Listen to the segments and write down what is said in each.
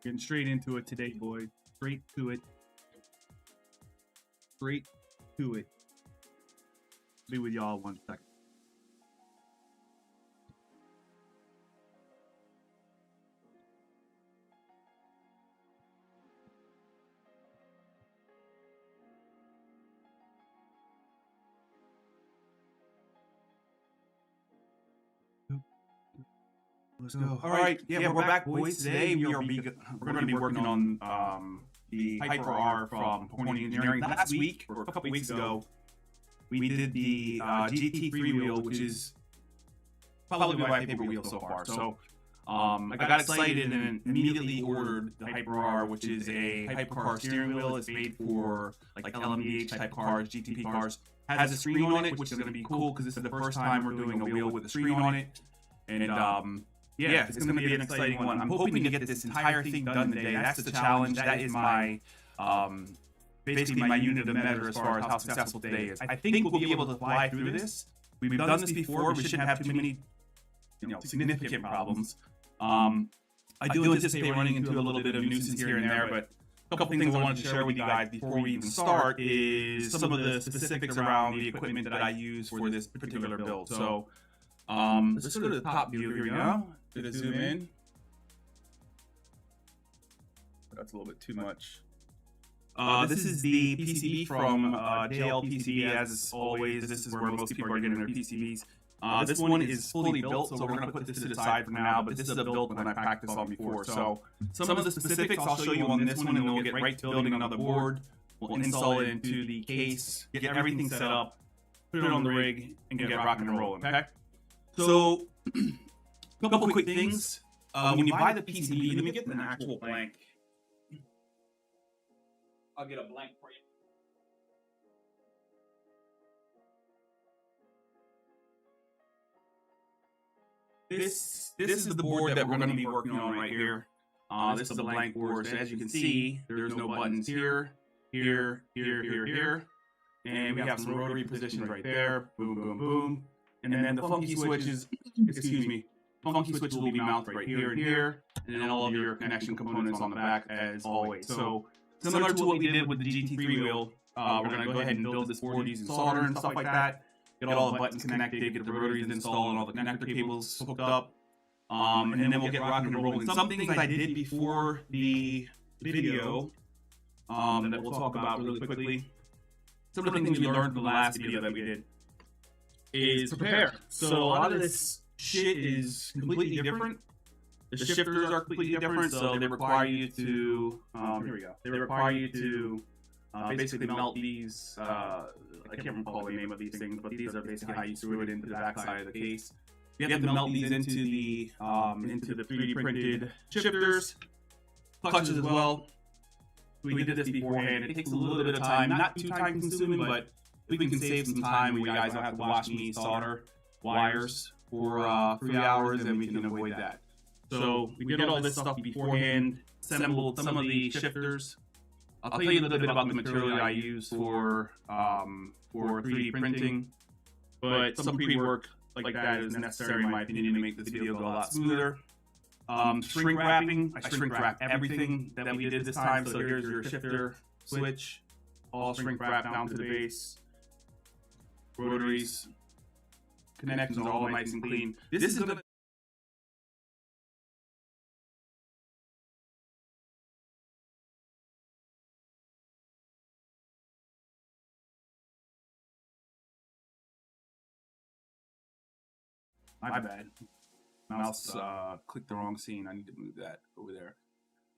Getting straight into it today, boys. Straight to it. Straight to it. Be with y'all 1 second. Let's go. All right, yeah, we're back, boys. Today we're going to be working on the HYPERCAR from Pokornyi Engineering. Last week, or a couple weeks ago, we did the GT3 wheel, which is probably my favorite wheel so far. So I got excited and immediately ordered the HYPER-R, which is a HYPERCAR steering wheel. It's made for like LMDH type cars, GTP cars. Has a screen on it, which is going to be cool because this is the first time we're doing a wheel with a screen on it. And yeah, it's going to be an exciting one. I'm hoping to get this entire thing done today. That's the challenge. That is my, basically my unit of measure as far as how successful today is. I think we'll be able to fly through this. We've done this before. We shouldn't have too many, significant problems. I do anticipate running into a little bit of nuisance here and there, but a couple things I wanted to share with you guys before we even start is some of the specifics around the equipment that I use for this particular build. So let's go to the top view. Here we go. Gonna zoom in. That's a little bit too much. This is the PCB from PCB. As always, this is where most people are getting their PCBs. This one is fully built, so we're going to put this to the side for now, but this is a build one I practiced on before. So some of the specifics I'll show you on this one, and then we'll get right to building another board. We'll install it into the case, get everything set up, put it on the rig, and get rocking and rolling, okay? So a couple quick things. When you buy the PCB, let me get an actual blank. I'll get a blank for you. This is the board that we're going to be working on right here. This is the blank board. So as you can see, there's no buttons here, here, and we have some rotary positions right there. Boom, boom, boom. And then the funky switches, funky switches will be mounted right here and here, and then all of your connection components on the back as always. So similar to what we did with the GT3 wheel, we're going to go ahead and build this board using solder and stuff like that. Get all the buttons connected, get the rotaries installed, and all the connector cables hooked up, and then we'll get rocking and rolling. Some things I did before the video that we'll talk about really quickly. Some of the things we learned from the last video that we did is prepare. So a lot of this shit is completely different. The shifters are completely different, so they require you to, here we go. They require you to basically melt these, I can't recall the name of these things, but these are basically how you screw it into the backside of the case. You have to melt these into the 3D printed shifters, clutches as well. We did this beforehand. It takes a little bit of time, not too time consuming, but we can save some time where you guys don't have to watch me solder wires for 3 hours, and we can avoid that. So we did all this stuff beforehand, assembled some of the shifters. I'll tell you a little bit about the material I use for 3D printing, but some pre-work like that is necessary in my opinion to make this video go a lot smoother. Shrink wrapping, I shrink wrap everything that we did this time. So here's your shifter switch, all shrink wrapped down to the base. Rotaries, connections are all nice and clean. This is gonna my bad. Mouse clicked the wrong scene. I need to move that over there.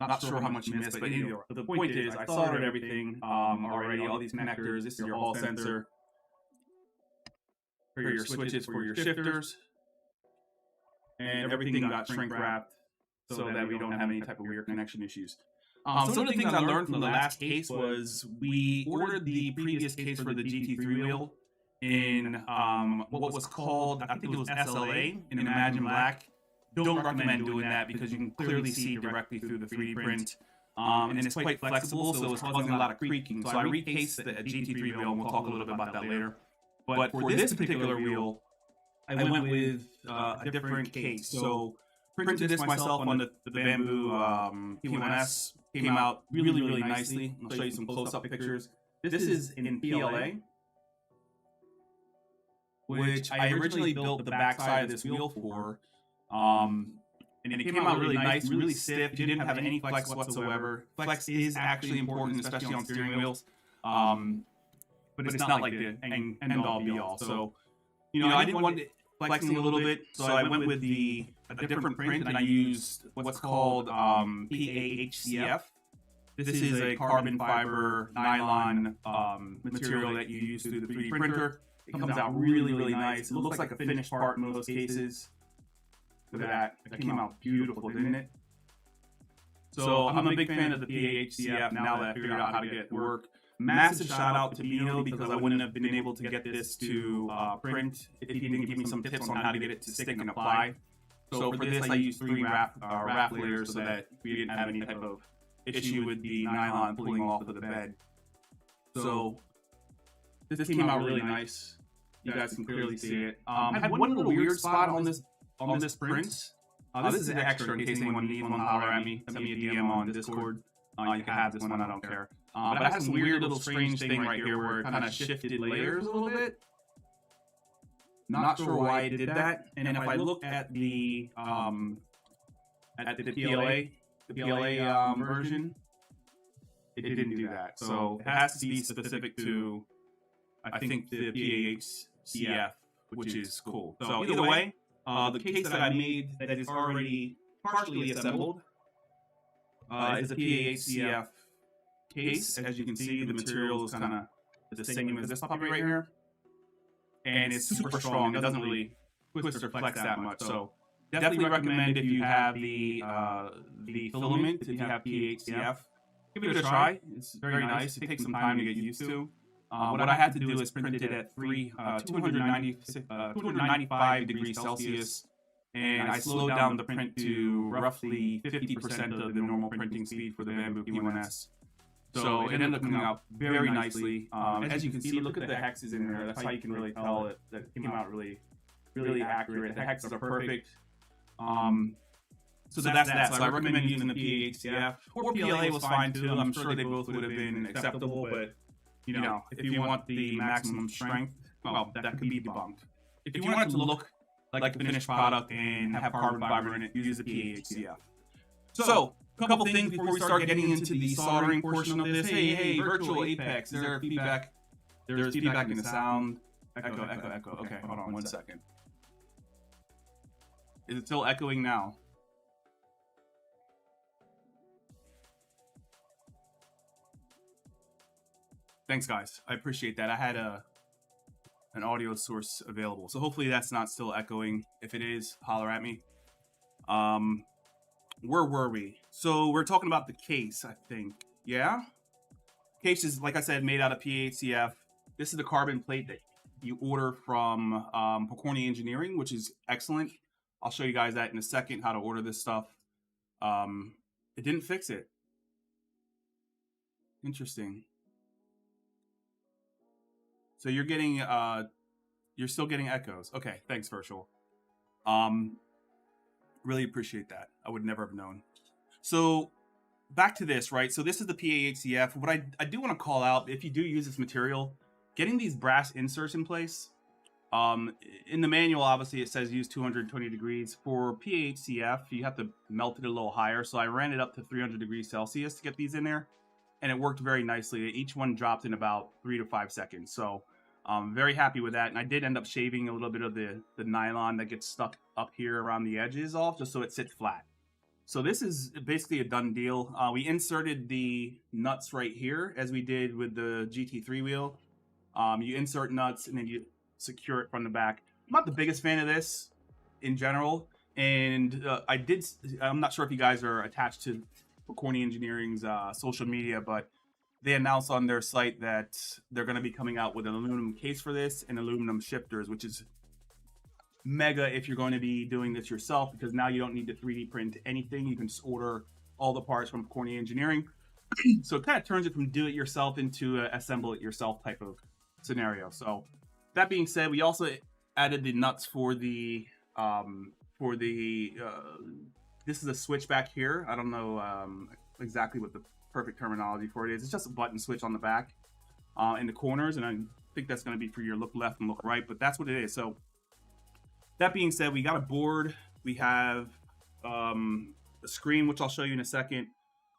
Not sure how much you missed, but anyway, the point is I soldered everything already. All these connectors. This is your hall sensor for your switches for your shifters, and everything got shrink wrapped so that we don't have any type of weird connection issues. Some of the things I learned from the last case was we ordered the previous case for the GT3 wheel in what was called, I think it was SLA in Imagine Black. Don't recommend doing that because you can clearly see directly through the 3D print. And it's quite flexible, so it's causing a lot of creaking. So I recased the GT3 wheel, and we'll talk a little bit about that later. But for this particular wheel, I went with a different case. So printed this myself on the bamboo P1S. Came out really, really nicely. I'll show you some close-up pictures. This is in PLA, which I originally built the backside of this wheel for. And it came out really nice, really stiff. You didn't have any flex whatsoever. Flex is actually important, especially on steering wheels. But it's not like the end-all be-all. So, you know, I didn't want it flexing a little bit, so I went with a different print, and I used what's called PAHCF. This is a carbon fiber nylon material that you use through the 3D printer. It comes out really, really nice. It looks like a finished part in most cases. Look at that. That came out beautiful, didn't it? So I'm a big fan of the PAHCF now that I figured out how to get it to work. Massive shout out to Bino, because I wouldn't have been able to get this to print if he didn't give me some tips on how to get it to stick and apply. So for this, I used 3 wrap layers so that we didn't have any type of issue with the nylon pulling off of the bed. So this came out really nice. You guys can clearly see it. I had one little weird spot on this print. This is an extra in case anyone needs one. Holler at me. Send me a DM on Discord. You can have this one. I don't care. But I had some weird little strange thing right here where it kind of shifted layers a little bit. Not sure why it did that. And if I look at the PLA version, it didn't do that. So it has to be specific to, I think, the PAHCF, which is cool. So either way, the case that I made that is already partially assembled is a PAHCF case. As you can see, the material is kind of the same as this puppy right here. And it's super strong. It doesn't really twist or flex that much. So definitely recommend if you have the filament, if you have PAHCF, give it a try. It's very nice. It takes some time to get used to. What I had to do is print it at 295 degrees Celsius, and I slowed down the print to roughly 50% of the normal printing speed for the bamboo P1S. So it ended up coming out very nicely. As you can see, look at the hexes in there. That's how you can really tell that it came out really, really accurate. The hexes are perfect. So that's that. So I recommend using the PAHCF. Or PLA was fine too. I'm sure they both would have been acceptable, but you know, if you want the maximum strength, well, that could be debunked. If you want it to look like the finished product and have carbon fiber in it, use the PAHCF. So, a couple things before we start getting into the soldering portion of this. Hey, virtual Apex, is there feedback? There's feedback in the sound. Echo. Okay, hold on 1 second. Is it still echoing now? Thanks, guys. I appreciate that. I had an audio source available, so hopefully that's not still echoing. If it is, holler at me. Where were we? So we're talking about the case, I think. Yeah? Case is, like I said, made out of PHCF. This is the carbon plate that you order from Pokornyi Engineering, which is excellent. I'll show you guys that in a second, how to order this stuff. It didn't fix it. Interesting. So you're getting, you're still getting echoes. Okay, thanks, Virtual. Really appreciate that. I would never have known. So back to this, right? So this is the PAHCF. What I do want to call out, if you do use this material, getting these brass inserts in place. In the manual, obviously, it says use 220 degrees. For PAHCF, you have to melt it a little higher. So I ran it up to 300 degrees Celsius to get these in there. And it worked very nicely. Each one dropped in about 3 to 5 seconds. So I'm very happy with that. And I did end up shaving a little bit of the nylon that gets stuck up here around the edges off, just so it sits flat. So this is basically a done deal. We inserted the nuts right here, as we did with the GT3 wheel. You insert nuts and then you secure it from the back. I'm not the biggest fan of this in general. And I'm not sure if you guys are attached to Pokornyi Engineering's social media, but they announced on their site that they're going to be coming out with an aluminum case for this and aluminum shifters, which is mega if you're going to be doing this yourself, because now you don't need to 3D print anything. You can just order all the parts from Pokornyi Engineering. So it kind of turns it from do it yourself into a assemble it yourself type of scenario. So that being said, we also added the nuts for the for the, this is a switch back here. I don't know exactly what the perfect terminology for it is. It's just a button switch on the back in the corners, and I think that's going to be for your look left and look right, but that's what it is. So that being said, we got a board. We have a screen, which I'll show you in a second.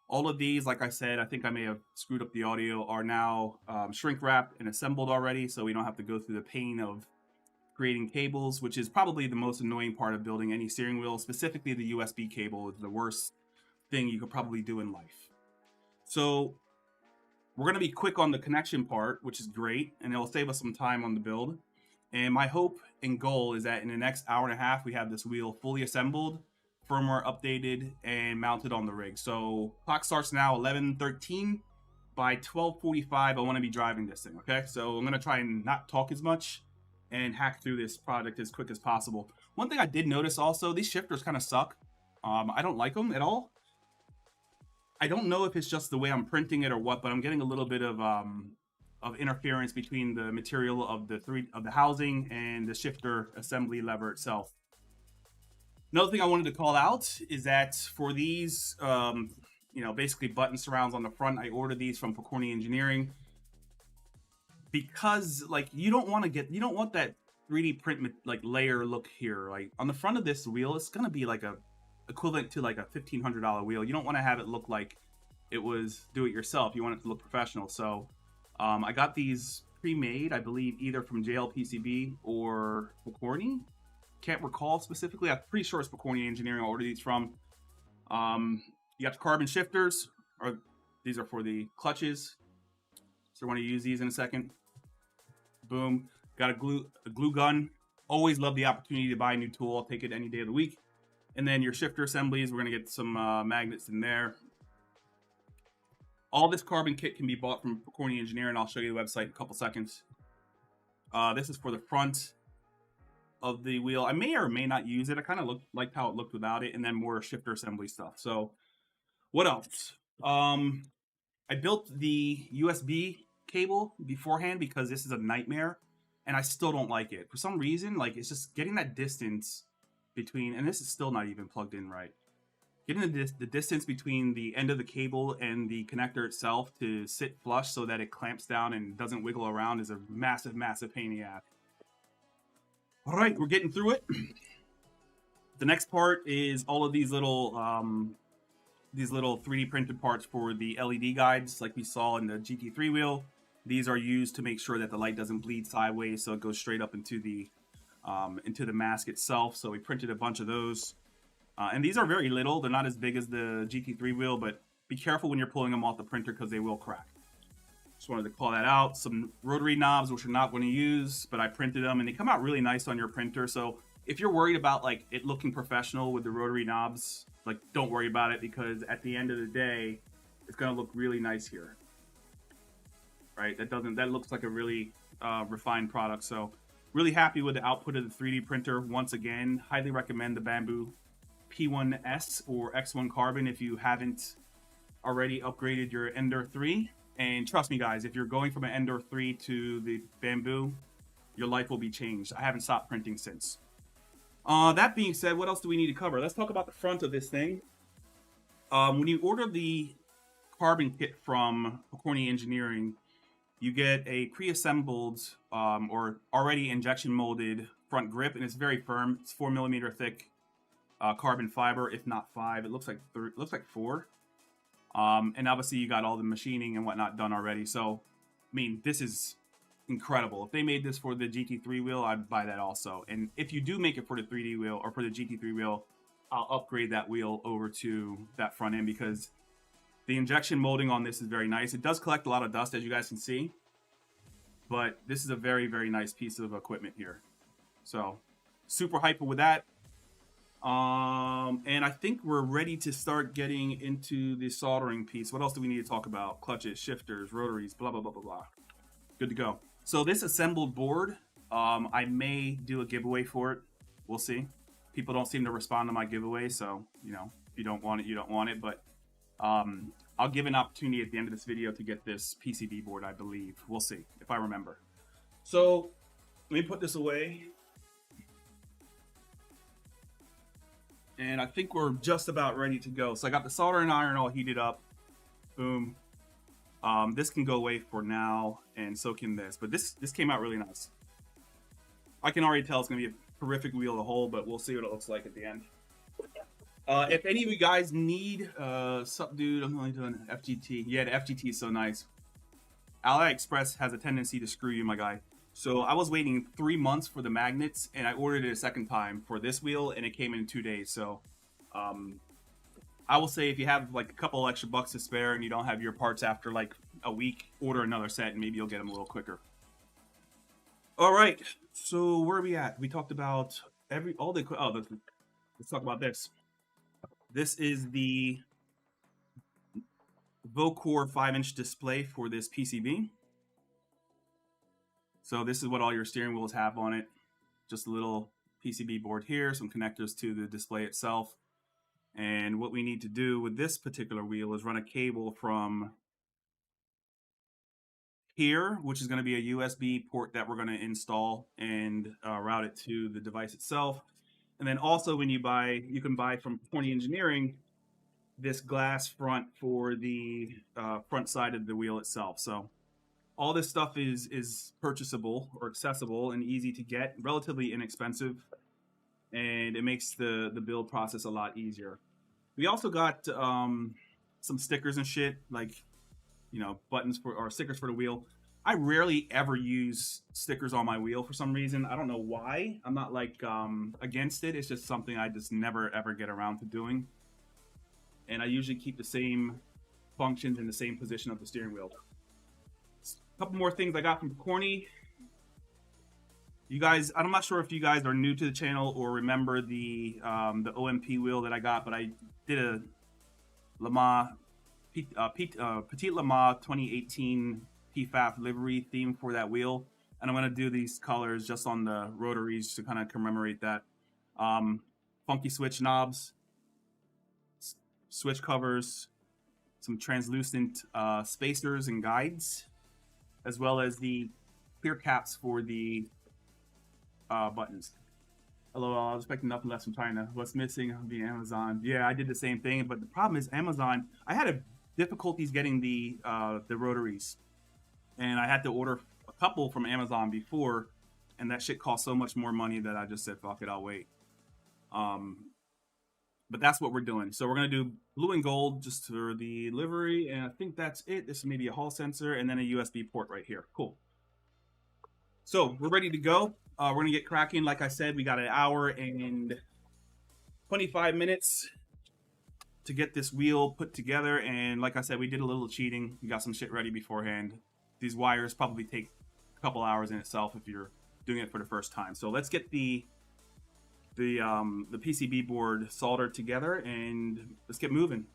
All of these, like I said, I think I may have screwed up the audio, are now shrink wrapped and assembled already, so we don't have to go through the pain of creating cables, which is probably the most annoying part of building any steering wheel. Specifically, the USB cable is the worst thing you could probably do in life. So we're going to be quick on the connection part, which is great, and it'll save us some time on the build. And my hope and goal is that in the next hour and a half, we have this wheel fully assembled, firmware updated, and mounted on the rig. So clock starts now 11:13. By 12:45, I want to be driving this thing, okay? So I'm going to try and not talk as much and hack through this product as quick as possible. One thing I did notice also, these shifters kind of suck. I don't like them at all. I don't know if it's just the way I'm printing it or what, but I'm getting a little bit of interference between the material of the housing and the shifter assembly lever itself. Another thing I wanted to call out is that for these, basically button surrounds on the front, I ordered these from Pokornyi Engineering because you don't want that 3D print layer look here. Like on the front of this wheel, it's gonna be like equivalent to like a $1,500 wheel. You don't want to have it look like it was do it yourself. You want it to look professional. So I got these pre-made, I believe either from PCB or Pokornyi. Can't recall specifically. I'm pretty sure it's Pokornyi Engineering I ordered these from. You got the carbon shifters, or these are for the clutches. So I want to use these in a second. Boom. Got a glue gun. Always love the opportunity to buy a new tool. I'll take it any day of the week. And then your shifter assemblies, we're going to get some magnets in there. All this carbon kit can be bought from Pokornyi Engineering. I'll show you the website in a couple seconds. This is for the front of the wheel. I may or may not use it. I kind of liked how it looked without it, and then more shifter assembly stuff. So what else? I built the USB cable beforehand because this is a nightmare, and I still don't like it. For some reason, it's just getting that distance between, and this is still not even plugged in right. Getting the distance between the end of the cable and the connector itself to sit flush so that it clamps down and doesn't wiggle around is a massive, massive pain in the ass. All right, we're getting through it. The next part is all of these little 3D printed parts for the LED guides, like we saw in the GT3 wheel. These are used to make sure that the light doesn't bleed sideways, so it goes straight up into the mask itself. So we printed a bunch of those, and these are very little. They're not as big as the GT3 wheel, but be careful when you're pulling them off the printer because they will crack. Just wanted to call that out. Some rotary knobs, which we're not going to use, but I printed them, and they come out really nice on your printer. So if you're worried about it looking professional with the rotary knobs, don't worry about it, because at the end of the day, it's going to look really nice here. Right? That looks like a really refined product. So really happy with the output of the 3D printer. Once again, highly recommend the Bamboo P1S or X1 Carbon if you haven't already upgraded your Ender 3. And trust me, guys, if you're going from an Ender 3 to the Bamboo, your life will be changed. I haven't stopped printing since. That being said, what else do we need to cover? Let's talk about the front of this thing. When you order the carbon kit from Pokornyi Engineering, you get a pre-assembled or already injection molded front grip, and it's very firm. It's 4mm thick carbon fiber, if not 5. It looks like 4. And obviously you got all the machining and whatnot done already. So, I mean, this is incredible. If they made this for the GT3 wheel, I'd buy that also. And if you do make it for the 3D wheel or for the GT3 wheel, I'll upgrade that wheel over to that front end because the injection molding on this is very nice. It does collect a lot of dust, as you guys can see, but this is a very, very nice piece of equipment here. So super hyper with that. And I think we're ready to start getting into the soldering piece. What else do we need to talk about? Clutches, shifters, rotaries, blah, blah, blah, blah, blah. Good to go. So this assembled board, I may do a giveaway for it. We'll see. People don't seem to respond to my giveaway, so, if you don't want it, you don't want it. But I'll give an opportunity at the end of this video to get this PCB board, I believe. We'll see, if I remember. So let me put this away. and I think we're just about ready to go. So I got the soldering iron all heated up. Boom. This can go away for now, and so can this. But this came out really nice. I can already tell it's going to be a terrific wheel to hold, but we'll see what it looks like at the end. If any of you guys need, sup dude, I'm only doing FGT. Yeah, the FGT is so nice. AliExpress has a tendency to screw you, my guy. So I was waiting 3 months for the magnets, and I ordered it a second time for this wheel, and it came in 2 days. So I will say if you have like a couple extra bucks to spare and you don't have your parts after like a week, order another set, and maybe you'll get them a little quicker. All right, so where are we at? We talked about let's talk about this. This is the Pokornyi 5-inch display for this PCB. So this is what all your steering wheels have on it. Just a little PCB board here, some connectors to the display itself. And what we need to do with this particular wheel is run a cable from here, which is going to be a USB port that we're going to install and route it to the device itself. And then also when you can buy from Pokornyi Engineering this glass front for the front side of the wheel itself. So all this stuff is purchasable or accessible and easy to get, relatively inexpensive, and it makes the build process a lot easier. We also got some stickers and shit, like, you know, buttons for or stickers for the wheel. I rarely ever use stickers on my wheel for some reason. I don't know why. I'm not like against it. It's just something I just never ever get around to doing. And I usually keep the same functions in the same position of the steering wheel. A couple more things I got from Pokornyi. You guys, I'm not sure if you guys are new to the channel or remember the OMP wheel that I got, but I did a Petit Le Mans 2018 PFAF livery theme for that wheel, and I'm going to do these colors just on the rotaries to kind of commemorate that. Funky switch knobs, switch covers, some translucent spacers and guides, as well as the clear caps for the buttons. Hello, I was expecting nothing less from China. What's missing? The Amazon. Yeah, I did the same thing, but the problem is Amazon. I had difficulties getting the rotaries, and I had to order a couple from Amazon before, and that shit cost so much more money that I just said, fuck it, I'll wait. But that's what we're doing. So we're gonna do blue and gold just for the livery, and I think that's it. This is maybe a hall sensor and then a USB port right here. Cool. So we're ready to go. We're gonna get cracking. Like I said, we got an hour and 25 minutes to get this wheel put together. And like I said, we did a little cheating. We got some shit ready beforehand. These wires probably take a couple hours in itself if you're doing it for the first time. So let's get the PCB board soldered together and let's get moving.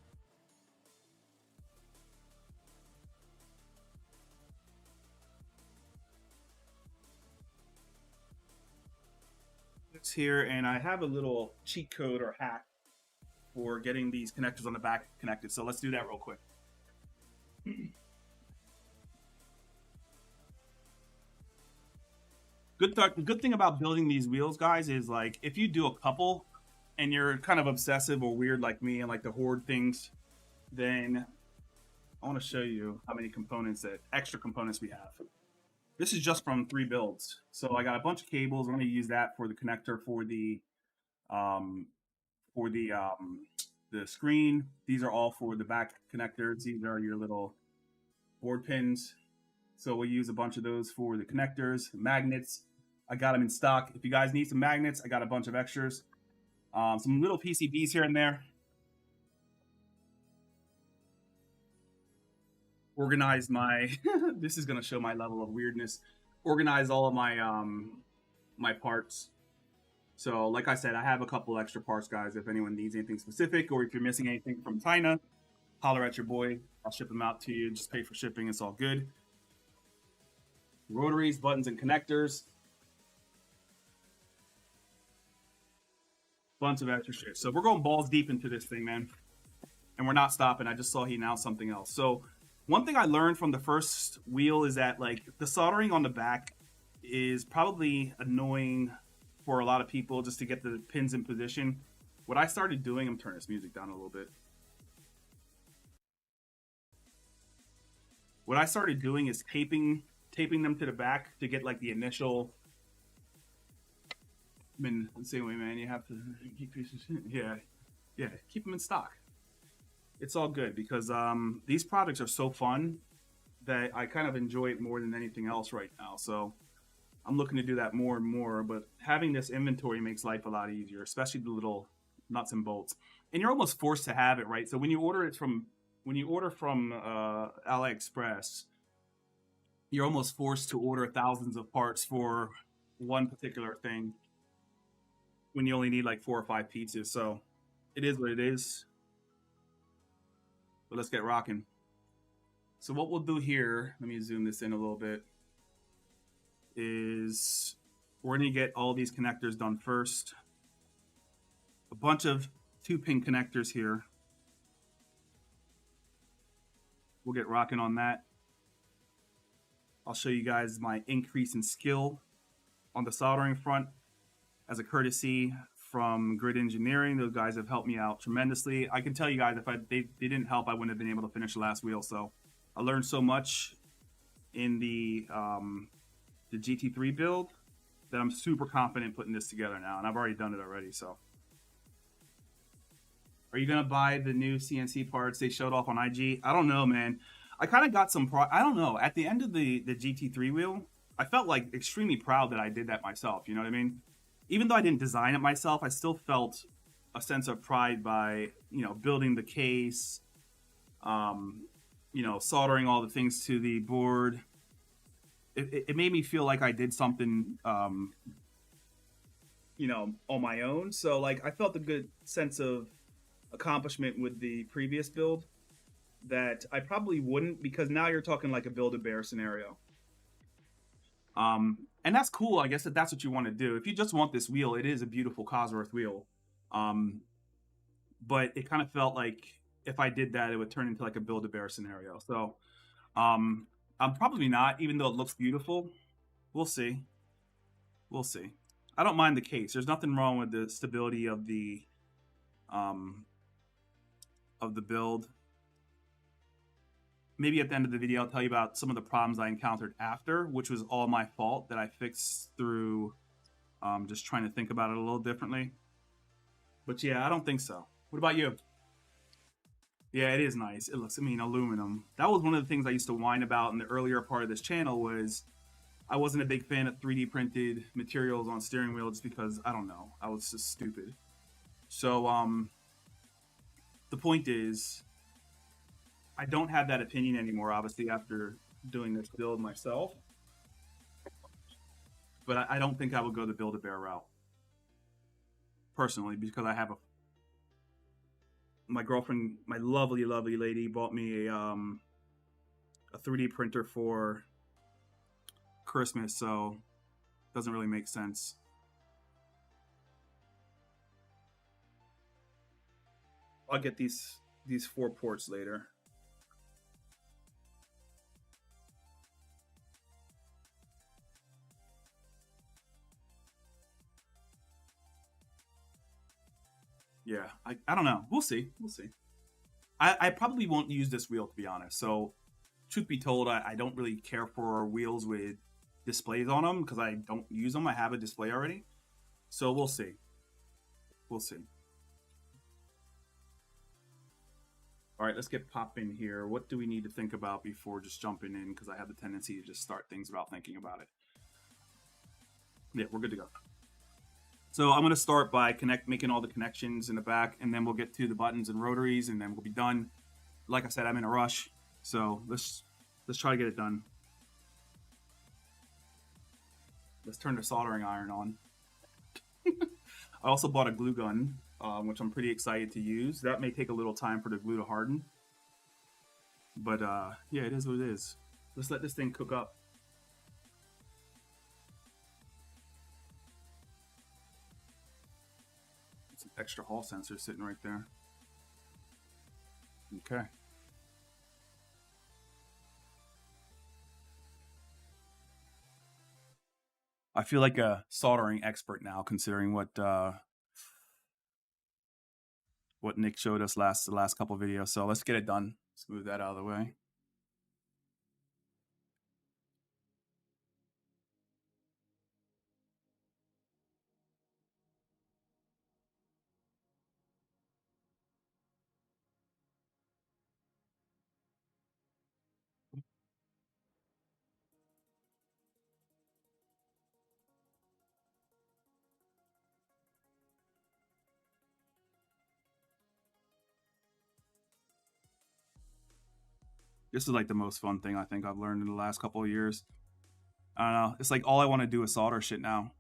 It's here, and I have a little cheat code or hack for getting these connectors on the back connected. So let's do that real quick. Good thing about building these wheels, guys, is like if you do a couple and you're kind of obsessive or weird like me and like to hoard things, then I want to show you how many extra components we have. This is just from 3 builds. So I got a bunch of cables. I'm going to use that for the connector for the screen. These are all for the back connectors. These are your little board pins. So we'll use a bunch of those for the connectors, magnets. I got them in stock. If you guys need some magnets, I got a bunch of extras. Some little PCBs here and there. Organize my, this is going to show my level of weirdness. Organize all of my my parts. So like I said, I have a couple extra parts, guys. If anyone needs anything specific or if you're missing anything from China, holler at your boy. I'll ship them out to you. Just pay for shipping. It's all good. Rotaries, buttons, and connectors. Bunch of extra shit. So we're going balls deep into this thing, man. And we're not stopping. I just saw he announced something else. So one thing I learned from the first wheel is that like the soldering on the back is probably annoying for a lot of people just to get the pins in position. What I started doing, I'm turning this music down a little bit. What I started doing is taping them to the back to get like the initial. I mean, the same way, man. You have to keep keep them in stock. It's all good because these products are so fun that I kind of enjoy it more than anything else right now. So I'm looking to do that more and more. But having this inventory makes life a lot easier, especially the little nuts and bolts. And you're almost forced to have it, right? So when you order from AliExpress, you're almost forced to order thousands of parts for one particular thing when you only need like 4 or 5 pieces. So it is what it is. But let's get rocking. So what we'll do here, let me zoom this in a little bit, is we're going to get all these connectors done first. A bunch of 2-pin connectors here. We'll get rocking on that. I'll show you guys my increase in skill on the soldering front as a courtesy from Grid Engineering. Those guys have helped me out tremendously. I can tell you guys, if they didn't help, I wouldn't have been able to finish the last wheel. So I learned so much in the GT3 build that I'm super confident putting this together now, and I've already done it already. So, are you gonna buy the new CNC parts they showed off on IG? I don't know, man. I kind of got some I don't know. At the end of the GT3 wheel, I felt like extremely proud that I did that myself. You know what I mean? Even though I didn't design it myself, I still felt a sense of pride by, building the case, soldering all the things to the board. It made me feel like I did something, on my own. So, like, I felt a good sense of accomplishment with the previous build that I probably wouldn't, because now you're talking like a Build-A-Bear scenario. And that's cool. I guess that's what you want to do. If you just want this wheel, it is a beautiful Cosworth wheel. But it kind of felt like if I did that, it would turn into like a Build-A-Bear scenario. So, I'm probably not, even though it looks beautiful. We'll see. We'll see. I don't mind the case. There's nothing wrong with the stability of the build. Maybe at the end of the video, I'll tell you about some of the problems I encountered after, which was all my fault that I fixed through just trying to think about it a little differently. But yeah, I don't think so. What about you? Yeah, it is nice. It looks, aluminum. That was one of the things I used to whine about in the earlier part of this channel was I wasn't a big fan of 3D printed materials on steering wheels because, I don't know, I was just stupid. So, the point is, I don't have that opinion anymore, obviously, after doing this build myself. But I don't think I would go the Build-A-Bear route, personally, because I have my girlfriend, my lovely, lovely lady, bought me a 3D printer for Christmas, so it doesn't really make sense. I'll get these 4 ports later. Yeah, I don't know. We'll see. We'll see. I probably won't use this wheel, to be honest. So, truth be told, I don't really care for wheels with displays on them because I don't use them. I have a display already. So, we'll see. We'll see. All right, let's get popping here. What do we need to think about before just jumping in? Because I have the tendency to just start things without thinking about it. Yeah, we're good to go. So I'm going to start by making all the connections in the back, and then we'll get to the buttons and rotaries, and then we'll be done. Like I said, I'm in a rush, so let's try to get it done. Let's turn the soldering iron on. I also bought a glue gun, which I'm pretty excited to use. That may take a little time for the glue to harden. But yeah, it is what it is. Let's let this thing cook up. Some extra Hall sensor sitting right there. Okay. I feel like a soldering expert now, considering what what Nick showed us the last couple videos. So let's get it done. Smooth that out of the way. This is like the most fun thing I think I've learned in the last couple of years. I don't know. It's like all I want to do is solder shit now.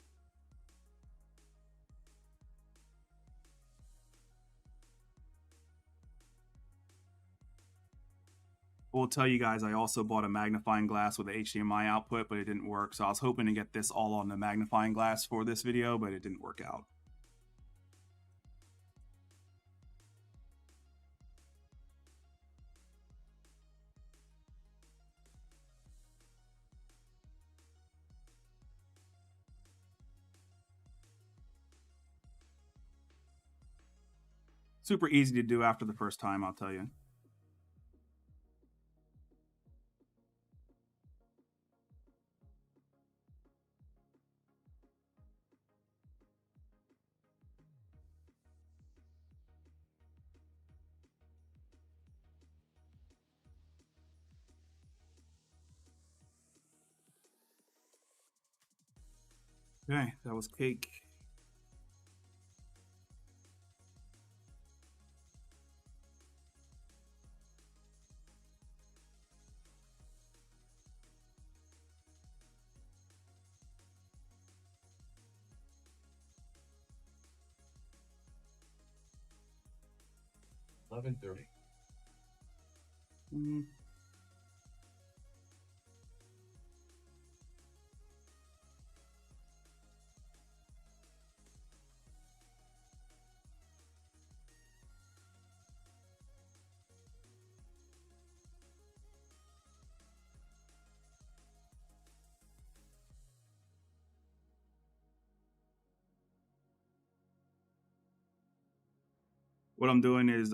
Will tell you guys I also bought a magnifying glass with a HDMI output, but it didn't work. So I was hoping to get this all on the magnifying glass for this video, but it didn't work out. Super easy to do after the first time, I'll tell you. Okay, that was cake. $11:30. What I'm doing is,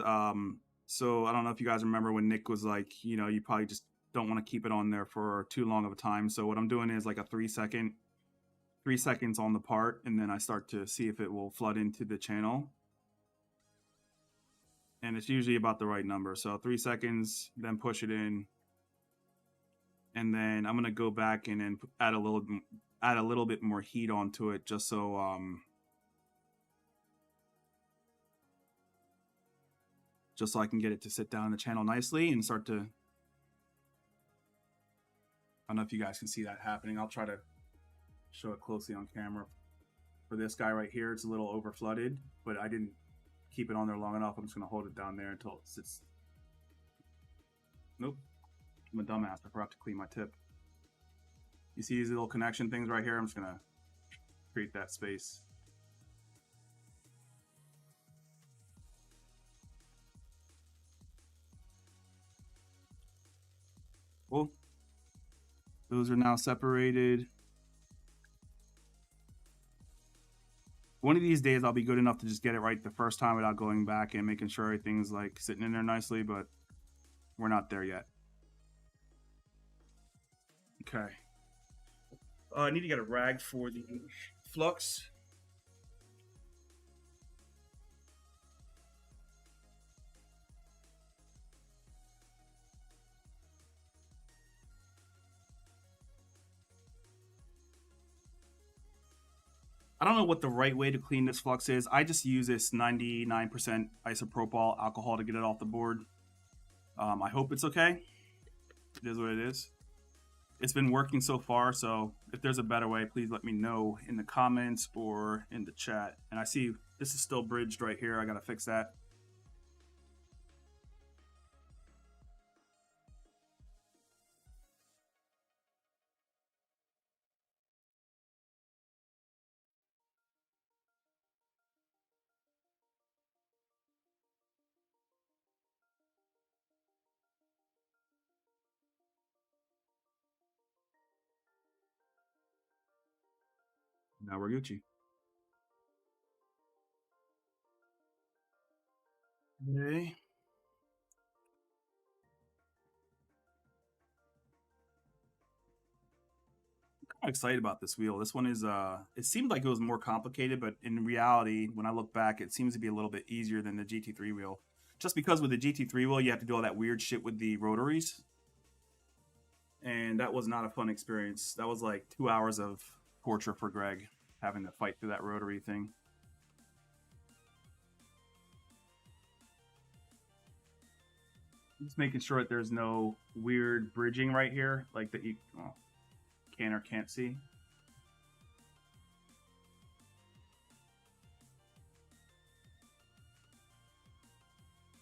so I don't know if you guys remember when Nick was like, you know, you probably just don't want to keep it on there for too long of a time. So what I'm doing is like a 3 seconds on the part, and then I start to see if it will flood into the channel. And it's usually about the right number. So 3 seconds, then push it in. And then I'm gonna go back and then add a little bit more heat onto it, just so I can get it to sit down in the channel nicely and start to. I don't know if you guys can see that happening. I'll try to show it closely on camera. For this guy right here, it's a little over flooded, but I didn't keep it on there long enough. I'm just gonna hold it down there until it sits. Nope, I'm a dumbass. I forgot to clean my tip. You see these little connection things right here? I'm just gonna create that space. Cool. Those are now separated. One of these days I'll be good enough to just get it right the first time without going back and making sure everything's like sitting in there nicely, but we're not there yet. Okay. I need to get a rag for the flux. I don't know what the right way to clean this flux is. I just use this 99% isopropyl alcohol to get it off the board. I hope it's okay. It is what it is. It's been working so far, so if there's a better way, please let me know in the comments or in the chat. And I see this is still bridged right here. I gotta fix that. Now we're Gucci. Okay. I'm excited about this wheel. This one is it seemed like it was more complicated, but in reality, when I look back, it seems to be a little bit easier than the GT3 wheel. Just because with the GT3 wheel, you have to do all that weird shit with the rotaries. And that was not a fun experience. That was like 2 hours of torture for Greg, having to fight through that rotary thing. Just making sure that there's no weird bridging right here, like that you can or can't see.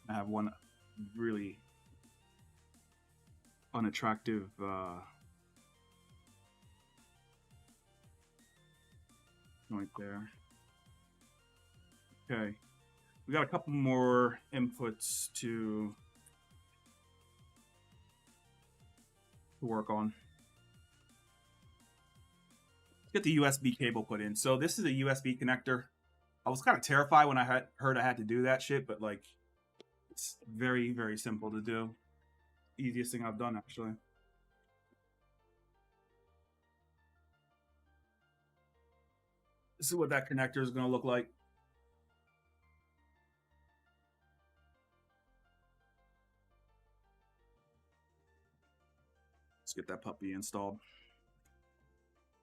I have one really unattractive joint there. Okay, we got a couple more inputs to work on. Let's get the USB cable put in. So this is a USB connector. I was kind of terrified when I heard I had to do that shit, but like, it's very, very simple to do. Easiest thing I've done, actually. This is what that connector is going to look like. Let's get that puppy installed.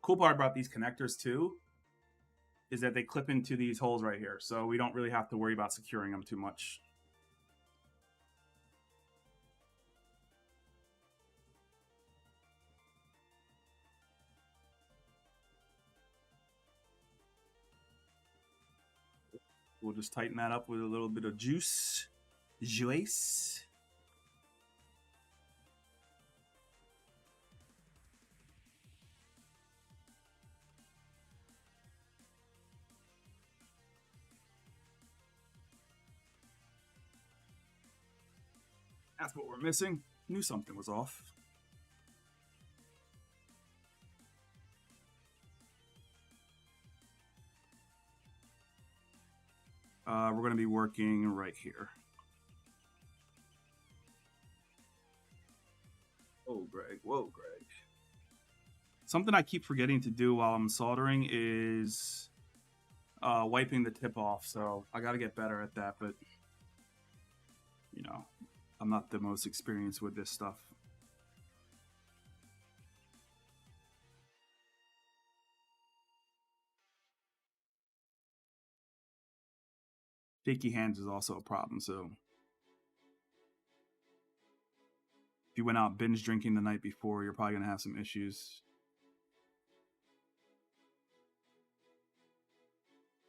Cool part about these connectors too is that they clip into these holes right here, so we don't really have to worry about securing them too much. We'll just tighten that up with a little bit of juice. That's what we're missing. Knew something was off. We're going to be working right here. Oh, Greg. Whoa, Greg. Something I keep forgetting to do while I'm soldering is wiping the tip off. So I got to get better at that. But, you know, I'm not the most experienced with this stuff. Shaky hands is also a problem, so if you went out binge drinking the night before, you're probably going to have some issues.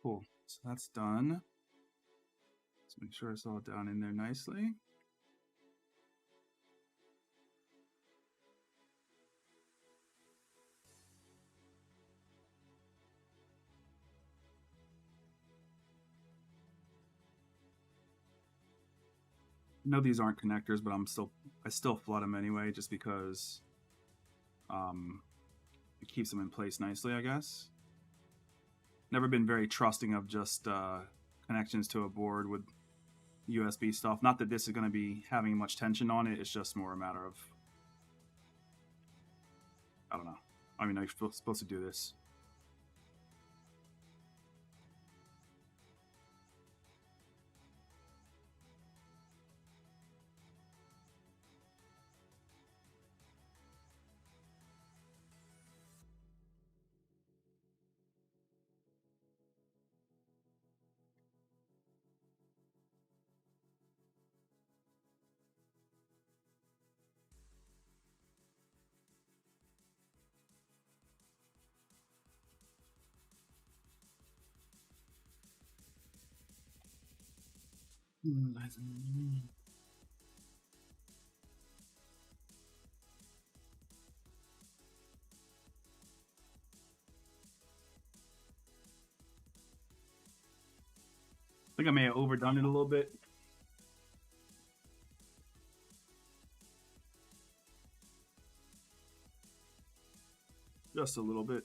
Cool. So that's done. Let's make sure it's all down in there nicely. I know these aren't connectors, but I still flood them anyway, just because it keeps them in place nicely, I guess. Never been very trusting of just connections to a board with USB stuff. Not that this is going to be having much tension on it. It's just more a matter of, I don't know. I mean, I'm supposed to do this. I think I may have overdone it a little bit. Just a little bit.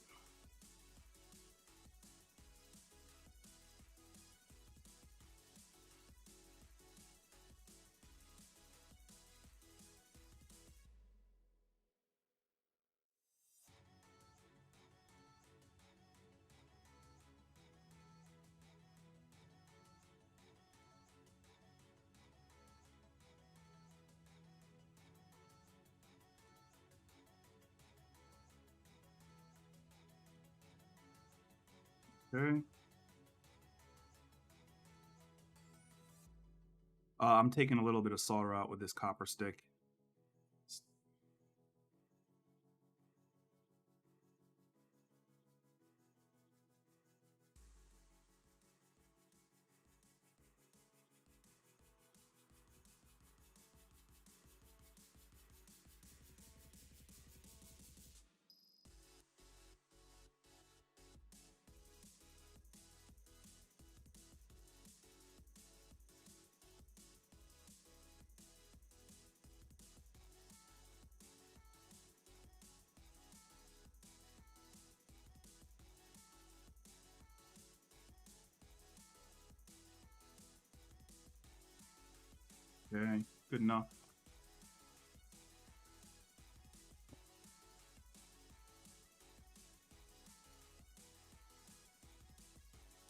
Okay. I'm taking a little bit of solder out with this copper stick. Okay, good enough.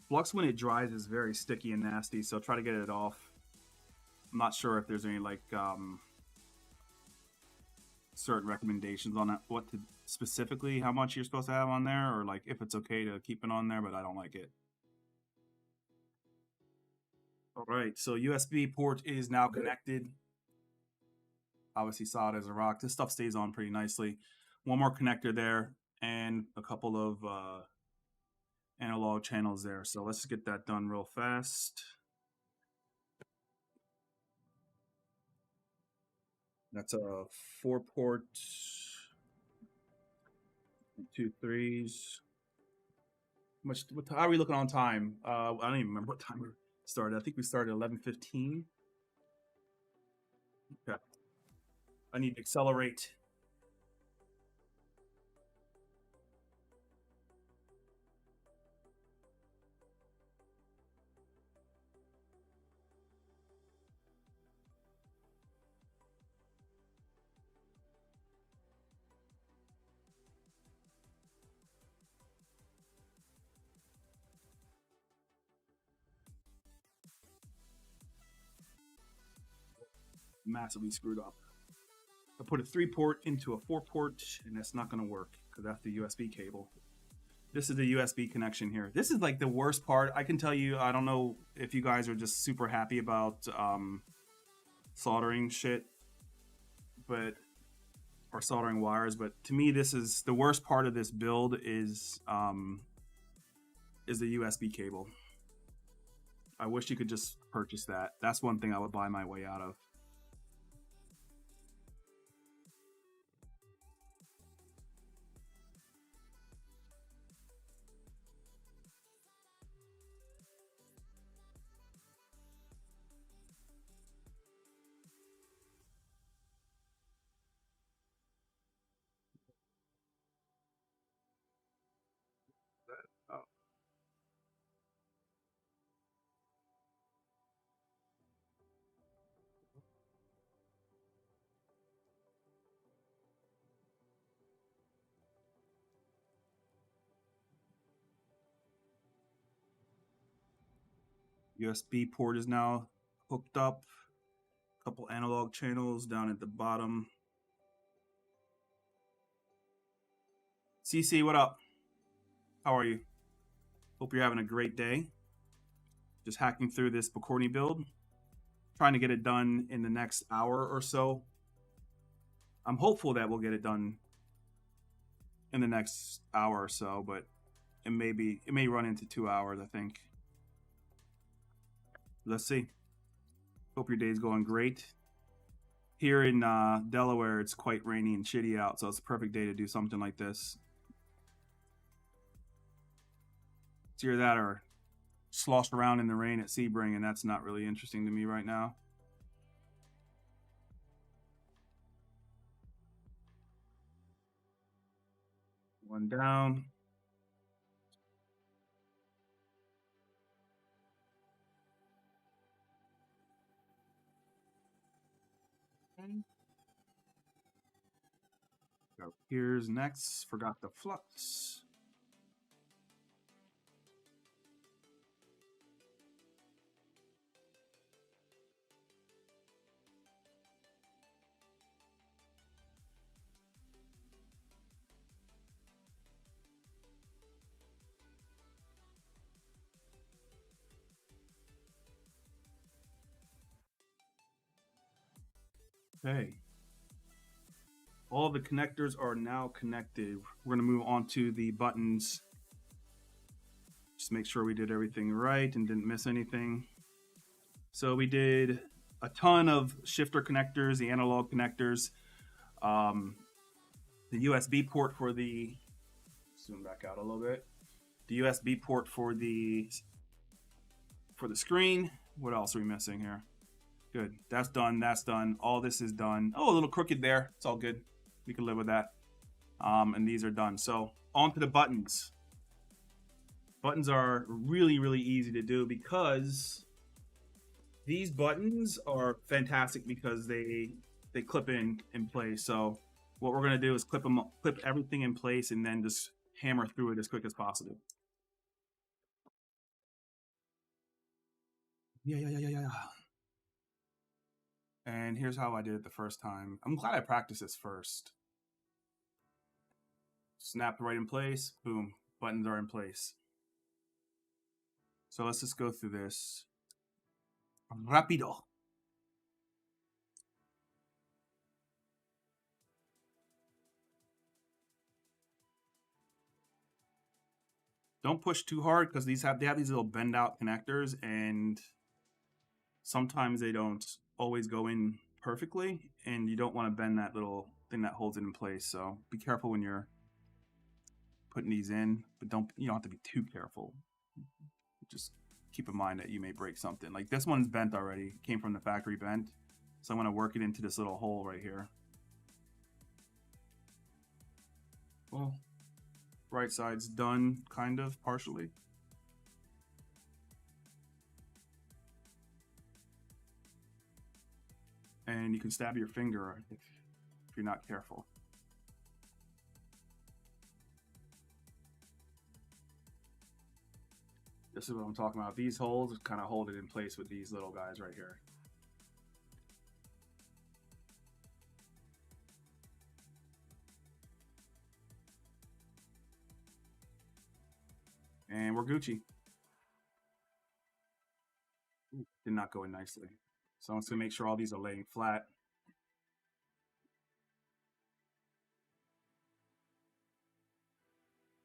Flux when it dries is very sticky and nasty, so try to get it off. I'm not sure if there's any like certain recommendations on that, what to specifically, how much you're supposed to have on there, or like if it's okay to keep it on there, but I don't like it. All right, so USB port is now connected. Obviously solid as a rock. This stuff stays on pretty nicely. One more connector there and a couple of analog channels there. So let's get that done real fast. That's a 4-port, 2 3s. How are we looking on time? I don't even remember what time we started. I think we started at 11:15. Okay. I need to accelerate. Massively screwed up. I put a 3-port into a 4-port, and that's not going to work because that's the USB cable. This is the USB connection here. This is like the worst part. I can tell you, I don't know if you guys are just super happy about soldering shit, or soldering wires, but to me, this is the worst part of this build is the USB cable. I wish you could just purchase that. That's one thing I would buy my way out of. Oh. USB port is now hooked up. A couple analog channels down at the bottom. CC, what up? How are you? Hope you're having a great day. Just hacking through this Pokornyi build. Trying to get it done in the next hour or so. I'm hopeful that we'll get it done in the next hour or so, but it may run into 2 hours, I think. Let's see. Hope your day's going great. Here in Delaware, it's quite rainy and shitty out, so it's a perfect day to do something like this. It's either that or sloshed around in the rain at Sebring, and that's not really interesting to me right now. One down. So here's next. Forgot the flux. Okay. All the connectors are now connected. We're going to move on to the buttons. Just make sure we did everything right and didn't miss anything. So we did a ton of shifter connectors, the analog connectors, the USB port for the, zoom back out a little bit, the USB port for the screen. What else are we missing here? Good. That's done. That's done. All this is done. Oh, a little crooked there. It's all good. We can live with that. And these are done. So on to the buttons. Buttons are really, really easy to do because these buttons are fantastic because they clip in place. So what we're gonna do is clip everything in place and then just hammer through it as quick as possible. Yeah. And here's how I did it the first time. I'm glad I practiced this first. Snapped right in place. Boom. Buttons are in place. So let's just go through this. Rapido. Don't push too hard because they have these little bend out connectors, and sometimes they don't always go in perfectly, and you don't want to bend that little thing that holds it in place. So be careful when you're putting these in, but you don't have to be too careful. Just keep in mind that you may break something. Like this one's bent already, came from the factory bent. So I'm going to work it into this little hole right here. Well, right side's done, kind of, partially. And you can stab your finger if you're not careful. This is what I'm talking about. These holes kind of hold it in place with these little guys right here. And we're Gucci. Ooh, did not go in nicely. So I'm just gonna make sure all these are laying flat.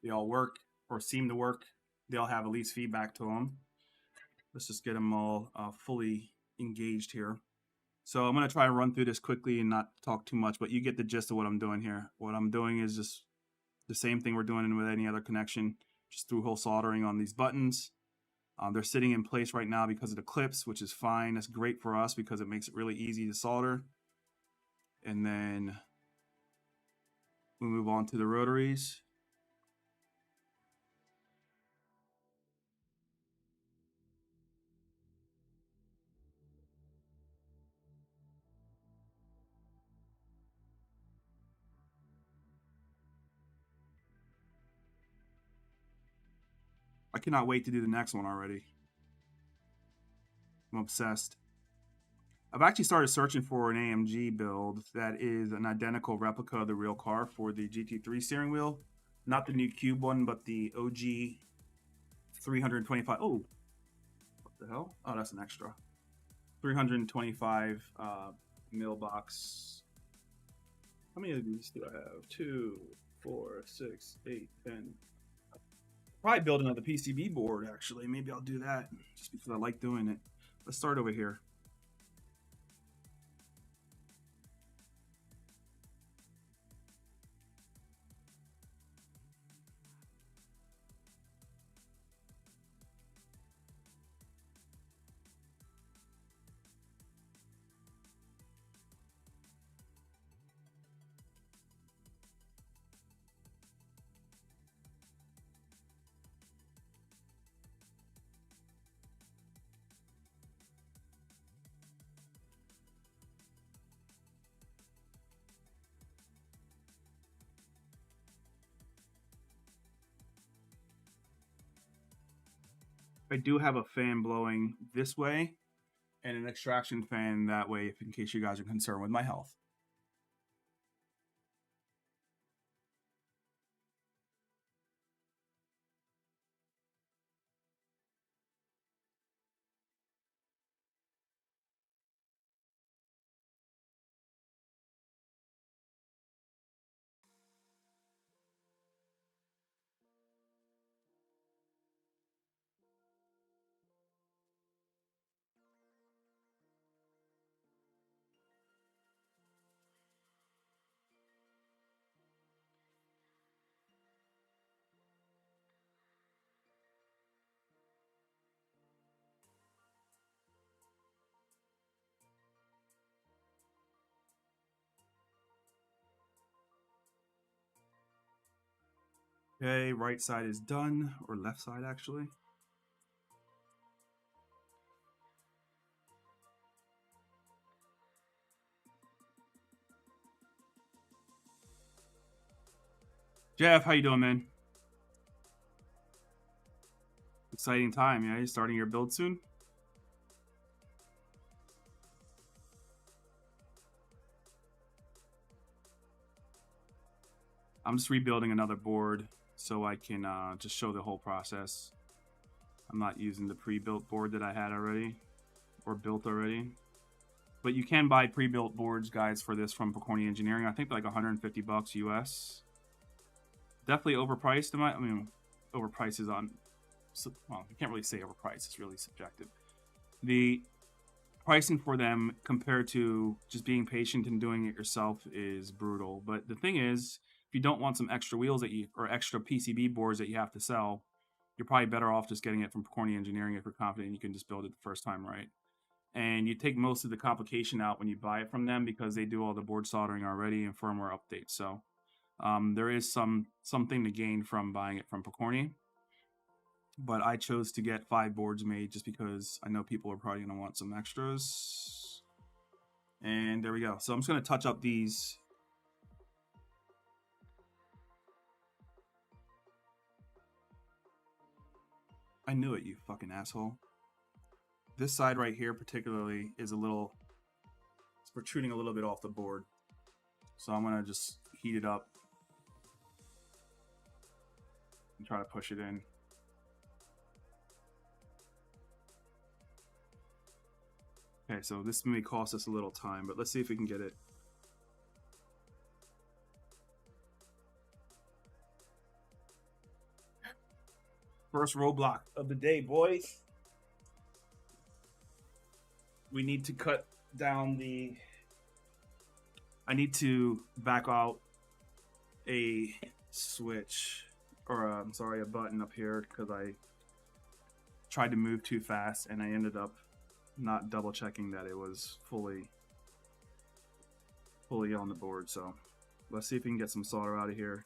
They all work or seem to work. They all have at least feedback to them. Let's just get them all fully engaged here. So I'm gonna try and run through this quickly and not talk too much, but you get the gist of what I'm doing here. What I'm doing is just the same thing we're doing with any other connection, just through hole soldering on these buttons. They're sitting in place right now because of the clips, which is fine. That's great for us because it makes it really easy to solder. And then we move on to the rotaries. I cannot wait to do the next one already. I'm obsessed. I've actually started searching for an AMG build that is an identical replica of the real car for the GT3 steering wheel. Not the new cube one, but the OG 325. Oh, what the hell? Oh, that's an extra. 325 mil box. How many of these do I have? 2, 4, 6, 8, 10. Probably build another PCB board, actually. Maybe I'll do that just because I like doing it. Let's start over here. I do have a fan blowing this way and an extraction fan that way, in case you guys are concerned with my health. Okay, right side is done, or left side actually. Jeff, how you doing, man? Exciting time, yeah? You starting your build soon? I'm just rebuilding another board so I can just show the whole process. I'm not using the pre-built board that I had already or built already. But you can buy pre-built boards, guys, for this from Pokornyi Engineering. I think like 150 bucks US. Definitely overpriced. I mean, overpriced is on. Well, you can't really say overpriced. It's really subjective. The pricing for them compared to just being patient and doing it yourself is brutal. But the thing is, if you don't want some extra wheels that you or extra PCB boards that you have to sell, you're probably better off just getting it from Pokornyi Engineering if you're confident you can just build it the first time right. And you take most of the complication out when you buy it from them because they do all the board soldering already and firmware updates. So there is something to gain from buying it from Pokornyi. But I chose to get 5 boards made just because I know people are probably going to want some extras. And there we go. So I'm just going to touch up these. I knew it, you fucking asshole. This side right here particularly is it's protruding a little bit off the board. So I'm going to just heat it up and try to push it in. Okay, so this may cost us a little time, but let's see if we can get it. First roadblock of the day, boys. We need to cut down I need to back out a switch, or I'm sorry, a button up here because I tried to move too fast and I ended up not double checking that it was fully on the board. So let's see if we can get some solder out of here.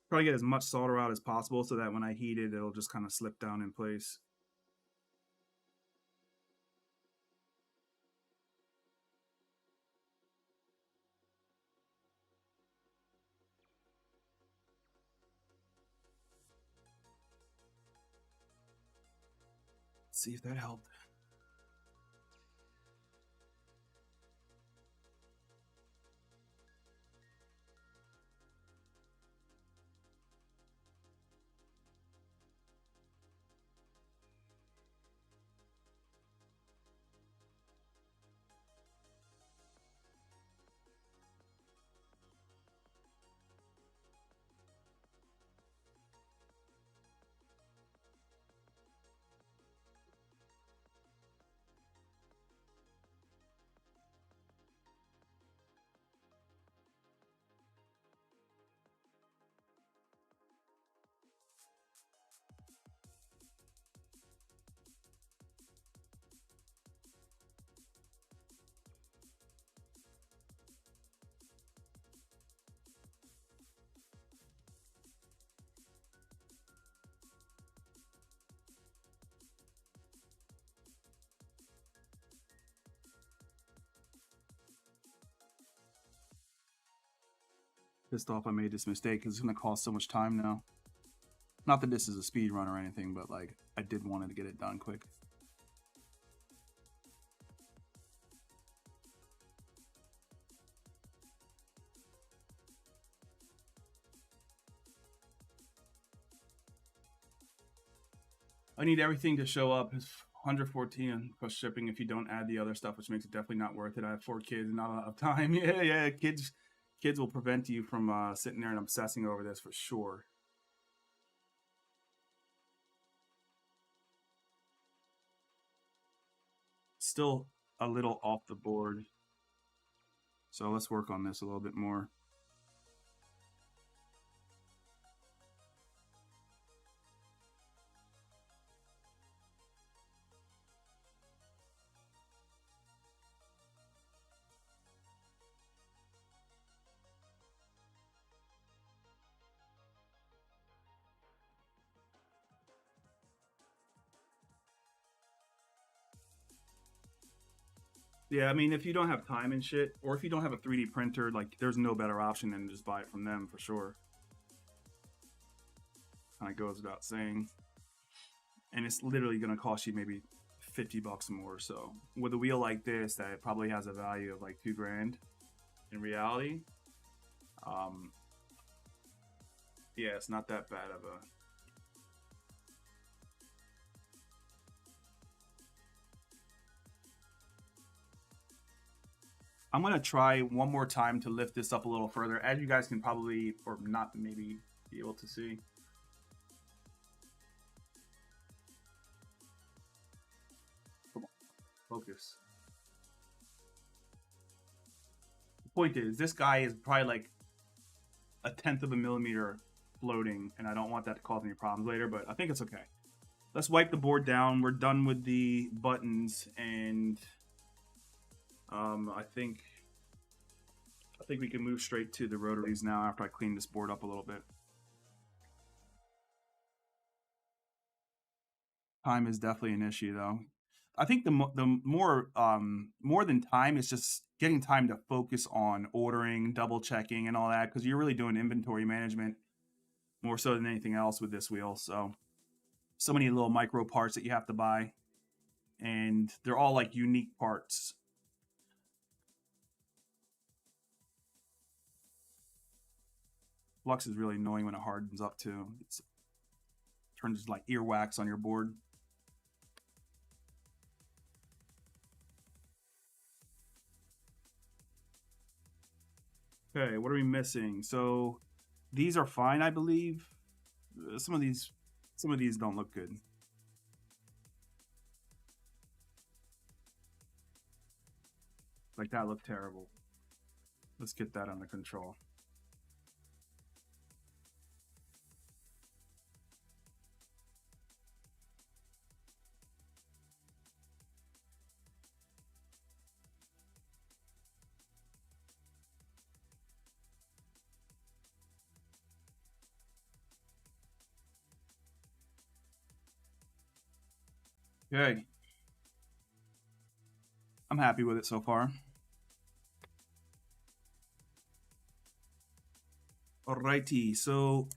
Try to get as much solder out as possible so that when I heat it, it'll just kind of slip down in place. Let's see if that helped. Pissed off I made this mistake because it's going to cost so much time now. Not that this is a speed run or anything, but like I did want to get it done quick. I need everything to show up. It's 114 plus shipping if you don't add the other stuff, which makes it definitely not worth it. I have 4 kids and not a lot of time. Yeah, kids will prevent you from sitting there and obsessing over this for sure. still a little off the board. So let's work on this a little bit more. Yeah, I mean, if you don't have time and shit, or if you don't have a 3D printer, like, there's no better option than to just buy it from them for sure. Kind of goes without saying. And it's literally going to cost you maybe 50 bucks more. So with a wheel like this, that probably has a value of like $2,000 in reality. Yeah, it's not that bad of a. I'm going to try one more time to lift this up a little further, as you guys can probably, or not maybe, be able to see. Come on, focus. The point is, this guy is probably like 1/10 of a millimeter floating, and I don't want that to cause any problems later, but I think it's okay. Let's wipe the board down. We're done with the buttons, and I think we can move straight to the rotaries now after I clean this board up a little bit. Time is definitely an issue, though. I think the more than time is just getting time to focus on ordering, double checking, and all that, because you're really doing inventory management more so than anything else with this wheel. So many little micro parts that you have to buy, and they're all like unique parts. Flux is really annoying when it hardens up too. It turns like earwax on your board. Okay, what are we missing? So these are fine, I believe. Some of these don't look good. Like that looked terrible. Let's get that under control. Okay. I'm happy with it so far. Alrighty, so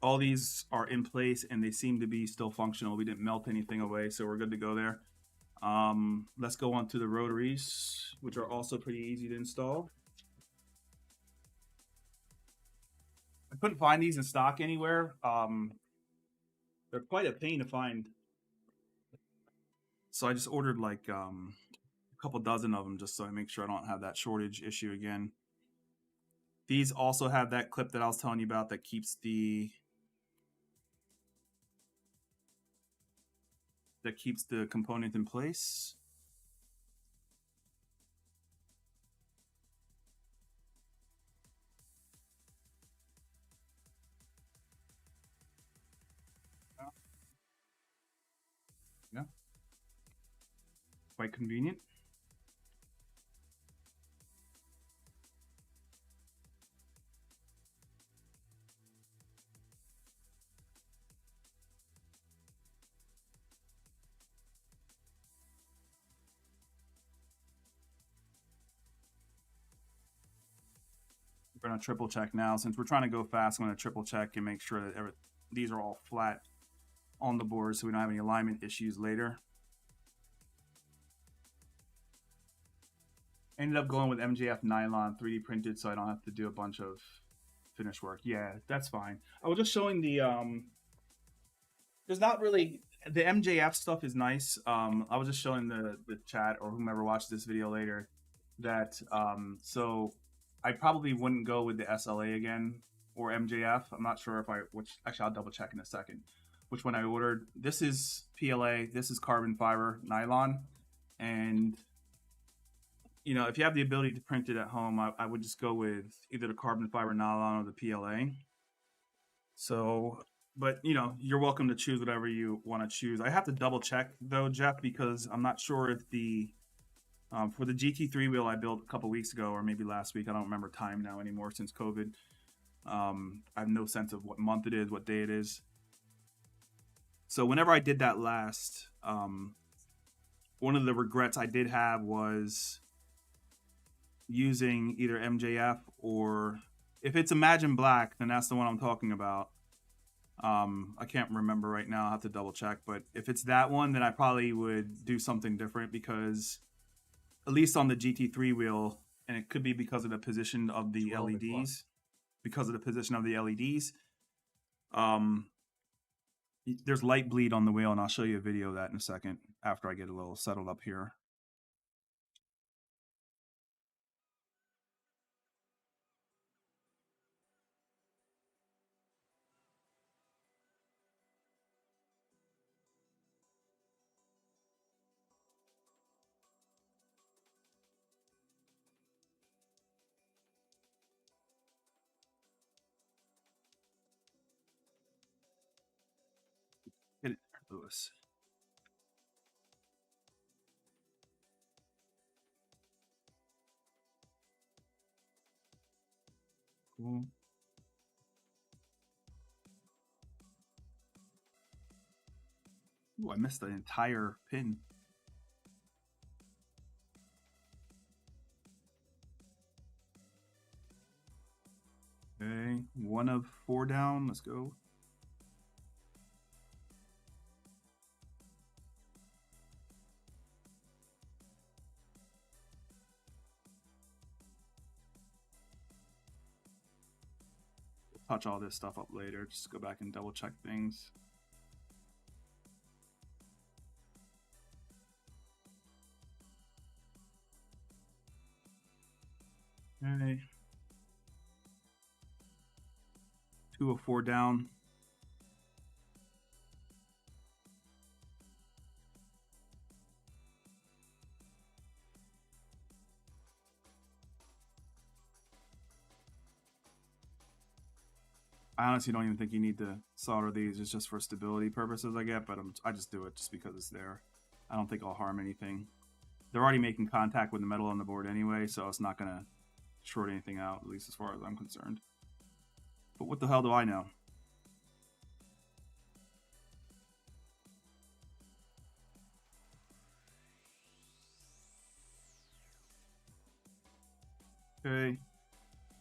all these are in place and they seem to be still functional. We didn't melt anything away, so we're good to go there. Let's go on to the rotaries, which are also pretty easy to install. I couldn't find these in stock anywhere. They're quite a pain to find. So I just ordered like a couple dozen of them just so I make sure I don't have that shortage issue again. These also have that clip that I was telling you about that keeps the component in place. Yeah. Quite convenient. We're going to triple check now. Since we're trying to go fast, I'm going to triple check and make sure that these are all flat on the board so we don't have any alignment issues later. Ended up going with MJF nylon 3D printed so I don't have to do a bunch of finish work. Yeah, that's fine. I was just showing the there's not really, the MJF stuff is nice. I was just showing the chat or whomever watched this video later that so I probably wouldn't go with the SLA again or MJF. I'm not sure if actually I'll double check in a second which one I ordered. This is PLA, this is carbon fiber nylon. And you know, if you have the ability to print it at home, I would just go with either the carbon fiber nylon or the PLA. So, but you know, you're welcome to choose whatever you want to choose. I have to double check though, Jeff, because I'm not sure if the for the GT3 wheel I built a couple weeks ago or maybe last week. I don't remember time now anymore since COVID. I have no sense of what month it is, what day it is. So whenever I did that last, one of the regrets I did have was using either MJF or if it's Imagine Black, then that's the one I'm talking about. I can't remember right now. I'll have to double check. But if it's that one, then I probably would do something different because at least on the GT3 wheel, and it could be because of the position of the LEDs, there's light bleed on the wheel, and I'll show you a video of that in a second after I get a little settled up here. Get it there, Lewis. Cool. Ooh, I missed the entire pin. Okay, 1 of 4 down. Let's go. We'll touch all this stuff up later. Just go back and double check things. Okay. 2 of 4 down. I honestly don't even think you need to solder these. It's just for stability purposes, I get, but I just do it just because it's there. I don't think I'll harm anything. They're already making contact with the metal on the board anyway, so it's not going to short anything out, at least as far as I'm concerned. But what the hell do I know? Okay,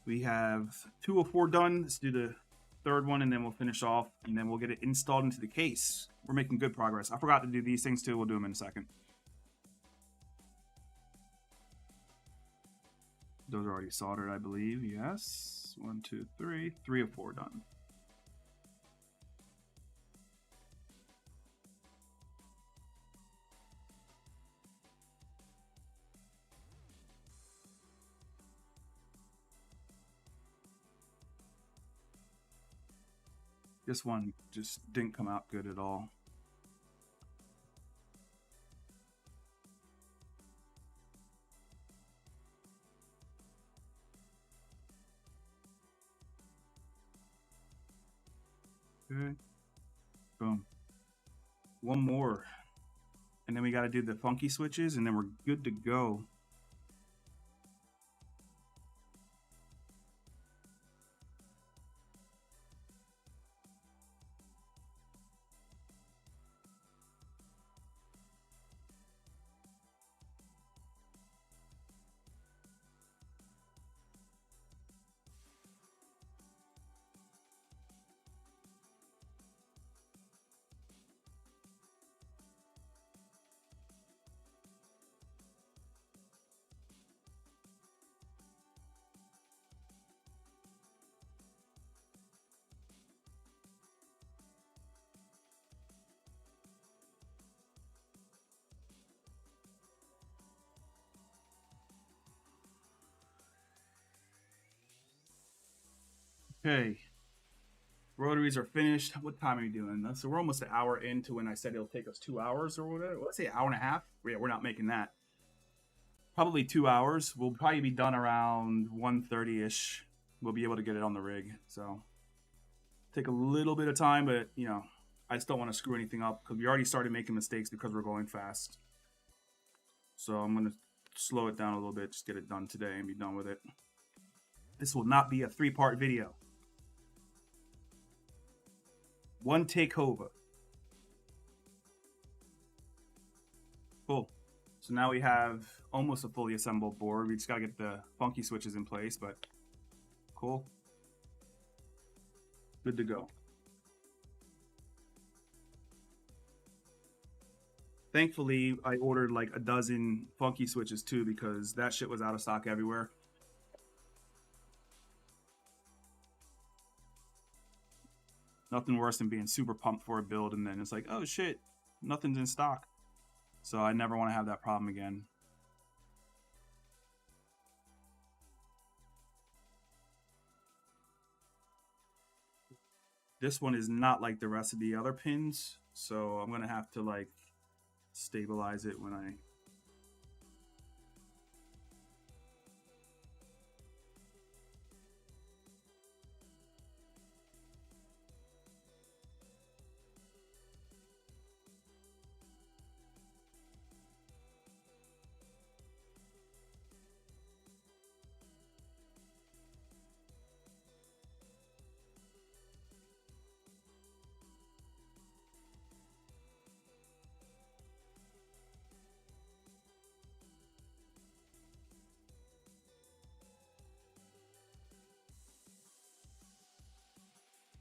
we have 2 of 4 done. Let's do the third one and then we'll finish off and then we'll get it installed into the case. We're making good progress. I forgot to do these things too. We'll do them in a second. Those are already soldered, I believe. Yes. 1, 2, 3. 3 of 4 done. This one just didn't come out good at all. Okay. Boom. One more. And then we got to do the funky switches and then we're good to go. Okay. Rotaries are finished. What time are you doing? So we're almost an hour into when I said it'll take us 2 hours or whatever. Let's say an hour and a half. Yeah, we're not making that. Probably 2 hours. We'll probably be done around 1:30ish. We'll be able to get it on the rig. So take a little bit of time, but you know, I just don't want to screw anything up because we already started making mistakes because we're going fast. So I'm gonna slow it down a little bit, just get it done today and be done with it. This will not be a 3-part video. One take over. Cool. So now we have almost a fully assembled board. We just gotta get the funky switches in place, but cool. Good to go. Thankfully, I ordered like a dozen funky switches too because that shit was out of stock everywhere. Nothing worse than being super pumped for a build and then it's like, oh shit, nothing's in stock. So I never want to have that problem again. This one is not like the rest of the other pins, so I'm gonna have to like stabilize it when I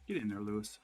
get in there, Lewis.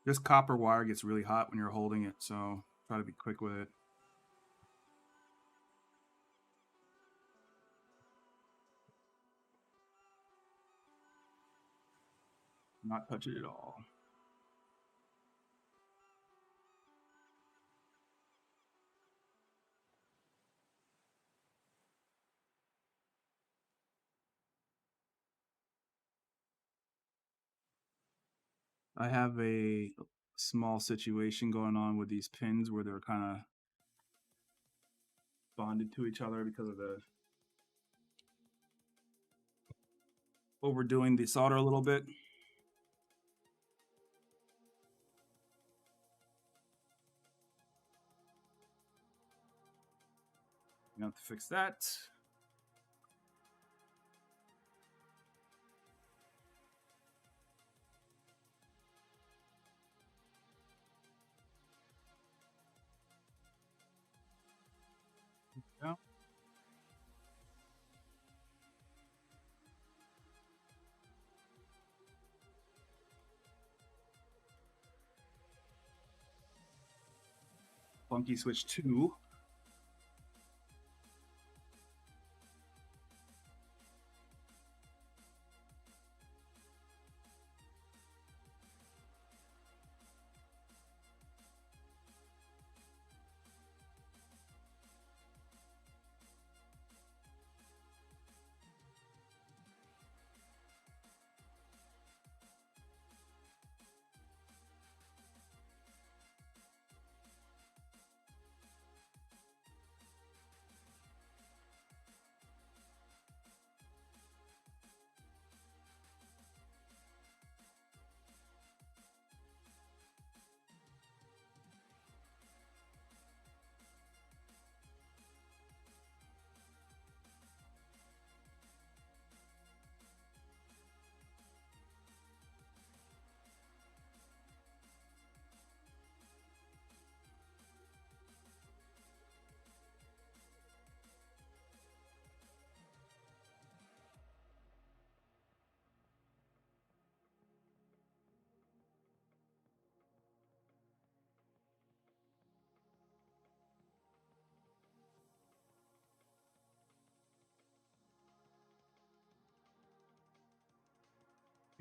This copper wire gets really hot when you're holding it, so try to be quick with it. Not touch it at all. I have a small situation going on with these pins where they're kind of bonded to each other because of the overdoing the solder a little bit. You have to fix that. Yeah. Funky switch 2.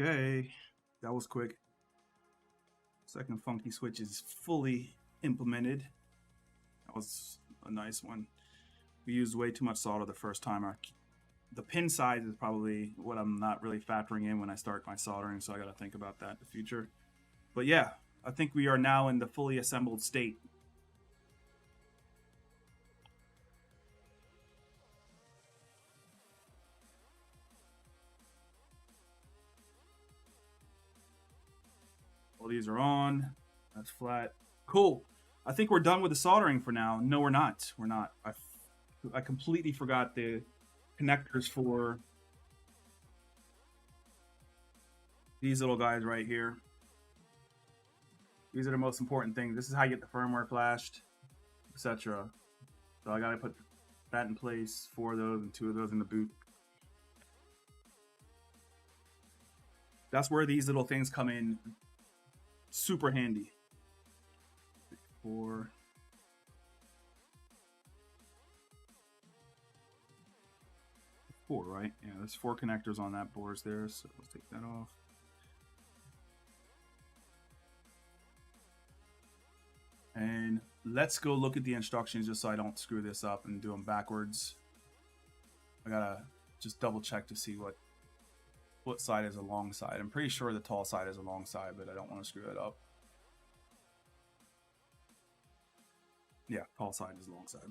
Okay, that was quick. Second funky switch is fully implemented. That was a nice one. We used way too much solder the first time. The pin size is probably what I'm not really factoring in when I start my soldering, so I got to think about that in the future. But yeah, I think we are now in the fully assembled state. All these are on. That's flat. Cool. I think we're done with the soldering for now. No, we're not. We're not. I completely forgot the connectors for these little guys right here. These are the most important things. This is how you get the firmware flashed, etc. So I gotta put that in place, 4 of those and 2 of those in the boot. That's where these little things come in super handy. 4. 4, right? Yeah, there's 4 connectors on that board there, so let's take that off. And let's go look at the instructions just so I don't screw this up and do them backwards. I gotta just double check to see what side is a long side. I'm pretty sure the tall side is a long side, but I don't want to screw it up. Yeah, tall side is long side.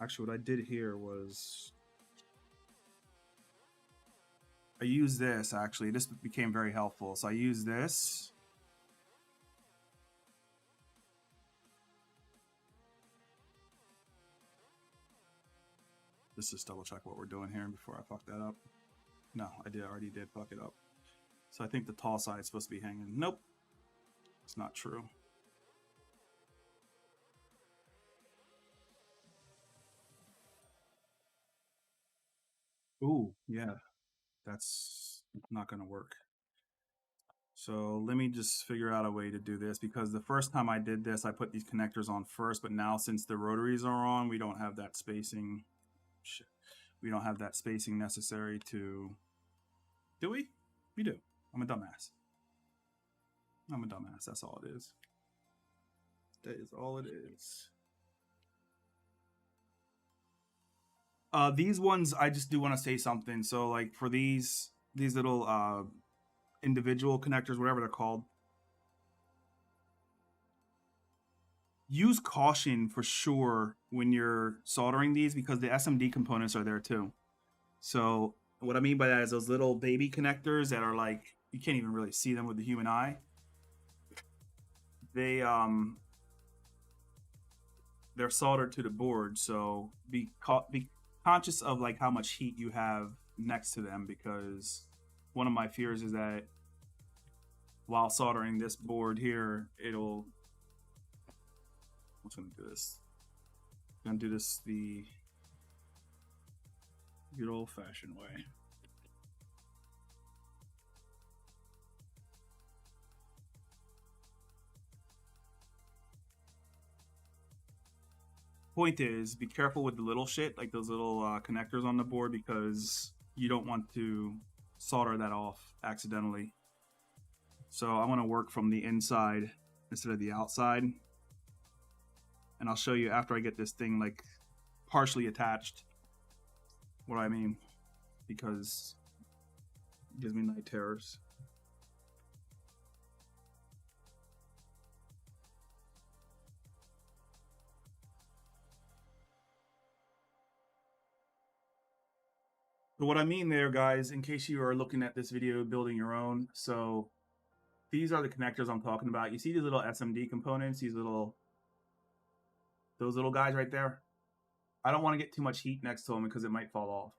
Actually, what I did here was I used this, actually. This became very helpful. So I used this. Let's just double check what we're doing here before I fuck that up. No, I already did fuck it up. So I think the tall side is supposed to be hanging. Nope. It's not true. Ooh, yeah. That's not going to work. So let me just figure out a way to do this, because the first time I did this, I put these connectors on first, but now since the rotaries are on, we don't have that spacing. Shit. We don't have that spacing necessary to... Do we? We do. I'm a dumbass. I'm a dumbass. That's all it is. That is all it is. These ones, I just do want to say something. So like for these little individual connectors, whatever they're called, use caution for sure when you're soldering these, because the SMD components are there too. So what I mean by that is those little baby connectors that are like, you can't even really see them with the human eye. They're soldered to the board, so be conscious of like how much heat you have next to them, because one of my fears is that while soldering this board here, I'm gonna do this. I'm gonna do this the good old-fashioned way. Point is, be careful with the little shit, like those little connectors on the board, because you don't want to solder that off accidentally. So I want to work from the inside instead of the outside. And I'll show you after I get this thing like partially attached what I mean, because it gives me night terrors. So what I mean there, guys, in case you are looking at this video building your own, so these are the connectors I'm talking about. You see these little SMD components, those little guys right there? I don't want to get too much heat next to them because it might fall off.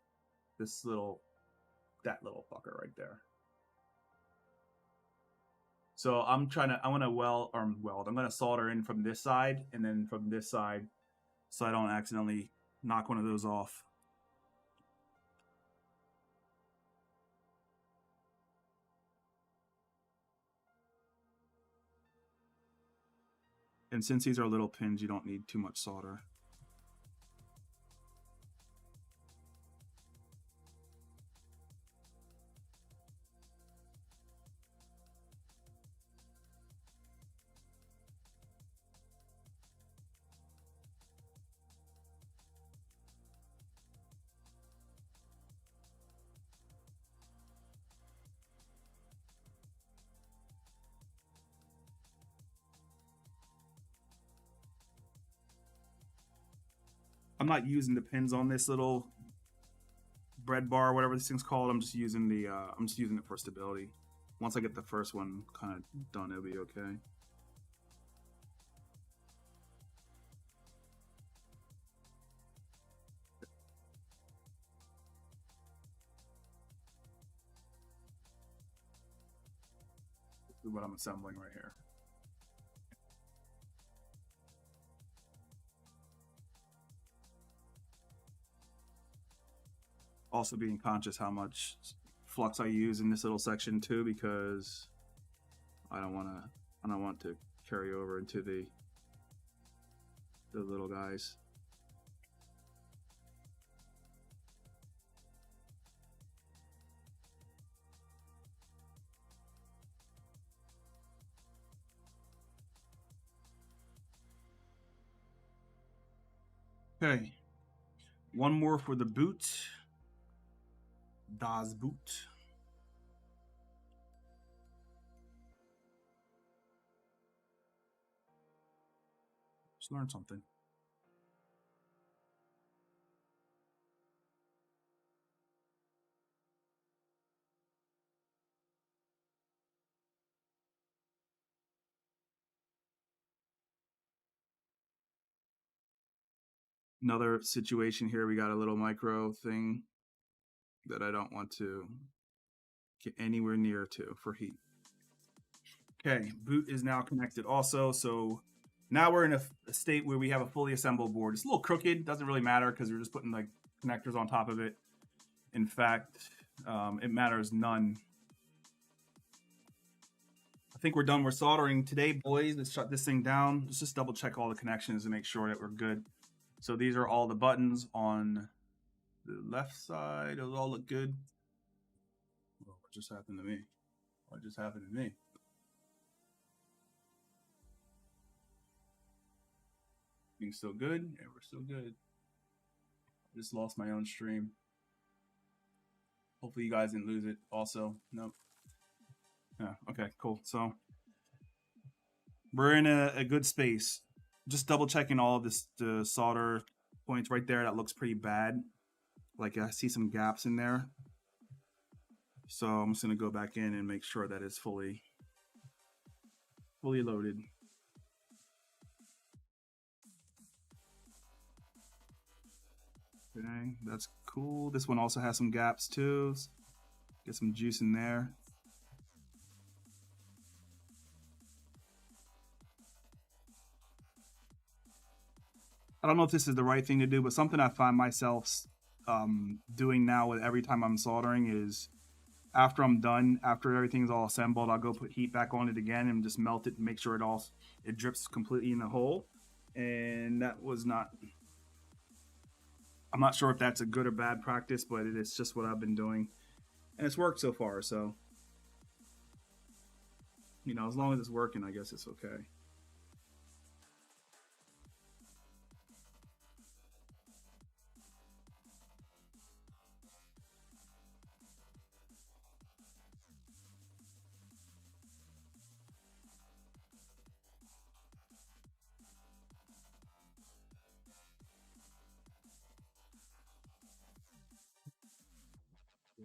That little fucker right there. So I want to I'm going to solder in from this side and then from this side, so I don't accidentally knock one of those off. And since these are little pins, you don't need too much solder. I'm not using the pins on this little bread bar, whatever this thing's called. I'm just using it for stability. Once I get the first one kind of done, it'll be okay. This is what I'm assembling right here. Also being conscious how much flux I use in this little section too, because I don't want to carry over into the little guys. Okay, one more for the boot. Das Boot. Just learn something. Another situation here, we got a little micro thing that I don't want to get anywhere near to for heat. Okay, boot is now connected also, so now we're in a state where we have a fully assembled board. It's a little crooked, doesn't really matter because we're just putting like connectors on top of it. In fact, it matters none. I think we're done with soldering today, boys. Let's shut this thing down. Let's just double check all the connections and make sure that we're good. So these are all the buttons on the left side. Those all look good. Oh, what just happened to me? What just happened to me? Being still good? Yeah, we're still good. I just lost my own stream. Hopefully you guys didn't lose it also. Nope. Yeah, okay, cool. So we're in a good space. Just double checking all of this, the solder points right there. That looks pretty bad. Like I see some gaps in there. So I'm just gonna go back in and make sure that it's fully loaded. Okay, that's cool. This one also has some gaps too. Get some juice in there. I don't know if this is the right thing to do, but something I find myself doing now with every time I'm soldering is after I'm done, after everything's all assembled, I'll go put heat back on it again and just melt it and make sure it drips completely in the hole. And that was not, I'm not sure if that's a good or bad practice, but it's just what I've been doing. And it's worked so far, so, you know, as long as it's working, I guess it's okay.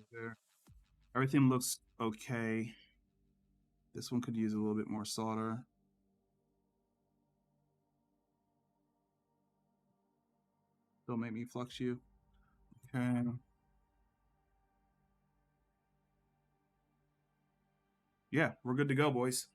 There. Everything looks okay. This one could use a little bit more solder. Don't make me flux you. Okay. Yeah, we're good to go, boys.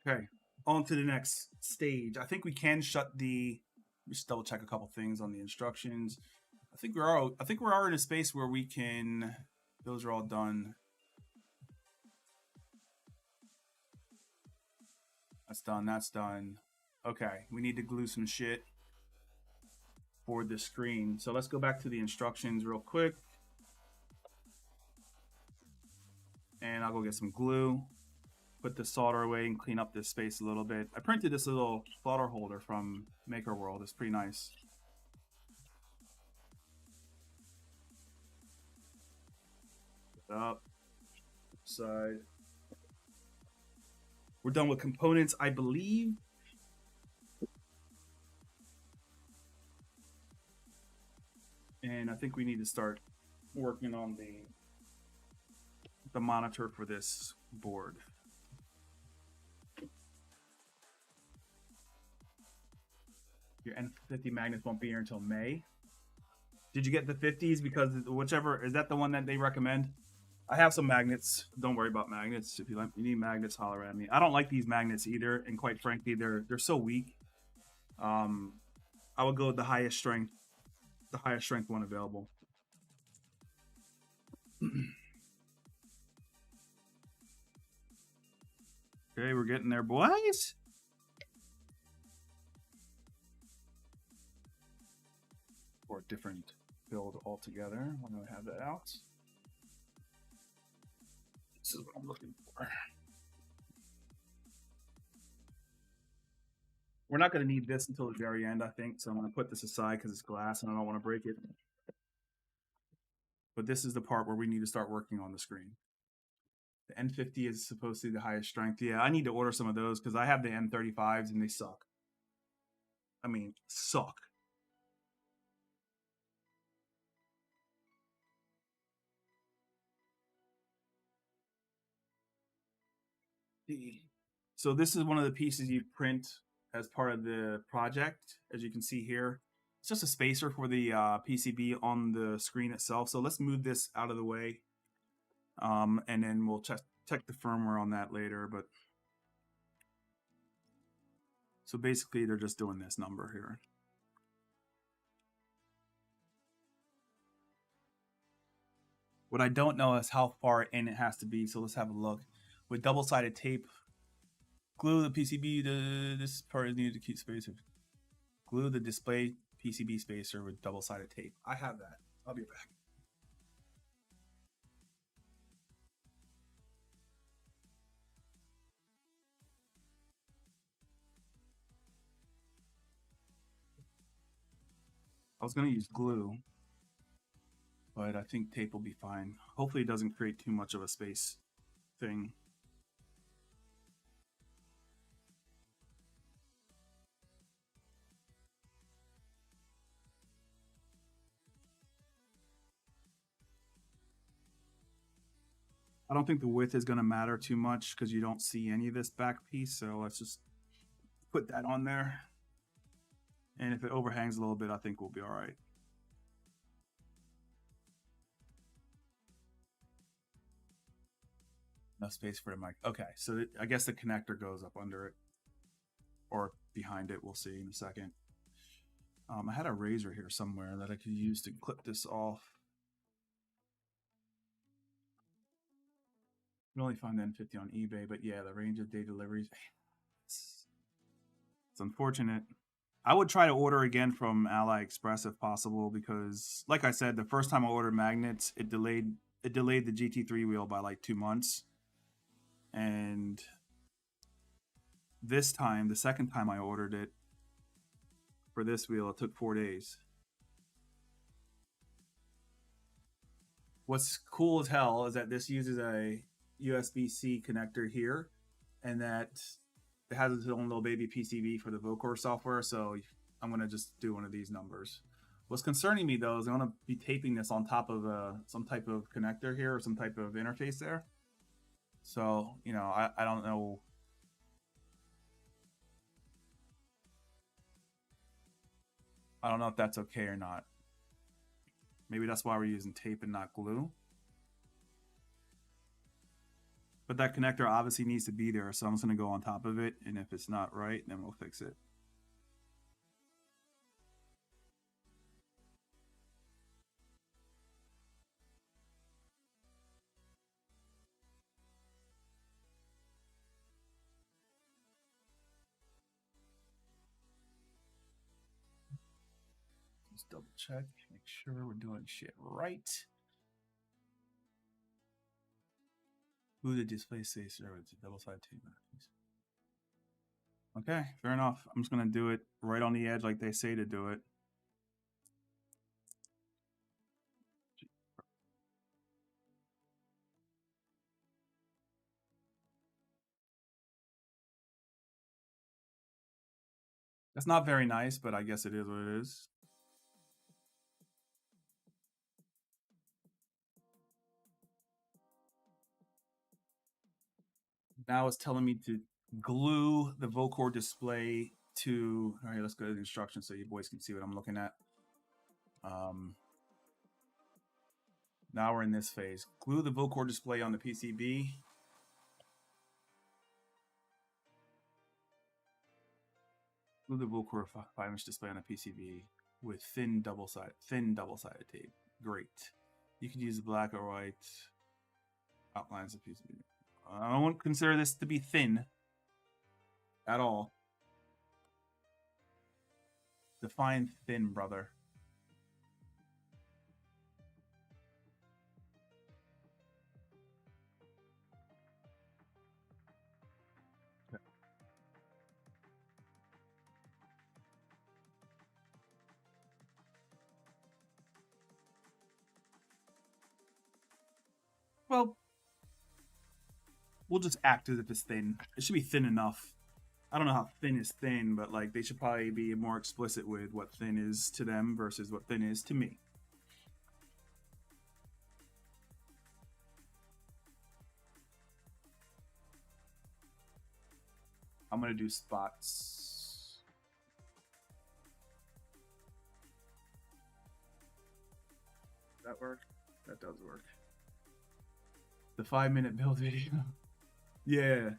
Okay, on to the next stage. I think we can shut the. Just double check a couple things on the instructions. I think we are in a space where we can. Those are all done. That's done. That's done. Okay, we need to glue some shit for the screen. So let's go back to the instructions real quick. And I'll go get some glue. Put the solder away and clean up this space a little bit. I printed this little solder holder from Maker World. It's pretty nice. Up, side. We're done with components, I believe. And I think we need to start working on the monitor for this board. Your N50 magnets won't be here until May. Did you get the 50s? Because whichever, is that the one that they recommend? I have some magnets. Don't worry about magnets. If you need magnets, holler at me. I don't like these magnets either, and quite frankly, they're so weak. I would go with the highest strength one available. Okay, we're getting there, boys. Or a different build altogether. I'm going to have that out. This is what I'm looking for. We're not going to need this until the very end, I think. So I'm going to put this aside because it's glass and I don't want to break it. But this is the part where we need to start working on the screen. The N50 is supposed to be the highest strength. Yeah, I need to order some of those because I have the N35s and they suck. I mean, suck. So this is one of the pieces you print as part of the project. As you can see here, it's just a spacer for the PCB on the screen itself. So let's move this out of the way. And then we'll check the firmware on that later. But so basically they're just doing this number here. What I don't know is how far in it has to be. So let's have a look. With double-sided tape, glue the PCB. This part is needed to keep spacer. Glue the display PCB spacer with double-sided tape. I have that. I'll be back. I was going to use glue, but I think tape will be fine. Hopefully it doesn't create too much of a space thing. I don't think the width is going to matter too much because you don't see any of this back piece. So let's just put that on there. And if it overhangs a little bit, I think we'll be all right. No space for the mic. Okay, so I guess the connector goes up under it or behind it. We'll see in a second. I had a razor here somewhere that I could use to clip this off. You can only find the N50 on eBay, but yeah, the range of day deliveries. It's unfortunate. I would try to order again from AliExpress if possible because, like I said, the first time I ordered magnets, it delayed the GT3 wheel by like 2 months. And this time, the second time I ordered it for this wheel, it took 4 days. What's cool as hell is that this uses a USB-C connector here, and that it has its own little baby PCB for the Pokornyi software. So I'm going to just do one of these numbers. What's concerning me though is I'm going to be taping this on top of some type of connector here or some type of interface there. So, you know, I don't know. I don't know if that's okay or not. Maybe that's why we're using tape and not glue. But that connector obviously needs to be there, so I'm just going to go on top of it, and if it's not right, then we'll fix it. Just double check, make sure we're doing shit right. Who the display spacer with the double-sided tape. Okay, fair enough. I'm just going to do it right on the edge like they say to do it. That's not very nice, but I guess it is what it is. Now it's telling me to glue the Vocore display to, all right, let's go to the instructions so you boys can see what I'm looking at. Now we're in this phase. Glue the Vocore display on the PCB. Glue the Vocore 5-inch display on a PCB with thin double-sided tape. Great. You can use black or white outlines of PCB. I won't consider this to be thin at all. Define thin, brother. Well, we'll just act as if it's thin. It should be thin enough. I don't know how thin is thin, but like they should probably be more explicit with what thin is to them versus what thin is to me. I'm gonna do spots. Does that work? That does work. The 5-minute build video. Yeah.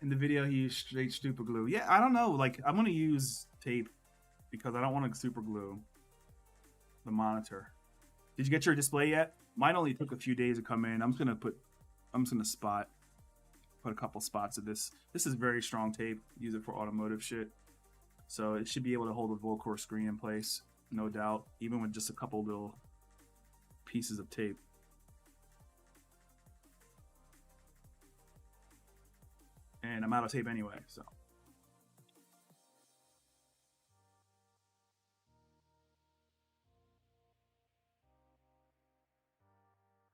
In the video, he used straight super glue. Yeah, I don't know. Like, I'm gonna use tape because I don't want to super glue the monitor. Did you get your display yet? Mine only took a few days to come in. I'm just gonna put a couple spots of this. This is very strong tape. Use it for automotive shit. So it should be able to hold the Vocore screen in place, no doubt, even with just a couple little pieces of tape. And I'm out of tape anyway, so.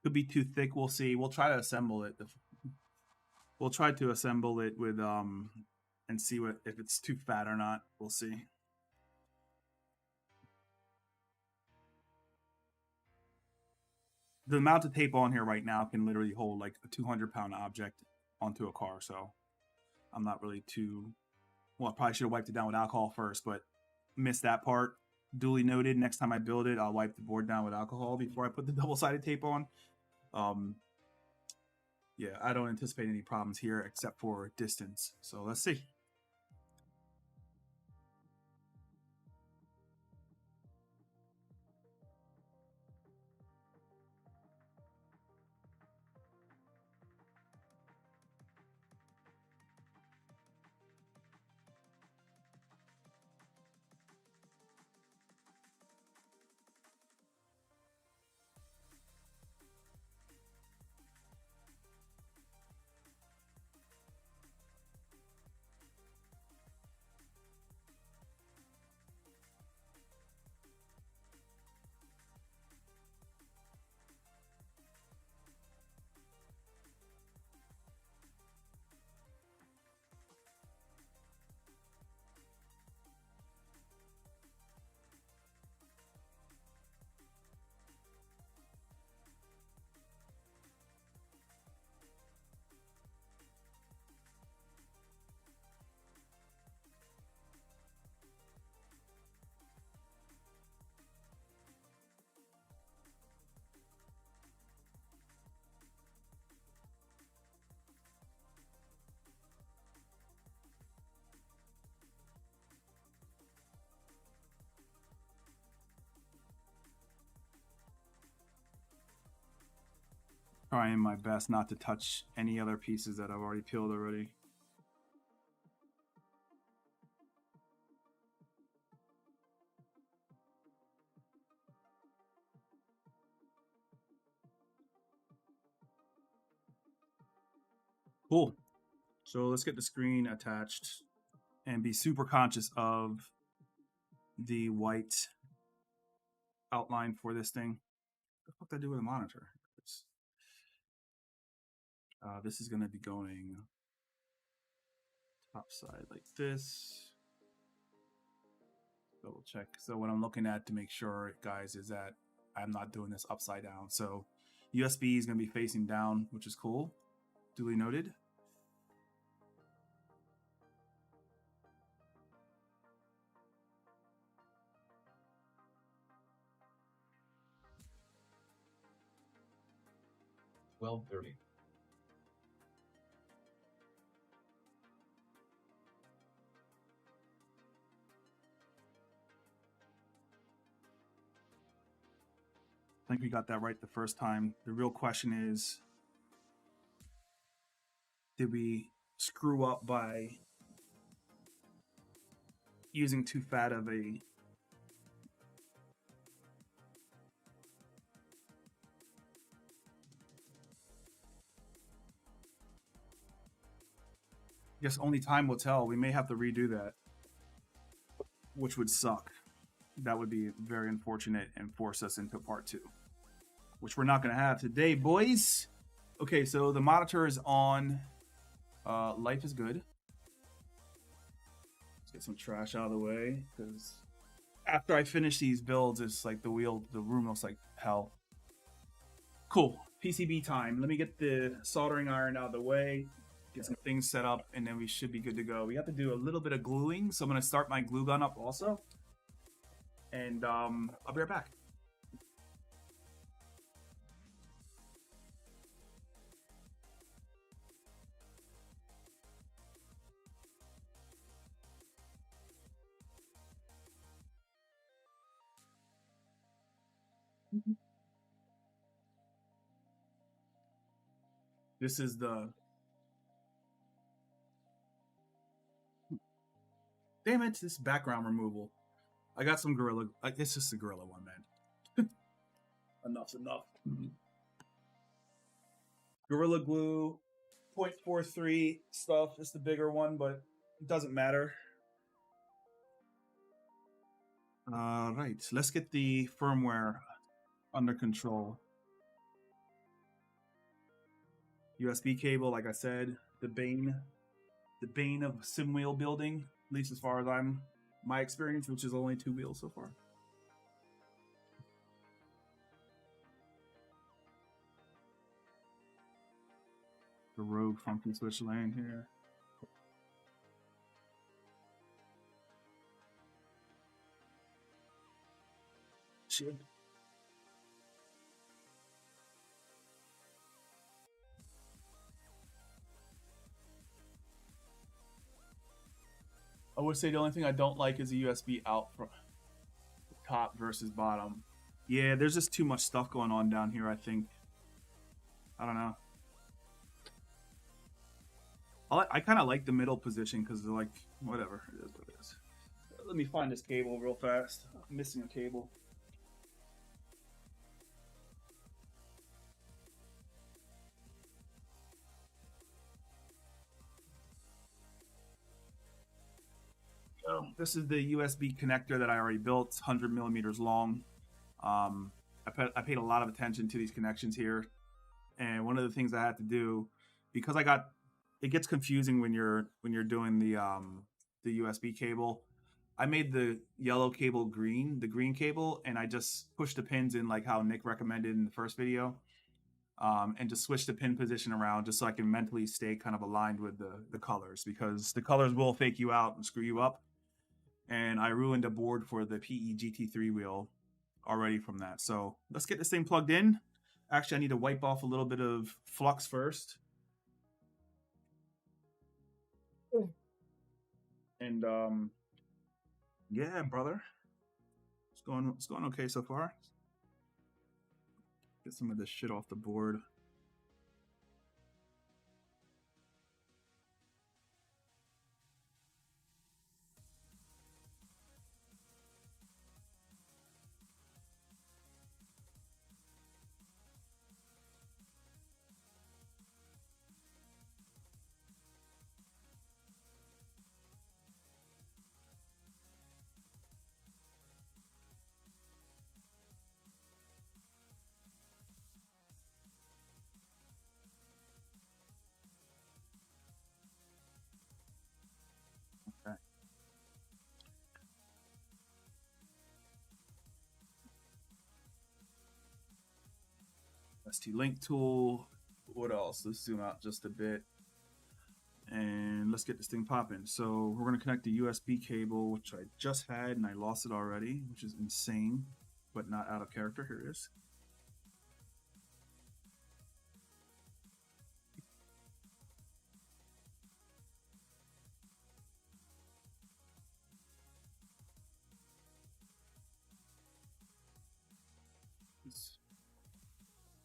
Could be too thick, we'll see. We'll try to assemble it. We'll try to assemble it with, and see what if it's too fat or not. We'll see. The amount of tape on here right now can literally hold like a 200-pound object onto a car, so I'm not really too... Well, I probably should have wiped it down with alcohol first, but missed that part. Duly noted. Next time I build it, I'll wipe the board down with alcohol before I put the double-sided tape on. Yeah, I don't anticipate any problems here except for distance. So let's see. Trying my best not to touch any other pieces that I've already peeled already. Cool. So let's get the screen attached and be super conscious of the white outline for this thing. What the fuck did I do with the monitor? This is going to be going top side like this. Double check. So what I'm looking at to make sure, guys, is that I'm not doing this upside down. So USB is going to be facing down, which is cool. Duly noted. $12:30. I think we got that right the first time. The real question is, did we screw up by using too fat of a guess only time will tell. We may have to redo that, which would suck. That would be very unfortunate and force us into part 2, which we're not going to have today, boys. Okay, so the monitor is on. Life is good. Let's get some trash out of the way, because after I finish these builds, it's like the room looks like hell. Cool. PCB time. Let me get the soldering iron out of the way, get some things set up, and then we should be good to go. We have to do a little bit of gluing, so I'm going to start my glue gun up also. And I'll be right back. This is the... Damn it, this background removal. I got some Gorilla... It's just a Gorilla one, man. Enough's enough. Gorilla Glue 0.43 stuff. It's the bigger one, but it doesn't matter. Right, let's get the firmware under control. USB cable, like I said, the bane of sim wheel building, at least as far as my experience, which is only 2 wheels so far. The rogue funky switch lane here. Shit. I would say the only thing I don't like is the USB out from top versus bottom. Yeah, there's just too much stuff going on down here, I think. I don't know. I kind of like the middle position because they're like, whatever, it is what it is. Let me find this cable real fast. I'm missing a cable. This is the USB connector that I already built. It's 100 millimeters long. I paid a lot of attention to these connections here, and one of the things I had to do, because it gets confusing when you're doing the USB cable. I made the yellow cable green, the green cable, and I just pushed the pins in like how Nick recommended in the first video, and just switch the pin position around just so I can mentally stay kind of aligned with the colors, because the colors will fake you out and screw you up. And I ruined a board for the PE GT3 wheel already from that. So let's get this thing plugged in. Actually, I need to wipe off a little bit of flux first. And yeah, brother, it's going okay so far. Get some of this shit off the board. ST-Link tool. What else? Let's zoom out just a bit. And let's get this thing popping. So we're going to connect the USB cable, which I just had and I lost it already, which is insane, but not out of character. Here it is.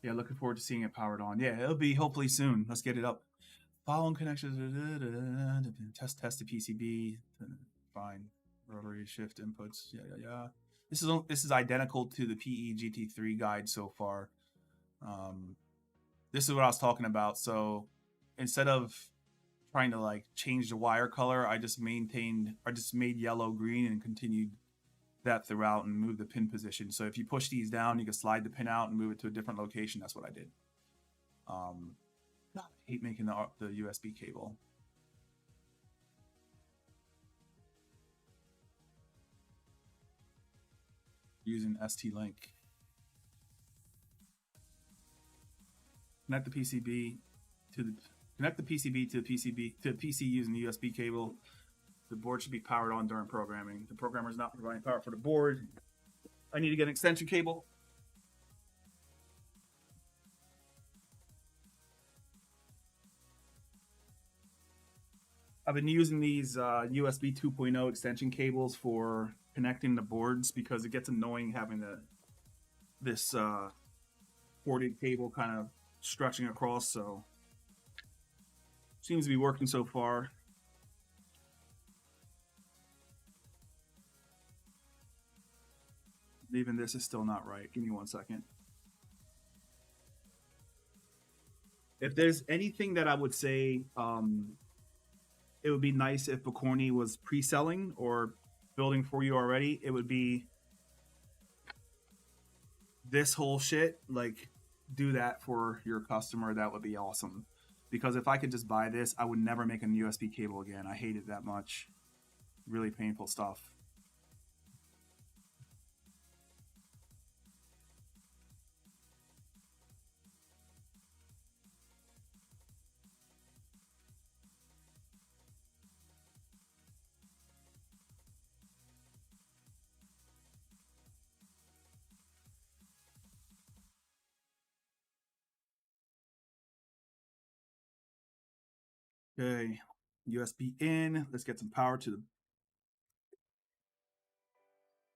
Yeah, looking forward to seeing it powered on. Yeah, it'll be hopefully soon. Let's get it up. Following connections. Test the PCB. Fine. Rotary shift inputs. Yeah. This is identical to the PE GT3 guide so far. This is what I was talking about. So instead of trying to like change the wire color, I just made yellow green and continued that throughout and move the pin position. So if you push these down, you can slide the pin out and move it to a different location. That's what I did. God, I hate making the USB cable. Using ST-Link. Connect the PCB to the PC using the USB cable. The board should be powered on during programming. The programmer is not providing power for the board. I need to get an extension cable. I've been using these USB 2.0 extension cables for connecting the boards because it gets annoying having this corded cable kind of stretching across. So seems to be working so far. Even this is still not right. Give me 1 second. If there's anything that I would say, it would be nice if Pokornyi was pre-selling or building for you already. It would be this whole shit. Like, do that for your customer. That would be awesome. Because if I could just buy this, I would never make a USB cable again. I hate it that much. Really painful stuff. Okay, USB in. Let's get some power to the...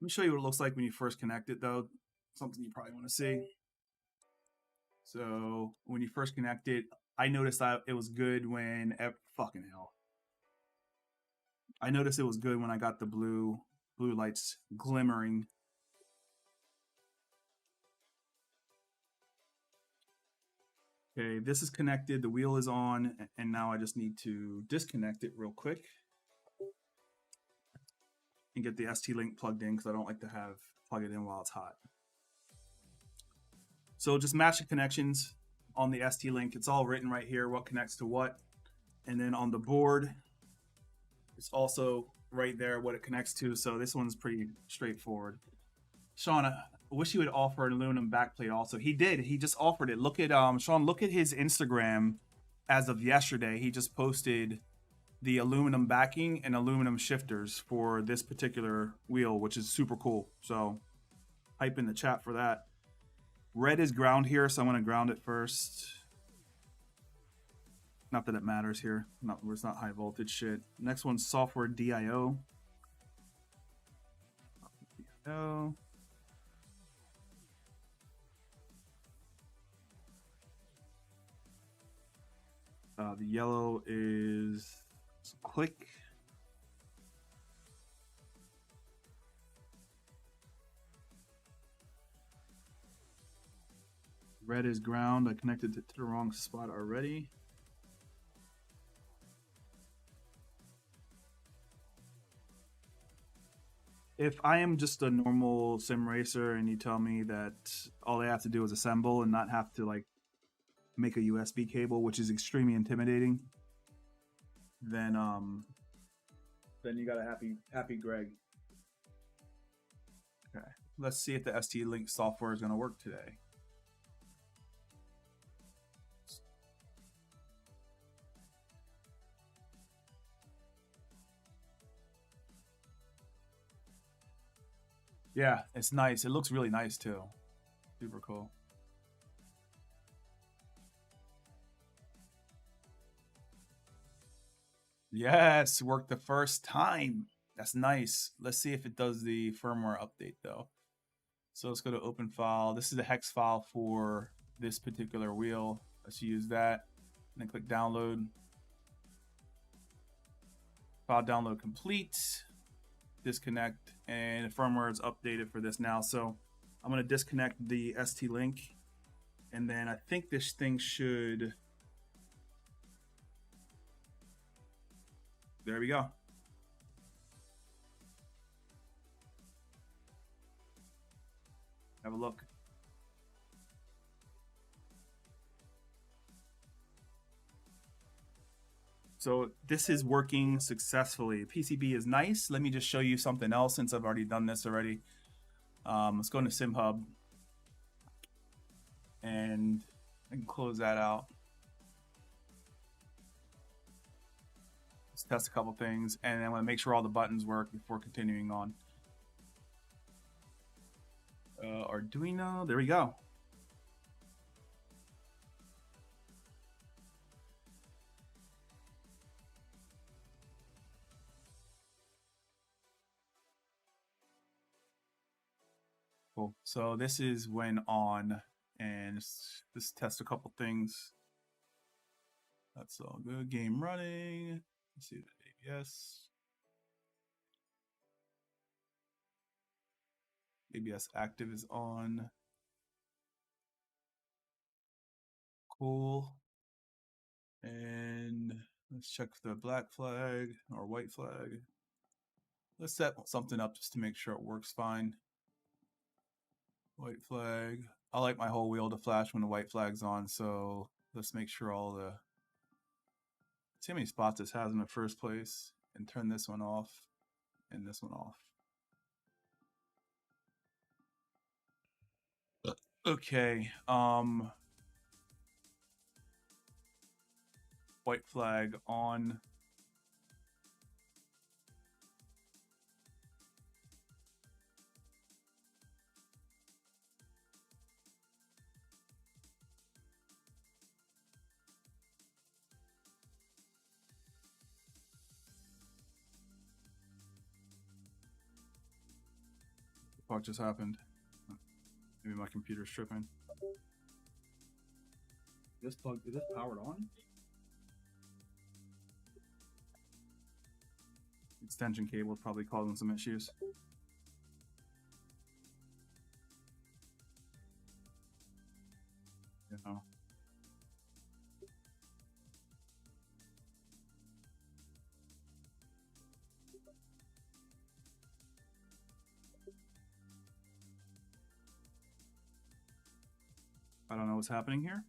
Let me show you what it looks like when you first connect it, though. Something you probably want to see. So when you first connect it, I noticed that it was good when... Fucking hell. I noticed it was good when I got the blue lights glimmering. Okay, this is connected, the wheel is on, and now I just need to disconnect it real quick and get the ST-Link plugged in because I don't like to plug it in while it's hot. So just match the connections on the ST-Link. It's all written right here, what connects to what. And then on the board, it's also right there what it connects to. So this one's pretty straightforward. Sean, I wish he would offer an aluminum backplate also. He did. He just offered it. Look at Sean, look at his Instagram as of yesterday. He just posted the aluminum backing and aluminum shifters for this particular wheel, which is super cool. So hype in the chat for that. Red is ground here, so I'm going to ground it first. Not that it matters here. It's not high voltage shit. Next one's software DIO. DIO. The yellow is click. Red is ground. I connected it to the wrong spot already. If I am just a normal sim racer and you tell me that all I have to do is assemble and not have to like make a USB cable, which is extremely intimidating, then you got a happy Greg. Okay, let's see if the ST-Link software is going to work today. Yeah, it's nice. It looks really nice too. Super cool. Yes, worked the first time. That's nice. Let's see if it does the firmware update though. So let's go to open file. This is the hex file for this particular wheel. Let's use that. And then click download. File download complete. Disconnect, and the firmware is updated for this now. So I'm going to disconnect the ST link, and then I think this thing should. There we go. Have a look. So this is working successfully. PCB is nice. Let me just show you something else since I've already done this already. Let's go into SimHub and I can close that out. Let's test a couple things, and I want to make sure all the buttons work before continuing on. Arduino, there we go. Cool. So this is when on, and let's test a couple things. That's all good. Game running. Let's see the ABS. ABS active is on. Cool. And let's check the black flag or white flag. Let's set something up just to make sure it works fine. White flag. I like my whole wheel to flash when the white flag's on, so let's make sure all the... See how many spots this has in the first place, and turn this one off and this one off. Okay, white flag on. What just happened? Maybe my computer's tripping. Is this powered on? Extension cable is probably causing some issues. You know. I don't know what's happening here.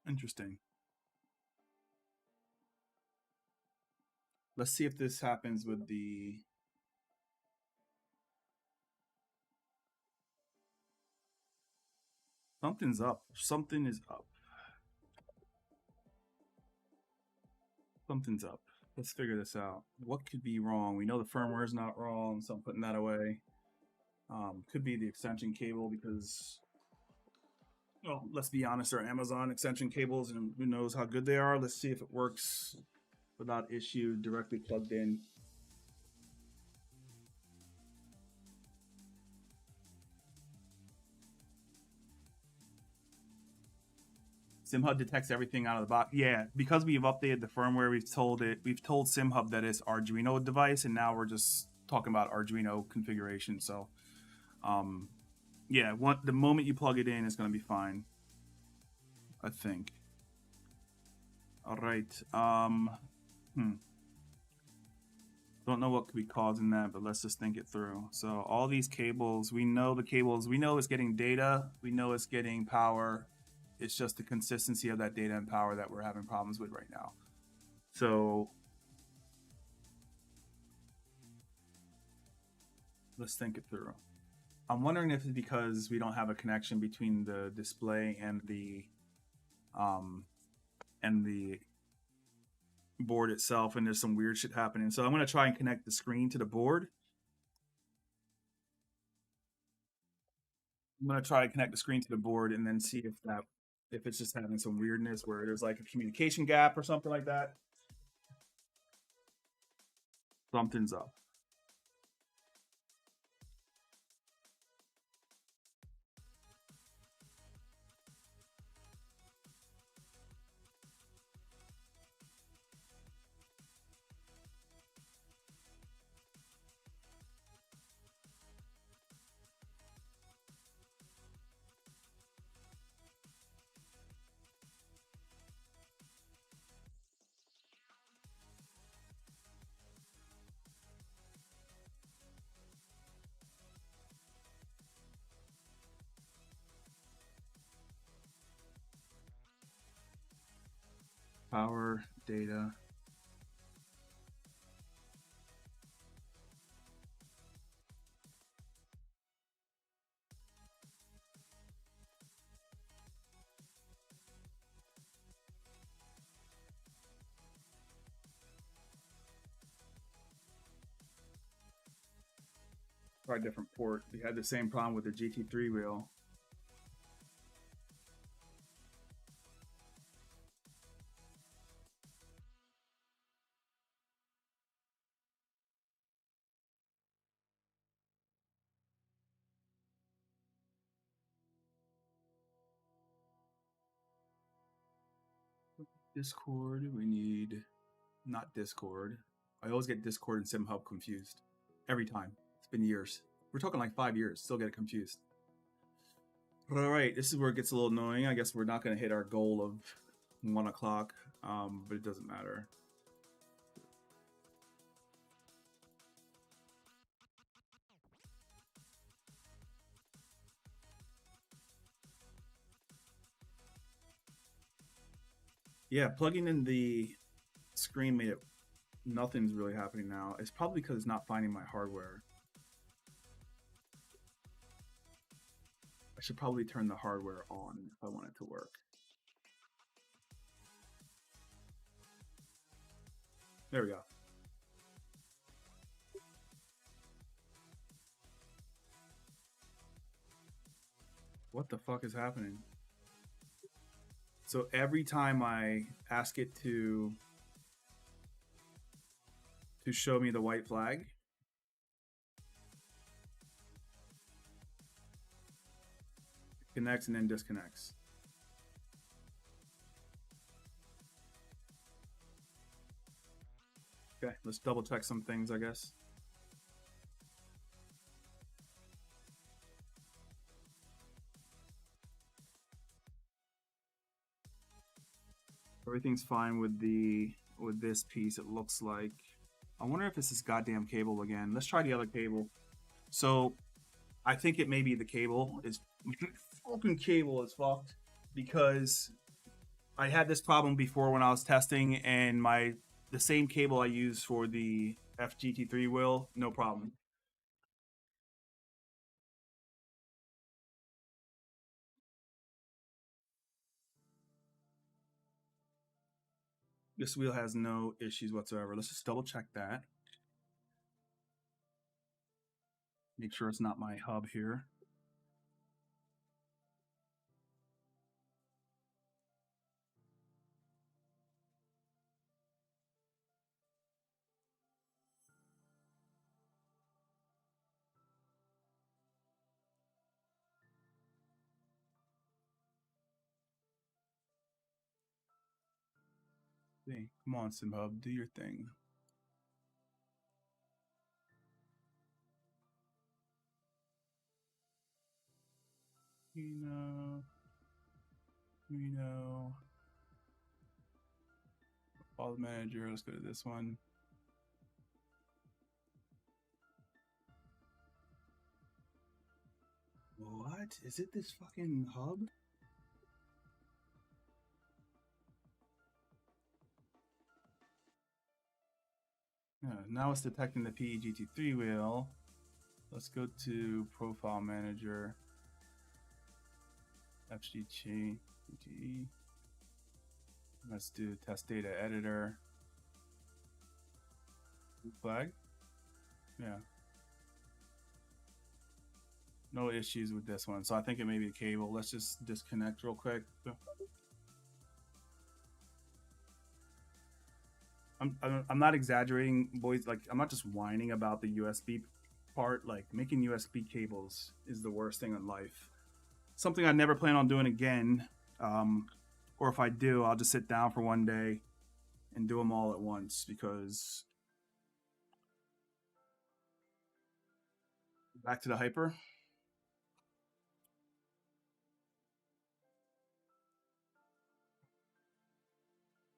Interesting. Let's see if this happens with the... Something's up. Something is up. Something's up. Let's figure this out. What could be wrong? We know the firmware is not wrong, so I'm putting that away. Could be the extension cable because, well, let's be honest, they're Amazon extension cables, and who knows how good they are. Let's see if it works without issue, directly plugged in. SimHub detects everything out of the box. Yeah, because we've updated the firmware, we've told SimHub that it's Arduino device, and now we're just talking about Arduino configuration. So, yeah, the moment you plug it in, it's going to be fine, I think. All right. Don't know what could be causing that, but let's just think it through. So all these cables, we know the cables, we know it's getting data, we know it's getting power. It's just the consistency of that data and power that we're having problems with right now. So let's think it through. I'm wondering if it's because we don't have a connection between the display and the board itself, and there's some weird shit happening. So I'm going to try and connect the screen to the board. I'm going to try to connect the screen to the board and then see if it's just having some weirdness where there's like a communication gap or something like that. Something's up. Power, data. Try a different port. We had the same problem with the GT3 wheel. Discord, we need not Discord. I always get Discord and SimHub confused. Every time. It's been years. We're talking like 5 years, still get it confused. All right, this is where it gets a little annoying. I guess we're not going to hit our goal of 1 o'clock, but it doesn't matter. Yeah, plugging in the screen made it. Nothing's really happening now. It's probably because it's not finding my hardware. I should probably turn the hardware on if I want it to work. There we go. What the fuck is happening? So every time I ask it to show me the white flag, it connects and then disconnects. Okay, let's double check some things, I guess. Everything's fine with this piece, it looks like. I wonder if it's this goddamn cable again. Let's try the other cable. So I think it may be the cable. It's fucking cable is fucked because I had this problem before when I was testing, and the same cable I used for the FGT3 wheel, no problem. This wheel has no issues whatsoever. Let's just double check that. Make sure it's not my hub here. Hey, come on, SimHub, do your thing. We know. Follow the manager. Let's go to this one. What? Is it this fucking hub? Now it's detecting the PEGT3 wheel. Let's go to Profile Manager. FGT. Let's do Test Data Editor. Flag. Yeah. No issues with this one. So I think it may be a cable. Let's just disconnect real quick. I'm not exaggerating, boys. Like, I'm not just whining about the USB part. Like, making USB cables is the worst thing in life. Something I never plan on doing again. Or if I do, I'll just sit down for one day and do them all at once, because back to the Hyper.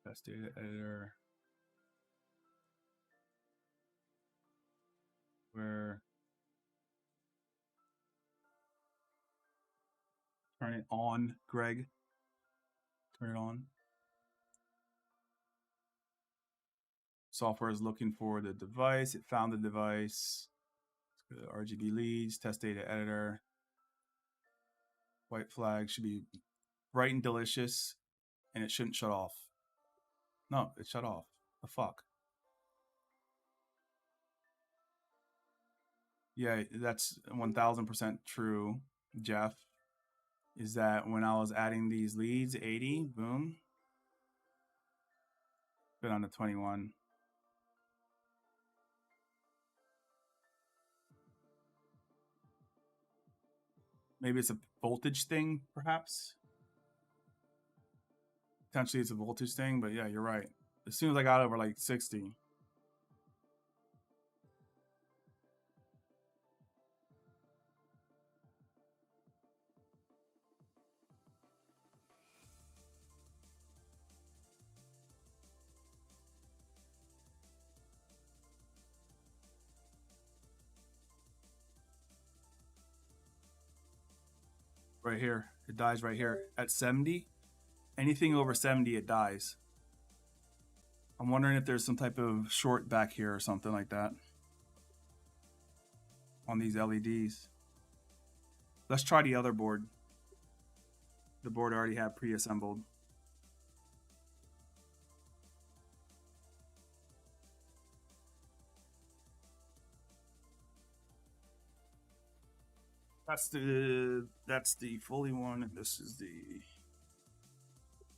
Test Data Editor. Where turn it on, Greg. Turn it on. Software is looking for the device. It found the device. Let's go to RGB leads, test data editor. White flag should be bright and delicious, and it shouldn't shut off. No, it shut off. The fuck? Yeah, that's 1000% true, Jeff. Is that when I was adding these leads, 80, boom, put on to 21. Maybe it's a voltage thing, perhaps. Potentially it's a voltage thing, but yeah, you're right. As soon as I got over like 60. Right here, it dies right here at 70. Anything over 70, it dies. I'm wondering if there's some type of short back here or something like that on these LEDs. Let's try the other board. The board I already have pre-assembled. That's the fully one, and this is the.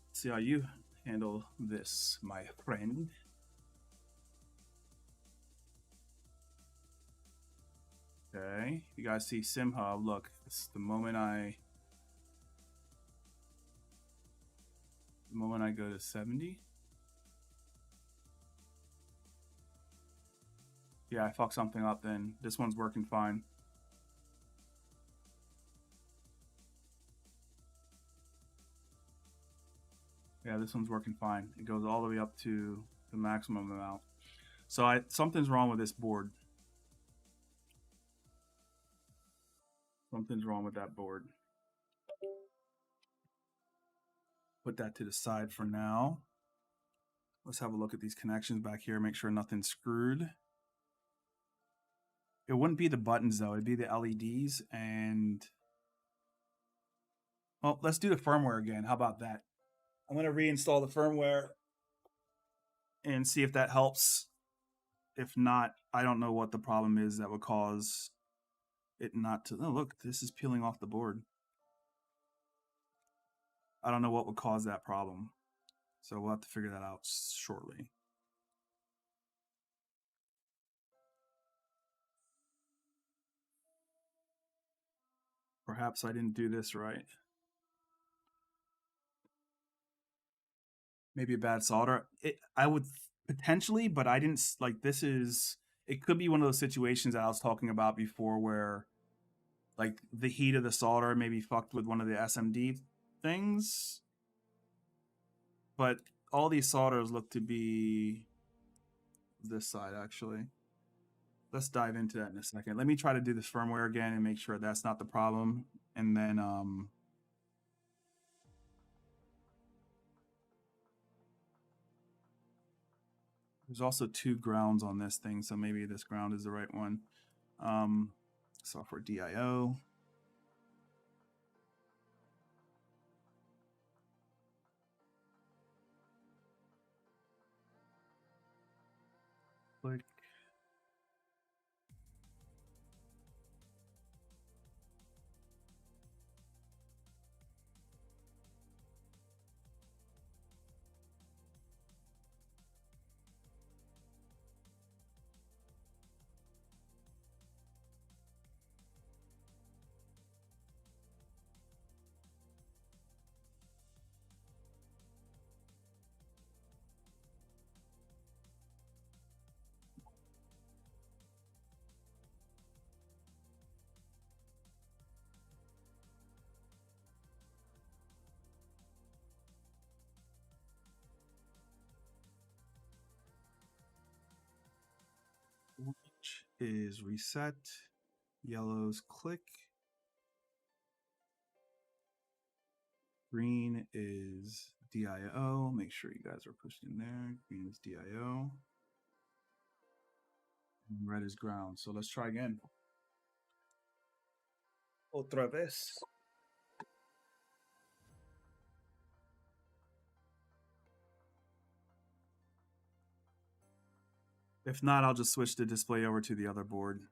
Let's see how you handle this, my friend. Okay, you guys see SimHub. Look, it's the moment I go to 70. Yeah, I fucked something up then. This one's working fine. Yeah, this one's working fine. It goes all the way up to the maximum amount. So something's wrong with this board. Something's wrong with that board. Put that to the side for now. Let's have a look at these connections back here. Make sure nothing's screwed. It wouldn't be the buttons though. It'd be the LEDs and... Well, let's do the firmware again. How about that? I'm going to reinstall the firmware and see if that helps. If not, I don't know what the problem is that would cause it not to... Oh, look, this is peeling off the board. I don't know what would cause that problem. So we'll have to figure that out shortly. Perhaps I didn't do this right. Maybe a bad solder. I would potentially, but I didn't like this is. It could be one of those situations that I was talking about before, where like the heat of the solder maybe fucked with one of the SMD things. But all these solders look to be this side actually. Let's dive into that in a second. Let me try to do this firmware again and make sure that's not the problem. And then there's also 2 grounds on this thing, so maybe this ground is the right one. Software DIO. Click. Orange is reset. Yellow's click. Green is DIO. Make sure you guys are pushed in there. Green is DIO. And red is ground. So let's try again. Otra vez. If not, I'll just switch the display over to the other board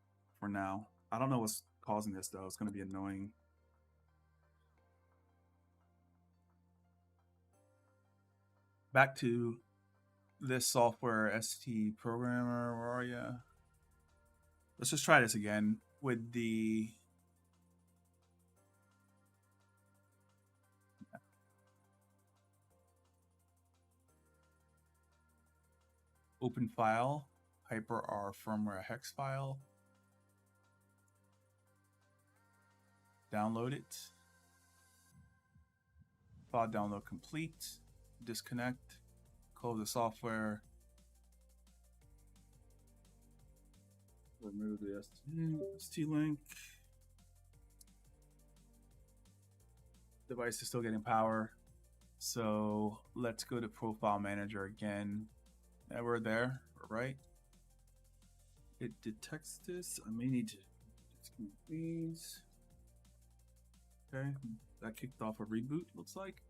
for now. I don't know what's causing this though. It's going to be annoying. Back to this software ST programmer. Where are you? Let's just try this again with the open file, HYPER-R firmware hex file. Download it. File download complete. Disconnect. Close the software. Remove the ST link. Device is still getting power. So let's go to Profile Manager again. And we're there, right? It detects this. I may need to disconnect these. Okay, that kicked off a reboot, looks like.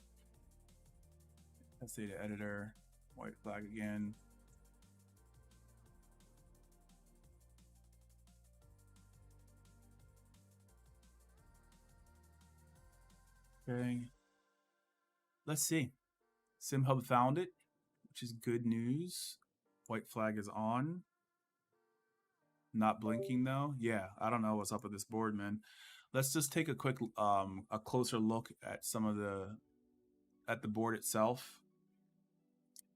Test data editor, white flag again. Okay, let's see. SimHub found it, which is good news. White flag is on. Not blinking though. Yeah, I don't know what's up with this board, man. Let's just take a quick, a closer look at some of at the board itself,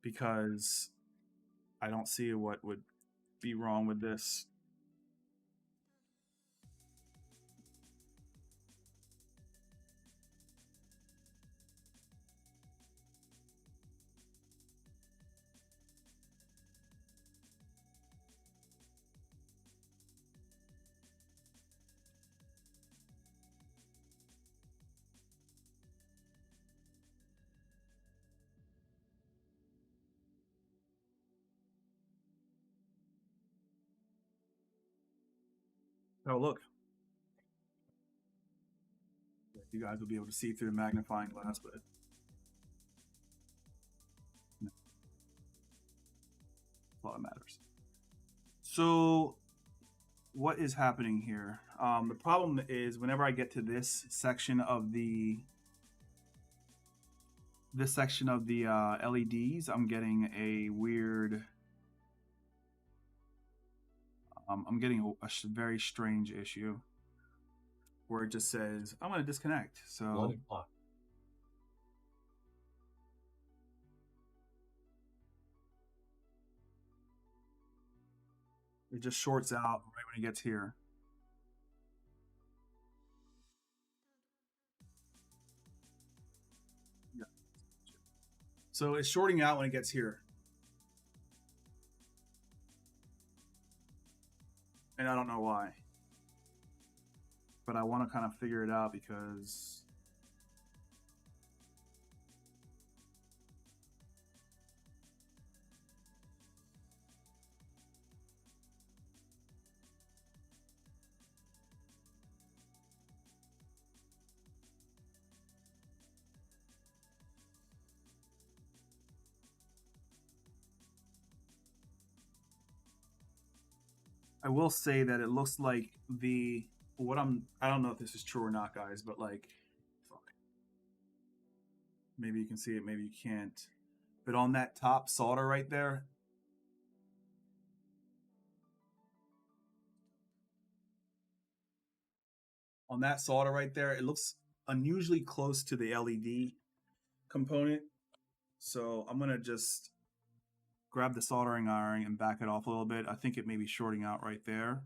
because I don't see what would be wrong with this. Oh, look. You guys will be able to see through the magnifying glass, but no. All that matters. So what is happening here? The problem is whenever I get to this section of the LEDs, I'm getting a weird, I'm getting a very strange issue where it just says, I'm going to disconnect. So 1 o'clock. it just shorts out right when it gets here. Yeah. So it's shorting out when it gets here. And I don't know why. but I want to kind of figure it out because I will say that it looks like I don't know if this is true or not, guys, but like, fuck. Maybe you can see it, maybe you can't. But on that top solder right there, it looks unusually close to the LED component. So I'm gonna just grab the soldering iron and back it off a little bit. I think it may be shorting out right there,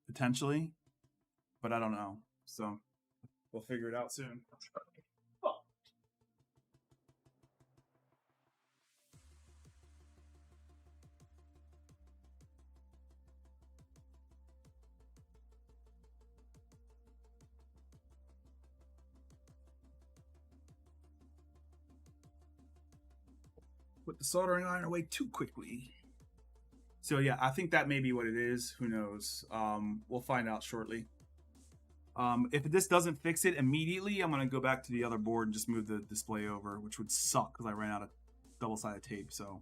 potentially, but I don't know. So we'll figure it out soon. Put the soldering iron away too quickly. So yeah, I think that may be what it is. Who knows? We'll find out shortly. If this doesn't fix it immediately, I'm gonna go back to the other board and just move the display over, which would suck because I ran out of double-sided tape. So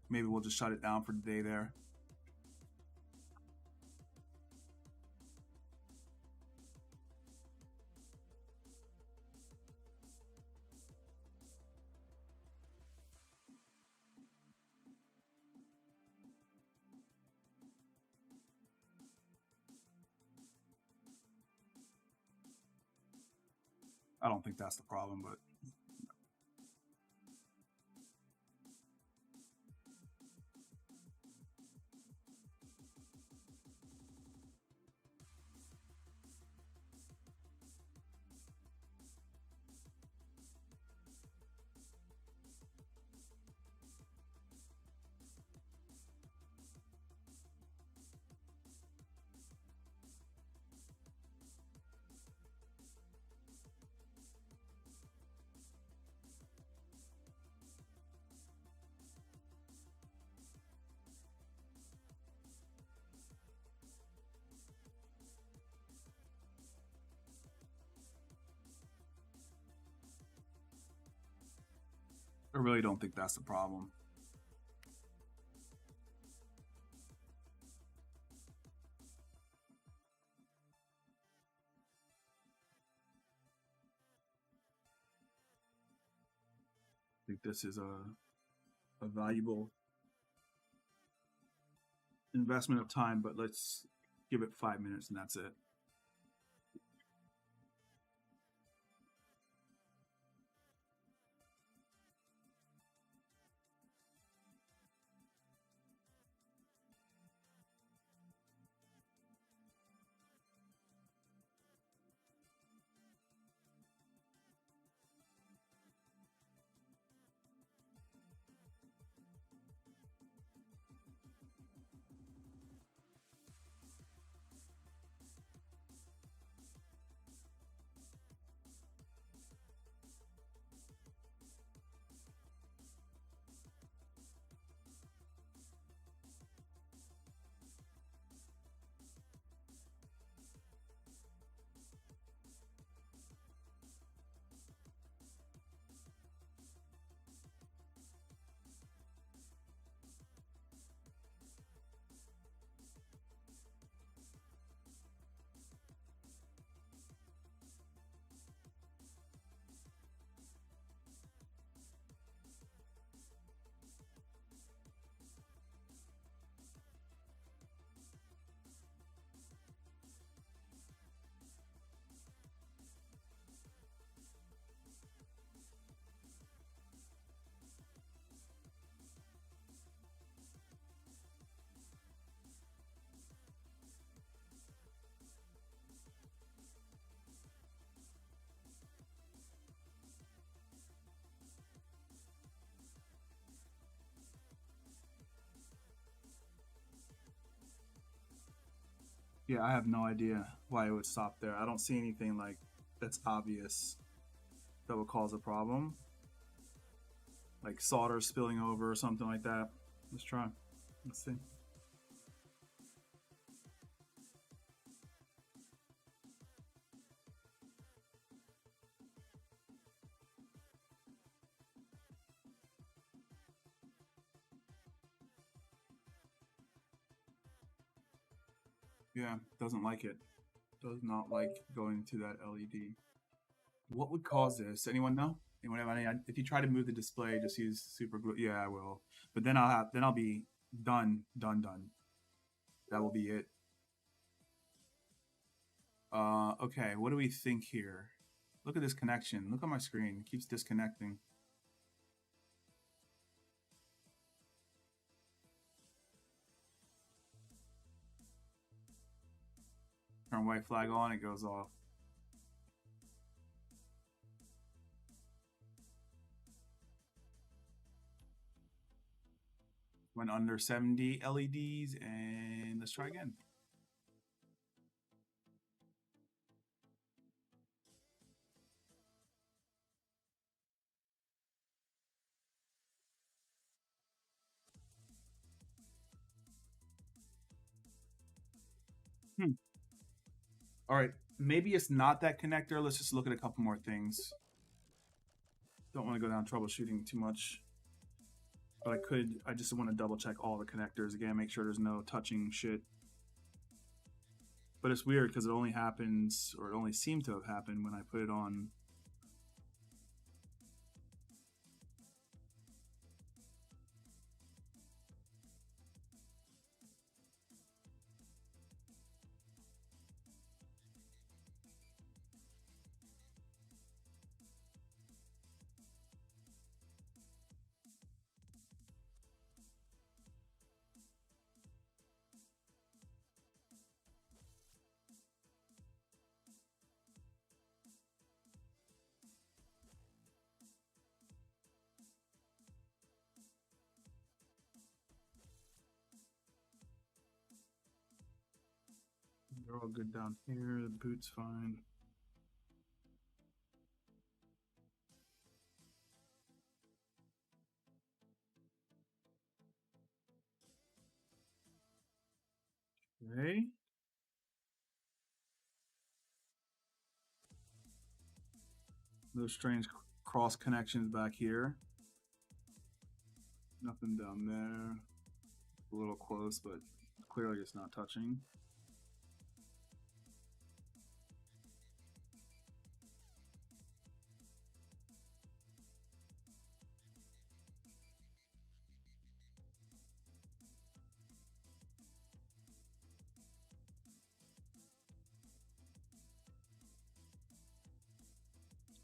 maybe we'll just shut it down for the day there. I don't think that's the problem, but I really don't think that's the problem. I think this is a valuable investment of time, but let's give it 5 minutes and that's it. Yeah, I have no idea why it would stop there. I don't see anything like that's obvious that would cause a problem. Like solder spilling over or something like that. Let's try. Let's see. Yeah, doesn't like it. Does not like going to that LED. What would cause this? Anyone know? Anyone have any? If you try to move the display, just use super glue. Yeah, I will. But then I'll be done. That will be it. Okay. What do we think here? Look at this connection. Look at my screen. It keeps disconnecting. Turn white flag on, it goes off. Went under 70 LEDs, and let's try again. All right, maybe it's not that connector. Let's just look at a couple more things. Don't want to go down troubleshooting too much. But I just want to double check all the connectors again, make sure there's no touching shit. But it's weird because it only happens, or it only seemed to have happened when I put it on. They're all good down here. The boot's fine. Okay. Those strange cross connections back here. Nothing down there. A little close, but clearly it's not touching.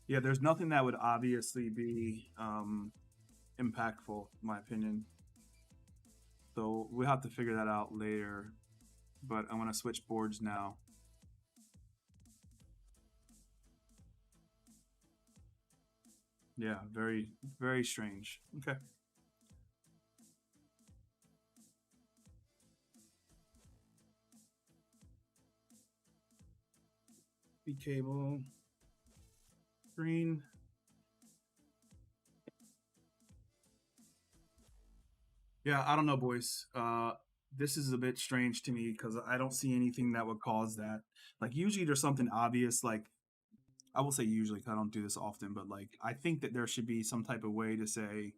Yeah, there's nothing that would obviously be impactful, in my opinion. So we'll have to figure that out later. But I want to switch boards now. Yeah, very, very strange. Okay. B cable. Green. Yeah, I don't know, boys. This is a bit strange to me because I don't see anything that would cause that. Like usually there's something obvious, like I will say usually 'cause I don't do this often, but like I think that there should be some type of way to say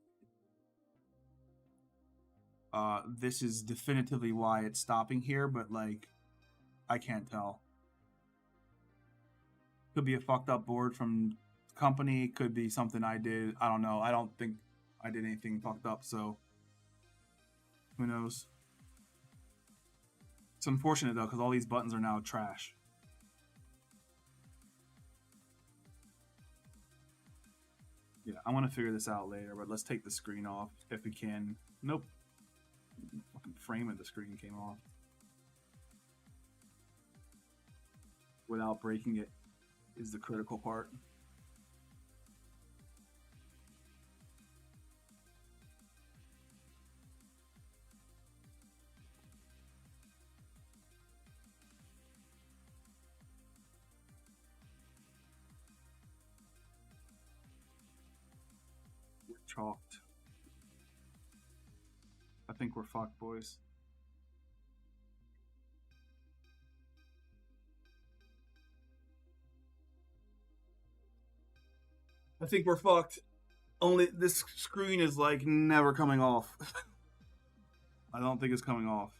this is definitively why it's stopping here, but like I can't tell. Could be a fucked up board from the company, could be something I did. I don't know. I don't think I did anything fucked up, so who knows? It's unfortunate though, because all these buttons are now trash. Yeah, I want to figure this out later, but let's take the screen off if we can. Nope. Fucking frame of the screen came off. Without breaking it is the critical part. chalked. I think we're fucked, boys. I think we're fucked. Only this screen is like never coming off. I don't think it's coming off.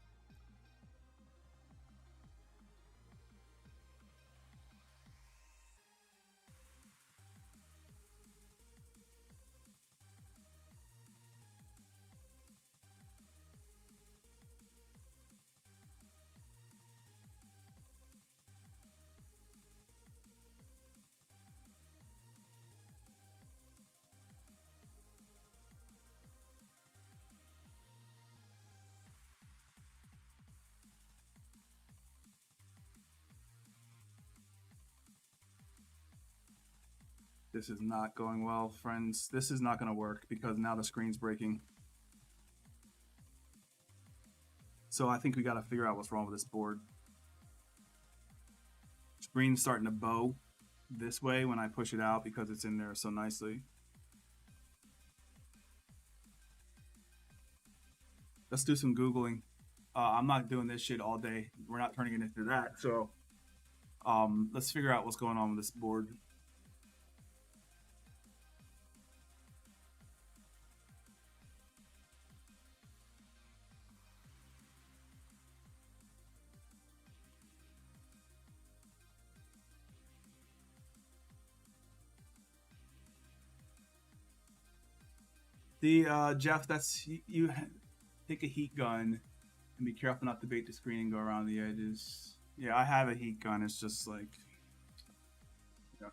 This is not going well, friends. This is not going to work because now the screen's breaking. So I think we got to figure out what's wrong with this board. Screen's starting to bow this way when I push it out because it's in there so nicely. Let's do some Googling. I'm not doing this shit all day. We're not turning it into that. So let's figure out what's going on with this board. Jeff, that's you take a heat gun and be careful not to bait the screen and go around the edges. Yeah, I have a heat gun. It's just like, yeah.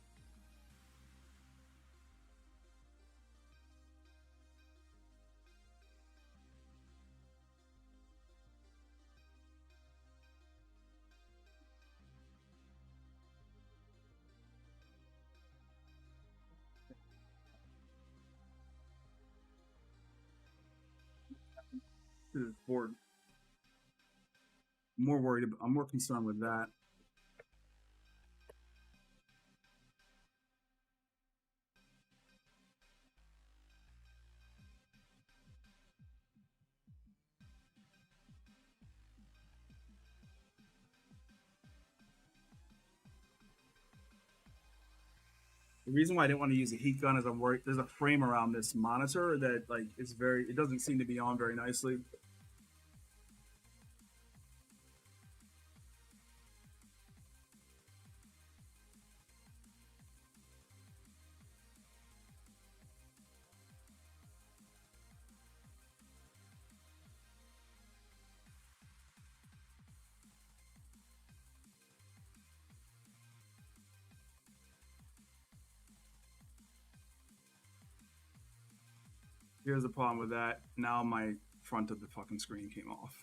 This is board. I'm more worried about, I'm more concerned with that. The reason why I didn't want to use a heat gun is I'm worried there's a frame around this monitor that like it's very, it doesn't seem to be on very nicely. Here's the problem with that. Now my front of the fucking screen came off.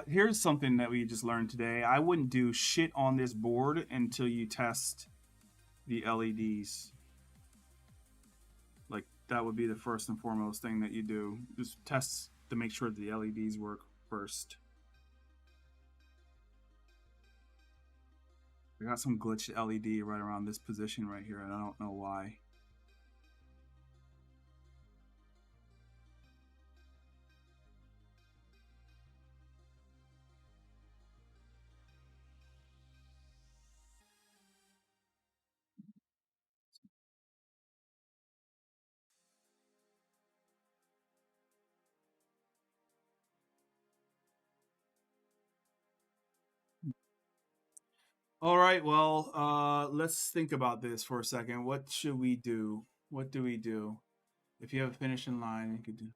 Here's something that we just learned today. I wouldn't do shit on this board until you test the LEDs. Like that would be the first and foremost thing that you do. Just test to make sure the LEDs work first. I got some glitched LED right around this position right here, and I don't know why. All right, well, let's think about this for a second. What should we do? What do we do? If you have a finishing line, you could do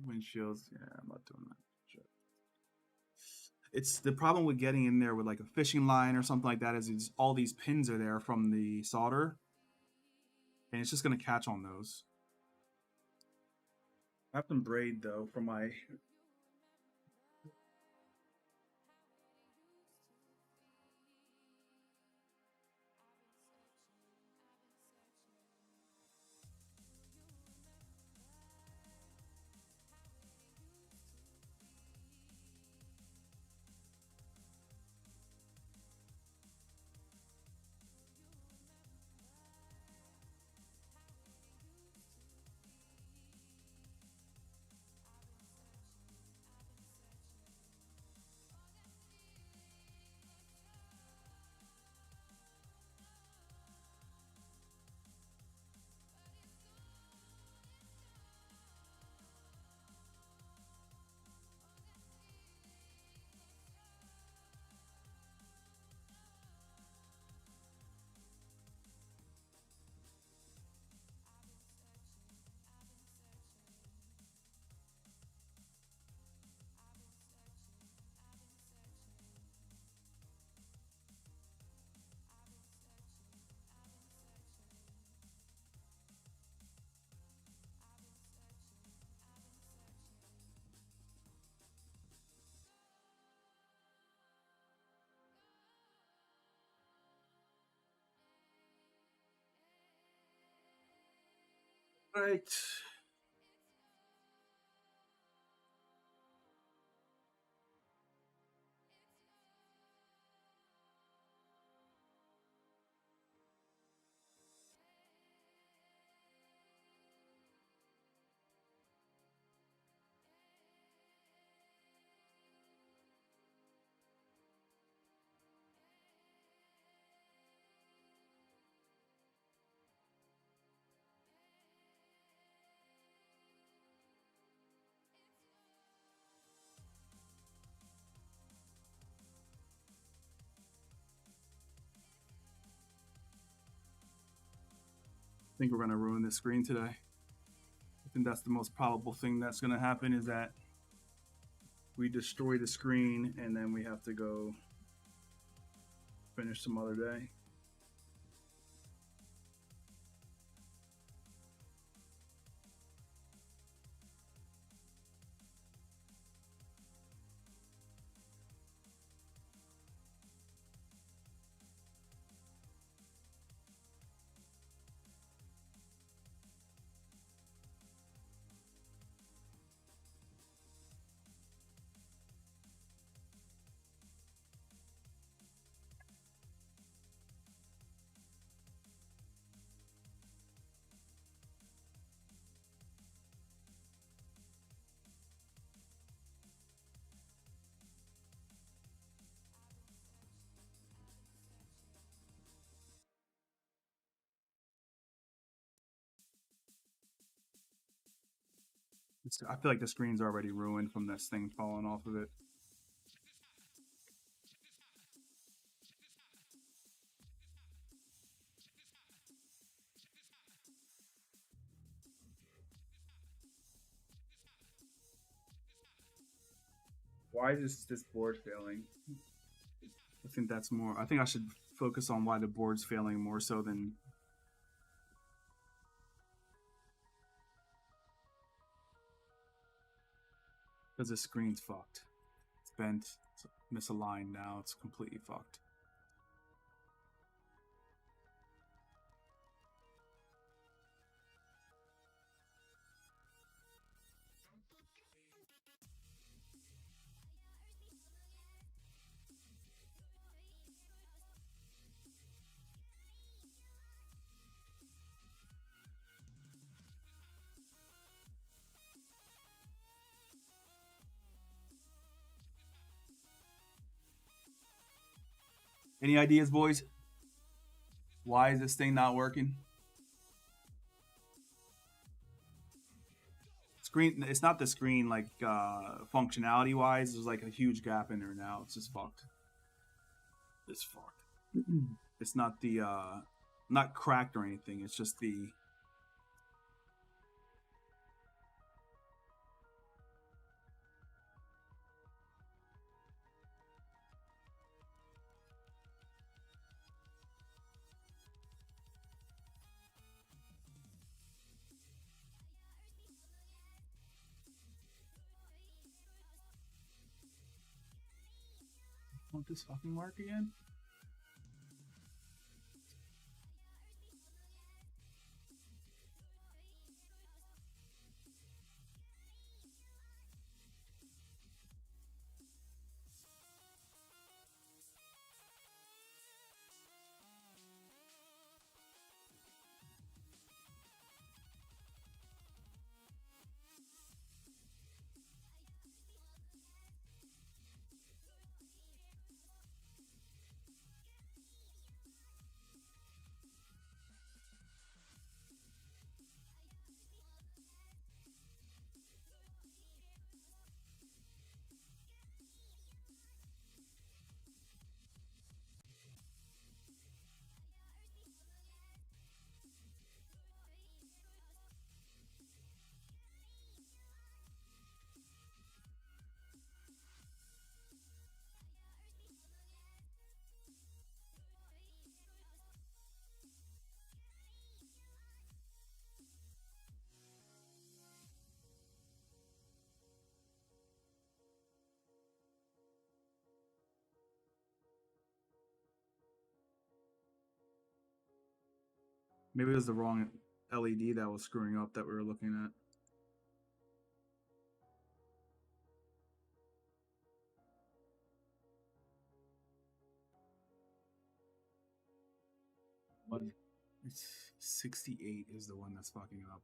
windshields. Yeah, I'm not doing that. Sure. It's the problem with getting in there with like a fishing line or something like that is all these pins are there from the solder, and it's just gonna catch on those. I have some braid though for my right. I think we're gonna ruin this screen today. I think that's the most probable thing that's gonna happen is that we destroy the screen and then we have to go finish some other day. I feel like the screen's already ruined from this thing falling off of it. Why is this board failing? I think that's more. I think I should focus on why the board's failing more so than. Because the screen's fucked. It's bent, it's misaligned now, it's completely fucked. Any ideas, boys? Why is this thing not working? Screen. It's not the screen like functionality wise. There's like a huge gap in there now. It's just fucked. It's fucked. It's not the not cracked or anything. It's just the. Won't this fucking work again? Maybe it was the wrong LED that was screwing up that we were looking at. But it's 68 is the one that's fucking up.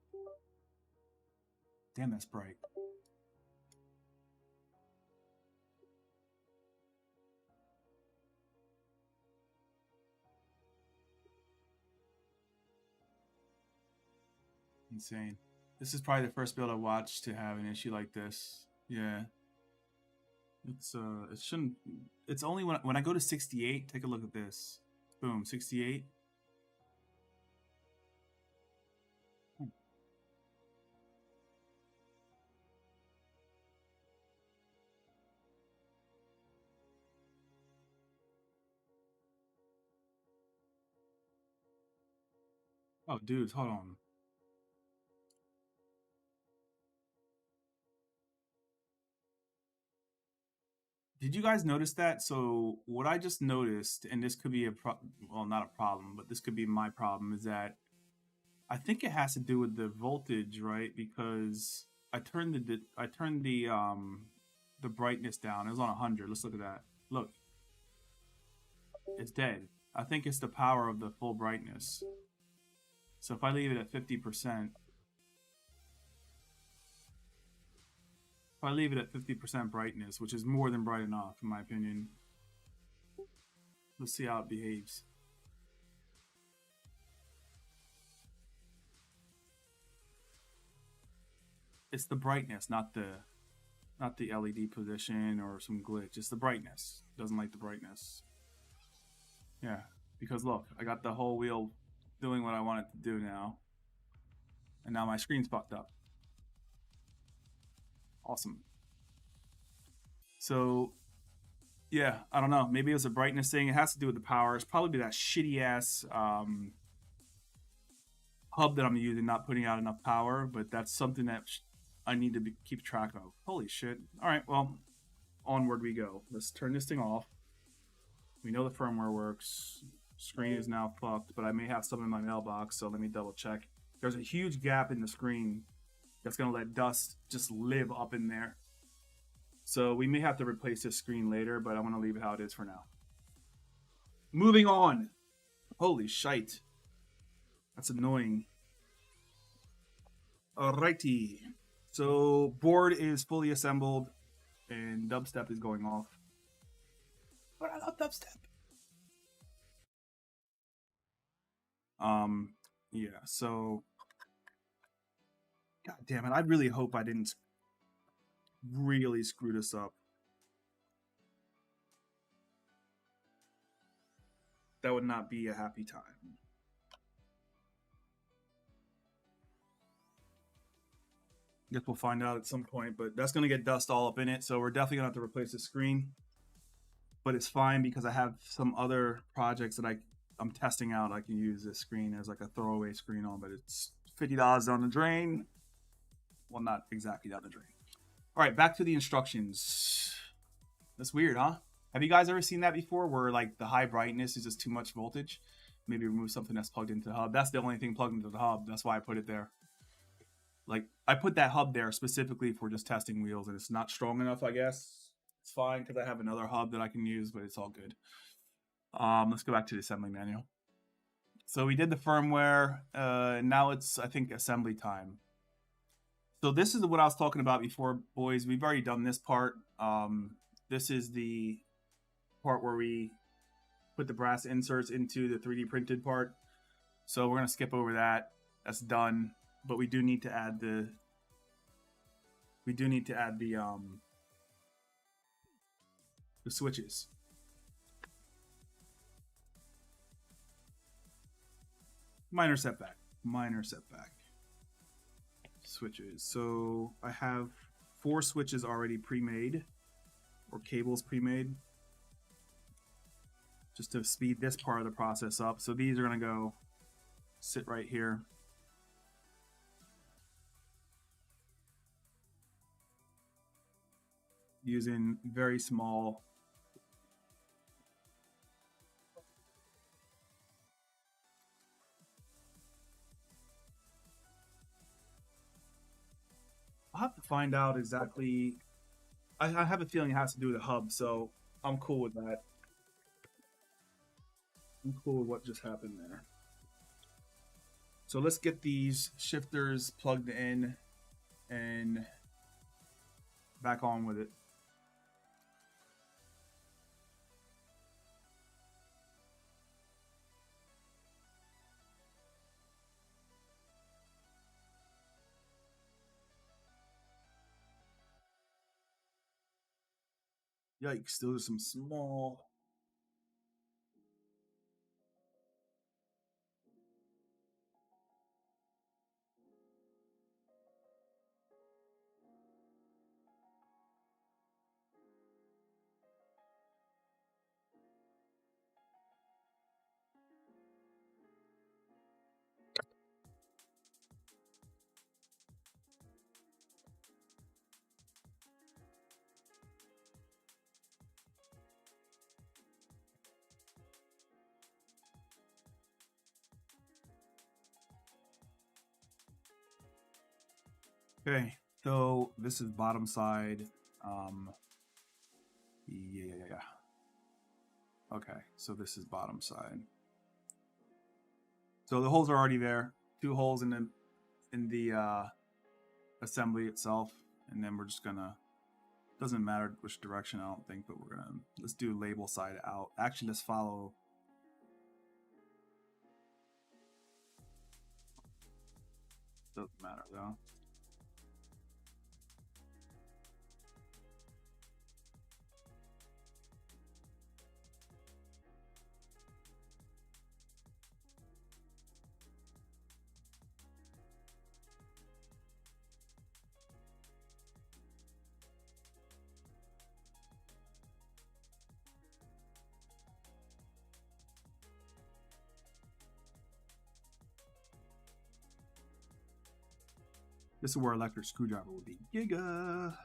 Damn, that's bright. Insane. This is probably the first build I watched to have an issue like this. Yeah. It's it shouldn't, it's only when I go to 68, take a look at this. Boom, 68. Oh, dudes, hold on. Did you guys notice that? So what I just noticed, and this could be well, not a problem, but this could be my problem, is that I think it has to do with the voltage, right? Because I turned the brightness down. It was on 100. Let's look at that. Look, it's dead. I think it's the power of the full brightness. So if I leave it at 50%, if I leave it at 50% brightness, which is more than bright enough, in my opinion, let's see how it behaves. It's the brightness, not the LED position or some glitch. It's the brightness. It doesn't like the brightness. Yeah, because look, I got the whole wheel doing what I want it to do now. And now my screen's fucked up. Awesome. So, yeah, I don't know. Maybe it was a brightness thing. It has to do with the power. It's probably that shitty ass hub that I'm using, not putting out enough power. But that's something that I need to keep track of. Holy shit. All right, well, onward we go. Let's turn this thing off. We know the firmware works. Screen is now fucked, but I may have some in my mailbox, so let me double check. There's a huge gap in the screen that's going to let dust just live up in there. So we may have to replace this screen later, but I'm going to leave it how it is for now. Moving on. Holy shite. That's annoying. Alrighty. So board is fully assembled and dubstep is going off. But I love dubstep. Yeah, so God damn it, I really hope I didn't really screw this up. That would not be a happy time. Guess we'll find out at some point, but that's gonna get dust all up in it, so we're definitely gonna have to replace the screen. But it's fine because I have some other projects that I'm testing out. I can use this screen as like a throwaway screen on, but it's $50 down the drain. Well, not exactly down the drain. All right, back to the instructions. That's weird, huh? Have you guys ever seen that before, where like the high brightness is just too much voltage? Maybe remove something that's plugged into the hub. That's the only thing plugged into the hub. That's why I put it there. Like, I put that hub there specifically for just testing wheels, and it's not strong enough, I guess. It's fine because I have another hub that I can use, but it's all good. Let's go back to the assembly manual. So we did the firmware. Now it's, I think, assembly time. So this is what I was talking about before, boys. We've already done this part. This is the part where we put the brass inserts into the 3D printed part. So we're going to skip over that. That's done. But we do need to add the switches. Minor setback. Switches. So I have 4 switches already pre-made, or cables pre-made, just to speed this part of the process up. So these are going to go sit right here. Using very small I'll have to find out exactly. I have a feeling it has to do with the hub, so I'm cool with that. I'm cool with what just happened there. So let's get these shifters plugged in and back on with it. Yikes, those are some small. Okay, so this is bottom side. Yeah. Okay, so this is bottom side. So the holes are already there. 2 holes in the assembly itself, and then we're just gonna. Doesn't matter which direction, I don't think, but let's do label side out. Actually, let's follow. Doesn't matter though. This is where electric screwdriver would be giga.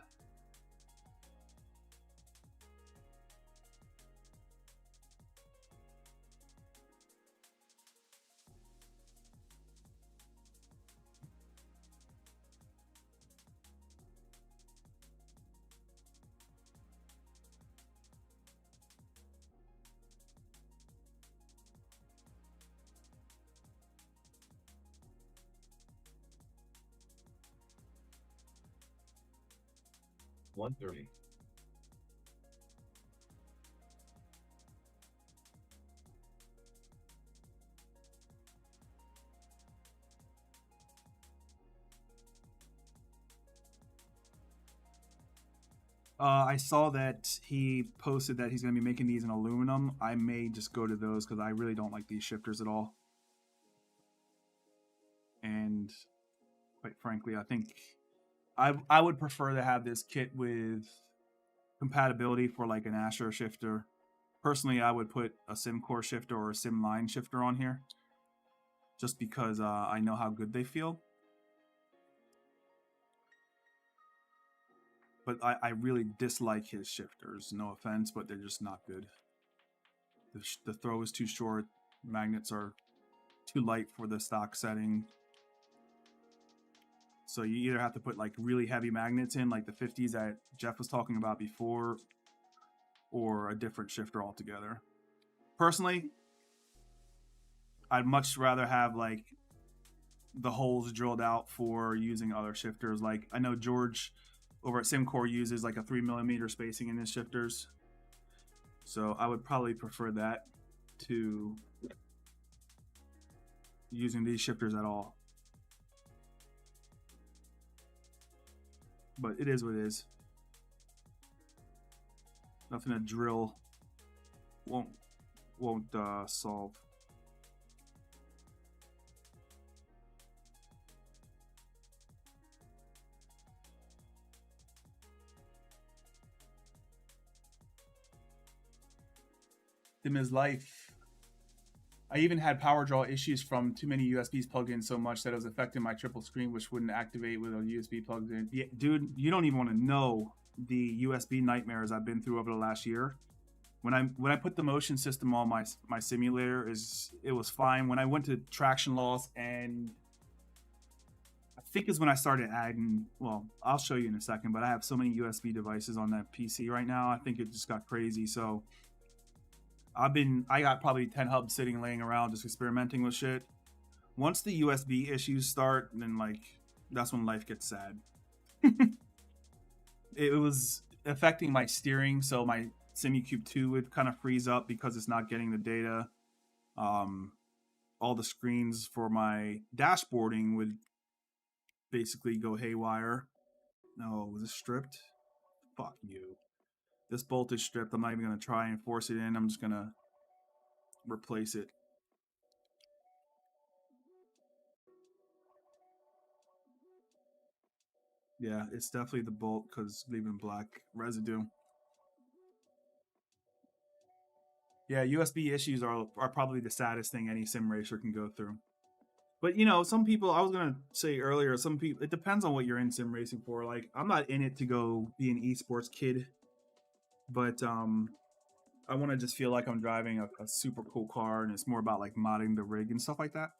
$130. I saw that he posted that he's going to be making these in aluminum. I may just go to those because I really don't like these shifters at all. And quite frankly, I think I would prefer to have this kit with compatibility for like an Asher shifter. Personally, I would put a SimCore shifter or a SimLine shifter on here, just because I know how good they feel. but I really dislike his shifters. No offense, but they're just not good. The throw is too short. Magnets are too light for the stock setting. So you either have to put like really heavy magnets in, like the 50s that Jeff was talking about before, or a different shifter altogether. Personally, I'd much rather have like the holes drilled out for using other shifters. Like I know George over at Simcore uses like a 3mm spacing in his shifters. So I would probably prefer that to using these shifters at all. But it is what it is. Nothing a drill won't solve. Dim is life. I even had power draw issues from too many USBs plugged in so much that it was affecting my triple screen, which wouldn't activate with a USB plugged in. Yeah, dude, you don't even want to know the USB nightmares I've been through over the last year. When I put the motion system on my simulator, it was fine. When I went to traction loss, and I think is when I started adding, well, I'll show you in a second, but I have so many USB devices on that PC right now. I think it just got crazy. So I got probably 10 hubs sitting laying around just experimenting with shit. Once the USB issues start, then like that's when life gets sad. It was affecting my steering, so my SimuCube 2 would kind of freeze up because it's not getting the data. All the screens for my dashboarding would basically go haywire. No, was this stripped? Fuck you. This bolt is stripped. I'm not even going to try and force it in. I'm just going to replace it. Yeah, it's definitely the bolt because leaving black residue. Yeah, USB issues are probably the saddest thing any sim racer can go through. But you know, some people, I was gonna say earlier, some people, it depends on what you're in sim racing for. Like, I'm not in it to go be an esports kid, but I want to just feel like I'm driving a super cool car, and it's more about like modding the rig and stuff like that.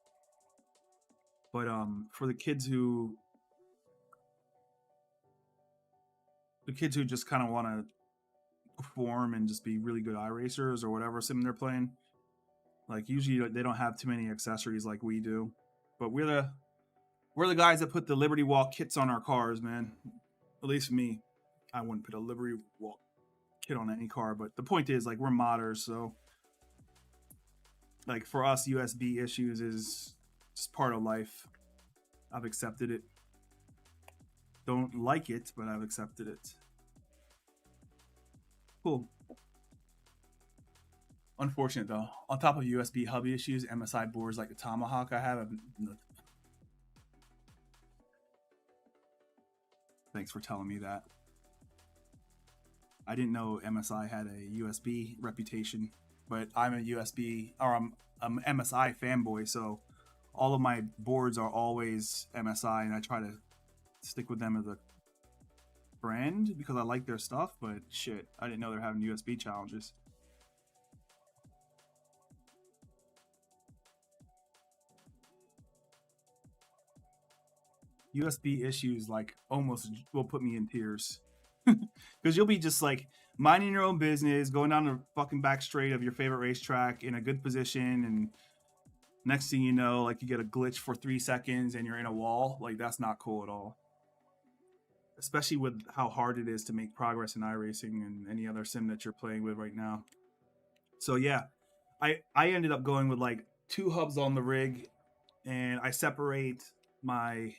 But for the kids who just kind of want to perform and just be really good iRacers or whatever sim they're playing, like usually they don't have too many accessories like we do. But we're the guys that put the Liberty Walk kits on our cars, man. At least me. I wouldn't put a Liberty Walk kit on any car, but the point is, like, we're modders, so like for us, USB issues is just part of life. I've accepted it. Don't like it, but I've accepted it. Cool. Unfortunate though. On top of USB hub issues, MSI boards like the Tomahawk I have. Thanks for telling me that. I didn't know MSI had a USB reputation, but I'm a USB, or I'm MSI fanboy, so all of my boards are always MSI, and I try to stick with them as a brand because I like their stuff, but shit, I didn't know they're having USB challenges. USB issues like almost will put me in tears because you'll be just like minding your own business, going down the fucking back straight of your favorite racetrack in a good position, and next thing you know, like you get a glitch for 3 seconds and you're in a wall. Like that's not cool at all, especially with how hard it is to make progress in iRacing and any other sim that you're playing with right now. So yeah, I ended up going with like 2 hubs on the rig, and I separate my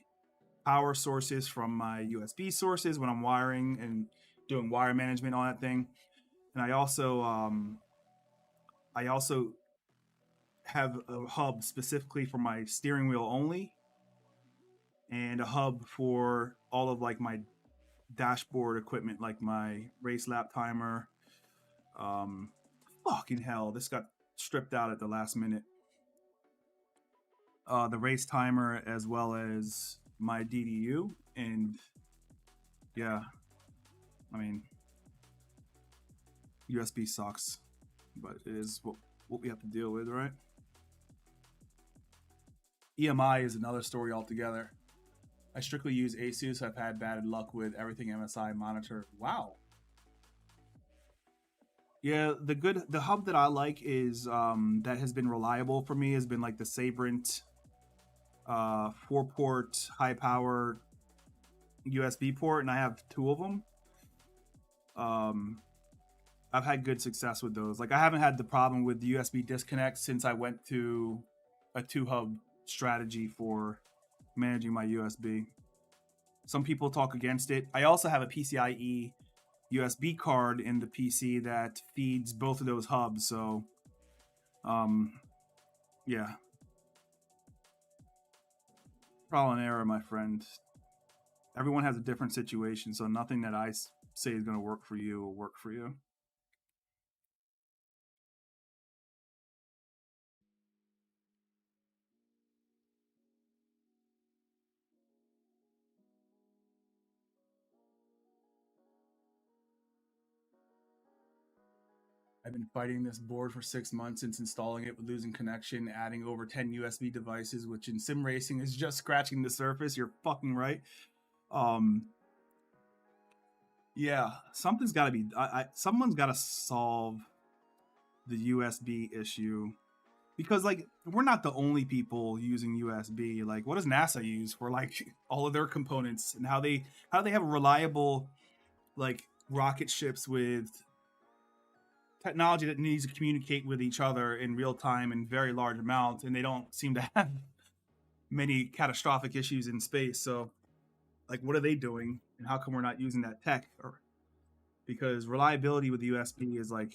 power sources from my USB sources when I'm wiring and doing wire management on that thing. And I also have a hub specifically for my steering wheel only, and a hub for all of like my dashboard equipment, like my race lap timer. Fucking hell, this got stripped out at the last minute. The race timer as well as my DDU, and yeah, I mean, USB sucks, but it is what we have to deal with, right? EMI is another story altogether. I strictly use Asus. I've had bad luck with everything MSI monitor. Wow. Yeah, the hub that I like is that has been reliable for me has been like the Sabrent 4-port high power USB port, and I have 2 of them. I've had good success with those. Like I haven't had the problem with the USB disconnect since I went to a 2-hub strategy for managing my USB. Some people talk against it. I also have a PCIe USB card in the PC that feeds both of those hubs. So, yeah. Trial and error, my friend. Everyone has a different situation, so nothing that I say is going to work for you will work for you. I've been fighting this board for 6 months since installing it with losing connection, adding over 10 USB devices, which in sim racing is just scratching the surface. You're fucking right. Yeah, something's got to be. Someone's got to solve the USB issue because, like, we're not the only people using USB. Like, what does NASA use for like all of their components, and how do they have reliable like rocket ships with technology that needs to communicate with each other in real time in very large amounts, and they don't seem to have many catastrophic issues in space. So, like, what are they doing, and how come we're not using that tech? Or because reliability with USB is like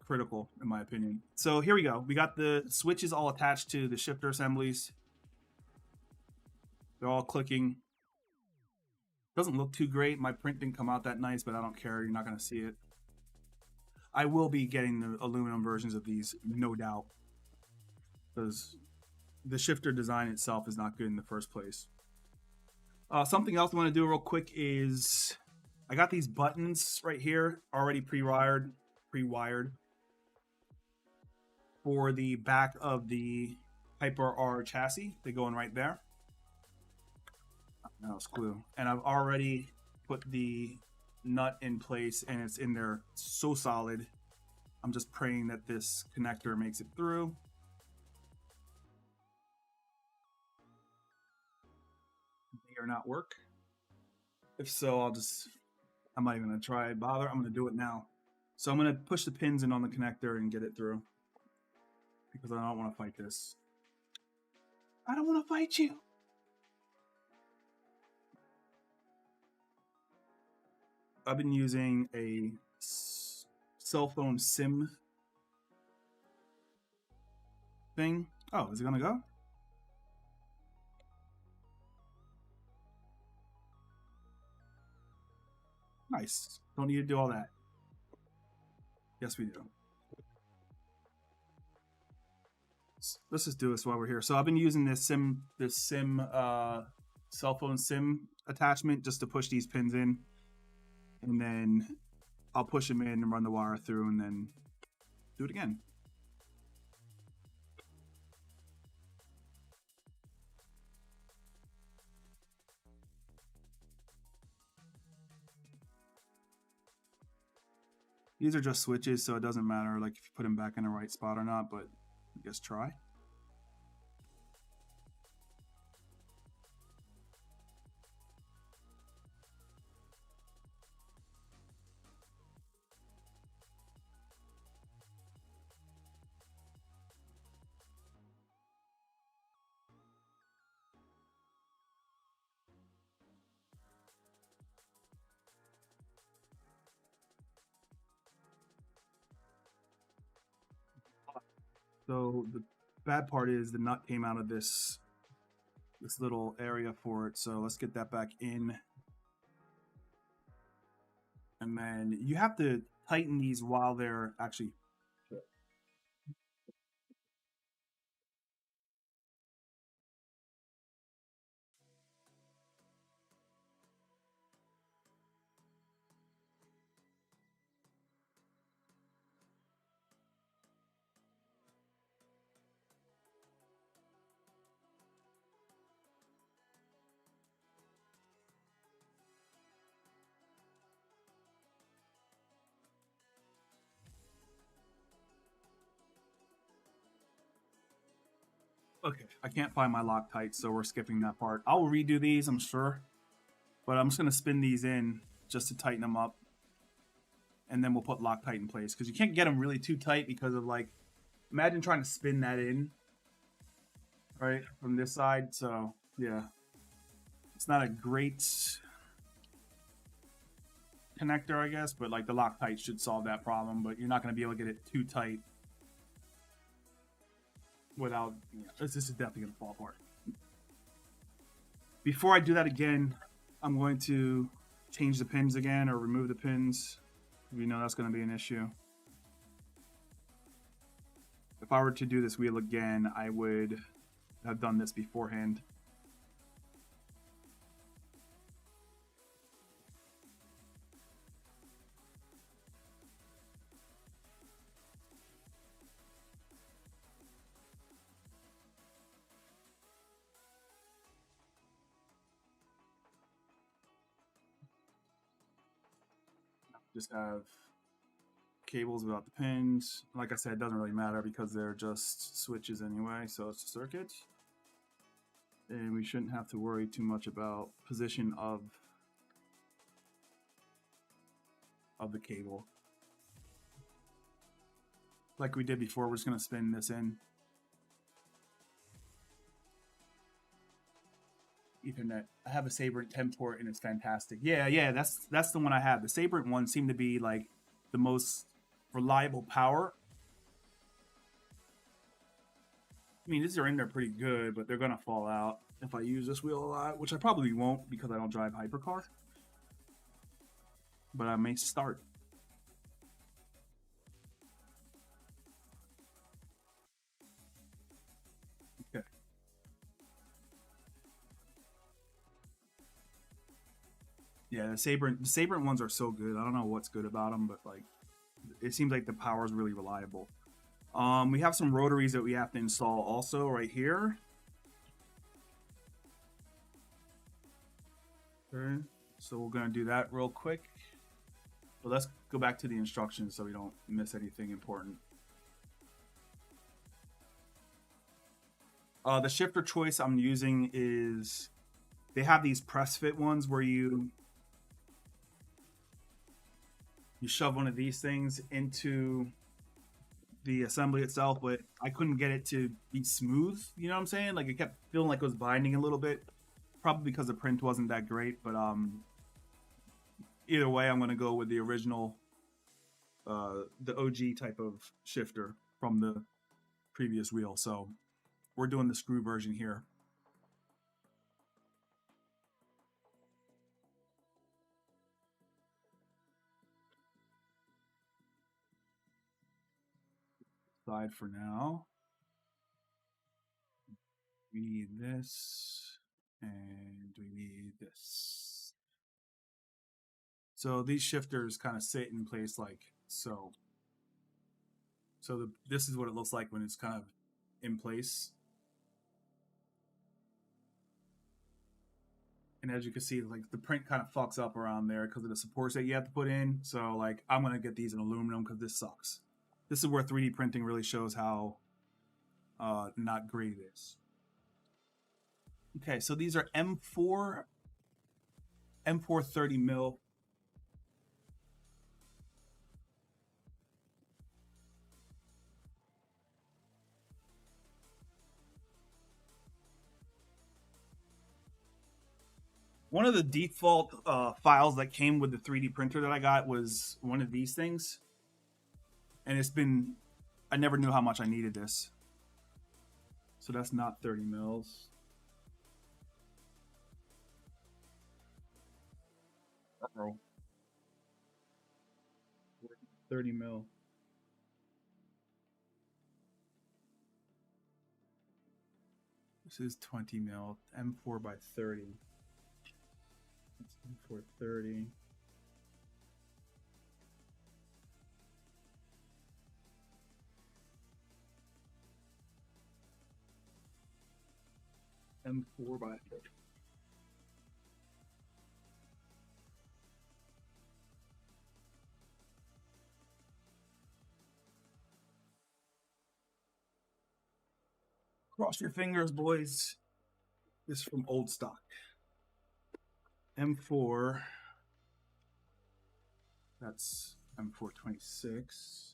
critical, in my opinion. So here we go. We got the switches all attached to the shifter assemblies. They're all clicking. Doesn't look too great. My print didn't come out that nice, but I don't care. You're not going to see it. I will be getting the aluminum versions of these, no doubt, because the shifter design itself is not good in the first place. Something else I want to do real quick is I got these buttons right here already pre-wired for the back of the HYPER-R chassis. They go in right there. No clue. And I've already put the nut in place, and it's in there so solid. I'm just praying that this connector makes it through. May or not work. If so, I'm not even gonna try bother. I'm gonna do it now. So I'm gonna push the pins in on the connector and get it through, because I don't want to fight this. I don't want to fight you. I've been using a cell phone SIM thing. Oh, is it gonna go? Nice. Don't need to do all that. Yes, we do. Let's just do this while we're here. So I've been using this cell phone SIM attachment just to push these pins in, and then I'll push them in and run the wire through, and then do it again. These are just switches, so it doesn't matter like if you put them back in the right spot or not, but I guess try. So the bad part is the nut came out of this little area for it. So let's get that back in. And then you have to tighten these while they're actually. Okay, I can't find my Loctite, so we're skipping that part. I'll redo these, I'm sure, but I'm just gonna spin these in just to tighten them up, and then we'll put Loctite in place because you can't get them really too tight because of like, imagine trying to spin that in, right, from this side. So yeah, it's not a great connector, I guess, but like the Loctite should solve that problem. But you're not gonna be able to get it too tight without, this is definitely gonna fall apart. Before I do that again, I'm going to change the pins again or remove the pins. We know that's going to be an issue. If I were to do this wheel again, I would have done this beforehand. Just have cables without the pins. Like I said, it doesn't really matter because they're just switches anyway, so it's a circuit. And we shouldn't have to worry too much about position of the cable. Like we did before, we're just going to spin this in. Ethernet. I have a Sabrent 10 port and it's fantastic. Yeah, that's the one I have. The Sabrent one seemed to be like the most reliable power. I mean, these are in there pretty good, but they're gonna fall out if I use this wheel a lot, which I probably won't because I don't drive HYPERCAR. But I may start. Okay. Yeah, the Sabrent ones are so good. I don't know what's good about them, but like, it seems like the power is really reliable. We have some rotaries that we have to install also right here. Okay, so we're gonna do that real quick. But let's go back to the instructions so we don't miss anything important. The shifter choice I'm using is, they have these press fit ones where you shove one of these things into the assembly itself, but I couldn't get it to be smooth. You know what I'm saying? Like, it kept feeling like it was binding a little bit, probably because the print wasn't that great. But either way, I'm gonna go with the original, the OG type of shifter from the previous wheel. So we're doing the screw version here. Side for now. We need this, and we need this. So these shifters kind of sit in place like so. So this is what it looks like when it's kind of in place. And as you can see, like, the print kind of fucks up around there because of the supports that you have to put in. So like, I'm gonna get these in aluminum because this sucks. This is where 3D printing really shows how not great it is. Okay, so these are M4 30 mil. One of the default files that came with the 3D printer that I got was one of these things. And it's been, I never knew how much I needed this. So that's not 30 mils. Uh-oh. 30 mil. This is 20 mil, M4 by 30. That's M4 30. M4 by 30. Cross your fingers, boys. This is from old stock. M4. That's M426.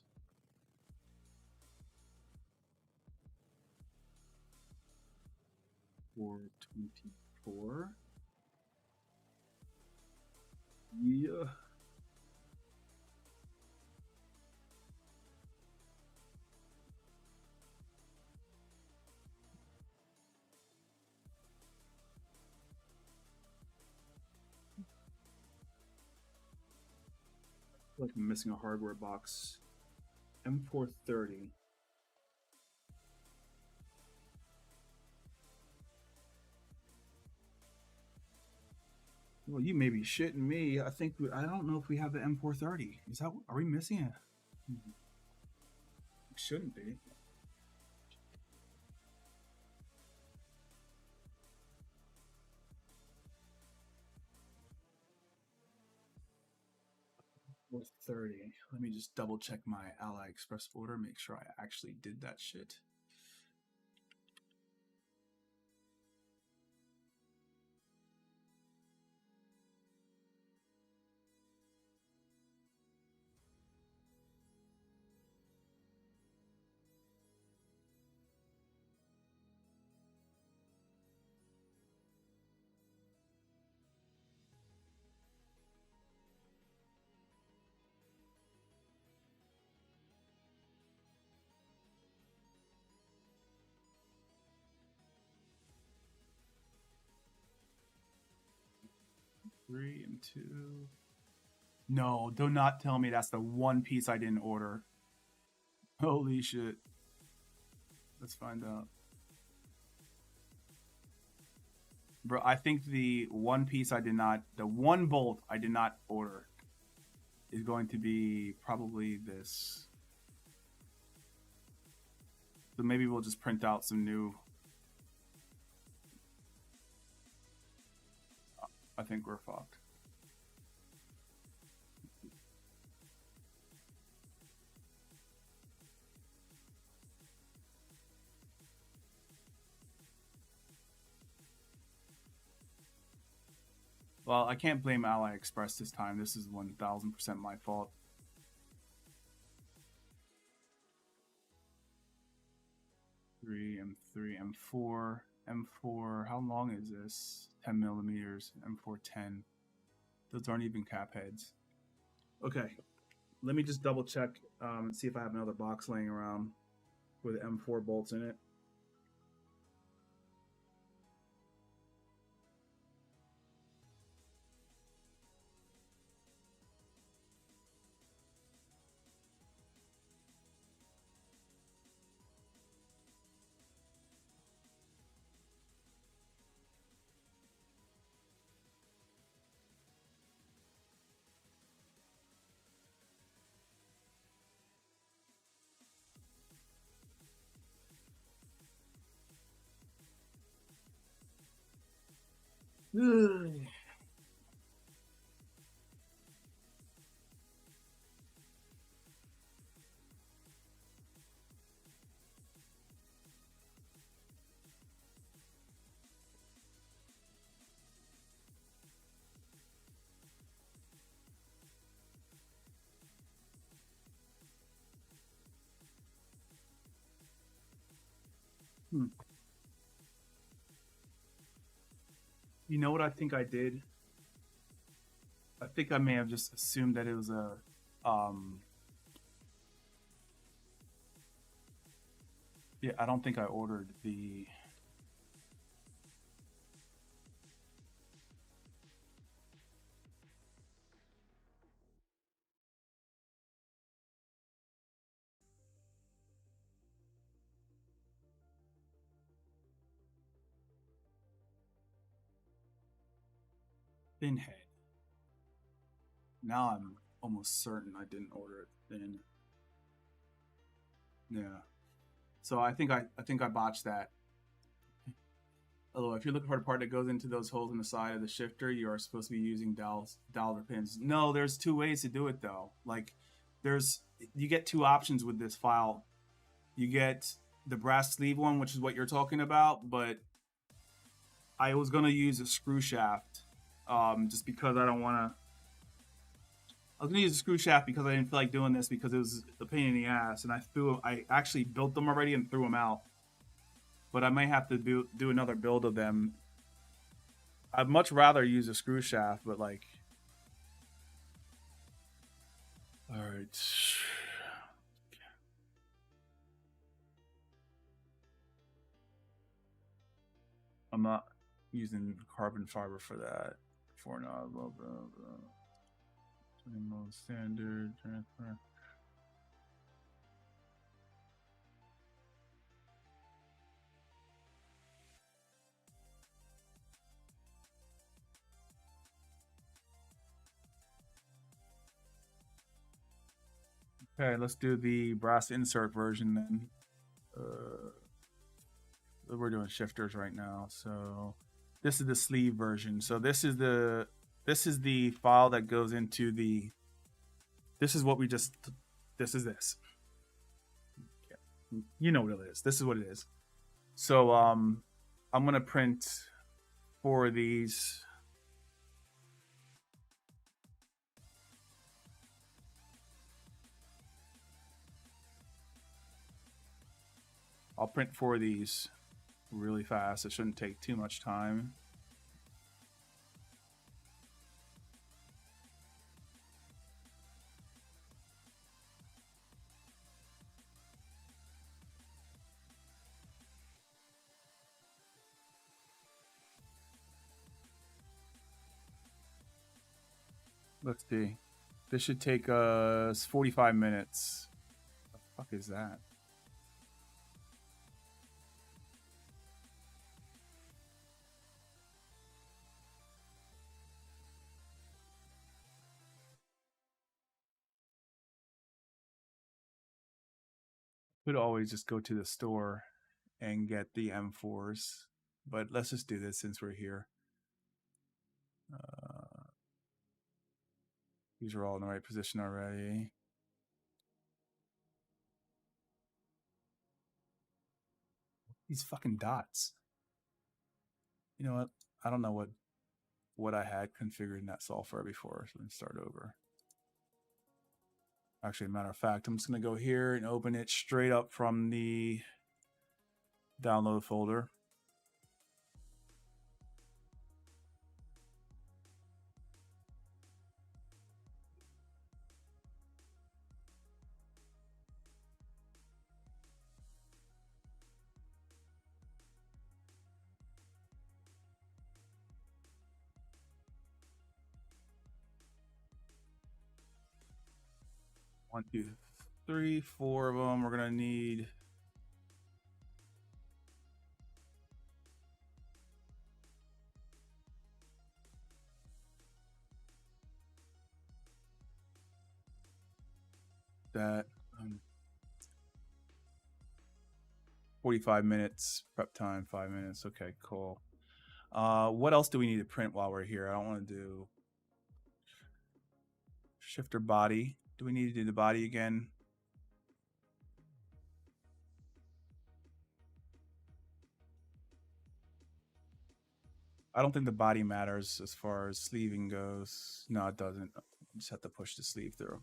M424. Yeah. Like I'm missing a hardware box. M430. Well, you may be shitting me. I don't know if we have the M430. Are we missing it? It shouldn't be. $430. Let me just double check my AliExpress order, make sure I actually did that shit. Three and two. No, do not tell me that's the one piece I didn't order. Holy shit. Let's find out. Bro, I think the one bolt I did not order is going to be probably this. So maybe we'll just print out some new. I think we're fucked. Well, I can't blame AliExpress this time. This is 1000% my fault. M3, M4, M4. How long is this? 10 millimeters. M4 10. Those aren't even cap heads. Okay, let me just double check and see if I have another box laying around with M4 bolts in it. Ugh. You know what I think I did? I think I may have just assumed that it was a yeah, I don't think I ordered the thin head. Now I'm almost certain I didn't order it thin. Yeah. So I think I botched that. Although if you're looking for a part that goes into those holes in the side of the shifter, you are supposed to be using dowels or pins. No, there's two ways to do it though. Like you get two options with this file. You get the brass sleeve one, which is what you're talking about, but I was gonna use a screw shaft, just because I don't want to. I was gonna use a screw shaft because I didn't feel like doing this because it was a pain in the ass, and I actually built them already and threw them out. But I might have to do another build of them. I'd much rather use a screw shaft, but like, all right. I'm not using carbon fiber for that. For now, blah blah blah. Standard transfer. Okay, let's do the brass insert version then. We're doing shifters right now, so this is the sleeve version. So this is the file that goes into the. This is what we just. This is this. You know what it is. This is what it is. So I'm gonna print 4 of these. I'll print 4 of these really fast. It shouldn't take too much time. Let's see. This should take us 45 minutes. What the fuck is that? Could always just go to the store and get the M4s, but let's just do this since we're here. These are all in the right position already. These fucking dots. You know what? I don't know what I had configured in that software before, so let me start over. Actually, matter of fact, I'm just going to go here and open it straight up from the download folder. One, two, three, 4 of them. We're going to need that. 45 minutes prep time, 5 minutes. Okay, cool. What else do we need to print while we're here? I don't want to do shifter body. Do we need to do the body again? I don't think the body matters as far as sleeving goes. No, it doesn't. You just have to push the sleeve through.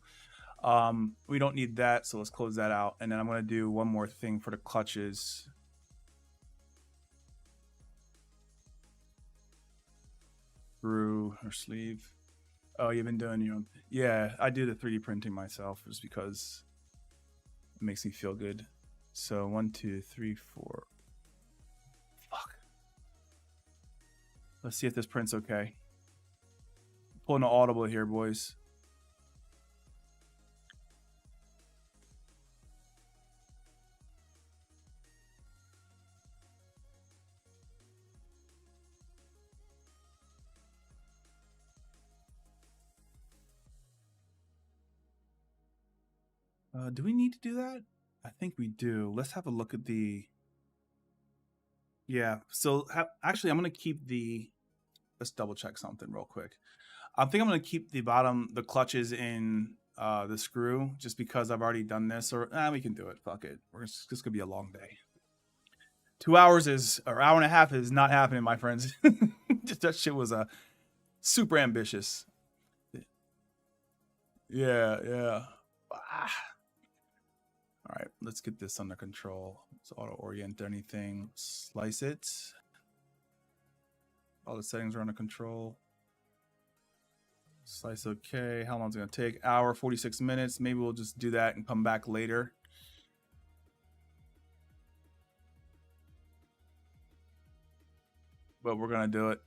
We don't need that, so let's close that out. And then I'm going to do one more thing for the clutches. Screw or sleeve. Oh, you've been doing your own. Yeah, I do the 3D printing myself just because it makes me feel good. So 1, 2, 3, 4. Fuck. Let's see if this print's okay. Pulling an audible here, boys. Do we need to do that? I think we do. Let's have a look at the. Yeah. So actually, I'm gonna keep the. Let's double check something real quick. I think I'm gonna keep the clutches in the screw just because I've already done this. Or we can do it. Fuck it. It's gonna be a long day. 2 hours is, or hour and a half is not happening, my friends. That shit was super ambitious. Yeah, yeah. Ah. All right, let's get this under control. Let's auto orient anything. Slice it. All the settings are under control. Slice okay. How long is it gonna take? Hour, 46 minutes. Maybe we'll just do that and come back later. But we're gonna do it.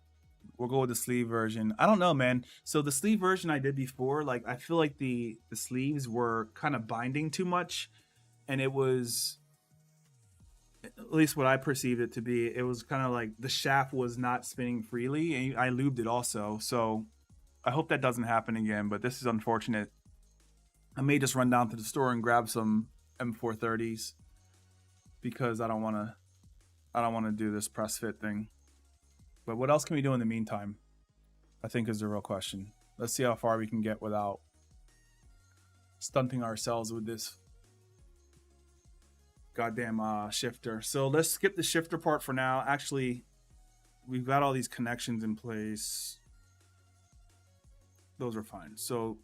We'll go with the sleeve version. I don't know, man. So the sleeve version I did before, like I feel like the sleeves were kind of binding too much, and it was, at least what I perceived it to be, it was kind of like the shaft was not spinning freely, and I lubed it also. So I hope that doesn't happen again, but this is unfortunate. I may just run down to the store and grab some M430s because I don't want to do this press fit thing. But what else can we do in the meantime, I think, is the real question. Let's see how far we can get without stunting ourselves with this goddamn shifter. So let's skip the shifter part for now. Actually, we've got all these connections in place. Those are fine. So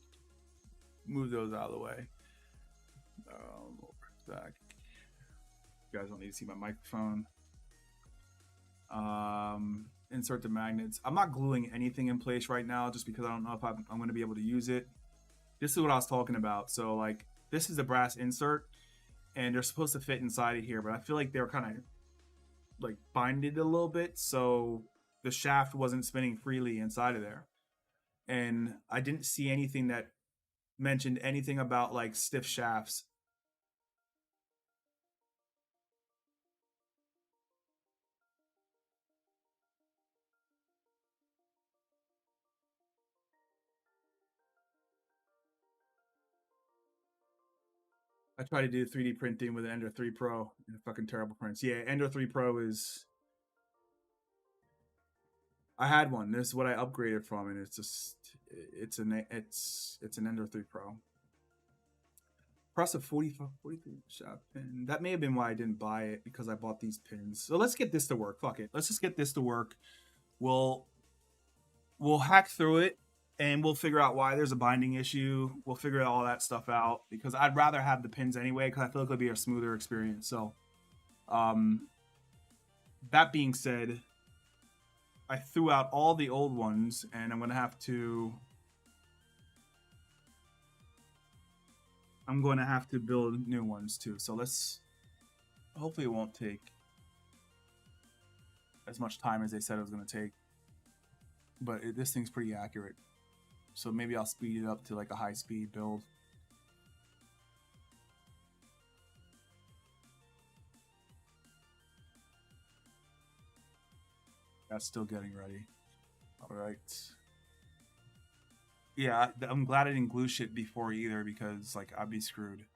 move those out of the way. Back. You guys don't need to see my microphone. Insert the magnets. I'm not gluing anything in place right now just because I don't know if I'm going to be able to use it. This is what I was talking about. So like this is the brass insert and they're supposed to fit inside of here, but I feel like they're kind of like binded a little bit, so the shaft wasn't spinning freely inside of there. And I didn't see anything that mentioned anything about like stiff shafts. I try to do 3D printing with an Ender 3 Pro and fucking terrible prints. Yeah, Ender 3 Pro is... I had one. This is what I upgraded from, and it's just it's an Ender 3 Pro. Press a 43 shaft pin. That may have been why I didn't buy it, because I bought these pins. So let's get this to work. Fuck it. Let's just get this to work. We'll hack through it and we'll figure out why there's a binding issue. We'll figure all that stuff out because I'd rather have the pins anyway because I feel like it'll be a smoother experience. So, that being said, I threw out all the old ones and I'm going to have to build new ones too. So hopefully it won't take as much time as they said it was going to take. But this thing's pretty accurate. So maybe I'll speed it up to like a high speed build. That's still getting ready. All right. Yeah, I'm glad I didn't glue shit before either because like I'd be screwed.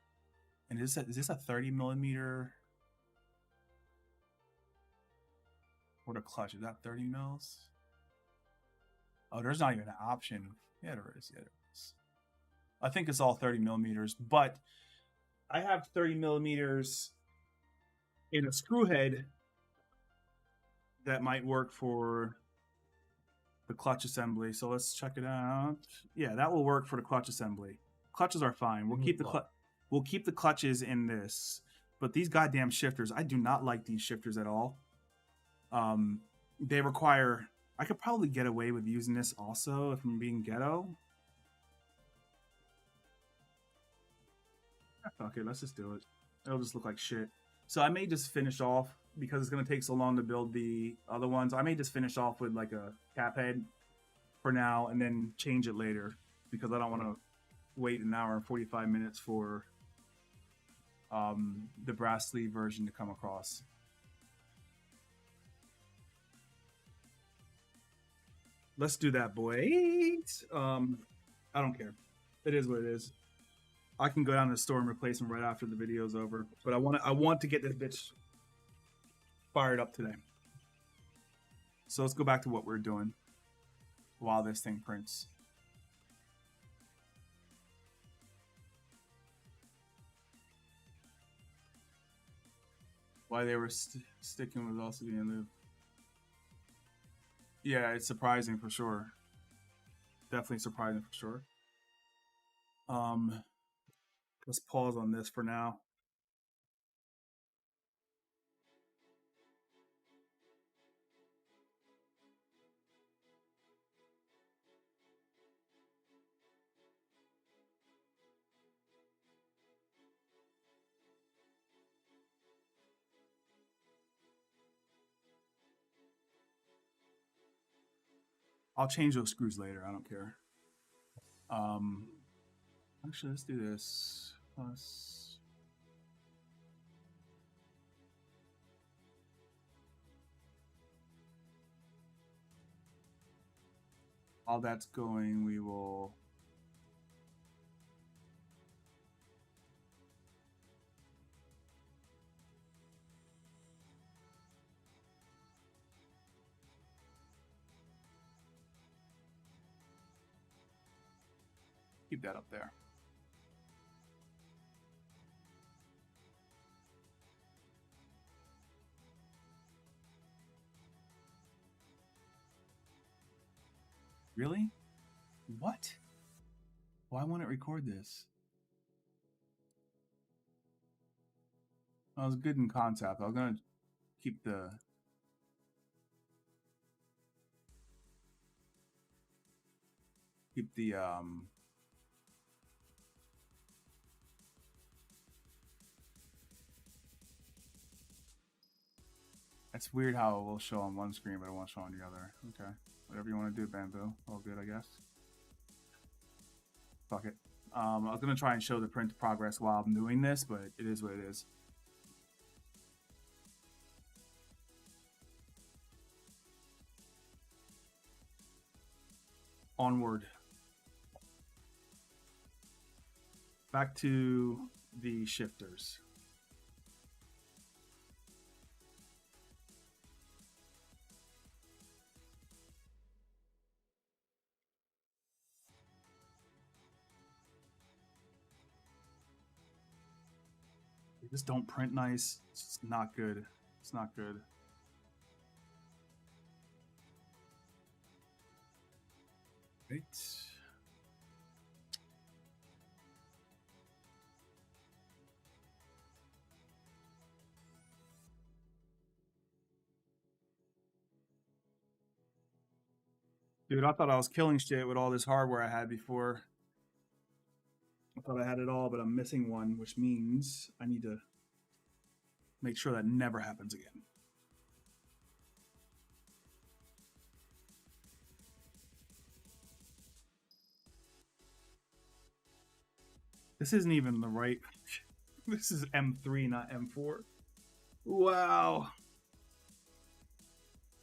And is this a 30 millimeter? Or the clutch? Is that 30 mils? Oh, there's not even an option. Yeah, there is. Yeah, there is. I think it's all 30 millimeters, but I have 30 millimeters in a screw head that might work for the clutch assembly. So let's check it out. Yeah, that will work for the clutch assembly. Clutches are fine. We'll keep the clutches in this, but these goddamn shifters, I do not like these shifters at all. They require... I could probably get away with using this also if I'm being ghetto. Okay, let's just do it. It'll just look like shit. So I may just finish off, because it's going to take so long to build the other ones, I may just finish off with like a cap head for now and then change it later, because I don't want to wait an hour and 45 minutes for the brass sleeve version to come across. Let's do that, boys. I don't care. It is what it is. I can go down to the store and replace them right after the video's over. But I want to get this bitch fired up today. So let's go back to what we're doing while this thing prints. why they were sticking with also being loop. Yeah, it's surprising for sure. Definitely surprising for sure. Let's pause on this for now. I'll change those screws later. I don't care. Actually, let's do this. While that's going, we will keep that up there. Really? What? Why won't it record this? I was good in concept. I was gonna keep the It's weird how it will show on one screen but it won't show on the other. Okay. Whatever you want to do, Bamboo. All good, I guess. Fuck it. I was gonna try and show the print progress while I'm doing this, but it is what it is. Onward. Back to the shifters. They just don't print nice. It's not good. It's not good. Right. Dude, I thought I was killing shit with all this hardware I had before. I thought I had it all, but I'm missing one, which means I need to make sure that never happens again. This isn't even the right... This is M3, not M4. Wow.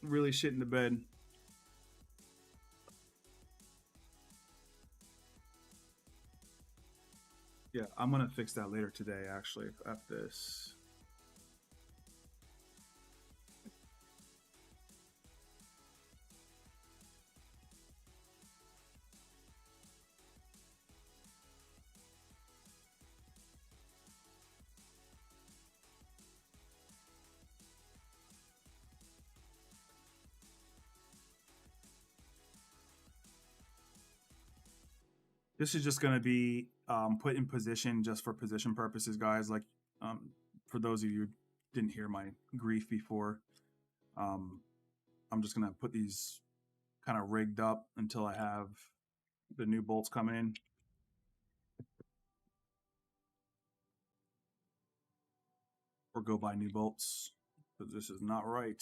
Really shit in the bed. Yeah, I'm gonna fix that later today, actually, after this. This is just going to be put in position just for position purposes, guys. Like, for those of you who didn't hear my grief before, I'm just going to put these kind of rigged up until I have the new bolts coming in. Or go buy new bolts, because this is not right.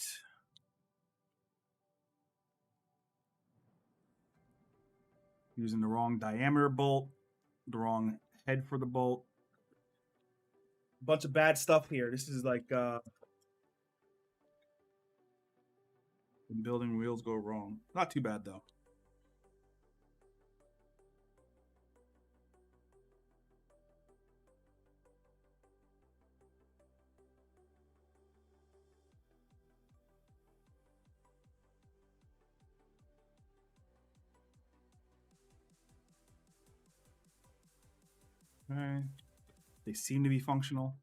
Using the wrong diameter bolt, the wrong head for the bolt. A bunch of bad stuff here. This is like when building wheels go wrong. Not too bad though. Okay. They seem to be functional.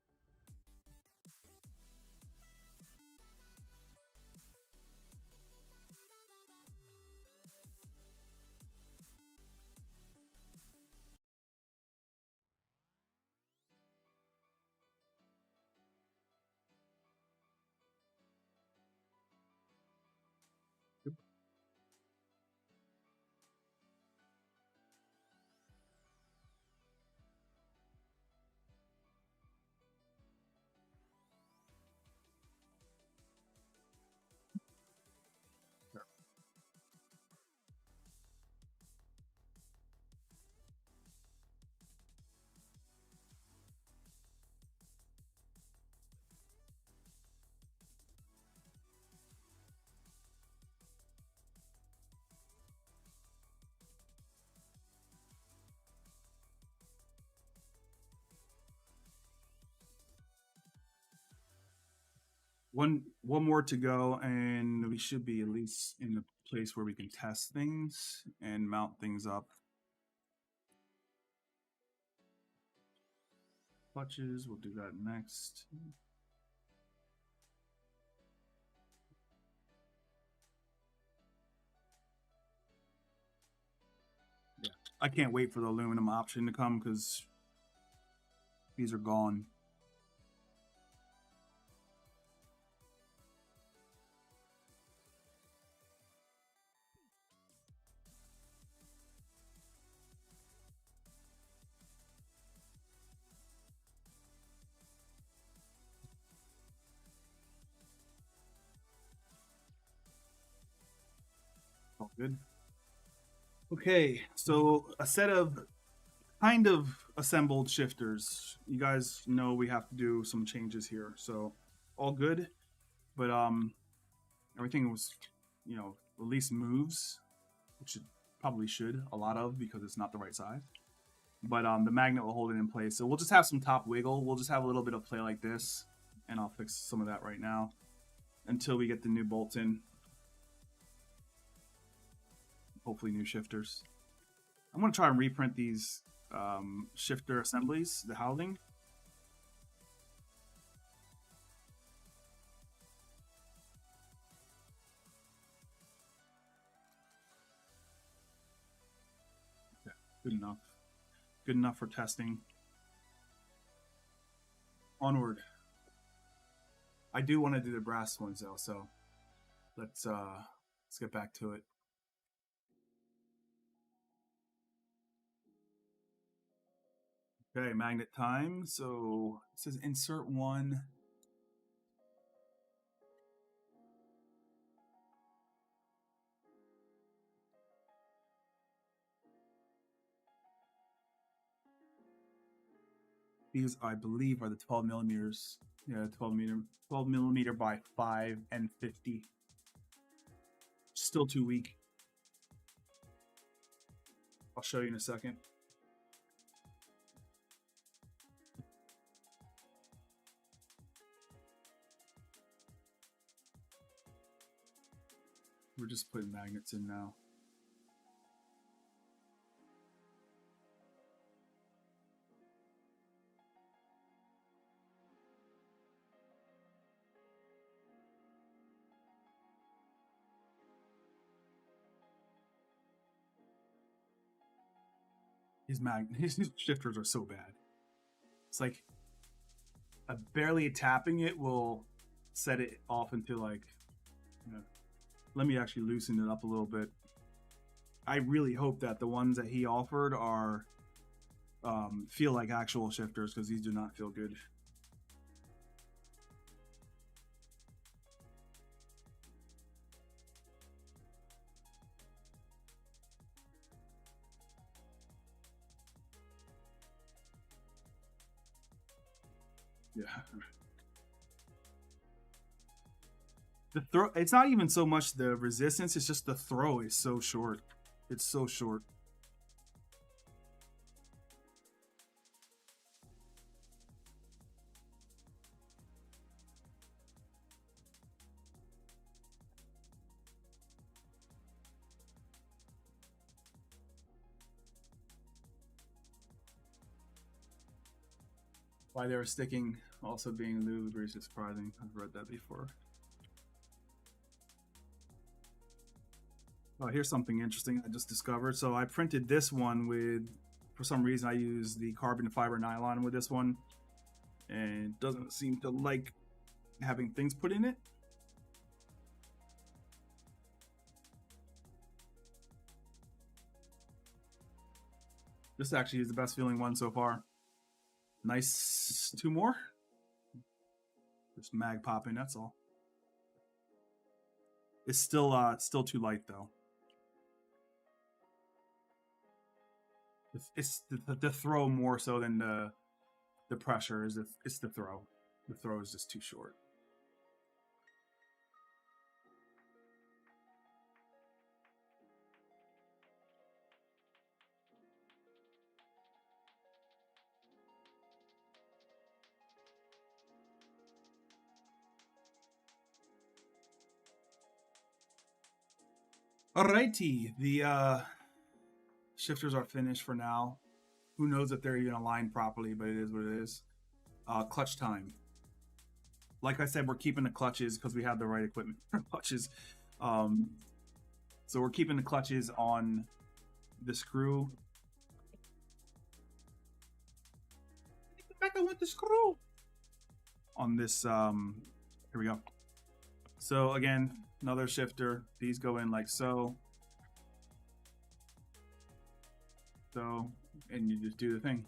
one more to go, and we should be at least in the place where we can test things and mount things up. Clutches, we'll do that next. Yeah, I can't wait for the aluminum option to come because these are gone. All good. Okay, so a set of kind of assembled shifters. You guys know we have to do some changes here, so all good. But everything was, you know, at least moves, which it probably should a lot of because it's not the right size. But the magnet will hold it in place. So we'll just have some top wiggle. We'll just have a little bit of play like this, and I'll fix some of that right now until we get the new bolts in. Hopefully new shifters. I'm going to try and reprint these shifter assemblies, the housing. Yeah, good enough. Good enough for testing. Onward. I do want to do the brass ones though, so let's get back to it. Okay, magnet time. So it says insert one. These, I believe, are the 12 millimeters. Yeah, 12 millimeter by 5 and 50. Still too weak. I'll show you in a second. We're just putting magnets in now. His shifters are so bad. It's like barely tapping it will set it off into like, you know, let me actually loosen it up a little bit. I really hope that the ones that he offered are feel like actual shifters, because these do not feel good. Yeah. The throw, it's not even so much the resistance, it's just the throw is so short. It's so short. Why they were sticking also being lubed is surprising. I've read that before. Oh, here's something interesting I just discovered. So I printed this one with, for some reason I used the carbon fiber nylon with this one, and it doesn't seem to like having things put in it. This actually is the best feeling one so far. Nice, 2 more. Just mag popping, that's all. It's still too light though. It's the throw more so than the pressure. It's the throw. The throw is just too short. Alrighty, the shifters are finished for now. Who knows if they're even aligned properly, but it is what it is. Clutch time. Like I said, we're keeping the clutches because we have the right equipment for clutches. So we're keeping the clutches on the screw. Back I want the screw on this. Here we go. So again, another shifter. These go in like so. So, and you just do the thing.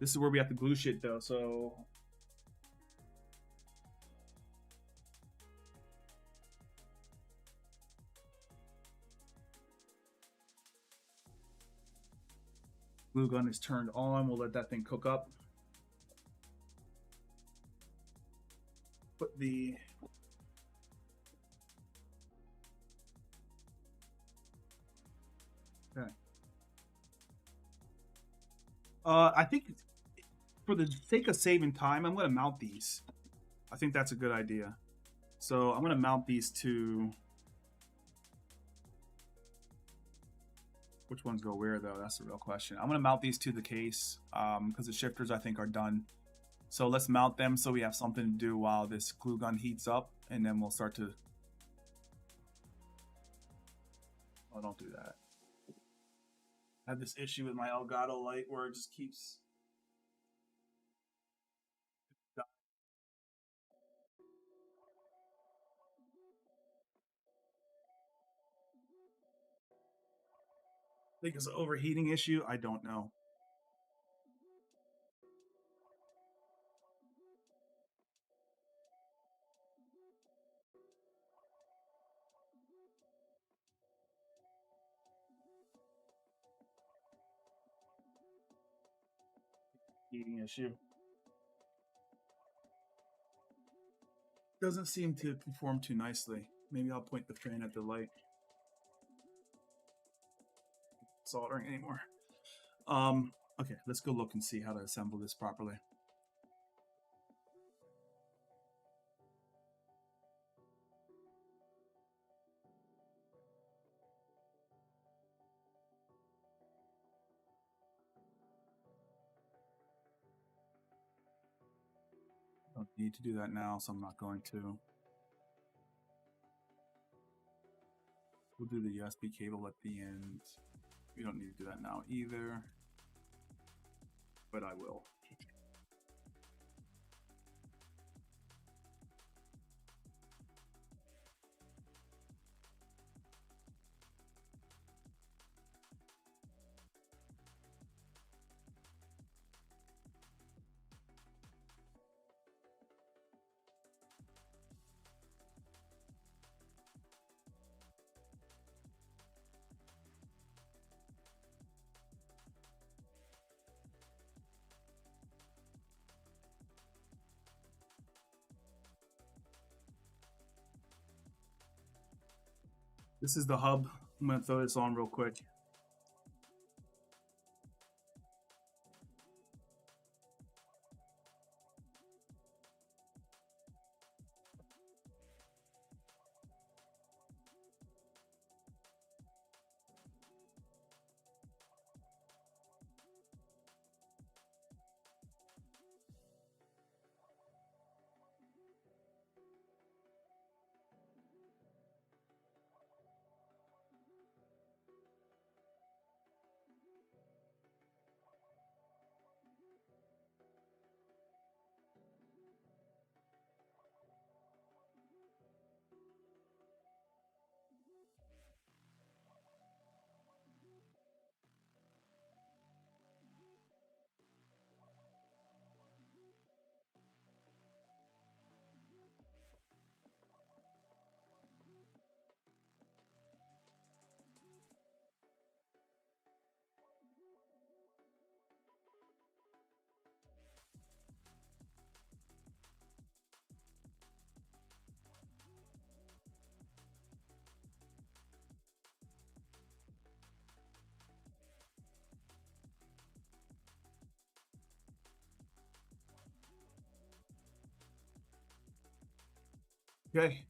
This is where we have to glue shit though. So. Glue gun is turned on. We'll let that thing cook up. Put the okay. I think for the sake of saving time, I'm going to mount these. I think that's a good idea. So I'm going to mount these to. Which ones go where though? That's the real question. I'm going to mount these to the case because the shifters I think are done. So let's mount them so we have something to do while this glue gun heats up, and then we'll start to. Oh, don't do that. I have this issue with my Elgato light where it just keeps. I think it's an overheating issue. I don't know. Heating issue. Doesn't seem to conform too nicely. Maybe I'll point the fan at the light. Soldering anymore. Okay, let's go look and see how to assemble this properly. I don't need to do that now, so I'm not going to. We'll do the USB cable at the end. We don't need to do that now either, but I will. This is the hub. I'm going to throw this on real quick. Okay.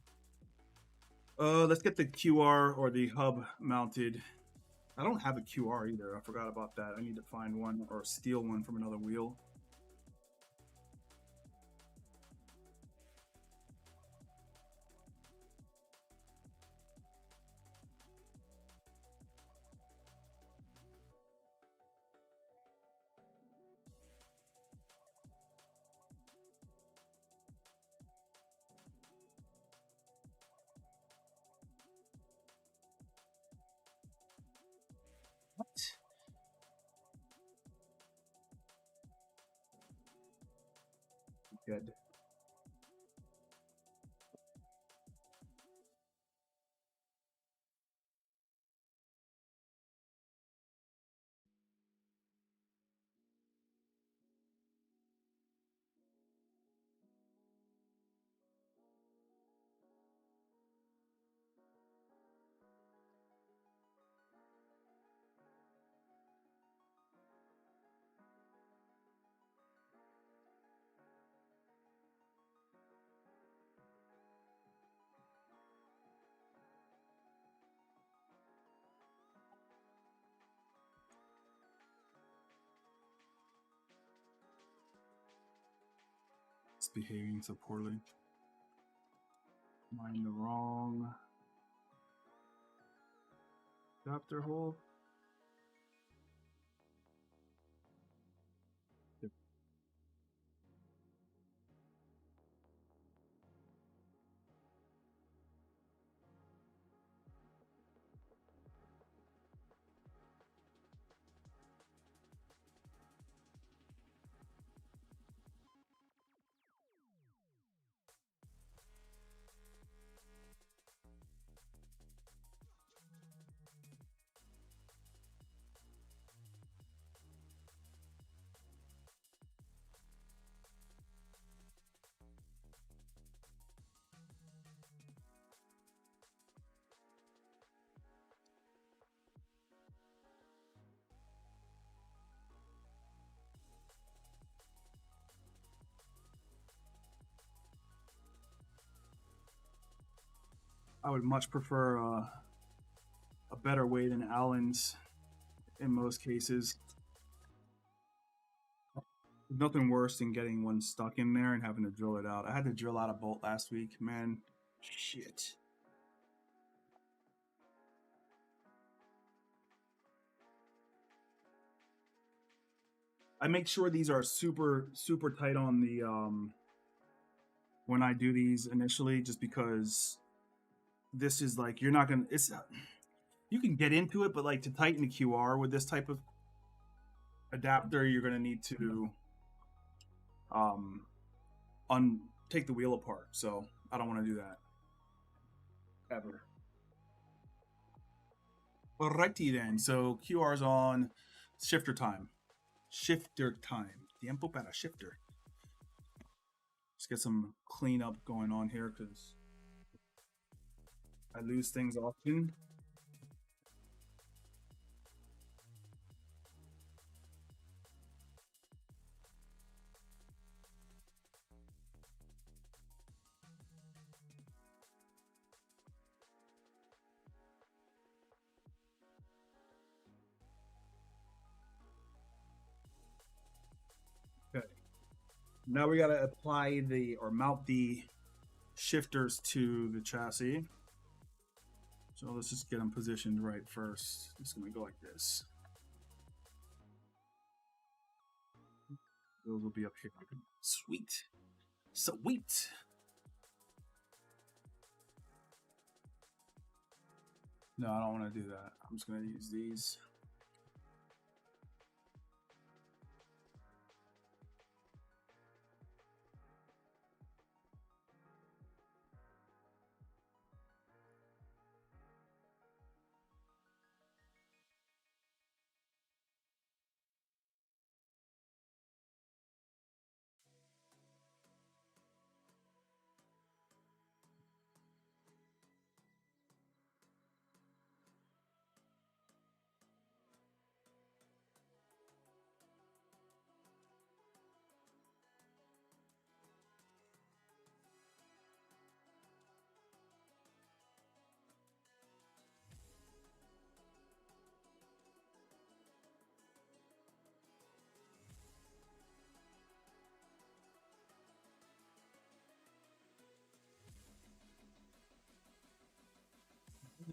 Let's get the QR or the hub mounted. I don't have a QR either. I forgot about that. I need to find one or steal one from another wheel. What? Good. It's behaving so poorly. Am I in the wrong adapter hole? Yep. I would much prefer a better way than Allen's in most cases. Nothing worse than getting one stuck in there and having to drill it out. I had to drill out a bolt last week, man. Shit. I make sure these are super tight on the when I do these initially, just because this is like you're not gonna. It's you can get into it, but like to tighten the QR with this type of adapter, you're gonna need to take the wheel apart. So I don't want to do that ever. Alrighty then. So QR's on. Shifter time. Shifter time. Tiempo para shifter. Let's get some cleanup going on here because I lose things often. Okay. Now we gotta apply or mount the shifters to the chassis. So let's just get them positioned right first. It's gonna go like this. Those will be up here. Sweet. Sweet. No, I don't want to do that. I'm just gonna use these.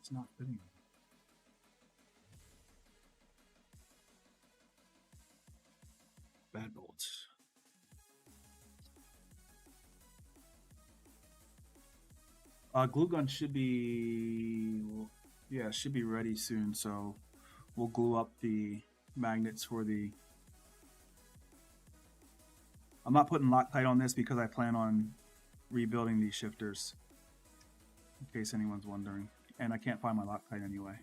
It's not fitting. Bad bolts. Glue gun should be, yeah, should be ready soon. So we'll glue up the magnets for the. I'm not putting Loctite on this because I plan on rebuilding these shifters, in case anyone's wondering. And I can't find my Loctite anyway.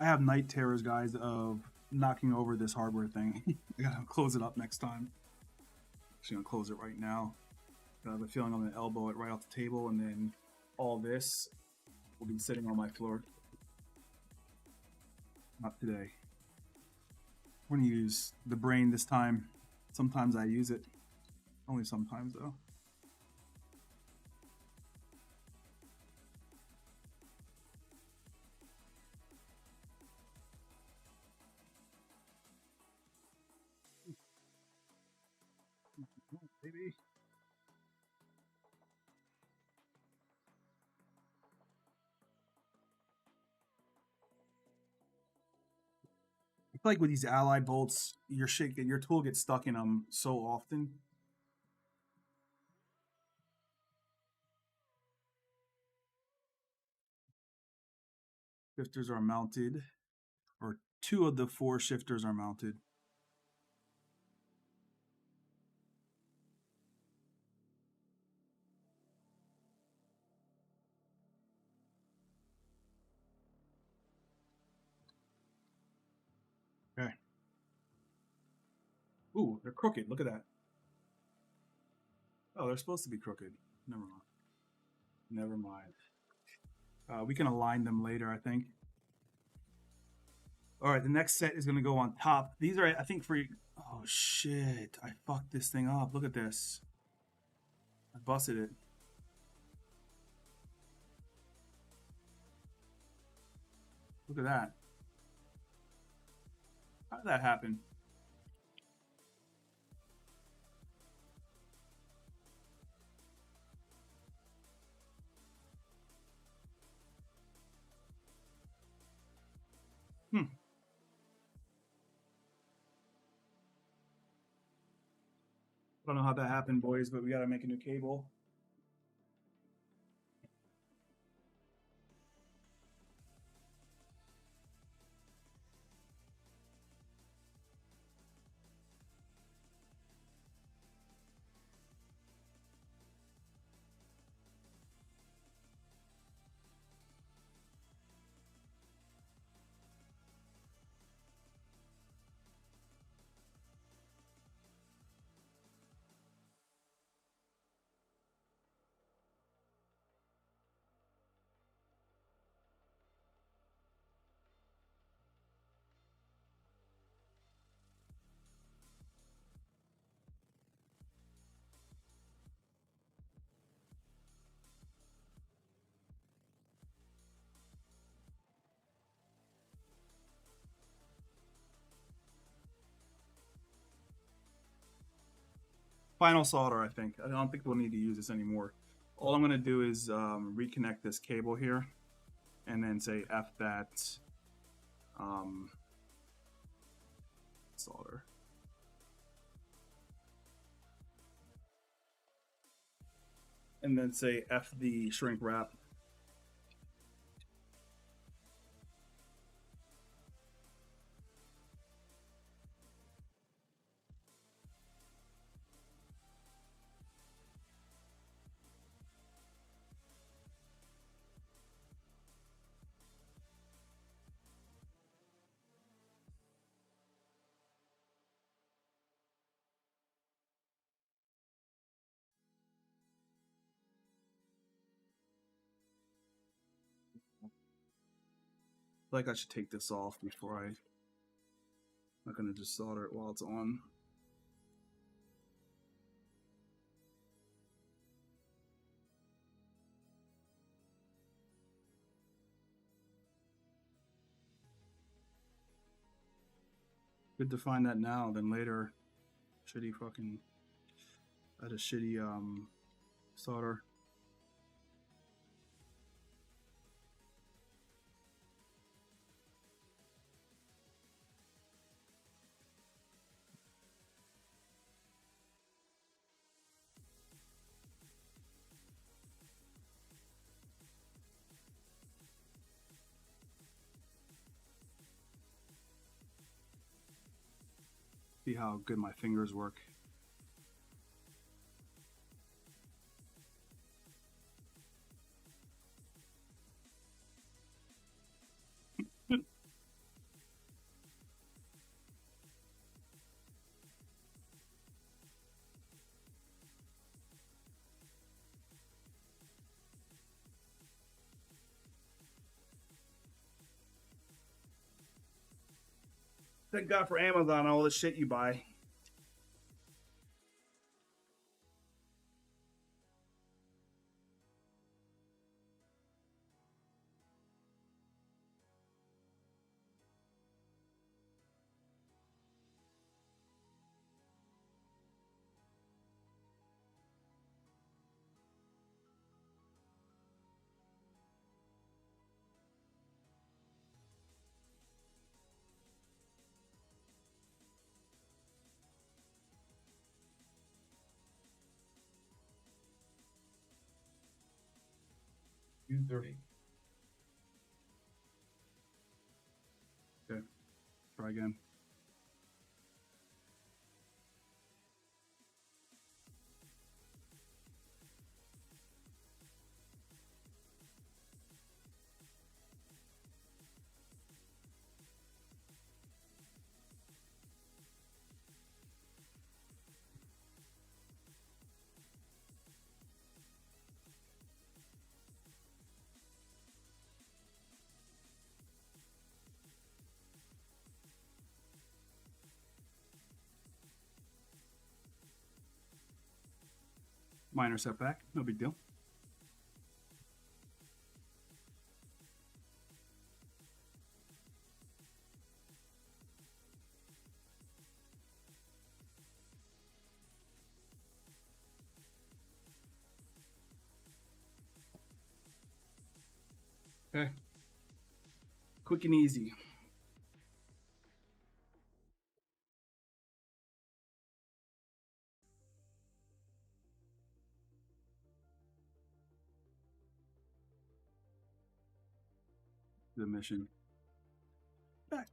I have night terrors, guys, of knocking over this hardware thing. I gotta close it up next time. Actually, gonna close it right now. I have a feeling I'm gonna elbow it right off the table, and then all this will be sitting on my floor. Not today. We're gonna use the brain this time. Sometimes I use it. Only sometimes, though. Baby. I feel like with these allied bolts, your tool gets stuck in them so often. Shifters are mounted, or 2 of the 4 shifters are mounted. Okay. Ooh, they're crooked. Look at that. Oh, they're supposed to be crooked. Never mind. Never mind. We can align them later, I think. All right, the next set is going to go on top. These are, I think, for... Oh, shit. I fucked this thing up. Look at this. I busted it. Look at that. How did that happen? I don't know how that happened, boys, but we got to make a new cable. Final solder, I think. I don't think we'll need to use this anymore. All I'm going to do is reconnect this cable here and then say F that solder. And then say F the shrink wrap. Like I should take this off before I'm not going to just solder it while it's on. Good to find that now, then later shitty fucking at a shitty solder. See how good my fingers work. Thank God for Amazon, all the shit you buy. $230. Okay, try again. Minor setback, no big deal. Okay. Quick and easy. The mission. Back.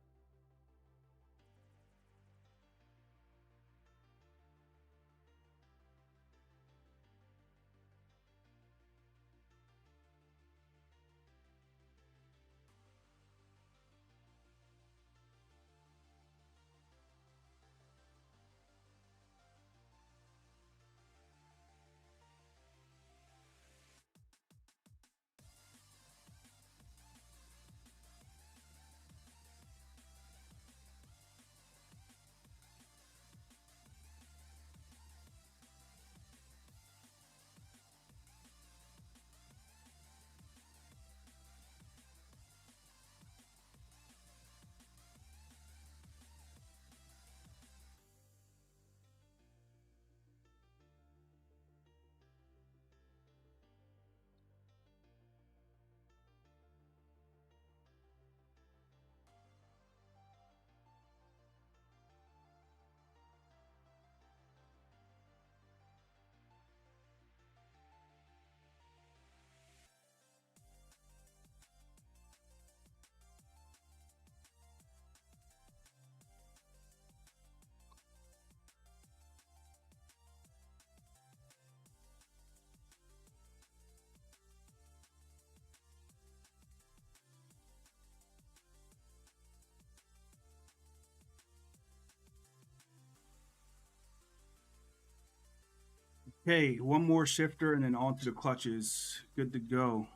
Okay, one more shifter and then onto the clutches. Good to go.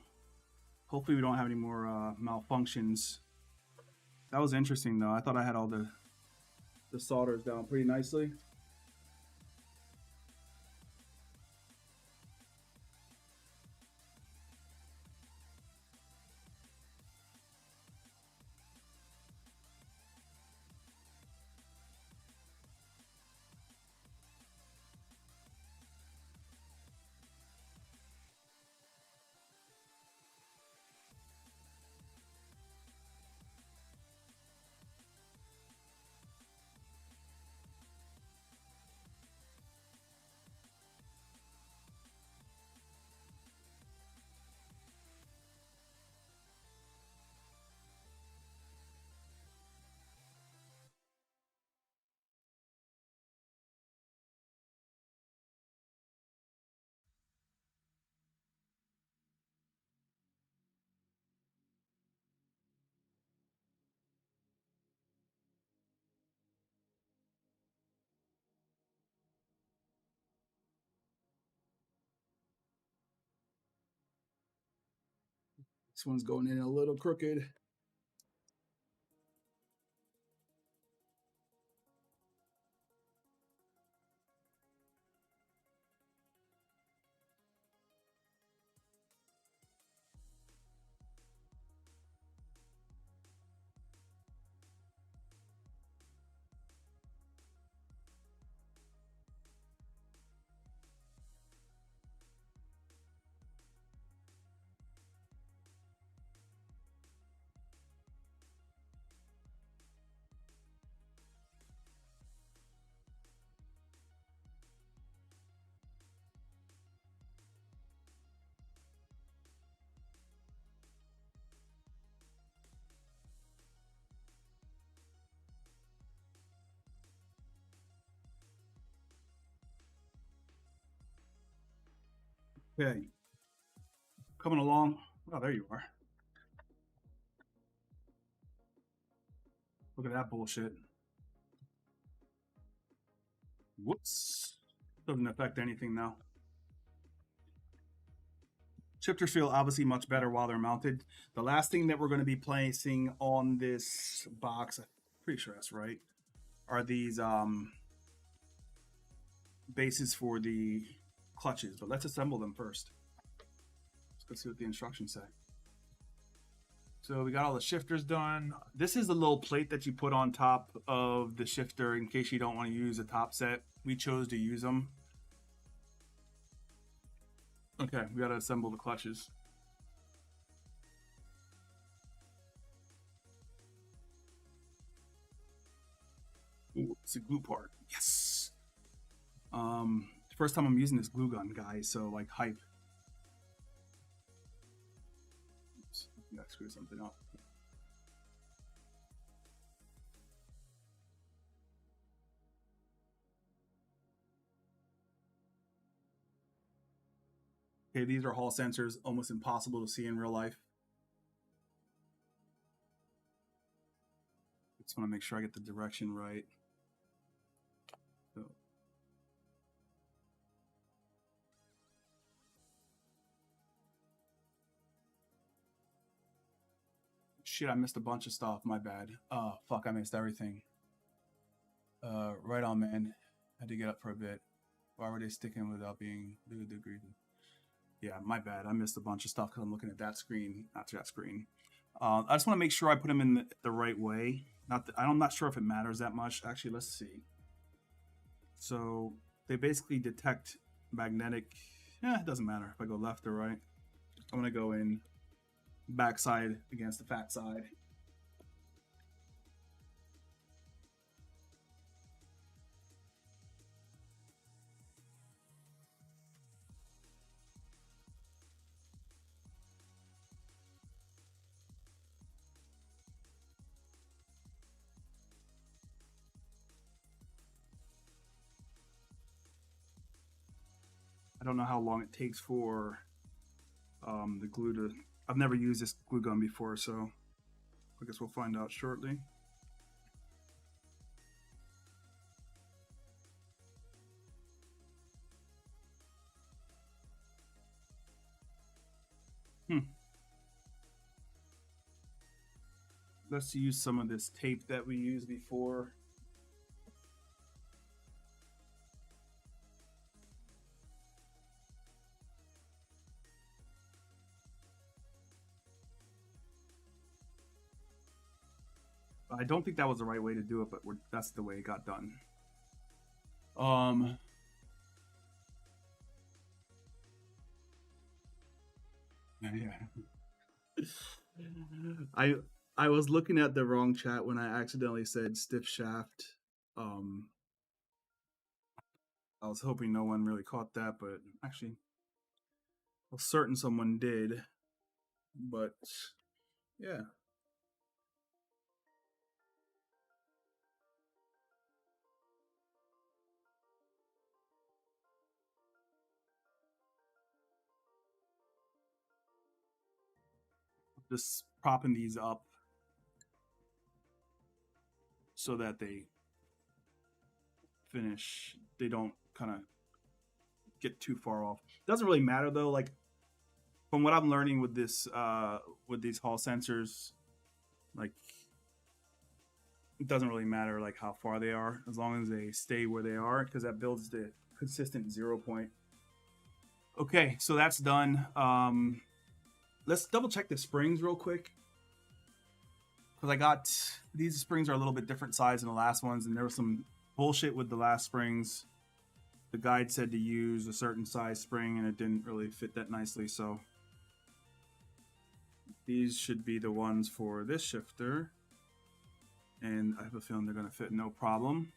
Hopefully we don't have any more malfunctions. That was interesting though. I thought I had all the solders down pretty nicely. This one's going in a little crooked. Okay, coming along. Oh, there you are. Look at that bullshit. Whoops. Doesn't affect anything now. Shifters feel obviously much better while they're mounted. The last thing that we're going to be placing on this box, I'm pretty sure that's right, are these bases for the clutches. But let's assemble them first. Let's go see what the instructions say. So we got all the shifters done. This is the little plate that you put on top of the shifter in case you don't want to use a top set. We chose to use them. Okay, we got to assemble the clutches. Ooh, it's a glue part. Yes. First time I'm using this glue gun, guys. So like hype. Oops, I gotta screw something up. Okay, these are Hall sensors, almost impossible to see in real life. Just want to make sure I get the direction right. So. Shit, I missed a bunch of stuff. My bad. Oh, fuck, I missed everything. Right on, man. Had to get up for a bit. Why were they sticking without being degrees? Yeah, my bad. I missed a bunch of stuff because I'm looking at that screen, not that screen. I just want to make sure I put them in the right way. I'm not sure if it matters that much. Actually, let's see. So they basically detect magnetic. It doesn't matter if I go left or right. I'm going to go in backside against the fat side. I don't know how long it takes for the glue to... I've never used this glue gun before, so I guess we'll find out shortly. let's use some of this tape that we used before. I don't think that was the right way to do it, but that's the way it got done. Yeah. I was looking at the wrong chat when I accidentally said stiff shaft. I was hoping no one really caught that, but actually, I'm certain someone did. But yeah. Just propping these up so that they finish. They don't kind of get too far off. Doesn't really matter though. Like from what I'm learning with this, with these Hall sensors, like it doesn't really matter like how far they are as long as they stay where they are, because that builds the consistent 0 point. Okay, so that's done. Let's double check the springs real quick, because I got these springs are a little bit different size than the last ones, and there was some bullshit with the last springs. The guide said to use a certain size spring and it didn't really fit that nicely, so these should be the ones for this shifter, and I have a feeling they're going to fit no problem.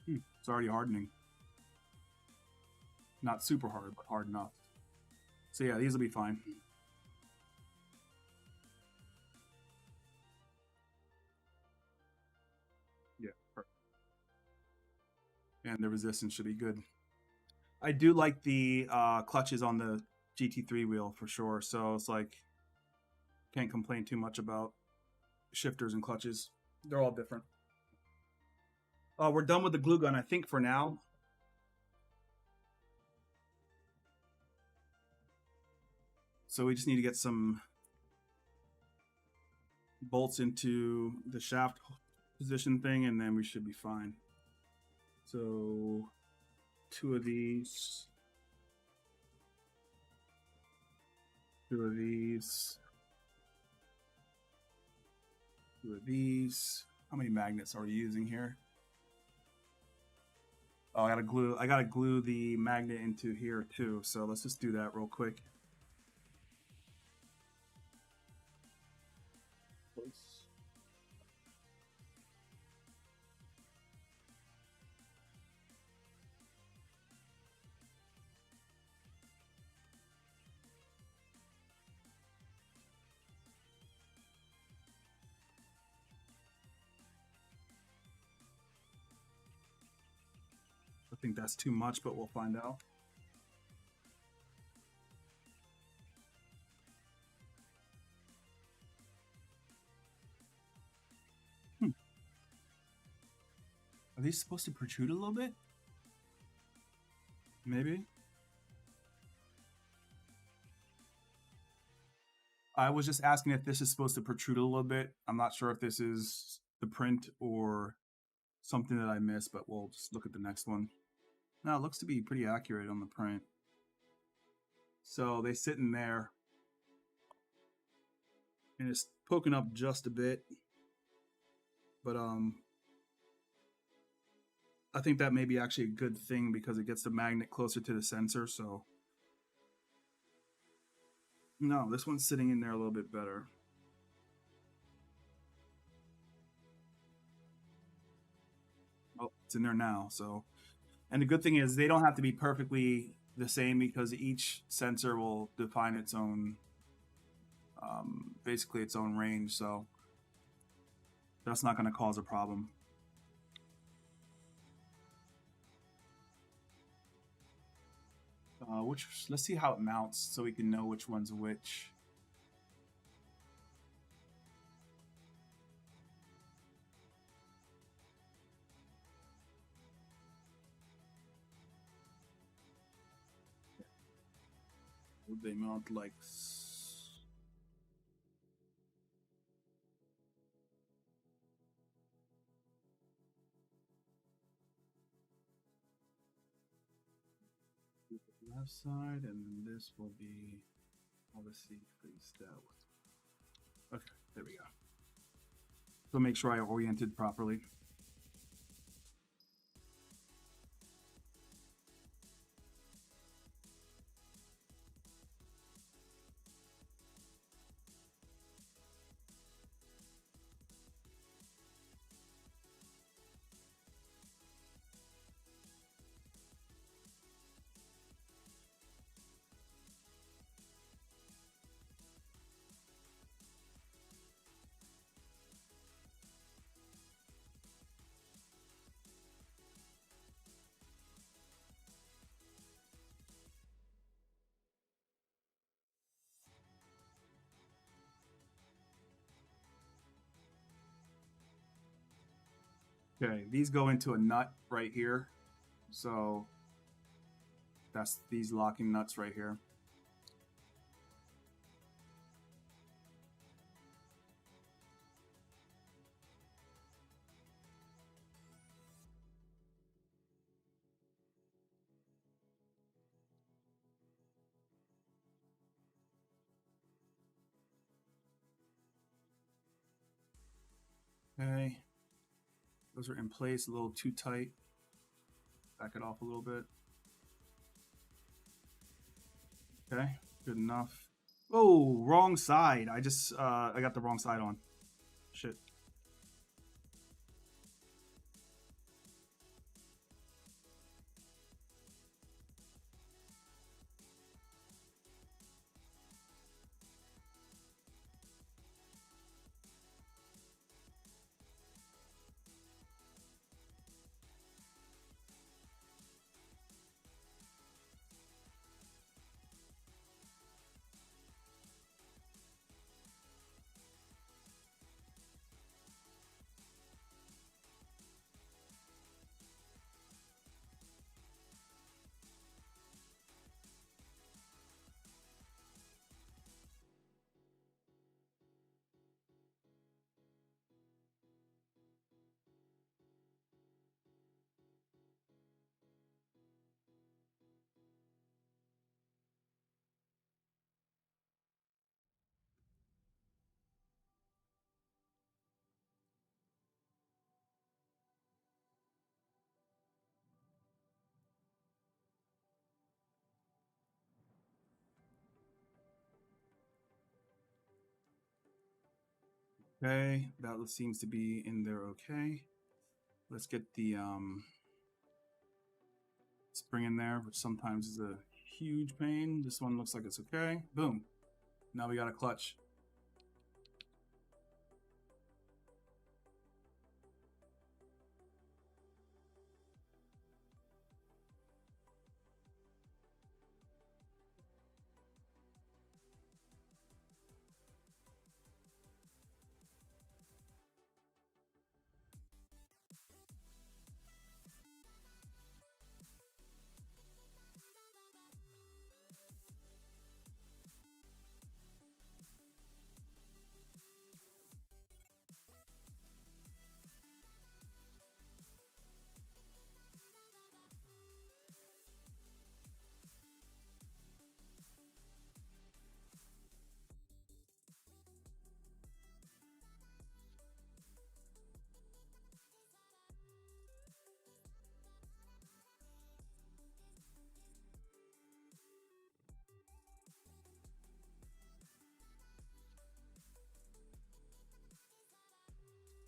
It's already hardening. Not super hard, but hard enough. So yeah, these will be fine. Yeah, perfect. And the resistance should be good. I do like the clutches on the GT3 wheel for sure, so it's like can't complain too much about shifters and clutches. They're all different. We're done with the glue gun, I think, for now. So we just need to get some bolts into the shaft position thing, and then we should be fine. So 2 of these. 2 of these. 2 of these. How many magnets are we using here? Oh, I gotta glue the magnet into here too. So let's just do that real quick. I think that's too much, but we'll find out. Are these supposed to protrude a little bit? Maybe. I was just asking if this is supposed to protrude a little bit. I'm not sure if this is the print or something that I missed, but we'll just look at the next one. Now it looks to be pretty accurate on the print. So they sit in there, and it's poking up just a bit, but I think that may be actually a good thing because it gets the magnet closer to the sensor. So no, this one's sitting in there a little bit better. Oh, it's in there now. So, and the good thing is they don't have to be perfectly the same because each sensor will define its own, basically its own range. So that's not going to cause a problem. Let's see how it mounts so we can know which one's which. They mount like left side, and then this will be obviously faced out. Okay, there we go. So make sure I oriented properly. Okay, these go into a nut right here. So that's these locking nuts right here. Okay, those are in place, a little too tight. Back it off a little bit. Okay, good enough. Oh, wrong side. I got the wrong side on. Shit. Okay, that seems to be in there okay. Let's get the spring in there, which sometimes is a huge pain. This one looks like it's okay. Boom. Now we got a clutch.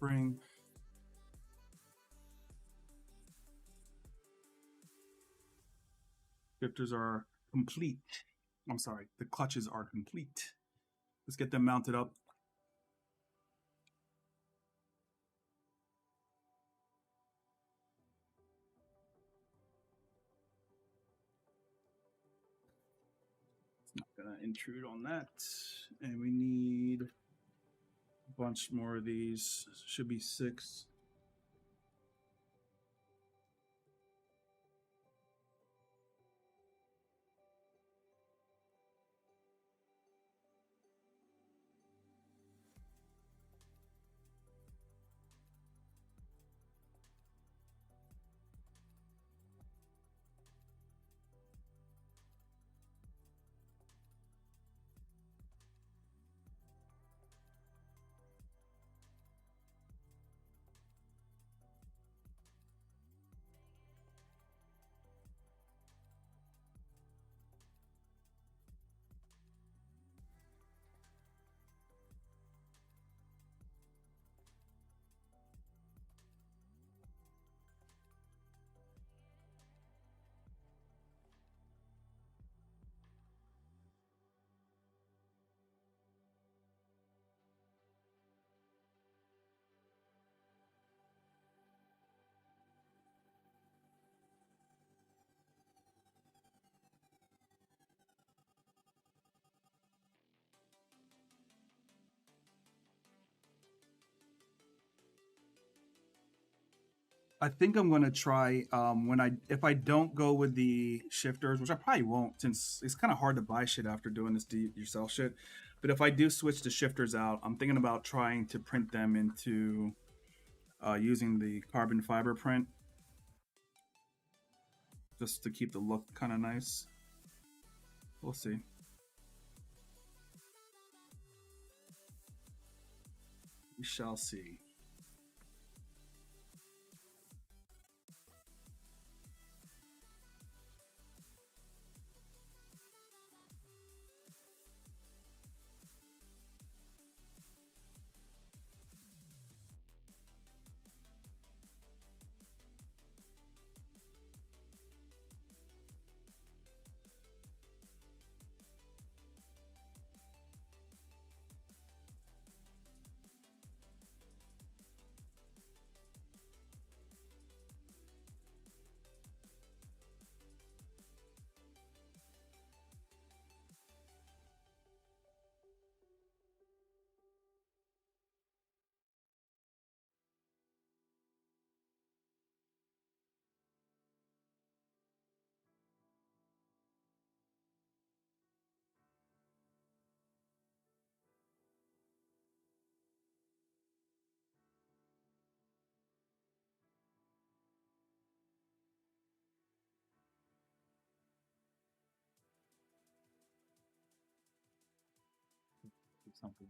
Spring. Shifters are complete. I'm sorry, the clutches are complete. Let's get them mounted up. Not gonna intrude on that. And we need a bunch more of these. Should be 6. I think I'm going to try if I don't go with the shifters, which I probably won't, since it's kind of hard to buy shit after doing this do-it-yourself shit. But if I do switch the shifters out, I'm thinking about trying to print them into using the carbon fiber print, just to keep the look kind of nice. We'll see. We shall see. Do something.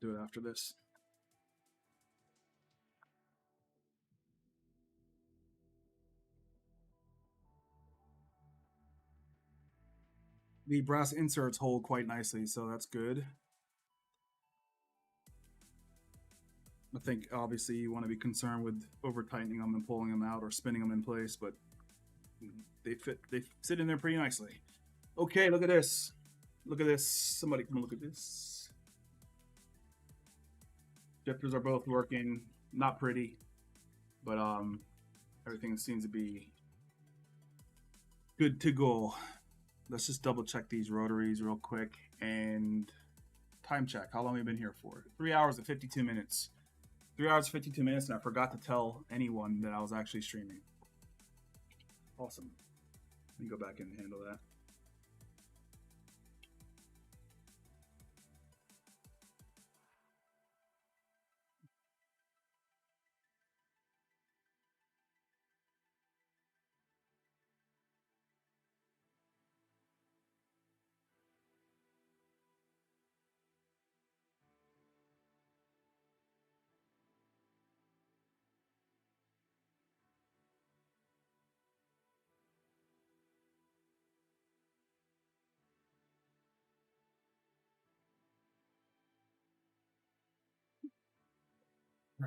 Do it after this. The brass inserts hold quite nicely, so that's good. I think obviously you want to be concerned with over tightening them and pulling them out or spinning them in place, but they sit in there pretty nicely. Okay, look at this. Look at this. Somebody come look at this. Shifters are both working. Not pretty, but everything seems to be good to go. Let's just double check these rotaries real quick and time check. How long have we been here for? 3 hours and 52 minutes. 3 hours, 52 minutes, and I forgot to tell anyone that I was actually streaming. Awesome. Let me go back and handle that.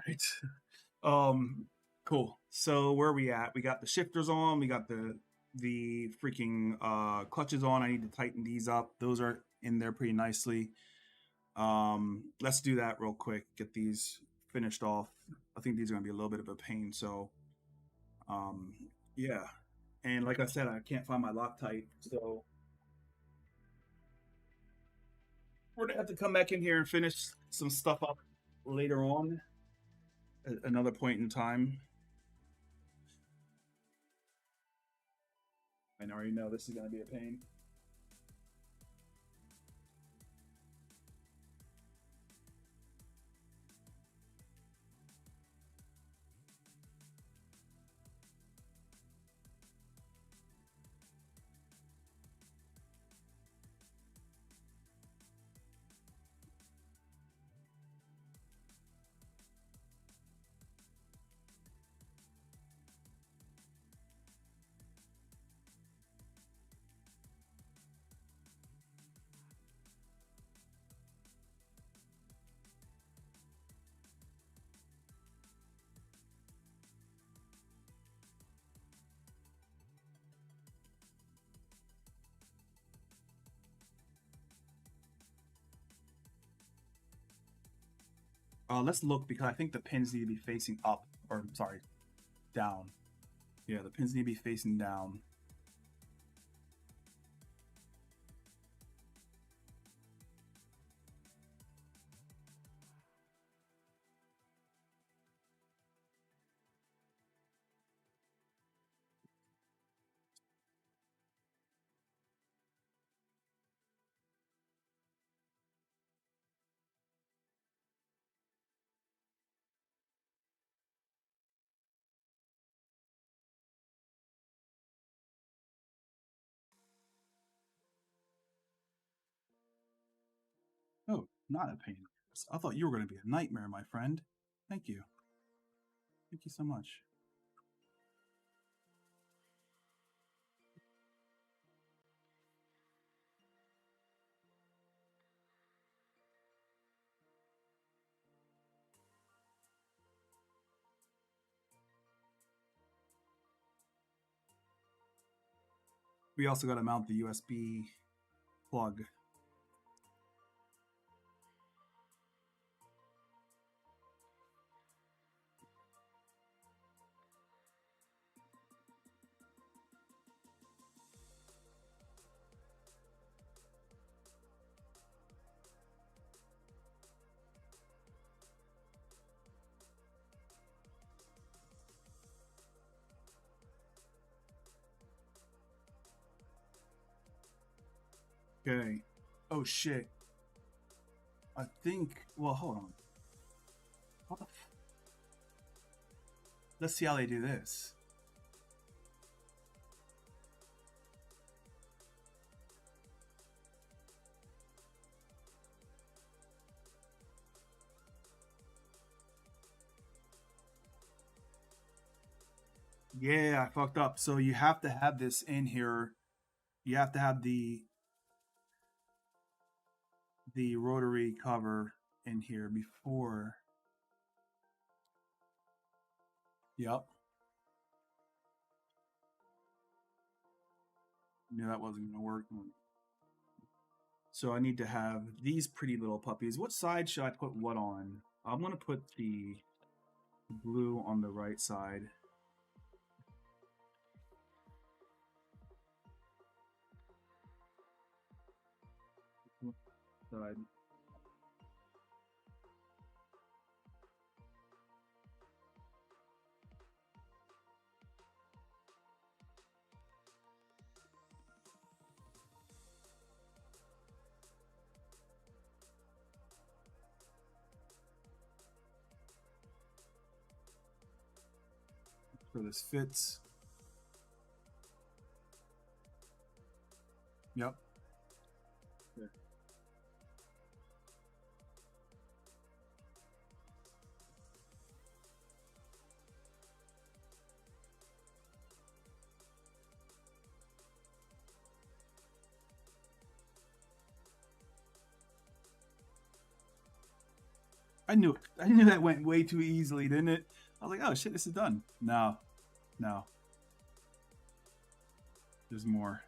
Right. Cool. So where are we at? We got the shifters on, we got the freaking clutches on. I need to tighten these up. Those are in there pretty nicely. Let's do that real quick. Get these finished off. I think these are gonna be a little bit of a pain, so yeah. And like I said, I can't find my Loctite, so we're gonna have to come back in here and finish some stuff up later on at another point in time. I already know this is gonna be a pain. Let's look because I think the pins need to be facing up, or sorry, down. Yeah, the pins need to be facing down. not a pain. I thought you were going to be a nightmare, my friend. Thank you. Thank you so much. We also got to mount the USB plug. Okay. Oh shit. I think. Well, hold on. What the? Let's see how they do this. Yeah, I fucked up. So you have to have this in here. You have to have the rotary cover in here before. Yep. Knew that wasn't gonna work. So I need to have these pretty little puppies. What side should I put what on? I'm gonna put the blue on the right side. Side. So this fits. Yep. There. I knew that went way too easily, didn't it? I was like, oh shit, this is done. No. No. There's more.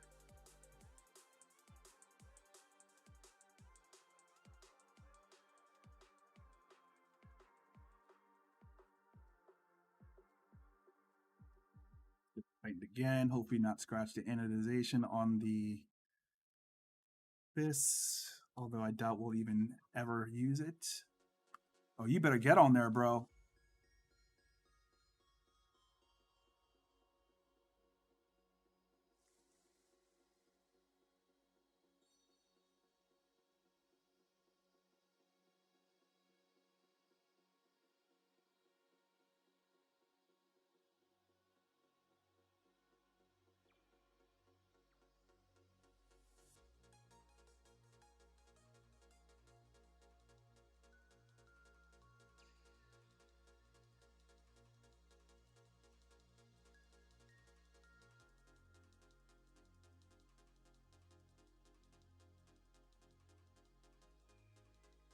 Tighten again. Hopefully not scratch the anodization on this. Although I doubt we'll even ever use it. Oh, you better get on there, bro.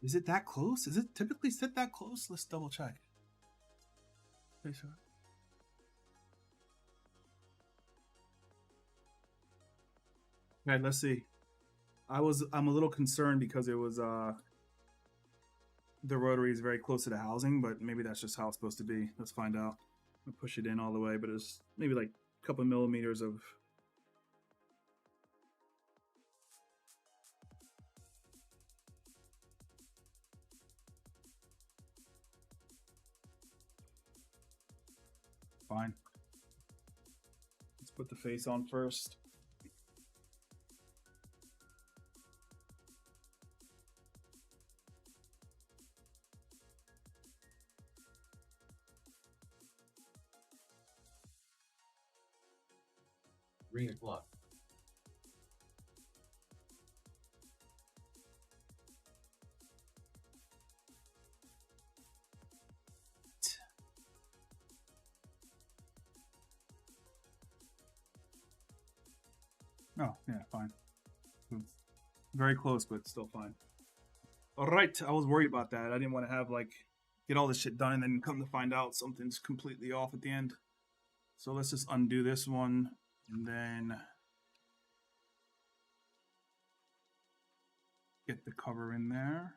Is it that close? Is it typically sit that close? Let's double check. Okay, sure. Okay, let's see. I'm a little concerned because it was the rotary is very close to the housing, but maybe that's just how it's supposed to be. Let's find out. I'll push it in all the way, but it's maybe like a couple millimeters of. Fine. Let's put the face on first. Green o'clock. Oh, yeah, fine. Very close, but still fine. All right, I was worried about that. I didn't want to have like get all this shit done and then come to find out something's completely off at the end. So let's just undo this one and then get the cover in there.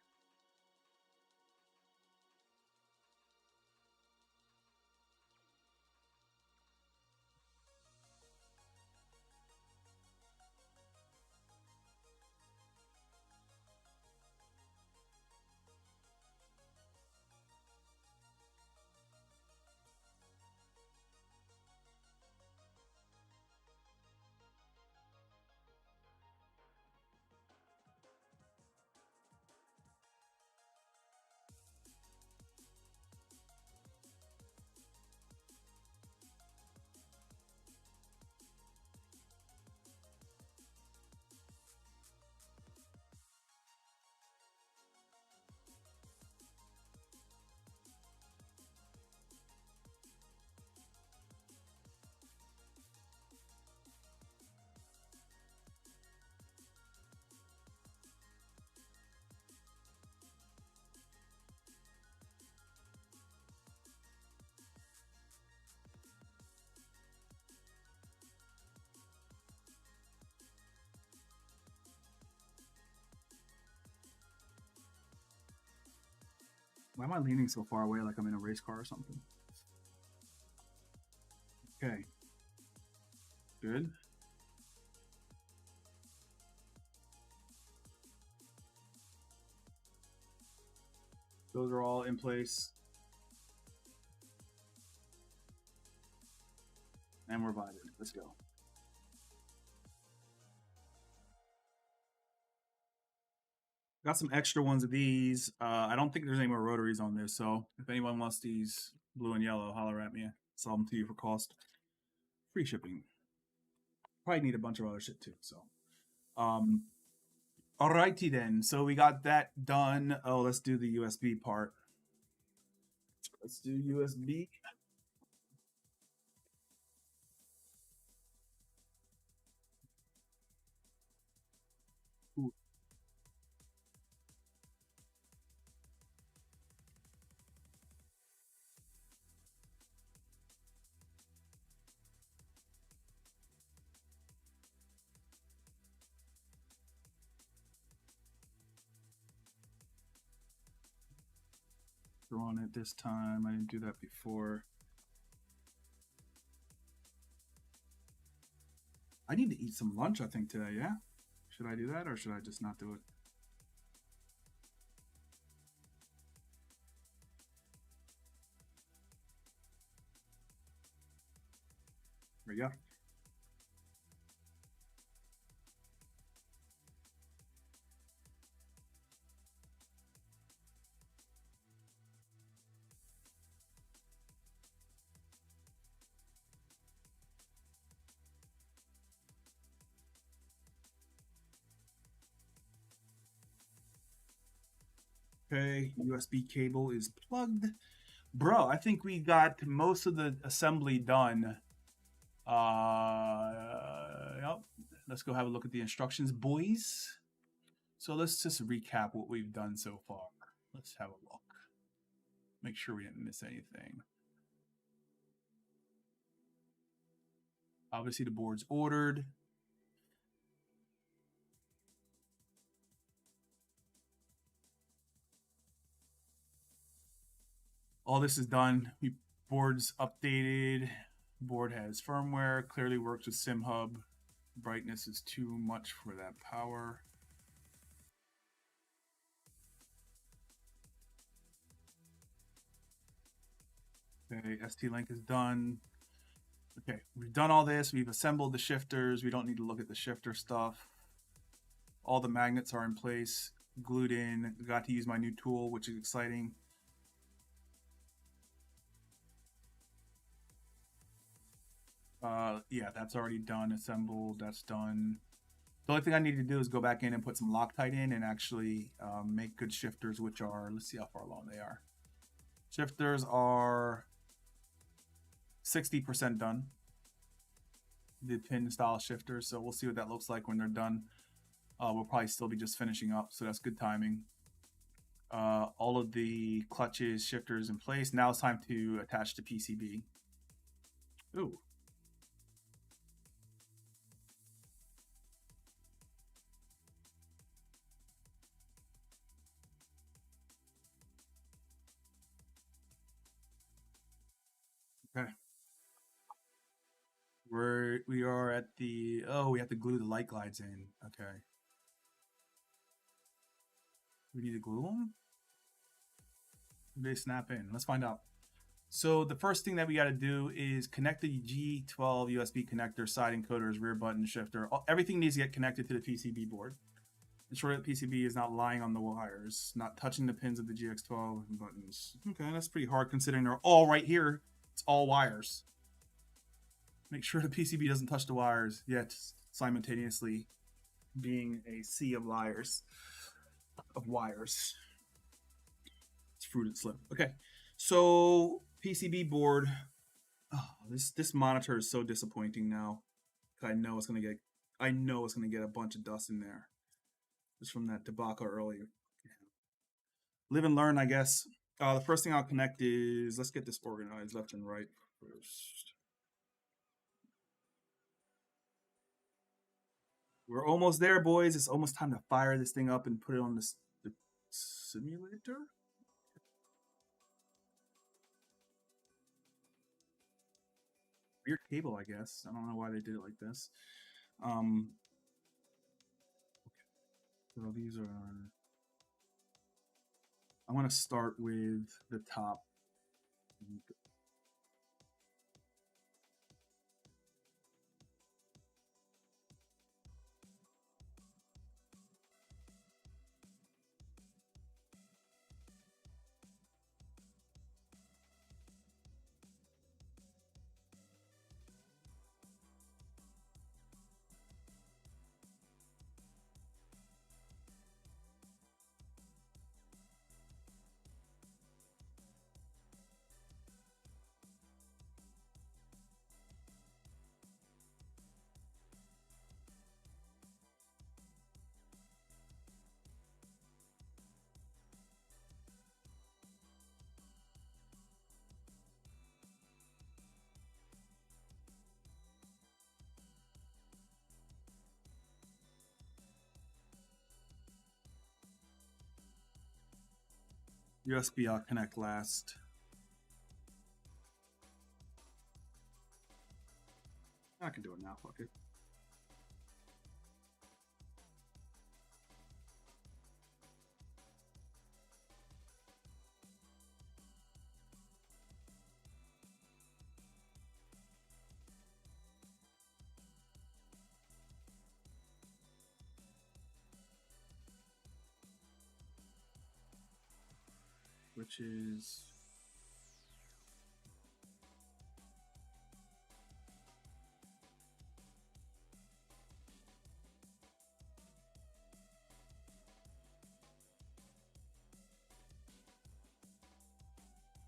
Why am I leaning so far away like I'm in a race car or something? Okay. Good. Those are all in place. And we're vibing. Let's go. Got some extra ones of these. I don't think there's any more rotaries on this, so if anyone wants these blue and yellow, holler at me. Sell them to you for cost. Free shipping. Probably need a bunch of other shit too, so. Alrighty then. So we got that done. Oh, let's do the USB part. Let's do USB. Ooh. On it this time. I didn't do that before. I need to eat some lunch, I think, today, yeah? Should I do that or should I just not do it? There you go. Okay, USB cable is plugged. Bro, I think we got most of the assembly done. Yep. Let's go have a look at the instructions, boys. So let's just recap what we've done so far. Let's have a look. Make sure we didn't miss anything. Obviously, the board's ordered. All this is done. Board's updated. Board has firmware. Clearly works with SimHub. Brightness is too much for that power. Okay, ST-Link is done. Okay, we've done all this. We've assembled the shifters. We don't need to look at the shifter stuff. All the magnets are in place, glued in. Got to use my new tool, which is exciting. Yeah, that's already done, assembled, that's done. The only thing I need to do is go back in and put some Loctite in and actually make good shifters, which are, let's see how far along they are. Shifters are 60% done. the pin style shifters. So we'll see what that looks like when they're done. We'll probably still be just finishing up, so that's good timing. All of the clutches, shifters in place. Now it's time to attach the PCB. Ooh. Okay. We are at the, oh, we have to glue the light glides in. Okay. We need to glue them? They snap in. Let's find out. So the first thing that we got to do is connect the G12 USB connector, side encoders, rear button, shifter. Everything needs to get connected to the PCB board. Ensure that the PCB is not lying on the wires, not touching the pins of the GX12 buttons. Okay, that's pretty hard considering they're all right here. It's all wires. Make sure the PCB doesn't touch the wires, yet simultaneously being a sea of liars, of wires. It's fruit and slip. Okay, so PCB board. Oh, this monitor is so disappointing now. I know it's gonna get a bunch of dust in there. Just from that debacle earlier. Live and learn, I guess. The first thing I'll connect is, let's get this organized left and right first. We're almost there, boys. It's almost time to fire this thing up and put it on the simulator. Weird cable, I guess. I don't know why they did it like this. Okay. So these are. I want to start with the top. USB I'll connect last. I can do it now, fuck it. Which is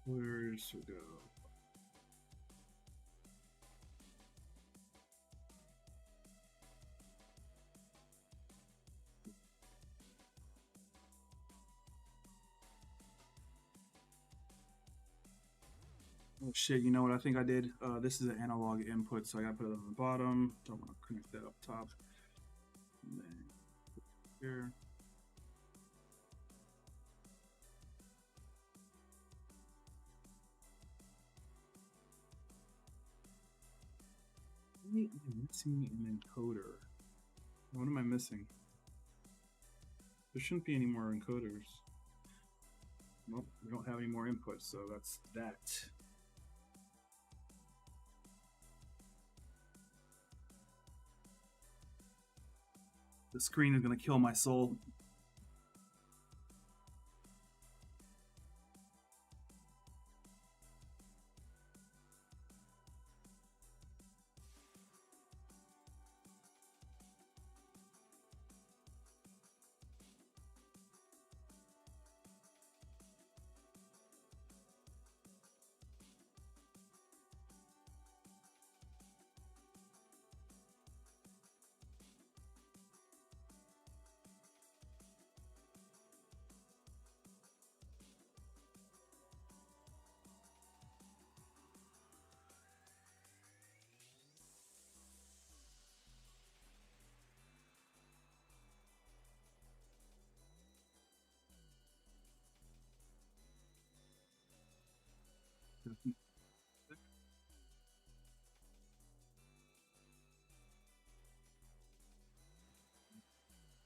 where's it go? Oh shit, you know what I think I did? This is an analog input, so I gotta put it on the bottom. Don't want to connect that up top. And then here. I'm missing an encoder. What am I missing? There shouldn't be any more encoders. Nope, we don't have any more inputs, so that's that. The screen is gonna kill my soul.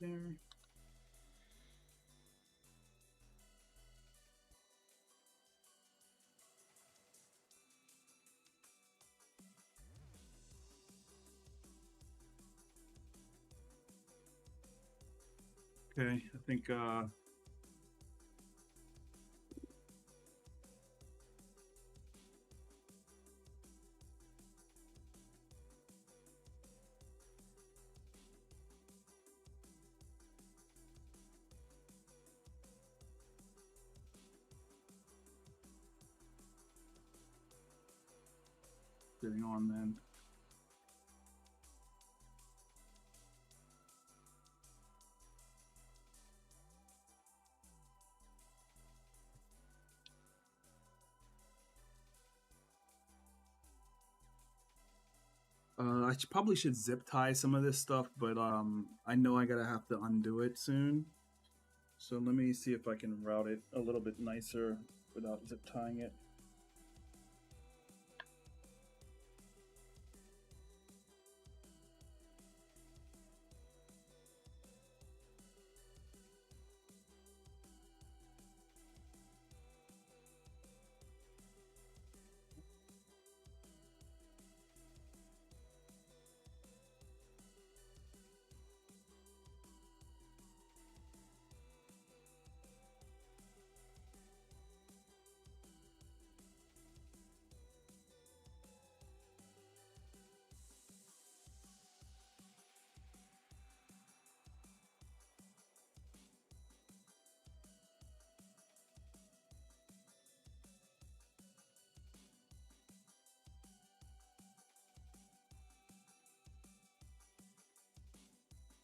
There. Okay, I think getting on then. Probably should zip tie some of this stuff, but I know I gotta have to undo it soon. So let me see if I can route it a little bit nicer without zip tying it.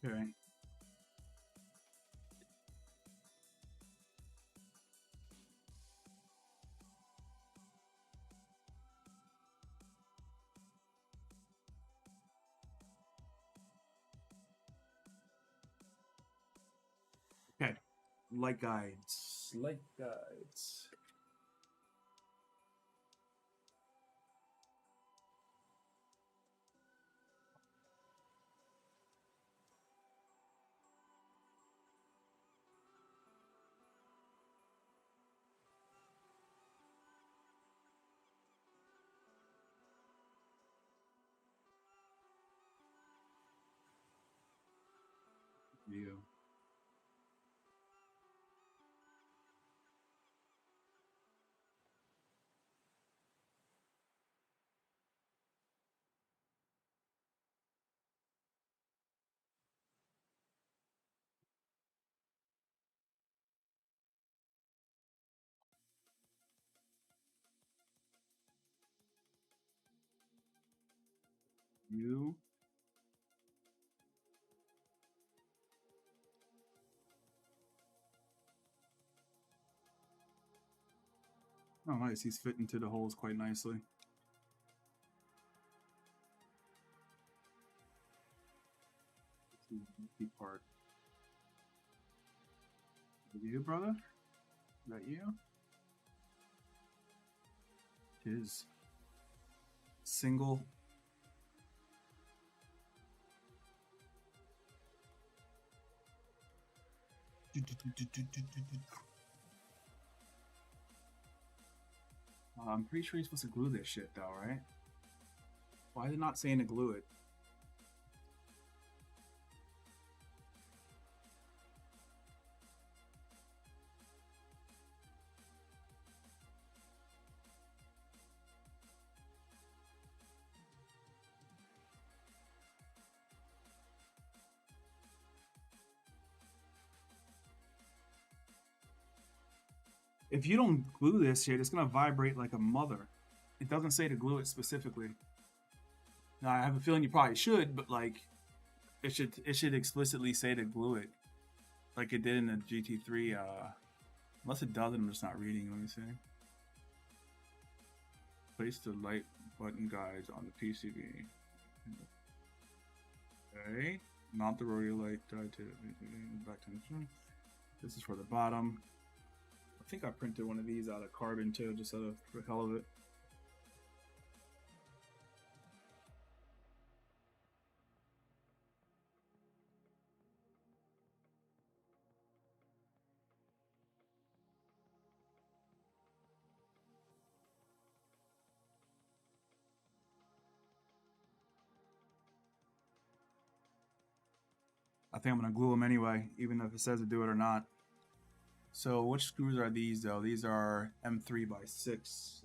Okay. Okay. Light guides. Light guides. View. View. Oh, nice. He's fitting into the holes quite nicely. Key part. Is it you, brother? Is that you? It is. Single. I'm pretty sure you're supposed to glue this shit though, right? Why are they not saying to glue it? If you don't glue this shit, it's gonna vibrate like a mother. It doesn't say to glue it specifically. Now I have a feeling you probably should, but like it should explicitly say to glue it. Like it did in the GT3, unless it doesn't, I'm just not reading, let me see. Place the light button guides on the PCB. Okay, mount the rotary light guide to back to the. This is for the bottom. I think I printed one of these out of carbon too, just out of the hell of it. I think I'm gonna glue them anyway, even if it says to do it or not. So which screws are these though? These are M3x6.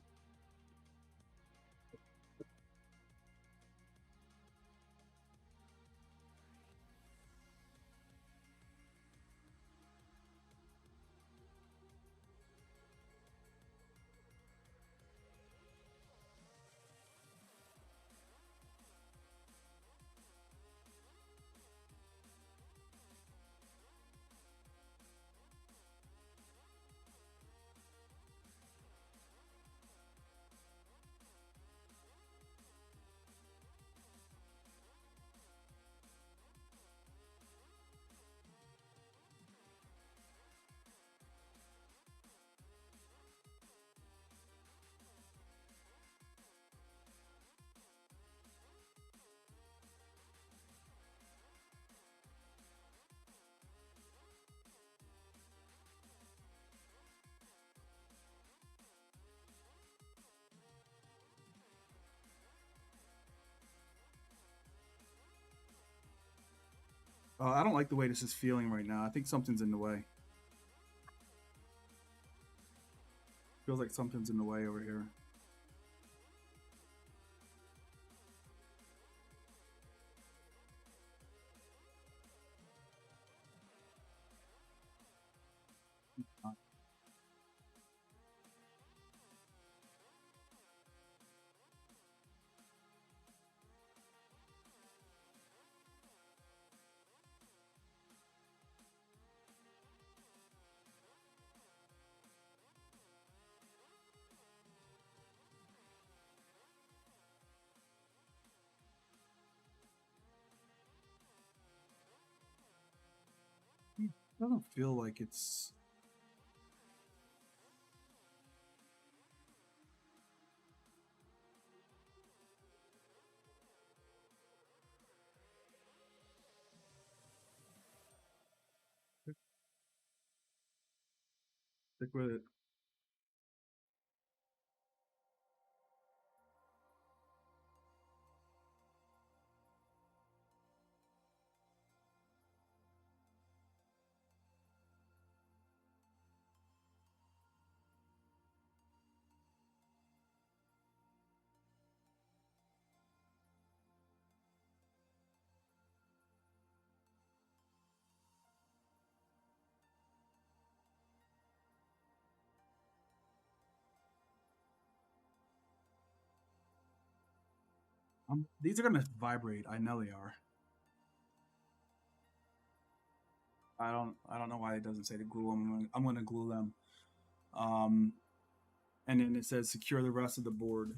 I don't like the way this is feeling right now. I think something's in the way. Feels like something's in the way over here. It doesn't feel like it's. Stick with it. These are gonna vibrate. I know they are. I don't know why it doesn't say to glue them. I'm gonna glue them. Um, and then it says secure the rest of the board.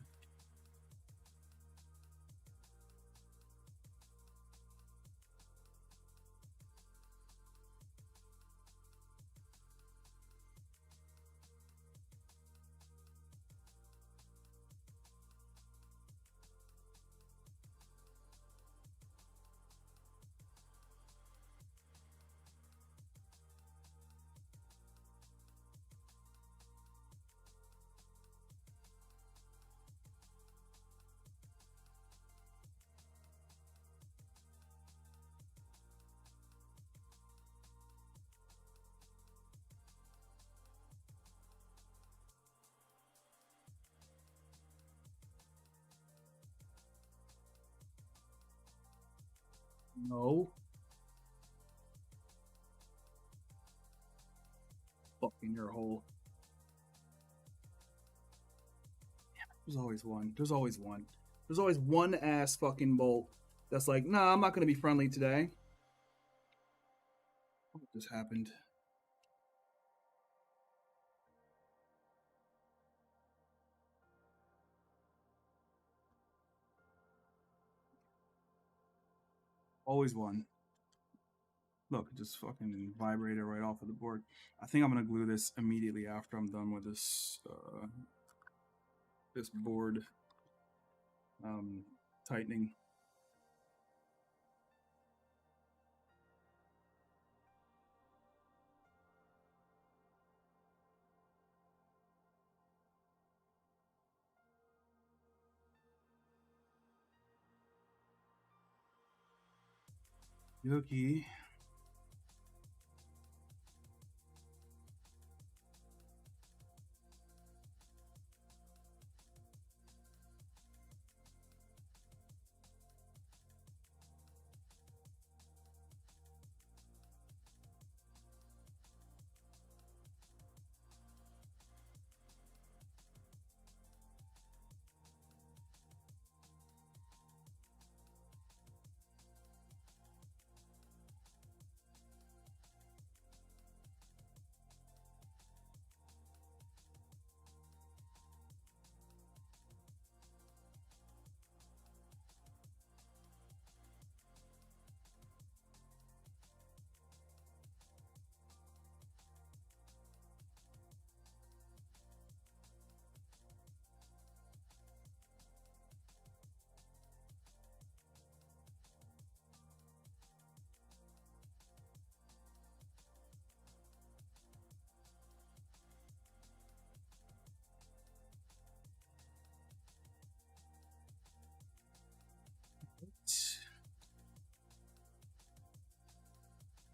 No. Fucking your hole. There's always one. There's always one. There's always one ass fucking bolt that's like, nah, I'm not gonna be friendly today. What just happened? Always one. Look, it just fucking vibrated right off of the board. I think I'm gonna glue this immediately after I'm done with this board tightening. Yoki.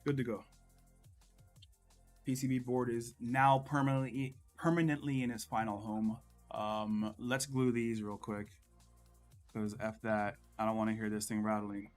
Good to go. PCB board is now permanently in its final home. Let's glue these real quick, because F that. I don't want to hear this thing rattling.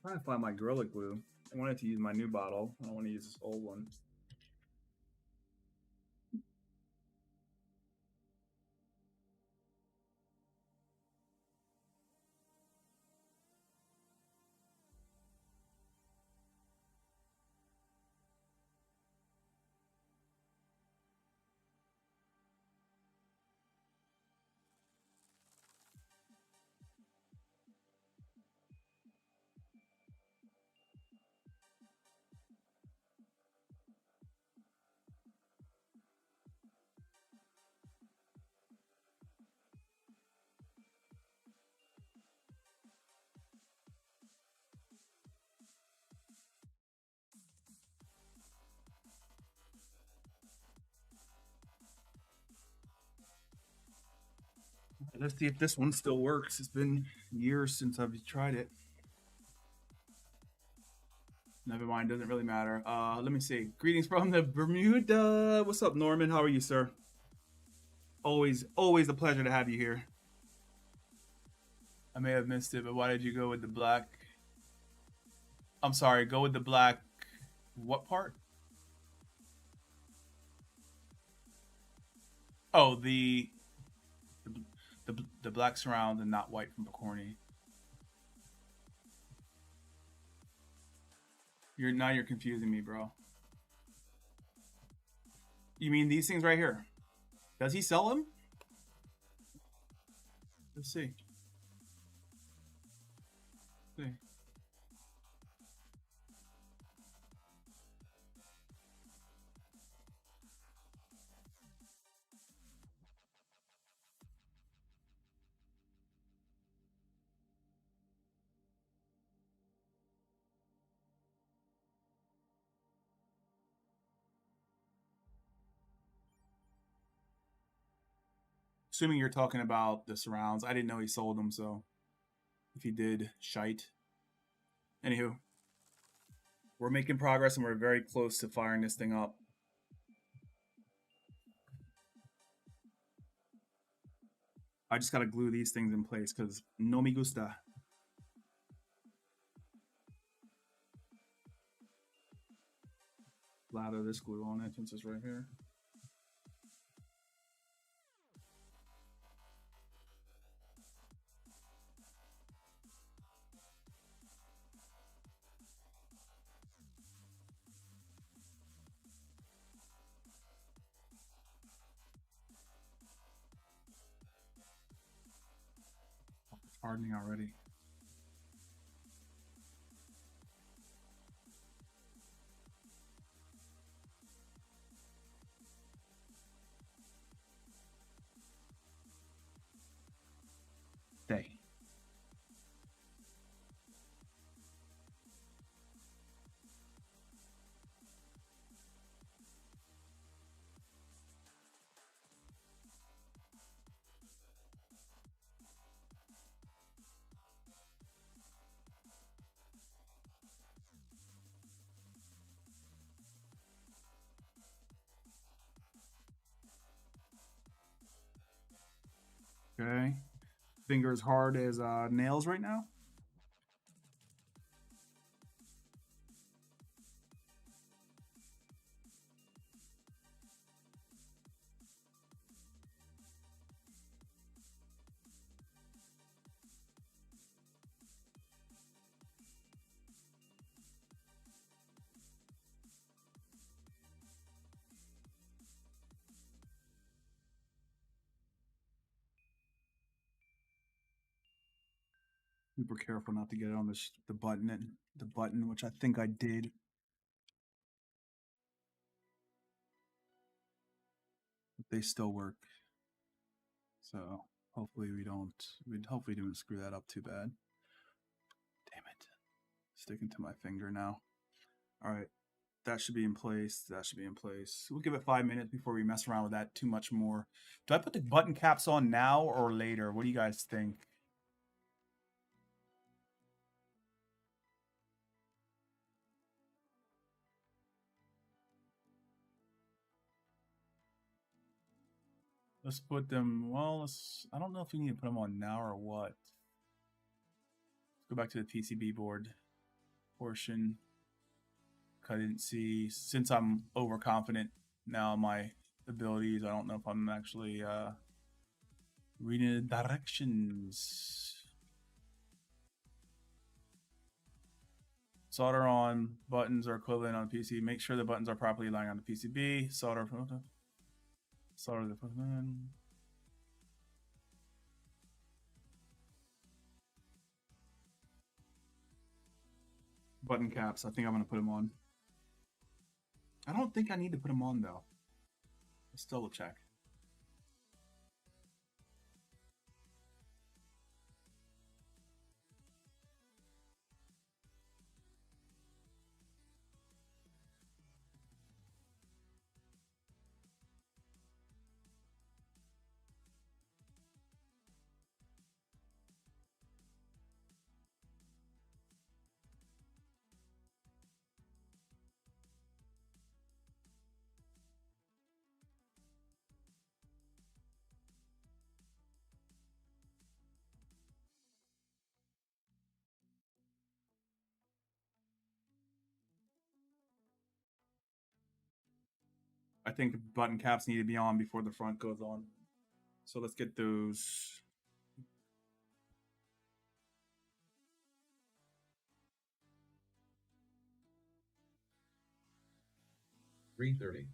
I'm trying to find my Gorilla Glue. I wanted to use my new bottle. I don't want to use this old one. Let's see if this one still works. It's been years since I've tried it. Never mind, doesn't really matter. Let me see. Greetings from the Bermuda. What's up, Norman? How are you, sir? Always a pleasure to have you here. I may have missed it, but why did you go with the black? I'm sorry, go with the black. What part? Oh, the black surround and not white from Pokornyi. You're confusing me, bro. You mean these things right here? Does he sell them? Let's see. Let's see. Assuming you're talking about the surrounds. I didn't know he sold them, so if he did, shite. Anywho, we're making progress and we're very close to firing this thing up. I just gotta glue these things in place because no me gusta. Lather this glue on it since it's right here. It's hardening already. Stay. Okay. Fingers hard as nails right now. Super careful not to get it on the button, which I think I did. But they still work. So hopefully we don't screw that up too bad. Damn it. Sticking to my finger now. All right. That should be in place. That should be in place. We'll give it 5 minutes before we mess around with that too much more. Do I put the button caps on now or later? What do you guys think? Let's put them, well, I don't know if we need to put them on now or what. Let's go back to the PCB board portion. I didn't see, since I'm overconfident now in my abilities, I don't know if I'm actually reading the directions. Solder on, buttons are equivalent on PC. Make sure the buttons are properly lying on the PCB. Solder the button caps. I think I'm going to put them on. I don't think I need to put them on though. Let's double check. I think button caps need to be on before the front goes on. So let's get those. $3.30.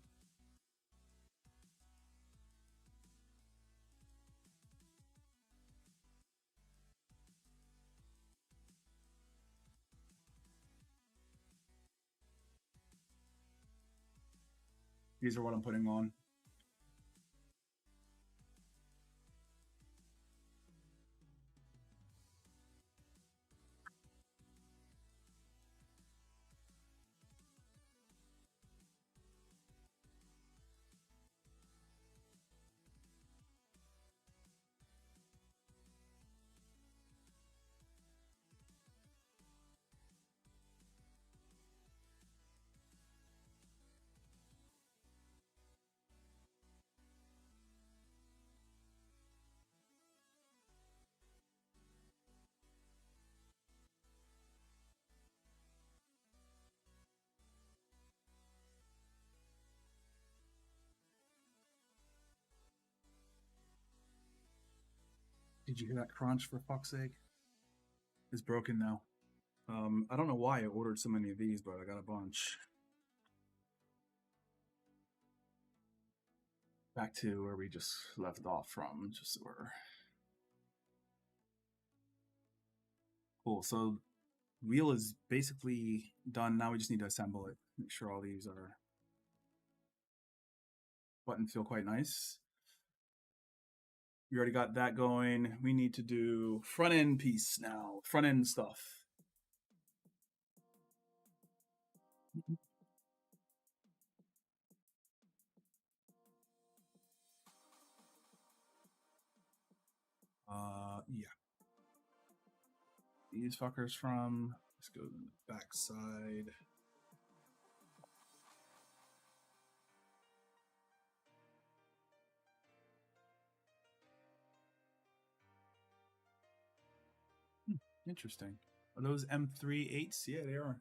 These are what I'm putting on. Did you hear that crunch, for fuck's sake? It's broken now. I don't know why I ordered so many of these, but I got a bunch. Back to where we just left off from, just so we're cool. So wheel is basically done. Now we just need to assemble it. Make sure all these are buttons feel quite nice. We already got that going. We need to do front end piece now. Front end stuff. Yeah. These fuckers from, let's go to the back side. Interesting. Are those M38s? Yeah, they are.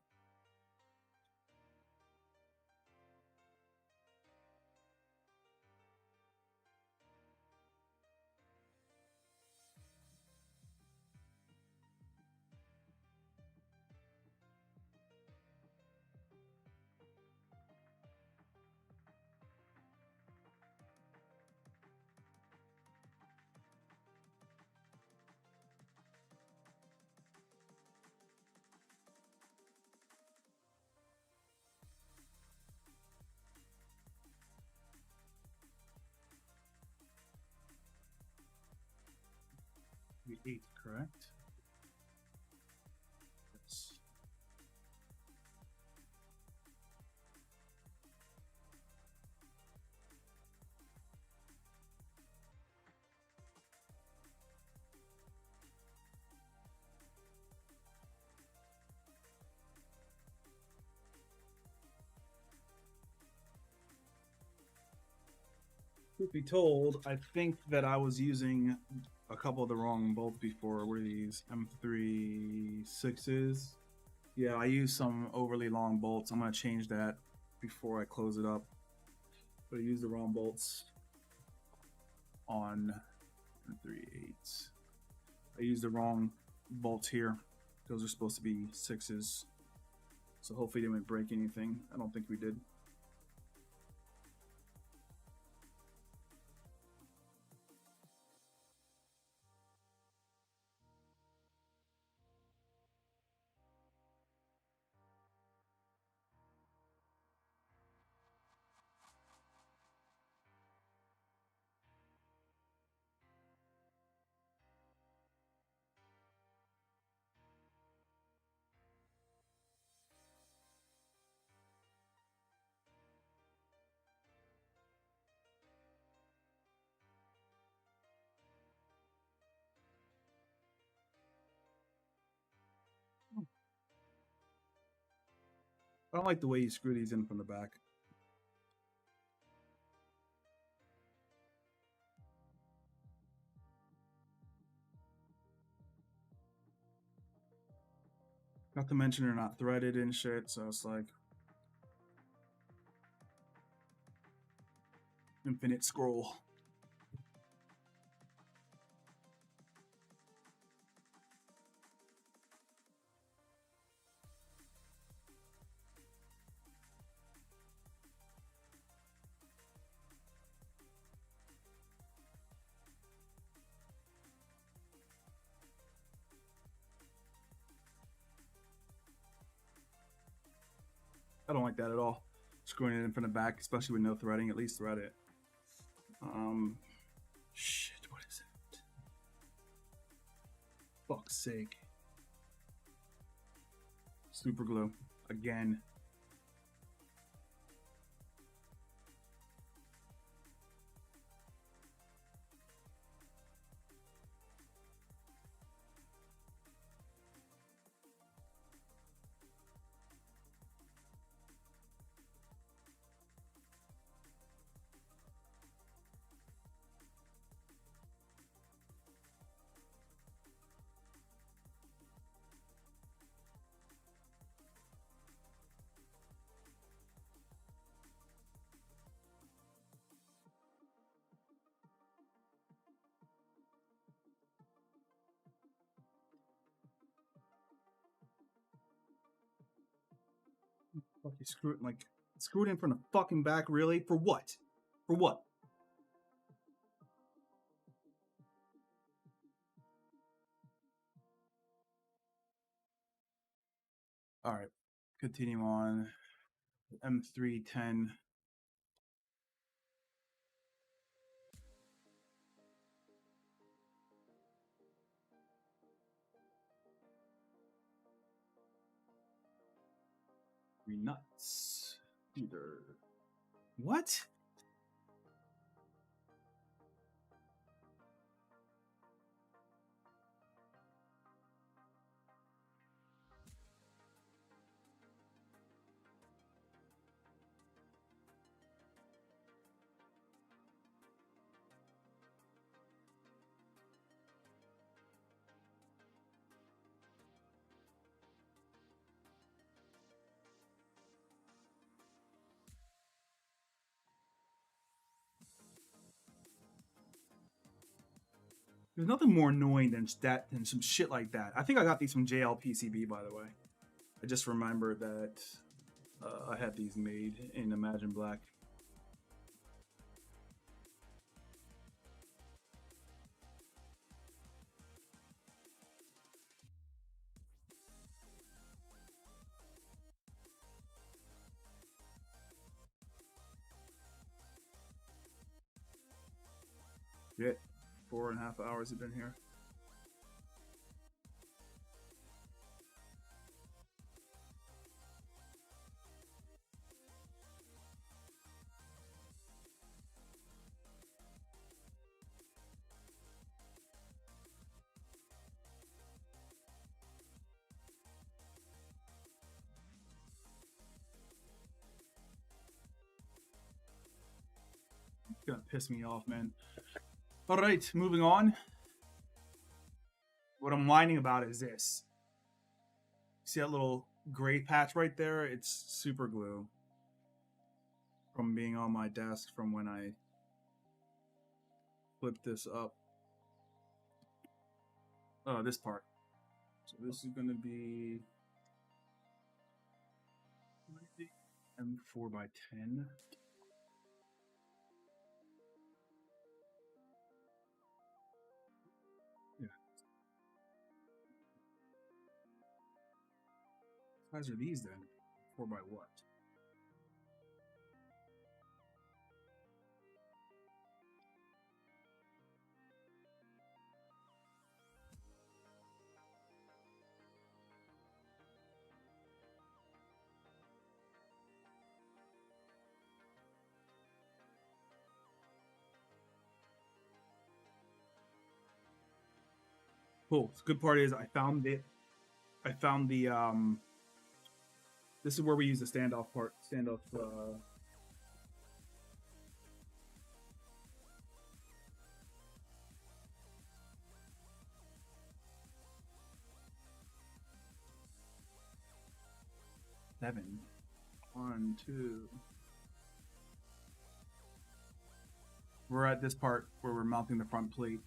The 8th, correct? Yes. Truth be told, I think that I was using a couple of the wrong bolts before. What are these? M3 6s. Yeah, I used some overly long bolts. I'm going to change that before I close it up. But I used the wrong bolts on M3 8s. I used the wrong bolts here. Those are supposed to be 6s. So hopefully they didn't break anything. I don't think we did. I don't like the way you screw these in from the back. Not to mention they're not threaded and shit, so it's like infinite scroll. I don't like that at all. Screwing it in from the back, especially with no threading, at least thread it. Shit, what is it? Fuck's sake. Super glue. Again. Fuck, you screw it like screw it in from the fucking back, really? For what? For what? Alright. Continue on. M310. Nuts. Either. What? There's nothing more annoying than some shit like that. I think I got these from JLPCB, by the way. I just remembered that I had these made in Imagine Black. Shit, 4.5 hours have been here. gonna piss me off, man. All right, moving on. What I'm whining about is this. See that little gray patch right there? It's super glue from being on my desk from when I flipped this up. This part. So this is gonna be M4 by 10. Yeah. What size are these then? 4 by what? Cool. The good part is I found it. I found the this is where we use the standoff part. Standoff 7. 1, 2. We're at this part where we're mounting the front plate.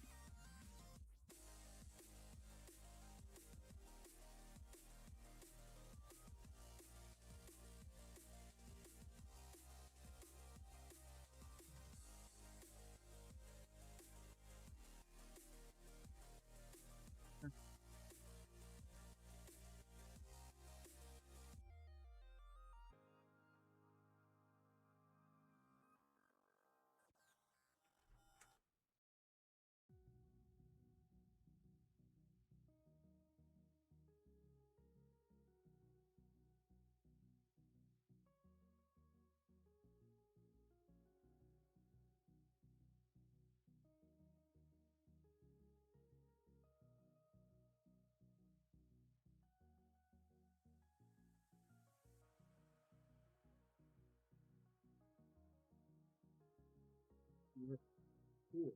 Cool.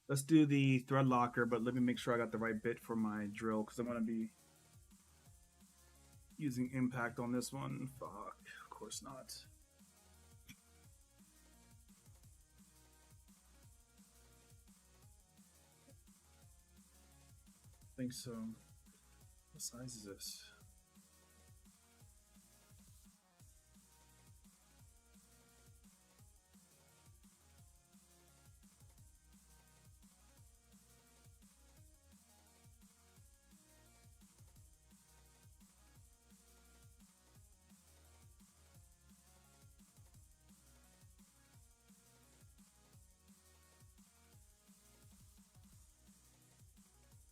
Let's do the thread locker, but let me make sure I got the right bit for my drill because I'm going to be using impact on this one. Fuck, of course not. I think so. What size is this?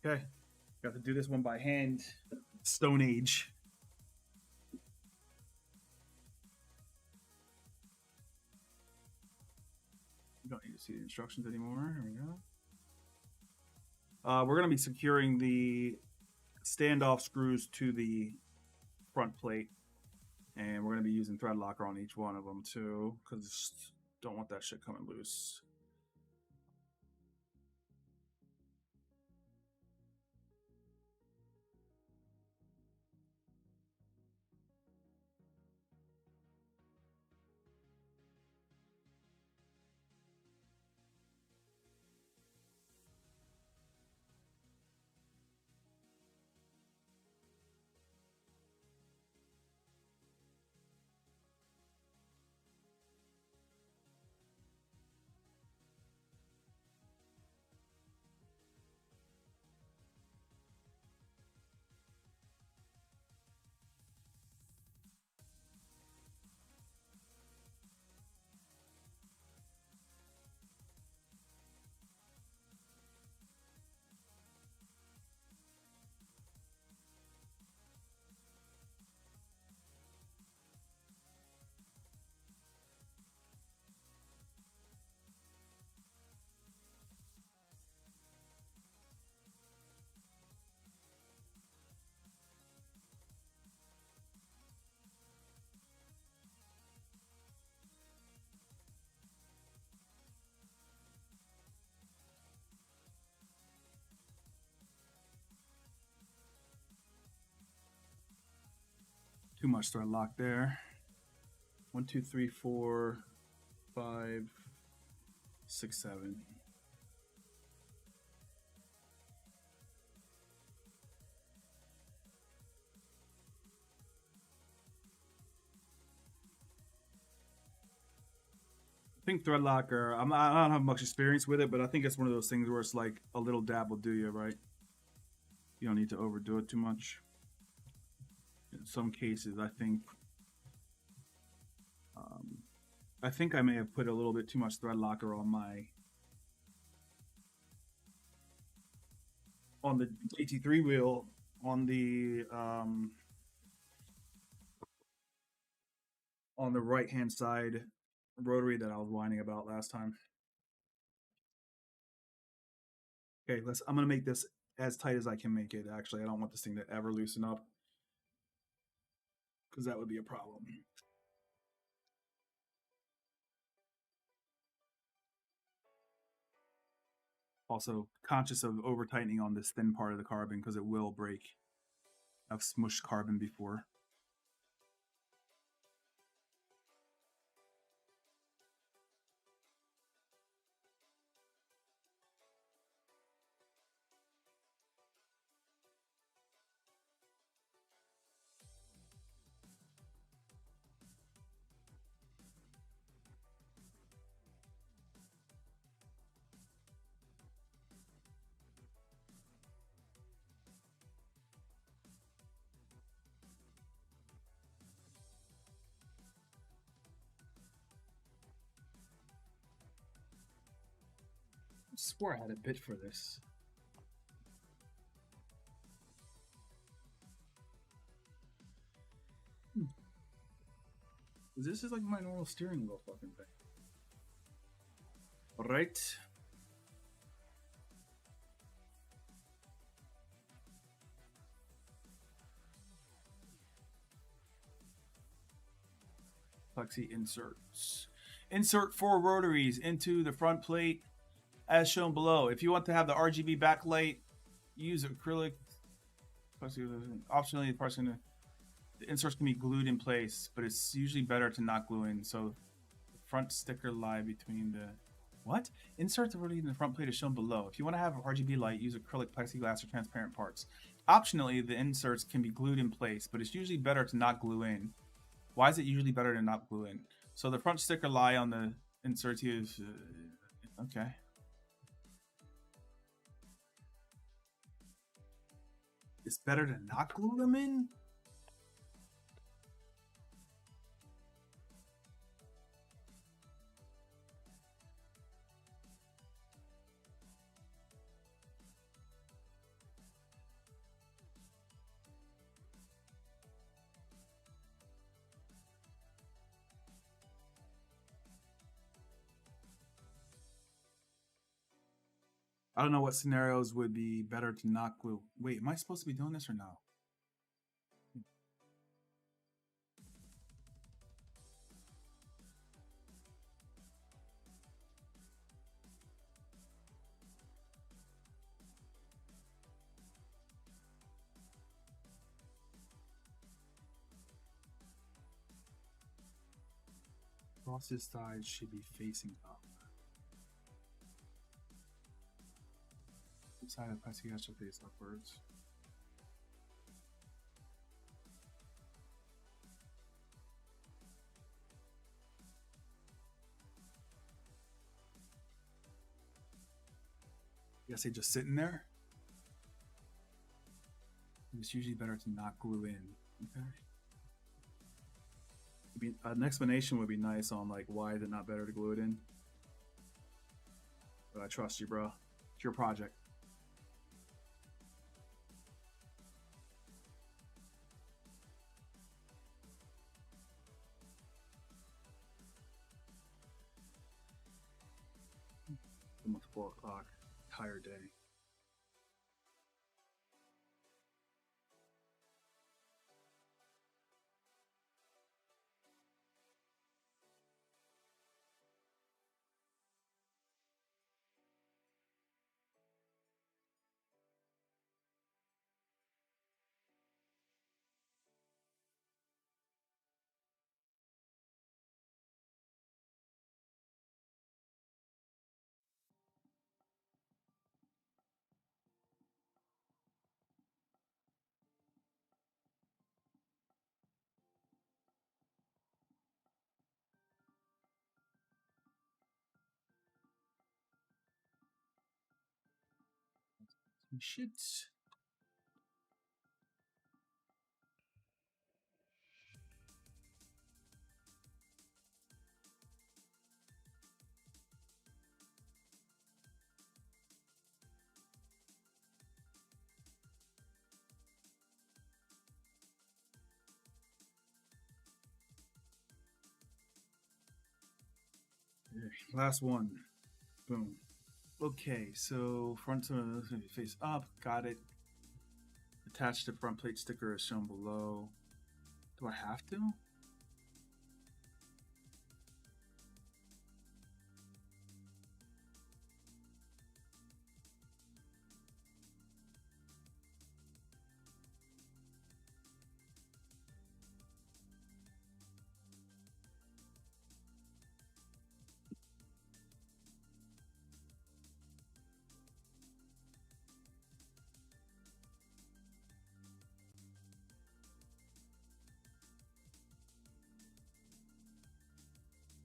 Okay, got to do this one by hand. Stone Age. You don't need to see the instructions anymore. There we go. We're going to be securing the standoff screws to the front plate, and we're going to be using thread locker on each one of them too, because don't want that shit coming loose. Too much thread lock there. 1, 2, 3, 4, 5, 6, 7. I think thread locker, I don't have much experience with it, but I think it's one of those things where it's like a little dab will do you, right? You don't need to overdo it too much. In some cases, I think I may have put a little bit too much thread locker on the AT3 wheel on the right hand side rotary that I was whining about last time. Okay, I'm gonna make this as tight as I can make it. Actually, I don't want this thing to ever loosen up because that would be a problem. Also conscious of over tightening on this thin part of the carbon because it will break. I've smushed carbon before. I swore I had a bit for this. This is like my normal steering wheel fucking thing. All right. Plexi inserts. Insert 4 rotaries into the front plate as shown below. If you want to have the RGB backlight, use acrylic. Optionally, the inserts can be glued in place, but it's usually better to not glue in. So the front sticker lie between the... What? Insert the rotary in the front plate as shown below. If you want to have RGB light, use acrylic, plexiglass, or transparent parts. Optionally, the inserts can be glued in place, but it's usually better to not glue in. Why is it usually better to not glue in? So the front sticker lie on the inserts here is... okay. It's better to not glue them in? I don't know what scenarios would be better to not glue. Wait, am I supposed to be doing this or no? Frosted sides should be facing up. The side of the plexiglass should face upwards. I guess they just sitting there. It's usually better to not glue in. Okay. An explanation would be nice on like why is it not better to glue it in. But I trust you, bro. It's your project. Almost 4 o'clock. Entire day. Shit. Last one. Boom. Okay, so front face up. Got it. Attach the front plate sticker as shown below. Do I have to?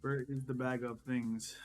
Where is the bag of things?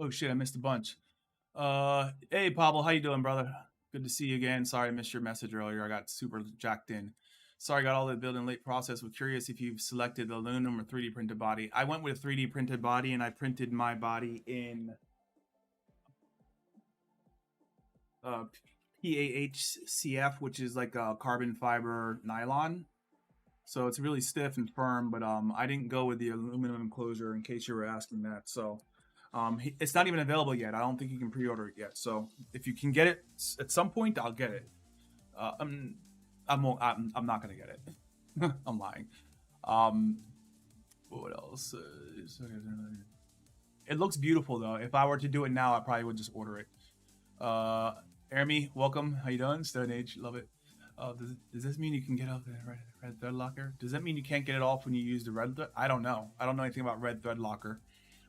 Oh shit, I missed a bunch. Hey Pablo, how you doing, brother? Good to see you again. Sorry I missed your message earlier. I got super jacked in. Sorry, I got all the building late process. Was curious if you've selected the aluminum or 3D printed body. I went with a 3D printed body, and I printed my body in uh, PAHCF, which is like a carbon fiber nylon. So it's really stiff and firm, but I didn't go with the aluminum enclosure in case you were asking that. So it's not even available yet. I don't think you can pre-order it yet. So if you can get it at some point, I'll get it. I'm not gonna get it. I'm lying. What else? It looks beautiful though. If I were to do it now, I probably would just order it. Army, welcome. How you doing? Stone Age, love it. Does this mean you can get off the red thread locker? Does that mean you can't get it off when you use the red thread? I don't know. I don't know anything about red thread locker.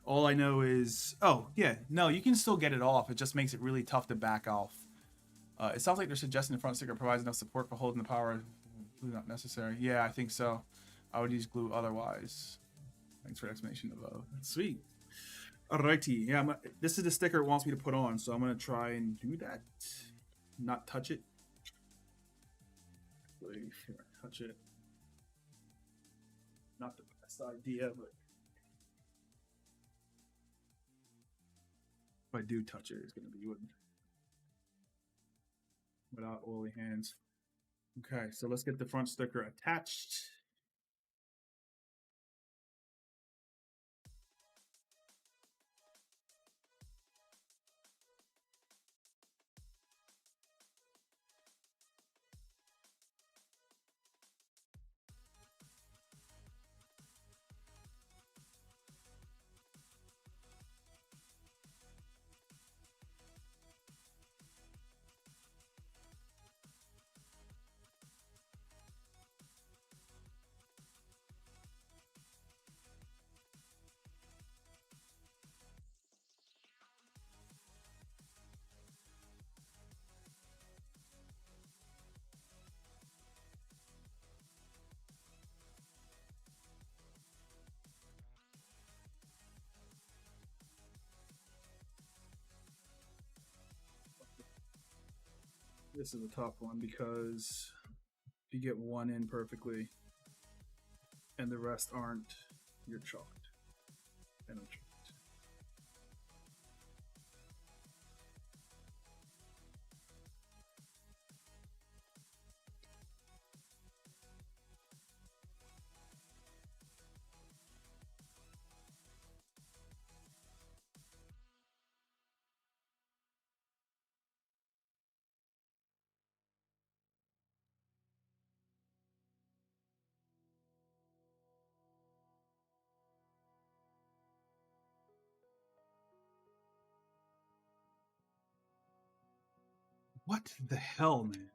All I know is, oh yeah, no, you can still get it off. It just makes it really tough to back off. It sounds like they're suggesting the front sticker provides enough support for holding the power. Glue not necessary. Yeah, I think so. I would use glue otherwise. Thanks for the explanation above. Sweet. Alrighty. Yeah, this is the sticker it wants me to put on, so I'm gonna try and do that. Not touch it. Here, touch it. Not the best idea, but if I do touch it, it's gonna be without oily hands. Okay, so let's get the front sticker attached. This is a tough one because if you get one in perfectly and the rest aren't, you're chalked. And I'm chalked. What the hell, man?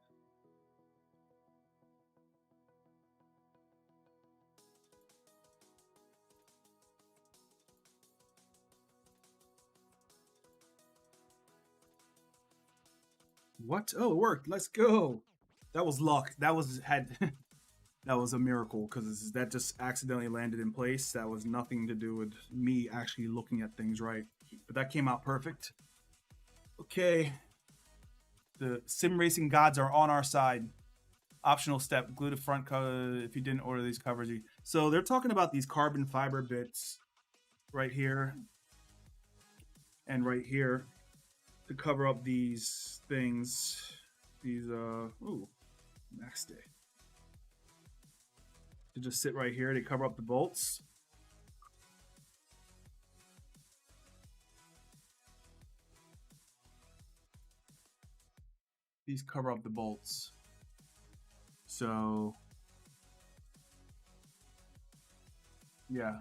What? Oh, it worked. Let's go. That was luck. That was that was a miracle because that just accidentally landed in place. That was nothing to do with me actually looking at things right. But that came out perfect. Okay. The sim racing gods are on our side. Optional step: glue the front cover if you didn't order these covers. So they're talking about these carbon fiber bits right here and right here to cover up these things. These max day. To just sit right here to cover up the bolts. These cover up the bolts. So yeah,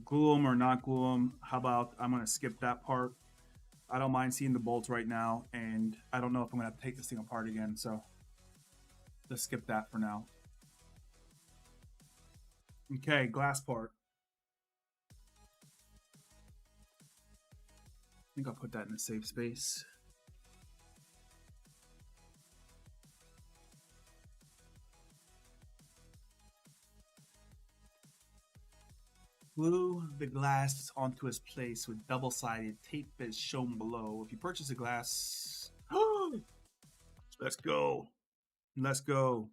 glue them or not glue them. How about I'm gonna skip that part. I don't mind seeing the bolts right now, and I don't know if I'm gonna have to take this thing apart again, so let's skip that for now. Okay, glass part. I think I'll put that in a safe space. Glue the glass onto its place with double-sided tape as shown below. If you purchase a glass... Let's go. Let's go.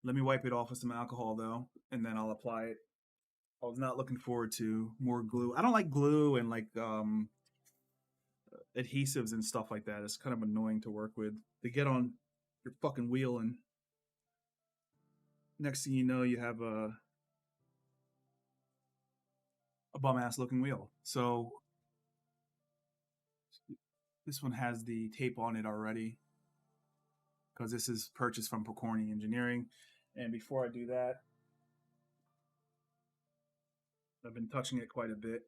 Let me wipe it off with some alcohol, though, and then I'll apply it. I was not looking forward to more glue. I don't like glue and like adhesives and stuff like that. It's kind of annoying to work with. They get on your fucking wheel, and next thing you know, you have a bum-ass looking wheel. So this one has the tape on it already because this is purchased from Pokornyi Engineering. And before I do that, I've been touching it quite a bit.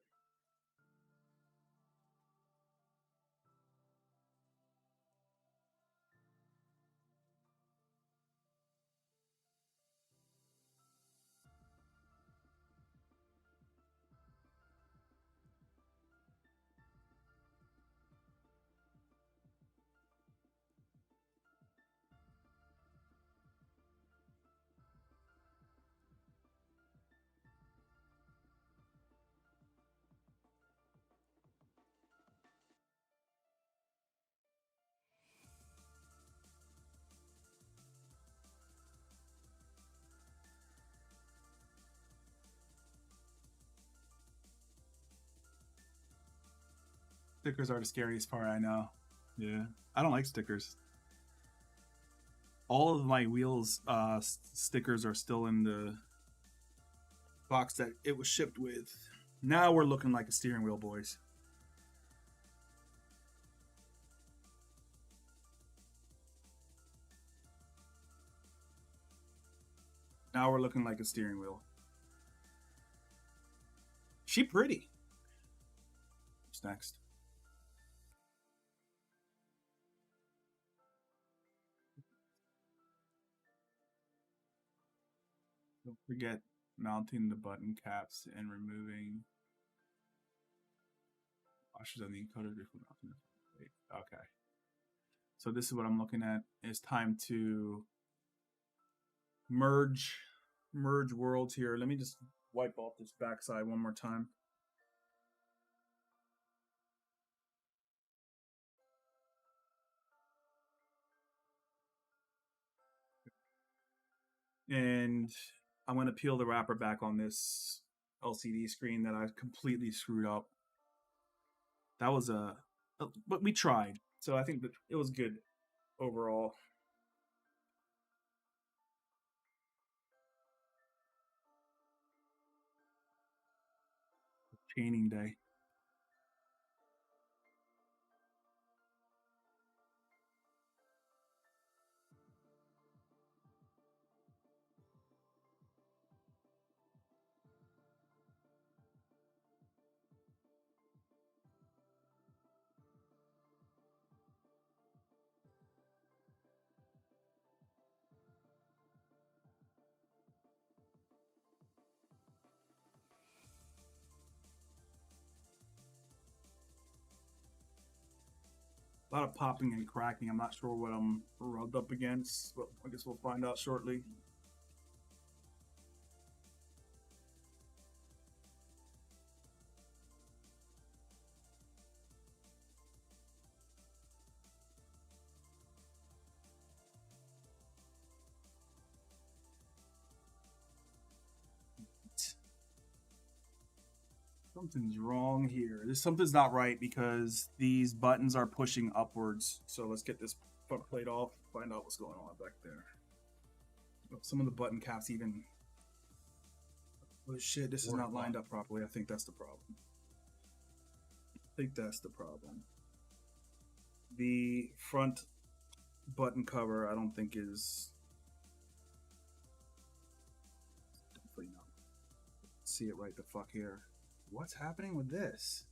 Stickers are the scariest part, I know. Yeah, I don't like stickers. All of my wheels stickers are still in the box that it was shipped with. Now we're looking like a steering wheel, boys. Now we're looking like a steering wheel. She pretty. What's next? Don't forget mounting the button caps and removing washers on the encoder before mounting. Okay. So this is what I'm looking at. It's time to merge worlds here. Let me just wipe off this backside one more time. And I'm going to peel the wrapper back on this LCD screen that I completely screwed up. That was but we tried. So I think that it was good overall. Chaining day. A lot of popping and cracking. I'm not sure what I'm rubbed up against, but I guess we'll find out shortly. Something's wrong here. Something's not right because these buttons are pushing upwards. So let's get this front plate off, find out what's going on back there. Some of the button caps even... Oh shit, this is not lined up properly. I think that's the problem. The front button cover I don't think is... Definitely not. See it right the fuck here. What's happening with this?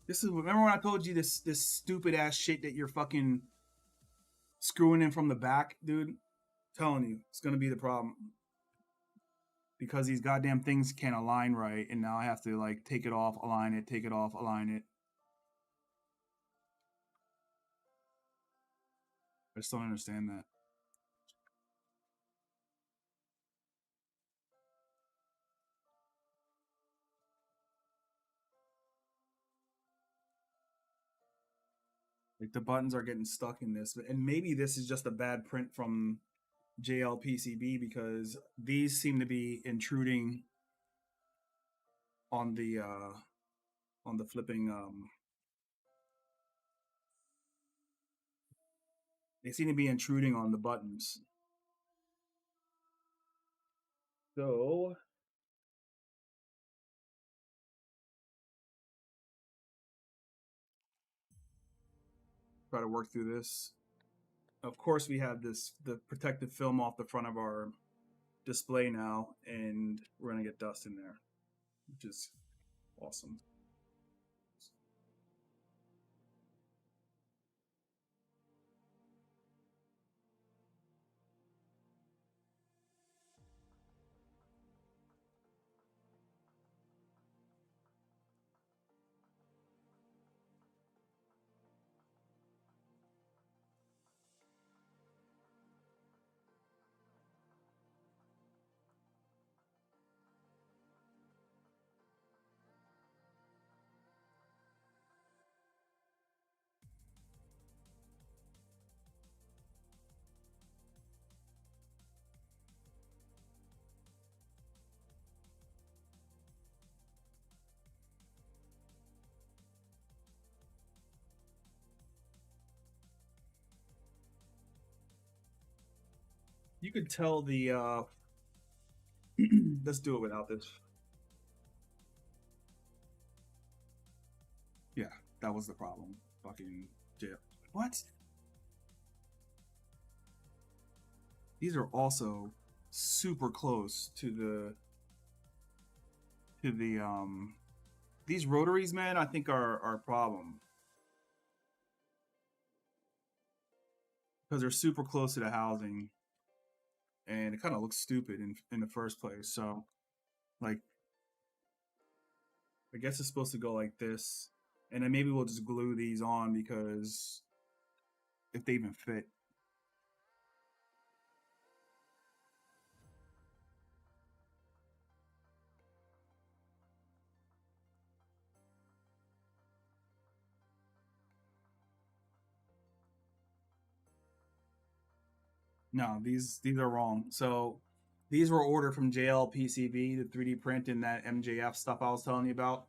This is, remember when I told you this stupid ass shit that you're fucking screwing in from the back, dude? I'm telling you, it's gonna be the problem. Because these goddamn things can't align right, and now I have to like take it off, align it, take it off, align it. I just don't understand that. Like the buttons are getting stuck in this, and maybe this is just a bad print from JLPCB because these seem to be intruding on the flipping they seem to be intruding on the buttons. So try to work through this. Of course, we have the protective film off the front of our display now, and we're gonna get dust in there, which is awesome. You could tell the let's do it without this. Yeah, that was the problem. Fucking jail. What? These are also super close to the these rotaries, man, I think are a problem. Because they're super close to the housing. And it kind of looks stupid in the first place. So, like, I guess it's supposed to go like this. And then maybe we'll just glue these on because if they even fit. No, these are wrong. So these were ordered from JLPCB, the 3D print and that MJF stuff I was telling you about.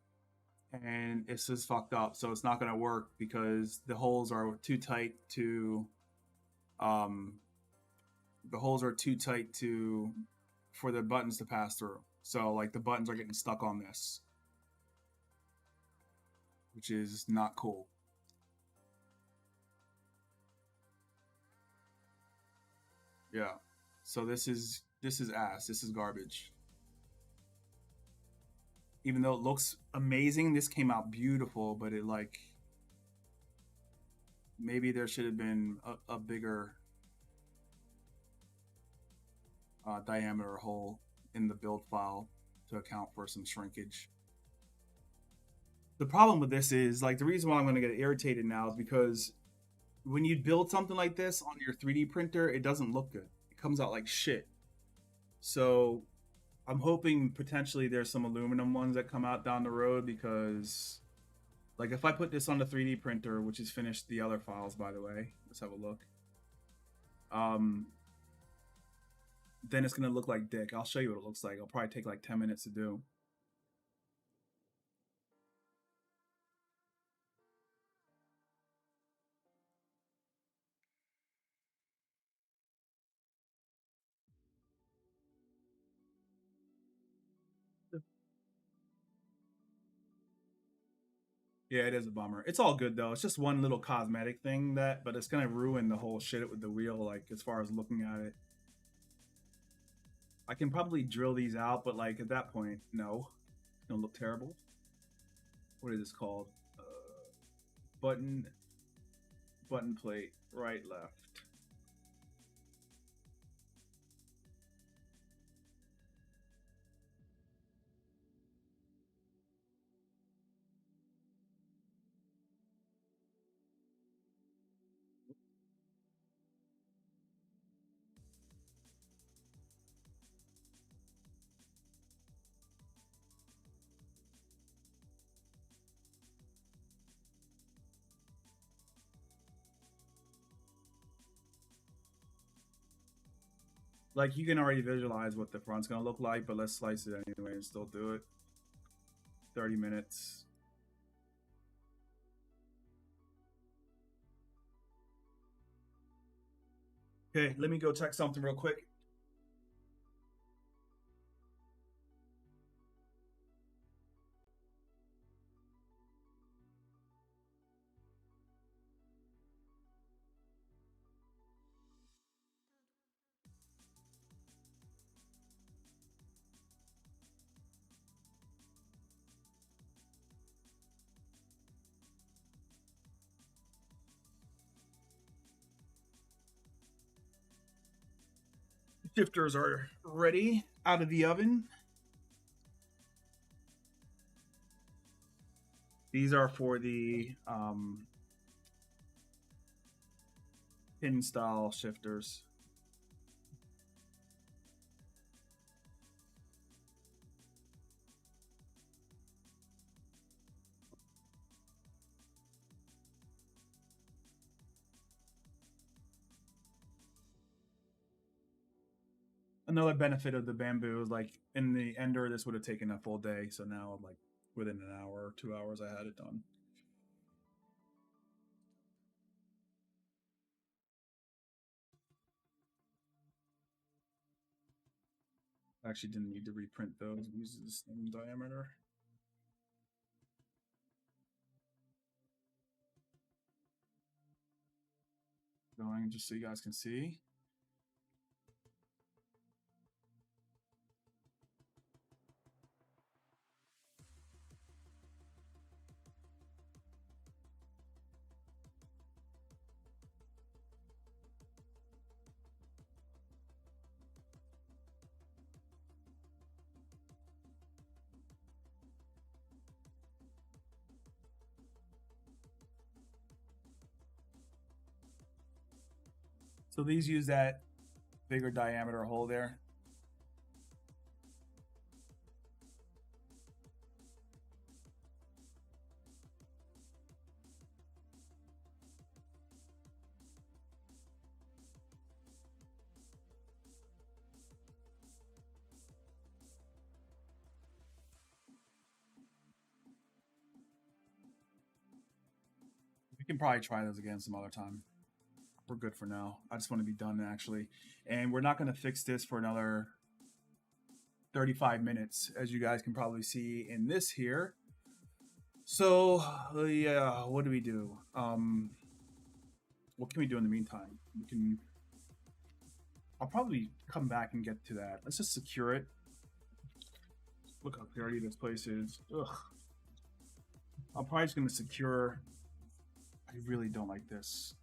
And it's just fucked up. So it's not going to work because the holes are too tight to for the buttons to pass through. So like the buttons are getting stuck on this, which is not cool. Yeah. So this is ass. This is garbage. Even though it looks amazing, this came out beautiful, but it like maybe there should have been a bigger diameter hole in the build file to account for some shrinkage. The problem with this is, like, the reason why I'm going to get irritated now is because when you build something like this on your 3D printer, it doesn't look good. It comes out like shit. So I'm hoping potentially there's some aluminum ones that come out down the road, because like if I put this on the 3D printer, which has finished the other files, by the way, let's have a look. Then it's going to look like dick. I'll show you what it looks like. It'll probably take like 10 minutes to do. Yeah, it is a bummer. It's all good though. It's just one little cosmetic thing but it's gonna ruin the whole shit with the wheel. Like as far as looking at it, I can probably drill these out, but like at that point, no, it's gonna look terrible. What is this called? Button plate, right, left. Like you can already visualize what the front's gonna look like, but let's slice it anyway and still do it. 30 minutes. Okay, let me go check something real quick. Shifters are ready out of the oven. These are for the pin style shifters. Another benefit of the bamboo is like in the ender, this would have taken a full day. So now like within an hour or 2 hours, I had it done. I actually didn't need to reprint those. It uses the same diameter. Going just so you guys can see. So these use that bigger diameter hole there. We can probably try those again some other time. We're good for now. I just want to be done actually. And we're not going to fix this for another 35 minutes, as you guys can probably see in this here. So yeah, what do we do? What can we do in the meantime? I'll probably come back and get to that. Let's just secure it. Look how dirty this place is. Ugh. I'm probably just gonna secure. I really don't like this.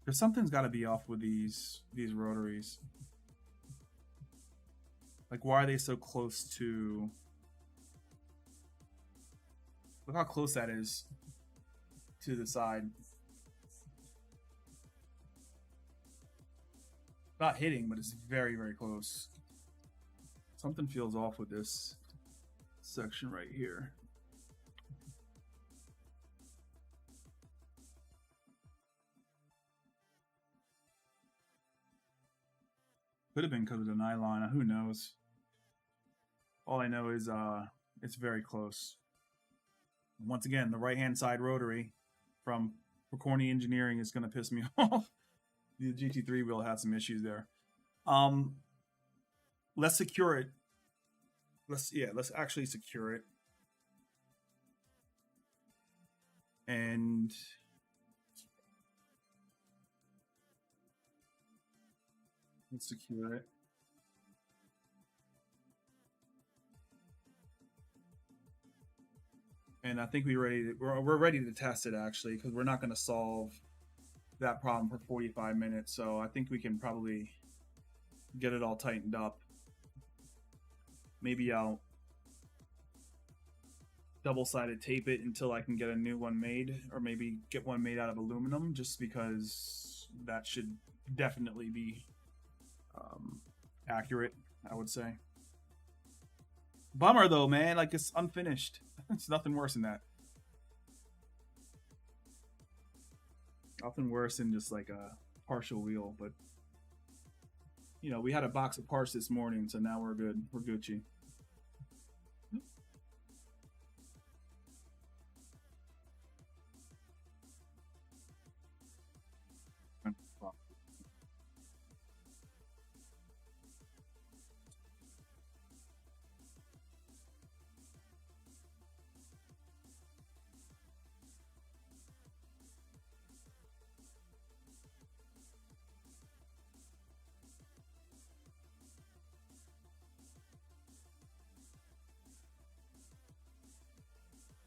There's something's got to be off with these rotaries. Like, why are they so close to? Look how close that is to the side. Not hitting, but it's very, very close. Something feels off with this section right here. Could have been because of the nylon. Who knows? All I know is it's very close. Once again, the right-hand side rotary from Pokornyi Engineering is going to piss me off. The GT3 wheel had some issues there. Let's secure it. Let's actually secure it. And let's secure it. And I think we're ready to test it actually, because we're not going to solve that problem for 45 minutes. So I think we can probably get it all tightened up. Maybe I'll double-sided tape it until I can get a new one made, or maybe get one made out of aluminum, just because that should definitely be accurate, I would say. Bummer though, man. Like, it's unfinished. It's nothing worse than that. Nothing worse than just like a partial wheel, but you know, we had a box of parts this morning, so now we're good. We're Gucci.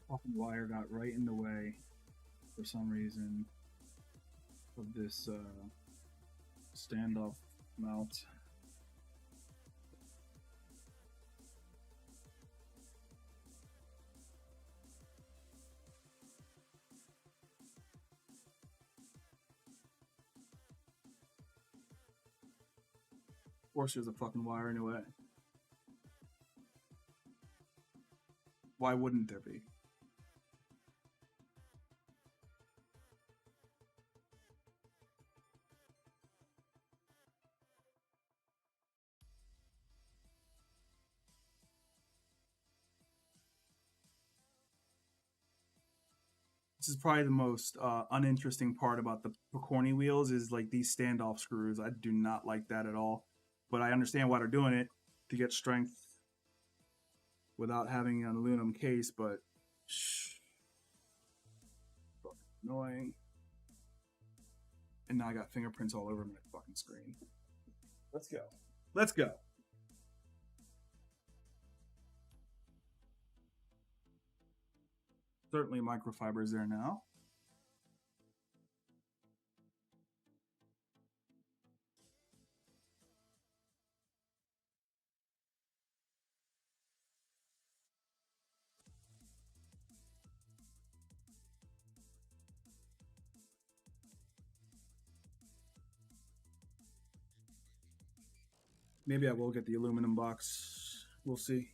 Fucking wire got right in the way for some reason of this standoff mount. Of course there's a fucking wire in the way. Why wouldn't there be? This is probably the most uninteresting part about the Pokornyi wheels is like these standoff screws. I do not like that at all, but I understand why they're doing it, to get strength without having an aluminum case, but fucking annoying. And now I got fingerprints all over my fucking screen. Let's go. Let's go. Certainly microfibers there now. Maybe I will get the aluminum box. We'll see.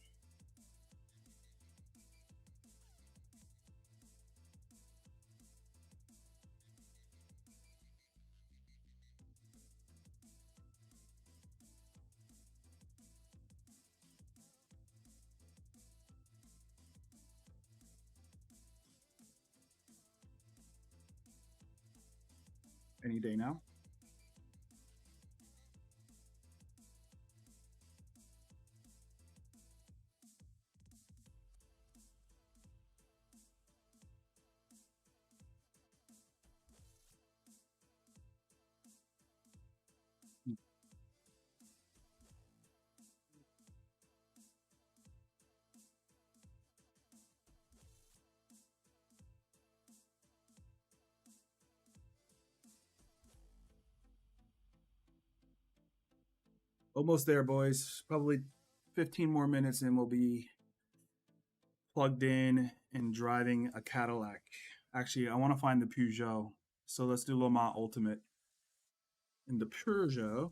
Any day now. Almost there, boys. Probably 15 more minutes and we'll be plugged in and driving a Cadillac. Actually, I want to find the Peugeot. So let's do Le Mans Ultimate in the Peugeot.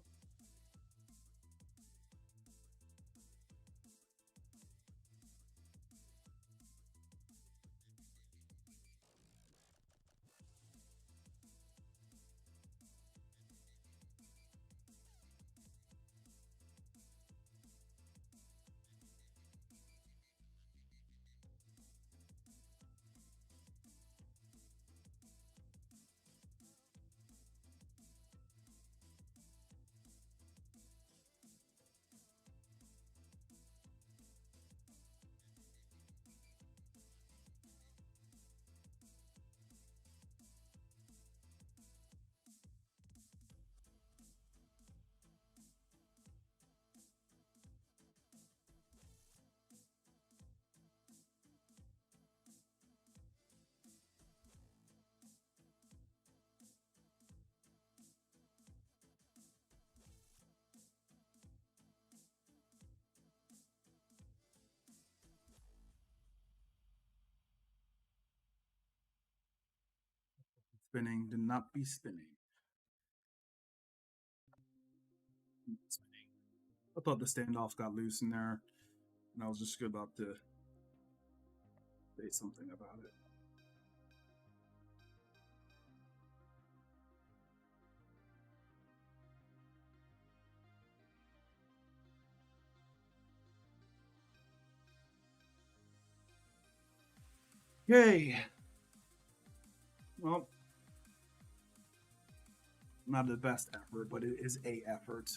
Spinning, did not be spinning. I thought the standoff got loose in there, and I was just about to say something about it. Yay! Well, not the best effort, but it is a effort.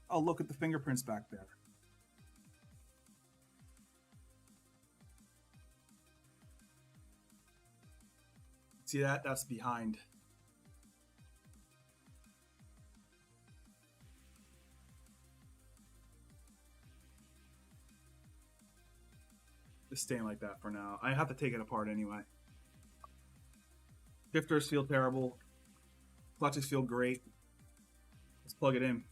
Oh, look at the fingerprints back there. See that? That's behind. Just staying like that for now. I have to take it apart anyway. Shifters feel terrible. Clutches feel great. Let's plug it in.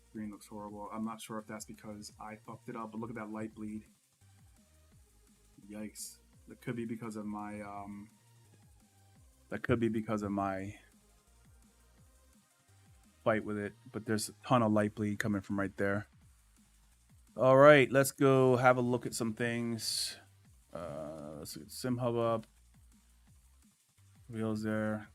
Screen looks horrible. I'm not sure if that's because I fucked it up, but look at that light bleed. Yikes. That could be because of my fight with it, but there's a ton of light bleed coming from right there. All right, let's go have a look at some things. Let's get SimHub up. Wheels there.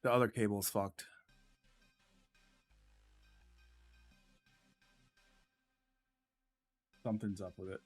The other cable's fucked. Something's up with it.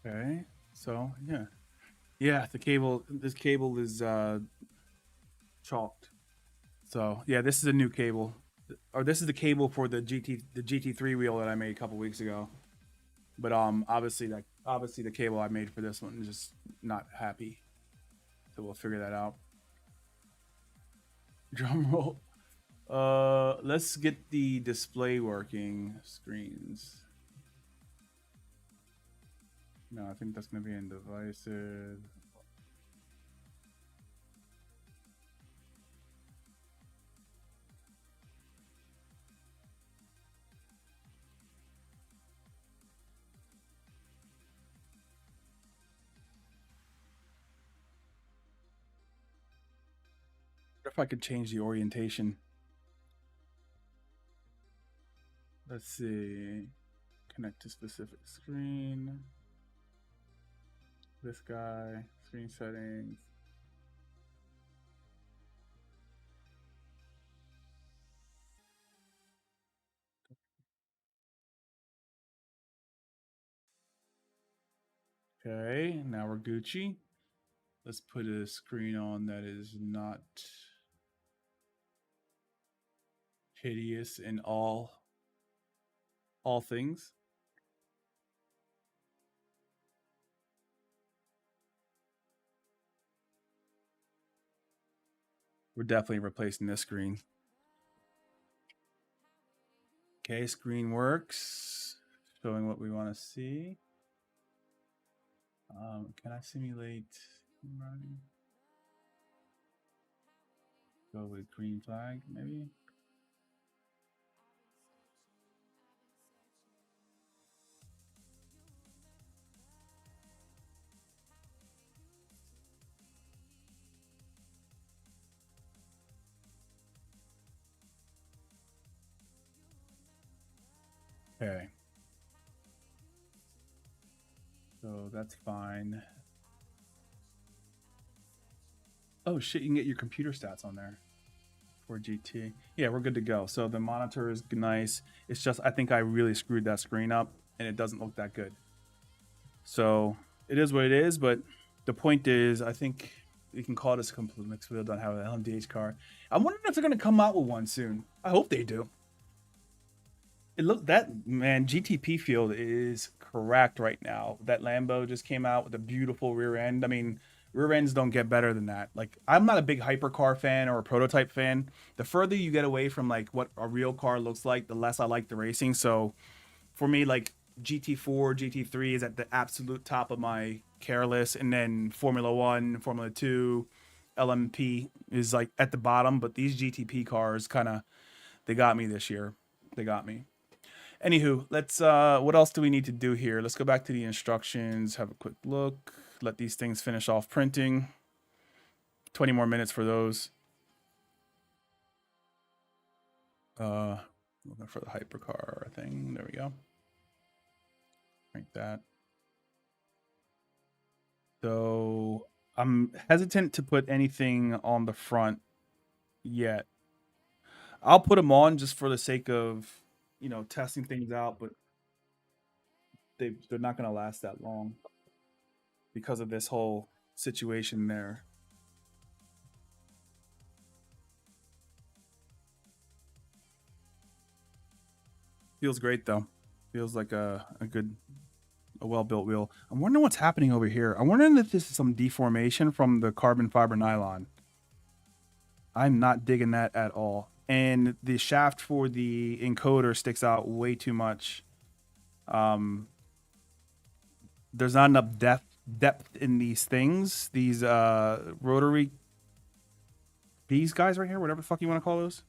Okay, so yeah, the cable. This cable is chalked. So yeah, this is a new cable, or this is the cable for the GT3 wheel that I made a couple weeks ago. But obviously the cable I made for this one is just not happy. So we'll figure that out. Drum roll. Let's get the display working. Screens. No, I think that's gonna be in devices. If I could change the orientation. Let's see. Connect to specific screen. This guy. Screen settings. Okay, now we're Gucci. Let's put a screen on that is not hideous in all things. We're definitely replacing this screen. Okay, screen works. Showing what we want to see. Can I simulate running? Go with green flag, maybe. Okay. So that's fine. Oh shit, you can get your computer stats on there for GT. Yeah, we're good to go. So the monitor is nice. It's just I think I really screwed that screen up and it doesn't look that good. So it is what it is, but the point is I think you can call this a complete mixed wheel, don't have an LMDH car. I'm wondering if they're gonna come out with one soon. I hope they do. It look that man, GTP field is correct right now. That Lambo just came out with a beautiful rear end. I mean, rear ends don't get better than that. Like, I'm not a big hypercar fan or a prototype fan. The further you get away from like what a real car looks like, the less I like the racing. So for me, like GT4, GT3 is at the absolute top of my care list, and then Formula One, Formula Two, LMP is like at the bottom. But these GTP cars kind of they got me this year. They got me. Anywho, let's what else do we need to do here? Let's go back to the instructions, have a quick look, let these things finish off printing. 20 more minutes for those. Looking for the HYPERCAR thing. There we go. Like that. So I'm hesitant to put anything on the front yet. I'll put them on just for the sake of, testing things out, but they're not going to last that long because of this whole situation there. Feels great though. Feels like a good a well-built wheel. I'm wondering what's happening over here. I'm wondering if this is some deformation from the carbon fiber nylon. I'm not digging that at all. And the shaft for the encoder sticks out way too much. There's not enough depth in these things. These rotary, these guys right here, whatever the fuck you want to call those.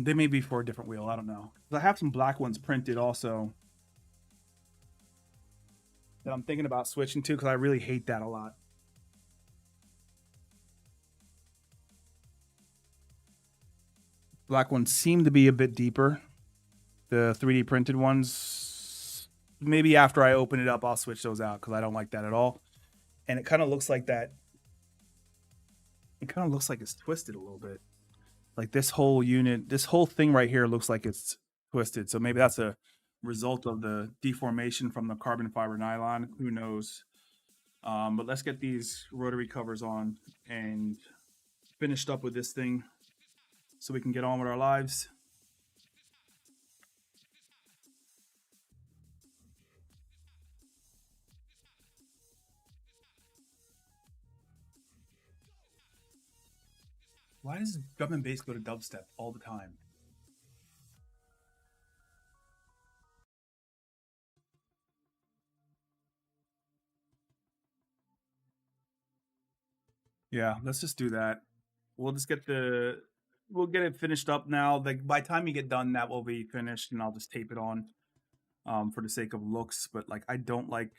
They may be for a different wheel. I don't know. I have some black ones printed also that I'm thinking about switching to because I really hate that a lot. Black ones seem to be a bit deeper. The 3D printed ones, maybe after I open it up, I'll switch those out because I don't like that at all. And it kind of looks like that. It kind of looks like it's twisted a little bit. Like this whole unit, this whole thing right here looks like it's twisted. So maybe that's a result of the deformation from the carbon fiber nylon. Who knows? But let's get these rotary covers on and finished up with this thing so we can get on with our lives. Why does government base go to dubstep all the time? Yeah, let's just do that. We'll just get we'll get it finished up now. Like by the time you get done, that will be finished, and I'll just tape it on, for the sake of looks. But like, I don't like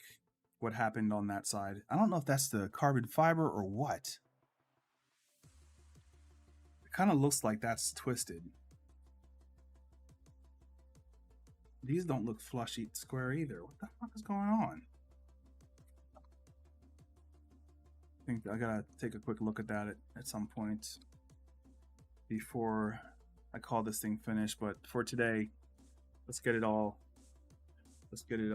what happened on that side. I don't know if that's the carbon fiber or what. It kind of looks like that's twisted. These don't look flushy square either. What the fuck is going on? I think I gotta take a quick look at that at some point before I call this thing finished. But for today, let's get it all. Let's get it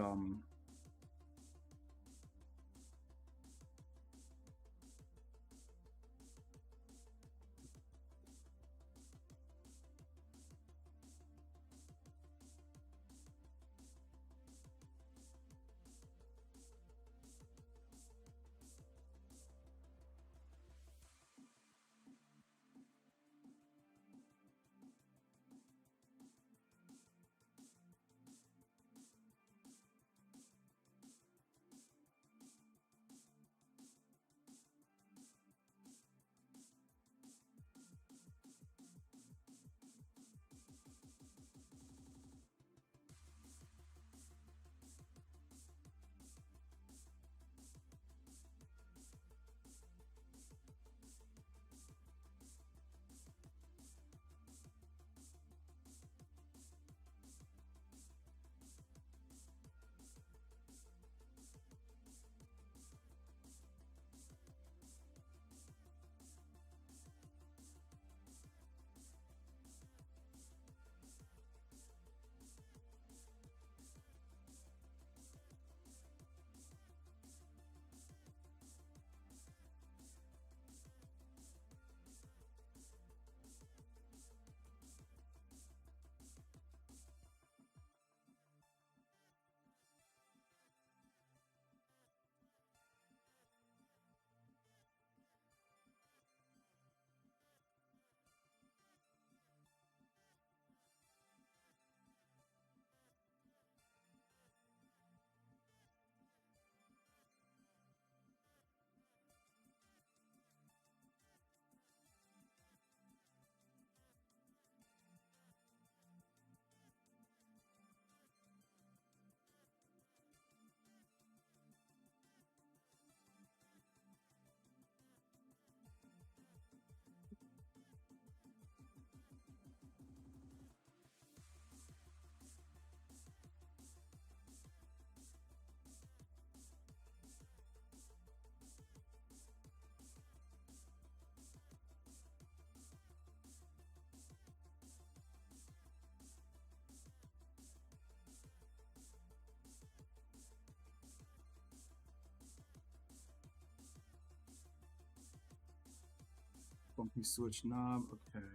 bumpy switch knob. Okay.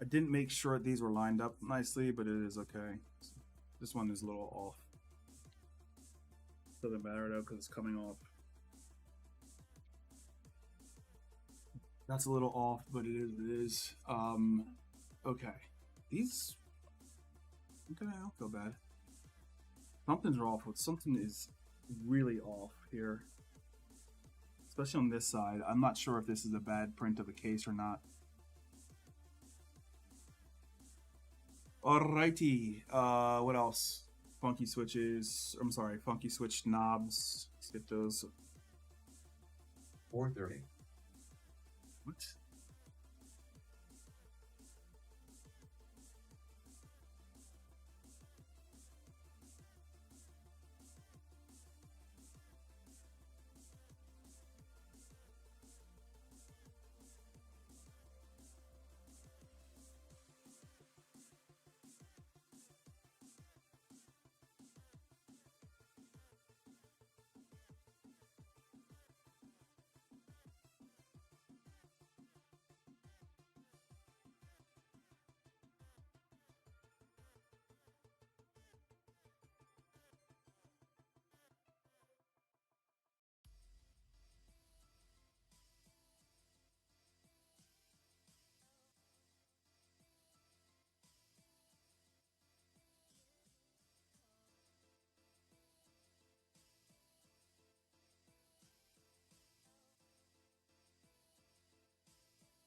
I didn't make sure these were lined up nicely, but it is okay. This one is a little off. Doesn't matter though, because it's coming off. That's a little off, but it is what it is. Okay. These, okay, I don't feel bad. Something's off. Something is really off here. Especially on this side. I'm not sure if this is a bad print of a case or not. Alrighty. What else? Funky switches. I'm sorry, funky switch knobs. Let's get those. 430. What?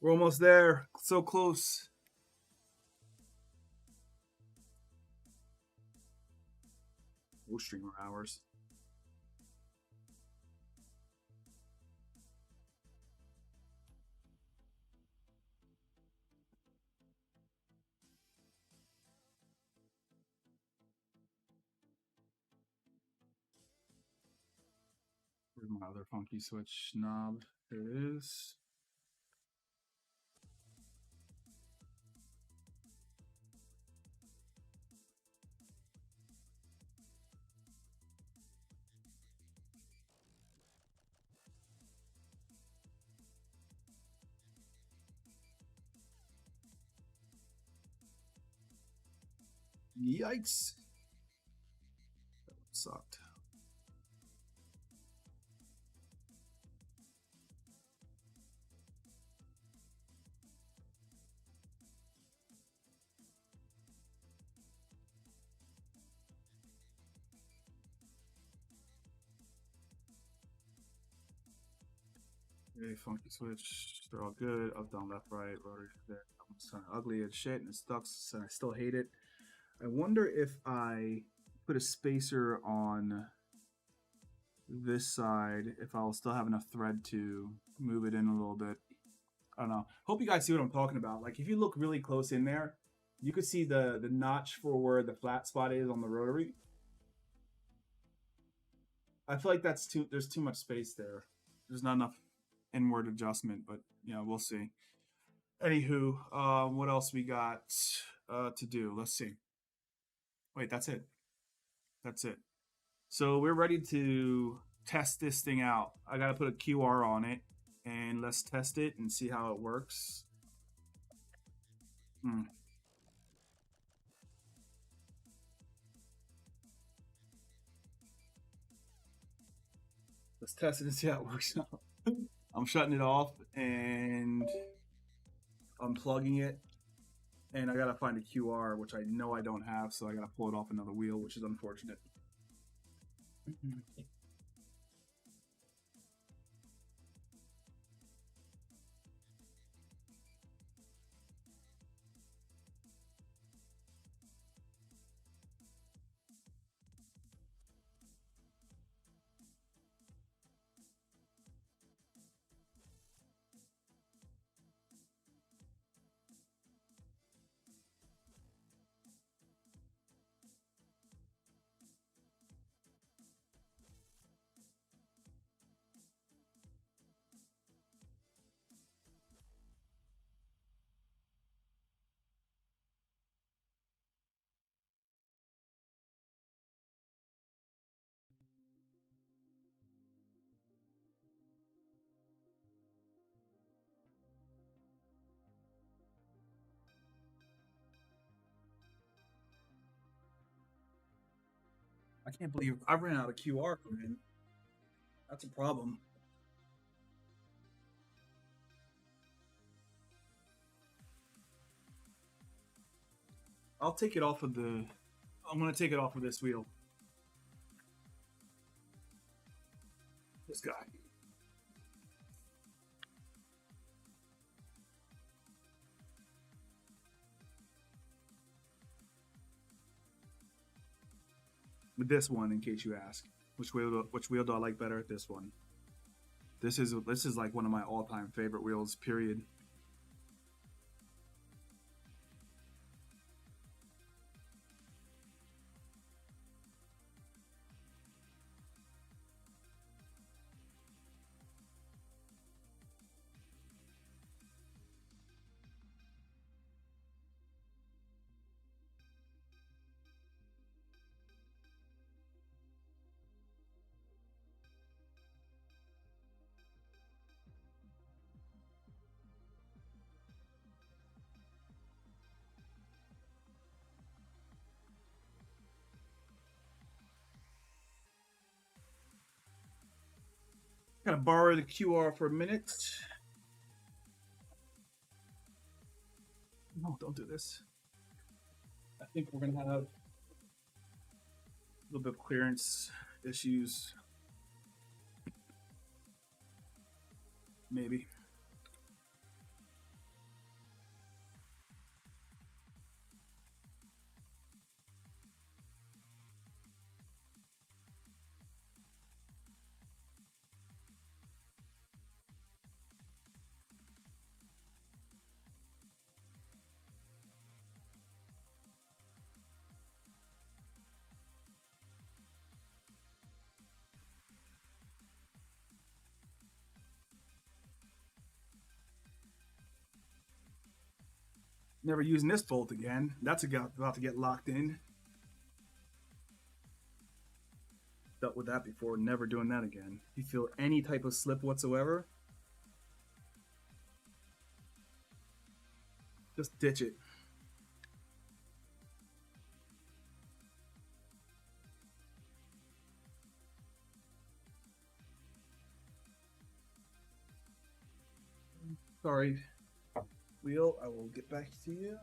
We're almost there. So close. We'll stream our hours. Where's my other funky switch knob? There it is. Yikes. That sucked. Okay, funky switch. They're all good. Up, down, left, right, rotary. There. It's kind of ugly as shit and it sucks and I still hate it. I wonder if I put a spacer on this side, if I'll still have enough thread to move it in a little bit. I don't know. Hope you guys see what I'm talking about. Like if you look really close in there, you could see the notch for where the flat spot is on the rotary. I feel like there's too much space there. There's not enough inward adjustment, but you know, we'll see. Anywho, what else we got to do? Let's see. Wait, that's it. That's it. So we're ready to test this thing out. I got to put a QR on it and let's test it and see how it works. Let's test it and see how it works out. I'm shutting it off and unplugging it. And I gotta find a QR, which I know I don't have, so I gotta pull it off another wheel, which is unfortunate. I can't believe I ran out of QR code. Man. That's a problem. I'll take it off of the. I'm gonna take it off of this wheel. This guy. With this one, in case you ask, which wheel do I like better? This one. This is like one of my all-time favorite wheels. Period. Gotta borrow the QR for a minute. No, don't do this. I think we're gonna have a little bit of clearance issues. Maybe. Never using this bolt again. That's about to get locked in. Dealt with that before. Never doing that again. If you feel any type of slip whatsoever, just ditch it. Sorry, wheel. I will get back to you.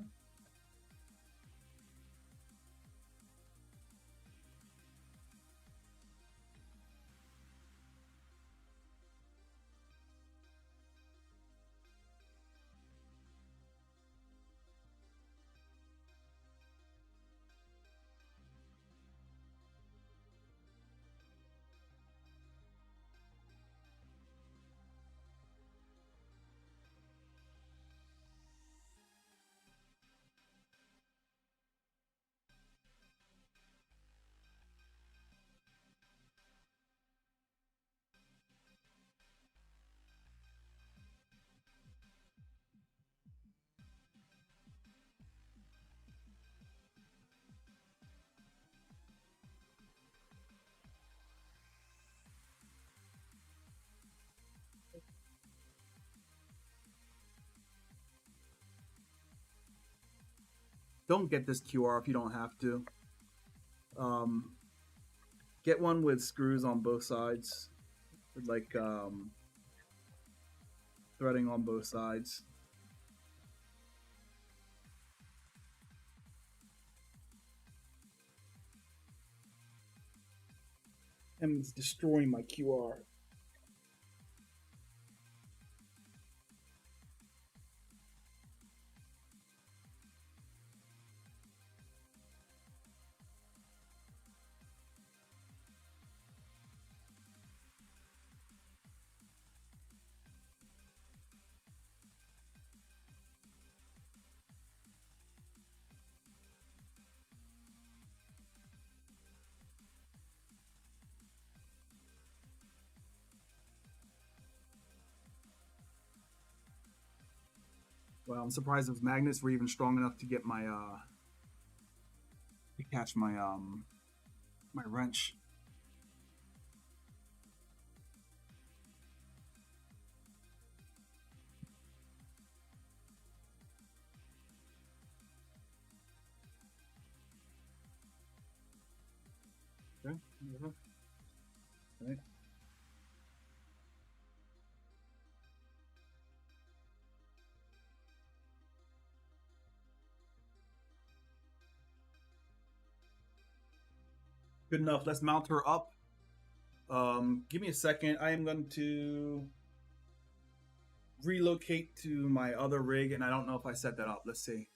Don't get this QR if you don't have to. Get one with screws on both sides, with like threading on both sides. And it's destroying my QR. Well, I'm surprised those magnets were even strong enough to get my to catch my my wrench. Okay. Right. Good enough. Let's mount her up. Give me a second. I am going to relocate to my other rig, and I don't know if I set that up. Let's see.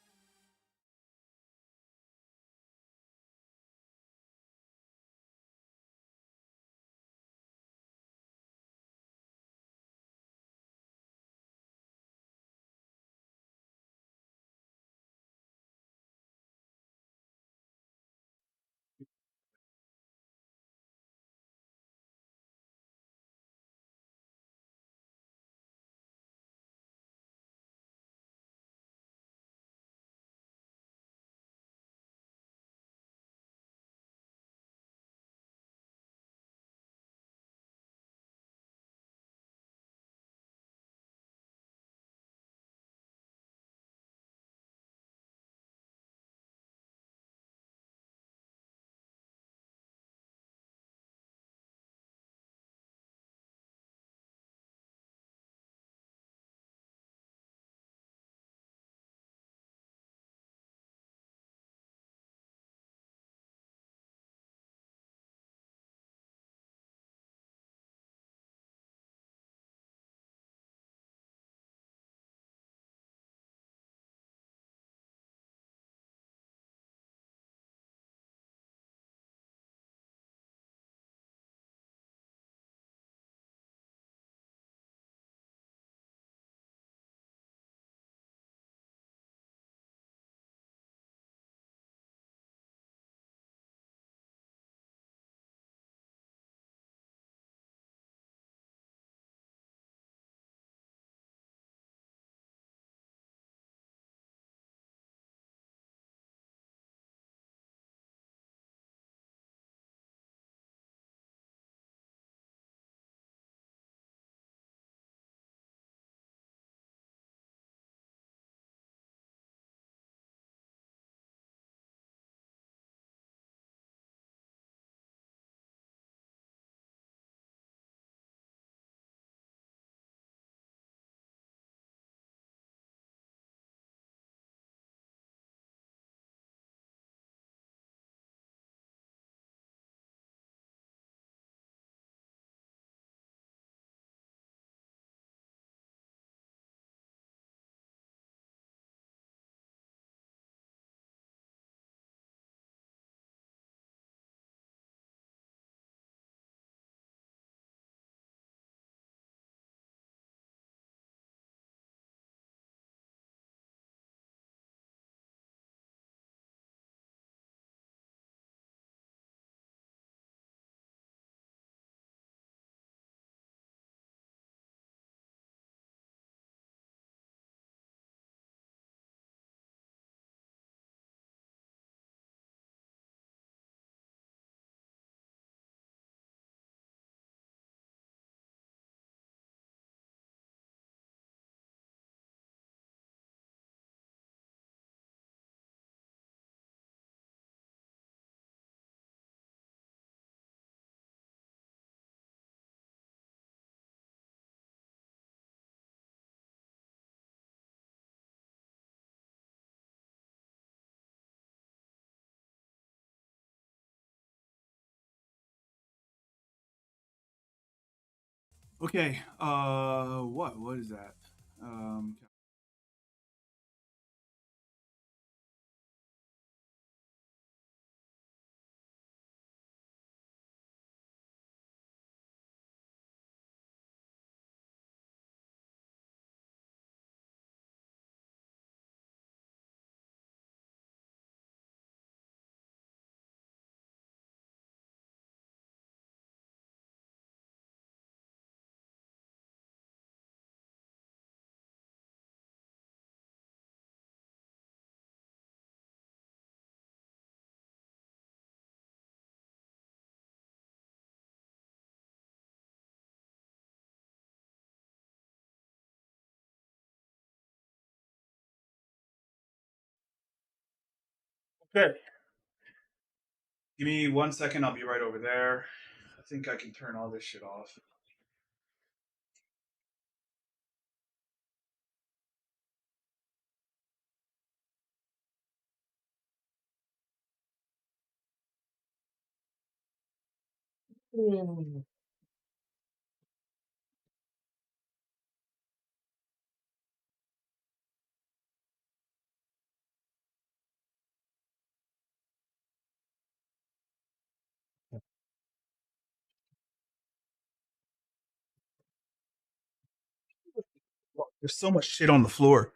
Okay. What is that? Um, okay. Give me 1 second. I'll be right over there. I think I can turn all this shit off. There's so much shit on the floor.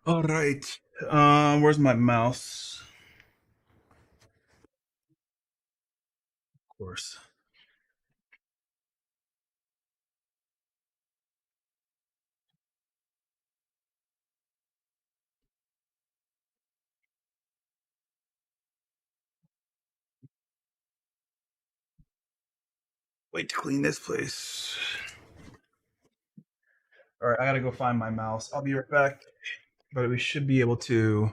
All right. Where's my mouse? Of course. Wait to clean this place. All right, I gotta go find my mouse. I'll be right back. But we should be able to.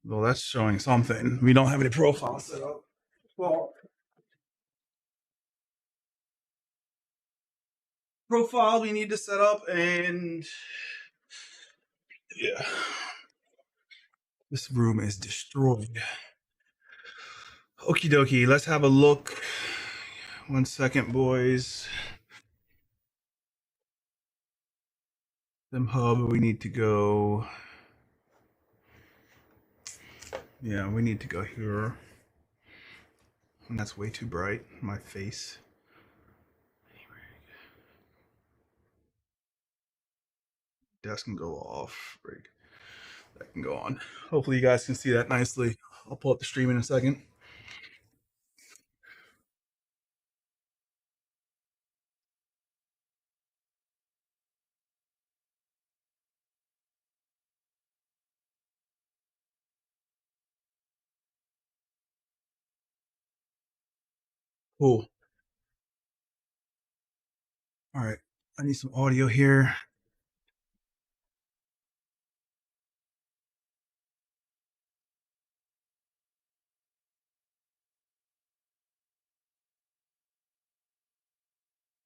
Well, that's showing something. We don't have any profiles set up. Well, profile we need to set up, and yeah, this room is destroyed. Okie dokie, let's have a look. 1 second, boys. Them hub, we need to go. Yeah, we need to go here. And that's way too bright. My face. Desk can go off. Rig. That can go on. Hopefully you guys can see that nicely. I'll pull up the stream in a second. Cool. All right. I need some audio here.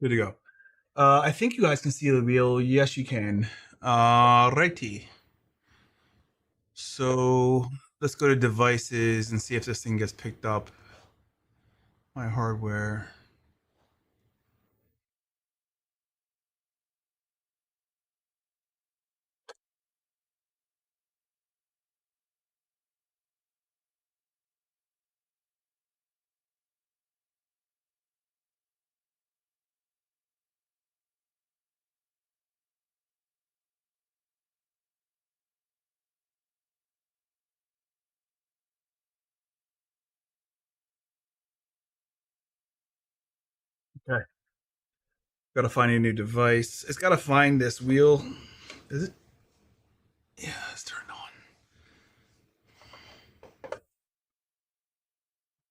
Good to go. I think you guys can see the wheel. Yes, you can. Righty. So let's go to devices and see if this thing gets picked up. My hardware. Okay. Gotta find a new device. It's gotta find this wheel. Is it? Yeah, it's turned on.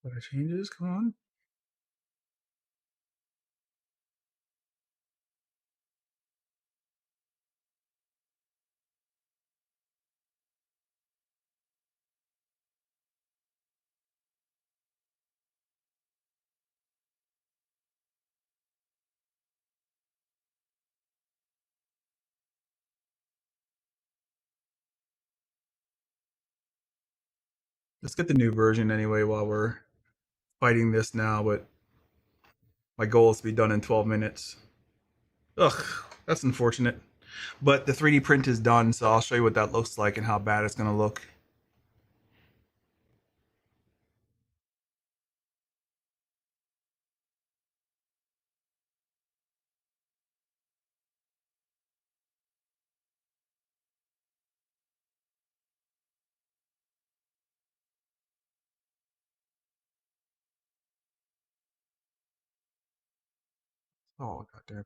What changes? Come on. Let's get the new version anyway while we're fighting this now, but my goal is to be done in 12 minutes. Ugh, that's unfortunate. But the 3D print is done, so I'll show you what that looks like and how bad it's gonna look. Oh, goddamn.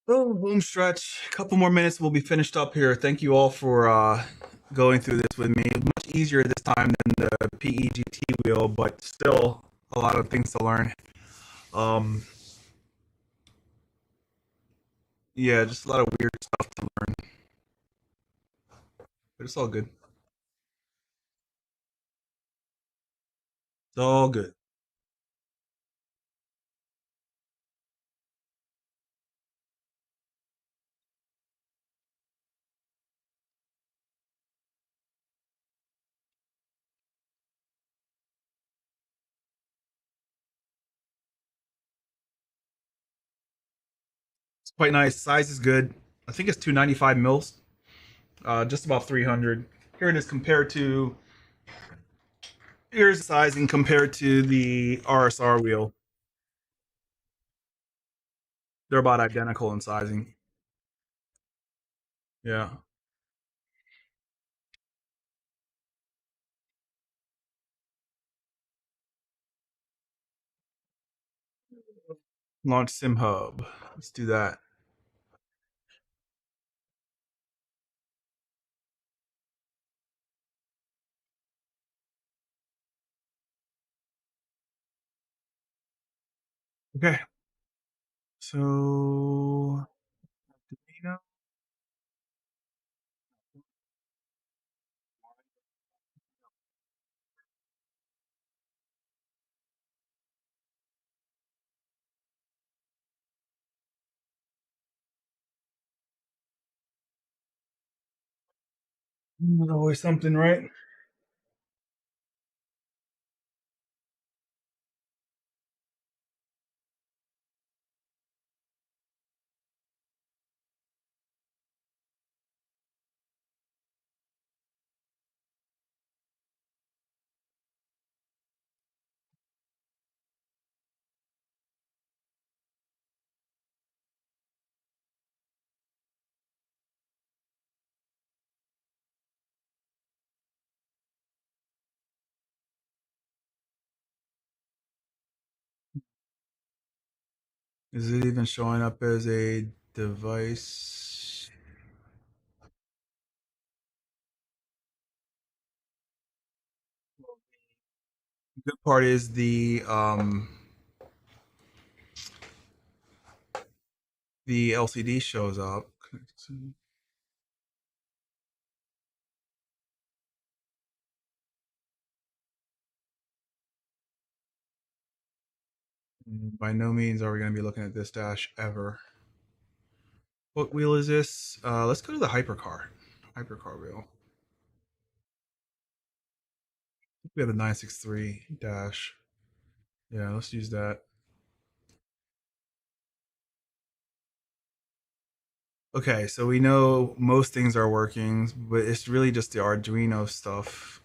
Oh, home stretch. A couple more minutes, we'll be finished up here. Thank you all for going through this with me. Much easier this time than the PEGT wheel, but still a lot of things to learn. Um, Yeah, just a lot of weird stuff to learn, but it's all good. It's all good. It's quite nice. Size is good. I think it's 295 mils, just about 300. Here it is compared to. Here's the sizing compared to the RSR wheel. They're about identical in sizing. Yeah. Launch Sim Hub. Let's do that. Okay. So, you know, there's always something, right? Is it even showing up as a device? The good part is the LCD shows up. By no means are we going to be looking at this dash ever. What wheel is this? Let's go to the hypercar. Hypercar wheel. We have the 963 dash. Yeah, let's use that. Okay, so we know most things are working, but it's really just the Arduino stuff.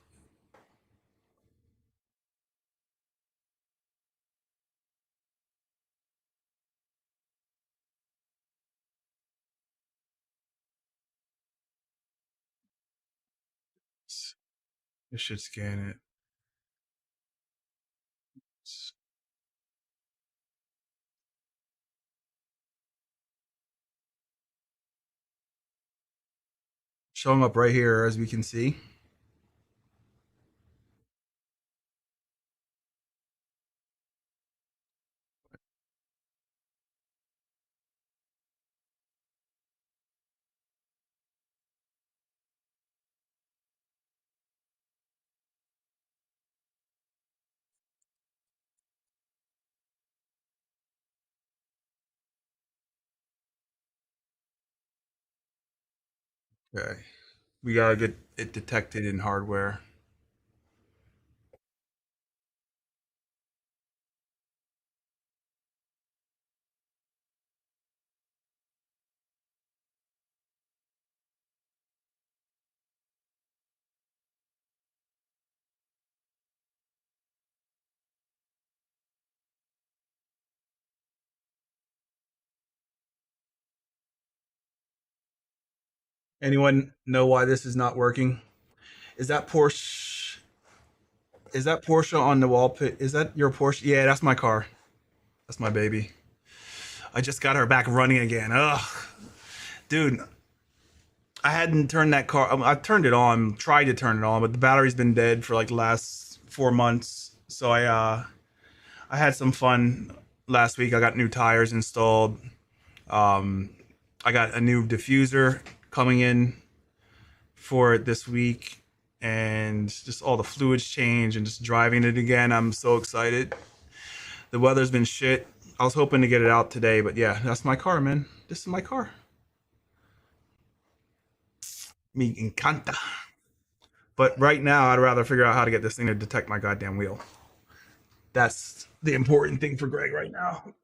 It should scan it. It's showing up right here, as we can see. Okay, we gotta get it detected in hardware. Anyone know why this is not working? Is that Porsche? Is that Porsche on the wall pit? Is that your Porsche? Yeah, that's my car. That's my baby. I just got her back running again. Ugh, dude, I hadn't turned that car. I turned it on, tried to turn it on, but the battery's been dead for like the last 4 months. So I had some fun last week. I got new tires installed. Um, I got a new diffuser coming in for it this week, and just all the fluids change and just driving it again. I'm so excited. The weather's been shit. I was hoping to get it out today, but yeah, that's my car, man. This is my car. Me encanta. But right now, I'd rather figure out how to get this thing to detect my goddamn wheel. That's the important thing for Greg right now.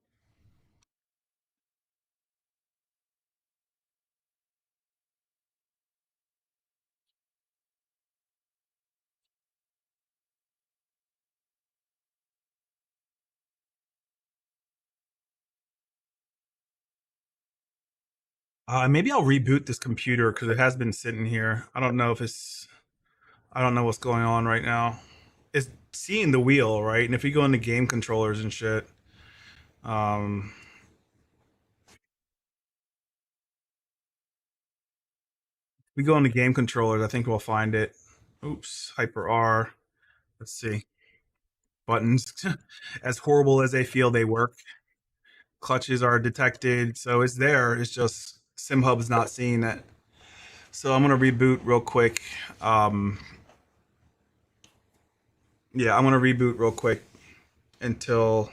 Maybe I'll reboot this computer because it has been sitting here. I don't know if it's. I don't know what's going on right now. It's seeing the wheel, right? And if we go into game controllers and shit, um, we go into game controllers. I think we'll find it. Oops, HYPER-R. Let's see. Buttons, as horrible as they feel, they work. Clutches are detected, so it's there. It's just SimHub's not seeing it. So I'm gonna reboot real quick. Um, yeah, I'm gonna reboot real quick until.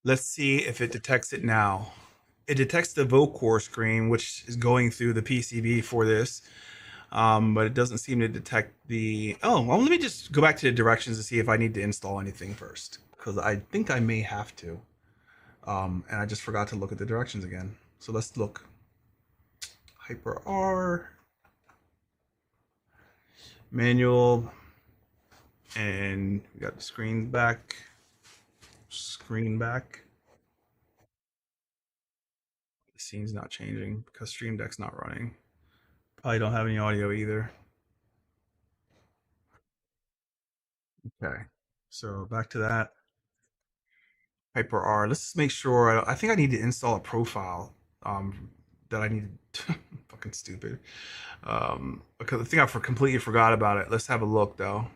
Let's see if it detects it now. It detects the Vocore screen, which is going through the PCB for this, but it doesn't seem to detect the. Oh, well, let me just go back to the directions to see if I need to install anything first, because I think I may have to. And I just forgot to look at the directions again. So let's look. HYPER-R, manual, and we got the screen back. Screen back. The scene's not changing because Stream Deck's not running. Probably don't have any audio either. Okay, so back to that. HYPER-R. Let's make sure. I think I need to install a profile. That I need. Fucking stupid. Because I think I completely forgot about it. Let's have a look though.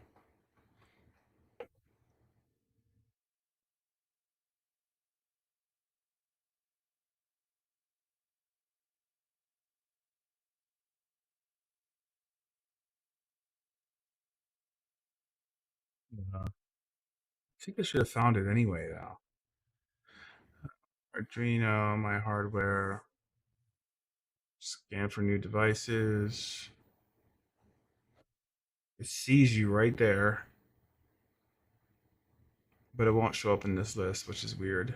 I think I should have found it anyway though. Arduino, my hardware. Scan for new devices. It sees you right there, but it won't show up in this list, which is weird.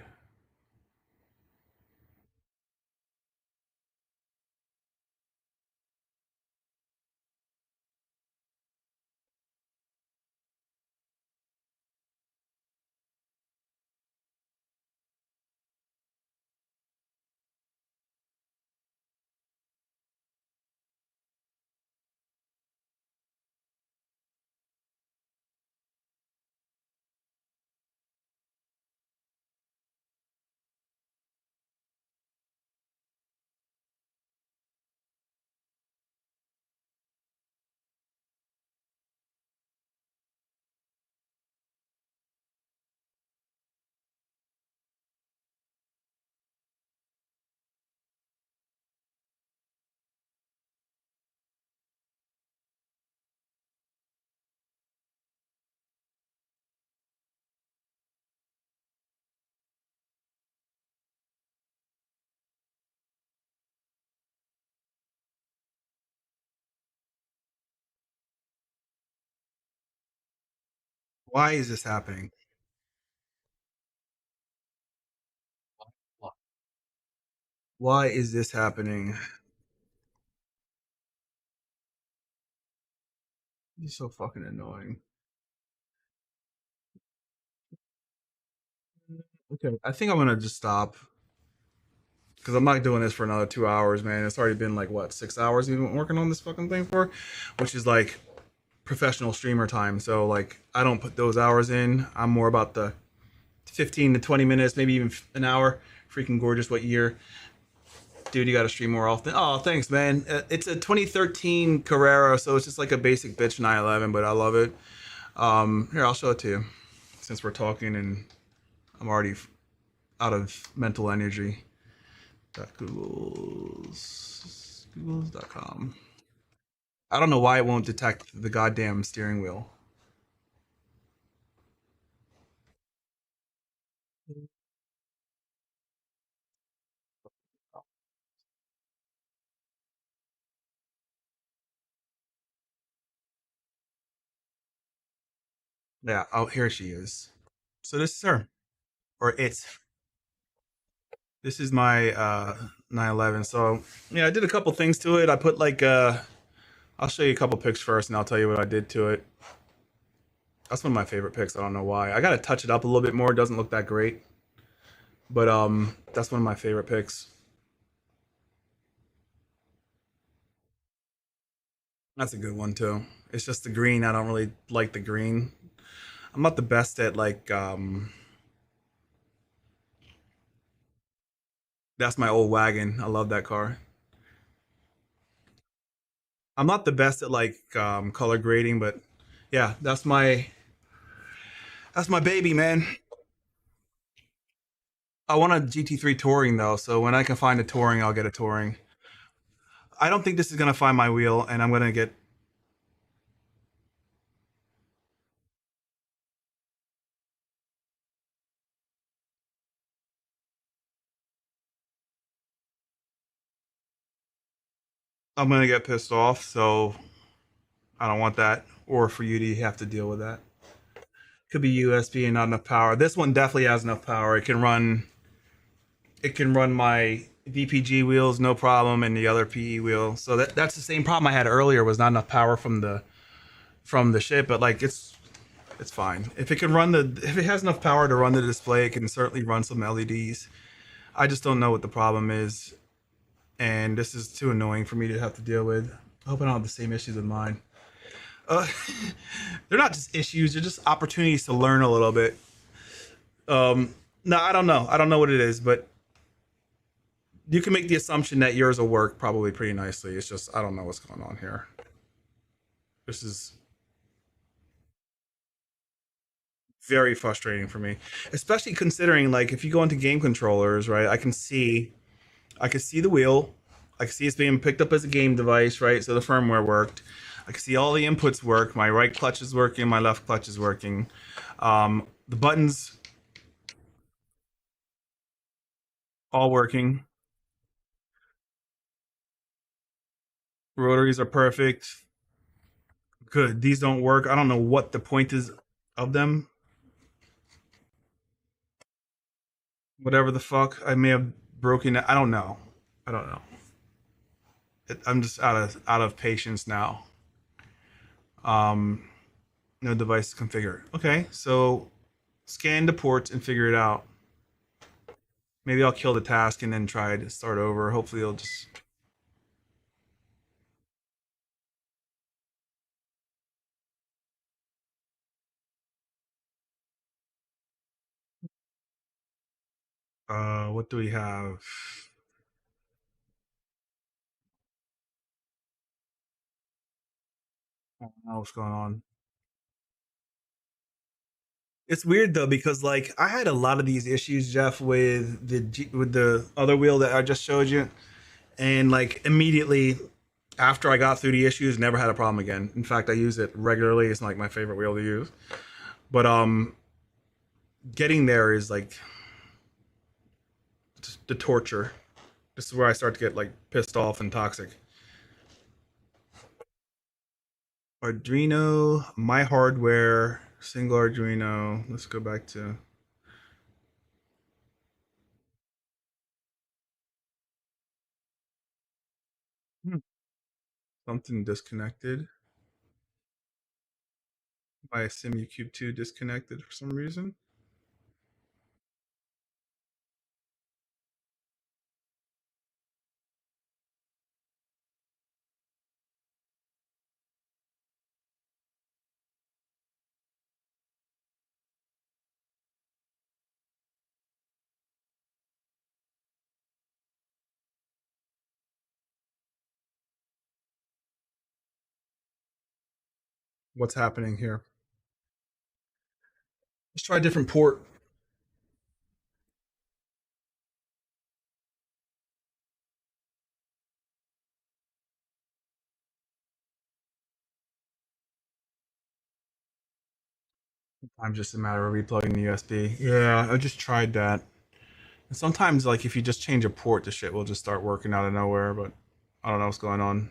Why is this happening? Why is this happening? It's so fucking annoying. Okay, I think I'm gonna just stop because I'm not doing this for another 2 hours, man. It's already been like what 6 hours we've been working on this fucking thing for, which is like professional streamer time. So like I don't put those hours in. I'm more about the 15 to 20 minutes, maybe even an hour. Freaking gorgeous. What year? Dude, you gotta stream more often. Oh, thanks, man. It's a 2013 Carrera, so it's just like a basic bitch 911, but I love it. Here, I'll show it to you since we're talking and I'm already out of mental energy. Googles.com. I don't know why it won't detect the goddamn steering wheel. Yeah, oh, here she is. So this is her, or it. This is my 911. So yeah, I did a couple things to it. I put like I'll show you a couple pics first, and I'll tell you what I did to it. That's one of my favorite pics. I don't know why. I gotta touch it up a little bit more. It doesn't look that great, but that's one of my favorite pics. That's a good one too. It's just the green. I don't really like the green. I'm not the best at like that's my old wagon. I love that car. I'm not the best at like color grading, but yeah, that's my baby, man. I want a GT3 touring though, so when I can find a touring, I'll get a touring. I don't think this is gonna find my wheel, and I'm gonna get. I'm gonna get pissed off. So I don't want that, or for you to have to deal with that. Could be USB and not enough power. This one definitely has enough power. It can run. It can run my VPG wheels no problem, and the other PE wheel. So that's the same problem I had earlier. Was not enough power from the ship, but like it's fine. If it can run if it has enough power to run the display, it can certainly run some LEDs. I just don't know what the problem is, and this is too annoying for me to have to deal with. I hope I don't have the same issues with mine. Uh, they're not just issues; they're just opportunities to learn a little bit. No, I don't know. I don't know what it is, but you can make the assumption that yours will work probably pretty nicely. It's just I don't know what's going on here. This is very frustrating for me, especially considering like if you go into game controllers, right? I can see the wheel. I can see it's being picked up as a game device, right? So the firmware worked. I can see all the inputs work. My right clutch is working. My left clutch is working. The buttons all working. Rotaries are perfect. Good. These don't work. I don't know what the point is of them. Whatever the fuck. I may have broken it. I don't know. I don't know. I'm just out of patience now. Um, no device configure. Okay, so scan the ports and figure it out. Maybe I'll kill the task and then try to start over. Hopefully it'll just. What do we have? I don't know what's going on. It's weird though because like I had a lot of these issues, Jeff, with the other wheel that I just showed you, and like immediately after I got through the issues, never had a problem again. In fact, I use it regularly. It's like my favorite wheel to use. But getting there is like the torture. This is where I start to get like pissed off and toxic. Arduino, my hardware. Single Arduino. Let's go back to. Something disconnected. I assume Cube 2 disconnected for some reason. What's happening here? Let's try a different port. I'm just a matter of replugging the USB. Yeah, I just tried that. And sometimes, like, if you just change a port, the shit will just start working out of nowhere, but I don't know what's going on.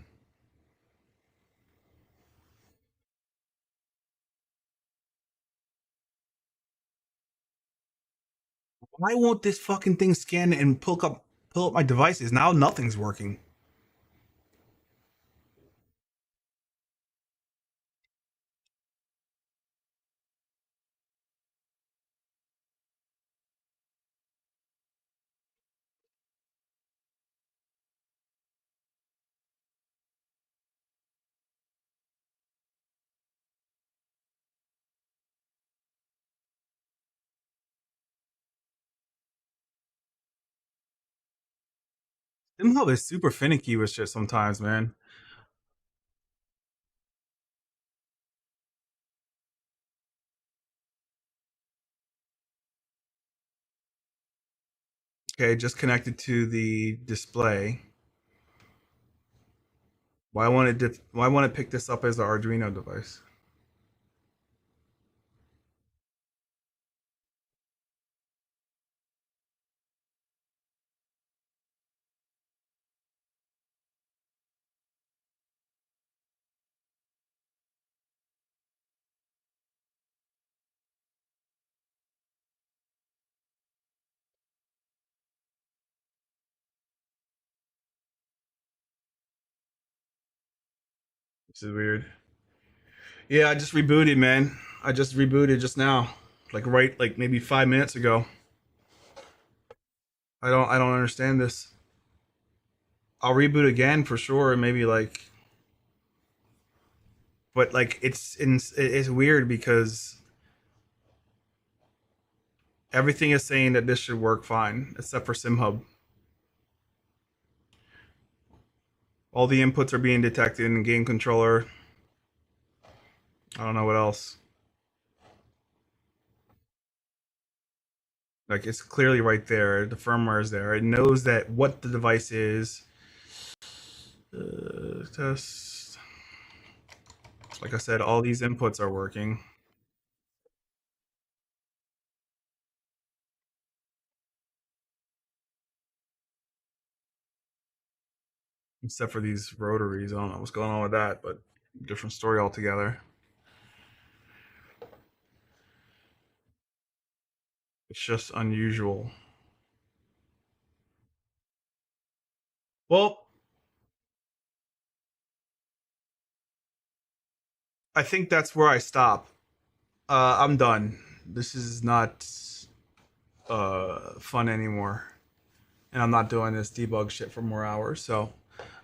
Why won't this fucking thing scan and pull up my devices? Now nothing's working. SimHub is super finicky with shit sometimes, man. Okay, just connected to the display. Why won't it pick this up as the Arduino device? This is weird. Yeah, I just rebooted, man. I just rebooted just now. Like maybe 5 minutes ago. I don't understand this. I'll reboot again for sure, maybe like but like it's weird because everything is saying that this should work fine except for SimHub. All the inputs are being detected in game controller. I don't know what else. Like it's clearly right there. The firmware is there. It knows that what the device is. Test. Like I said, all these inputs are working. Except for these rotaries. I don't know what's going on with that, but different story altogether. It's just unusual. Well, I think that's where I stop. I'm done. This is not fun anymore, and I'm not doing this debug shit for more hours. So,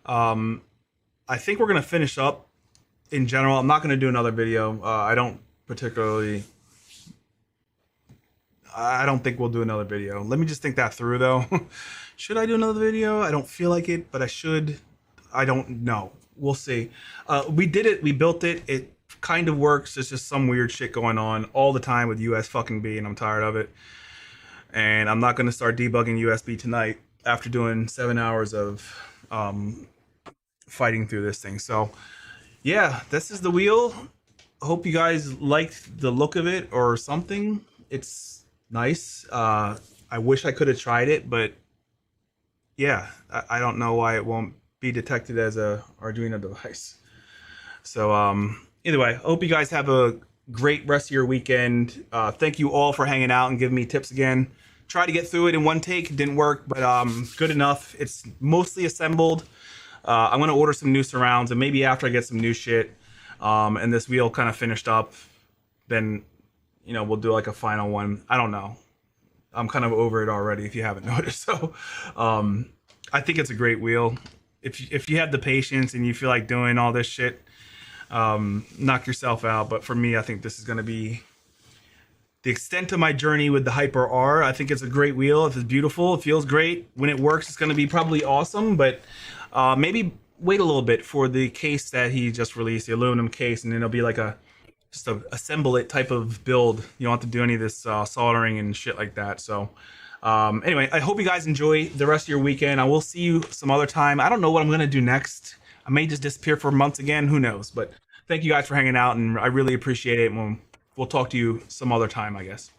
um, I think we're gonna finish up. In general, I'm not gonna do another video. I don't particularly. I don't think we'll do another video. Let me just think that through, though. Should I do another video? I don't feel like it, but I should. I don't know. We'll see. We did it. We built it. It kind of works. There's just some weird shit going on all the time with US fucking B, and I'm tired of it. And I'm not going to start debugging USB tonight after doing 7 hours of fighting through this thing. So, yeah, this is the wheel. Hope you guys liked the look of it or something. It's nice. I wish I could have tried it, but yeah, I don't know why it won't be detected as a Arduino device. So either way, I hope you guys have a great rest of your weekend. Thank you all for hanging out and giving me tips again. Try to get through it in one take. It didn't work, but good enough. It's mostly assembled. I'm going to order some new surrounds, and maybe after I get some new shit and this wheel kind of finished up, then, you know, we'll do like a final one. I don't know. I'm kind of over it already, if you haven't noticed. So I think it's a great wheel. If you have the patience and you feel like doing all this shit, knock yourself out. But for me, I think this is going to be the extent of my journey with the HYPER-R. I think it's a great wheel. It's beautiful. It feels great. When it works, it's going to be probably awesome. But maybe wait a little bit for the case that he just released, the aluminum case, and then it'll be like just a assemble it type of build. You don't have to do any of this soldering and shit like that. So anyway, I hope you guys enjoy the rest of your weekend. I will see you some other time. I don't know what I'm going to do next. I may just disappear for months again. Who knows? But thank you guys for hanging out, and I really appreciate it. And we'll talk to you some other time, I guess.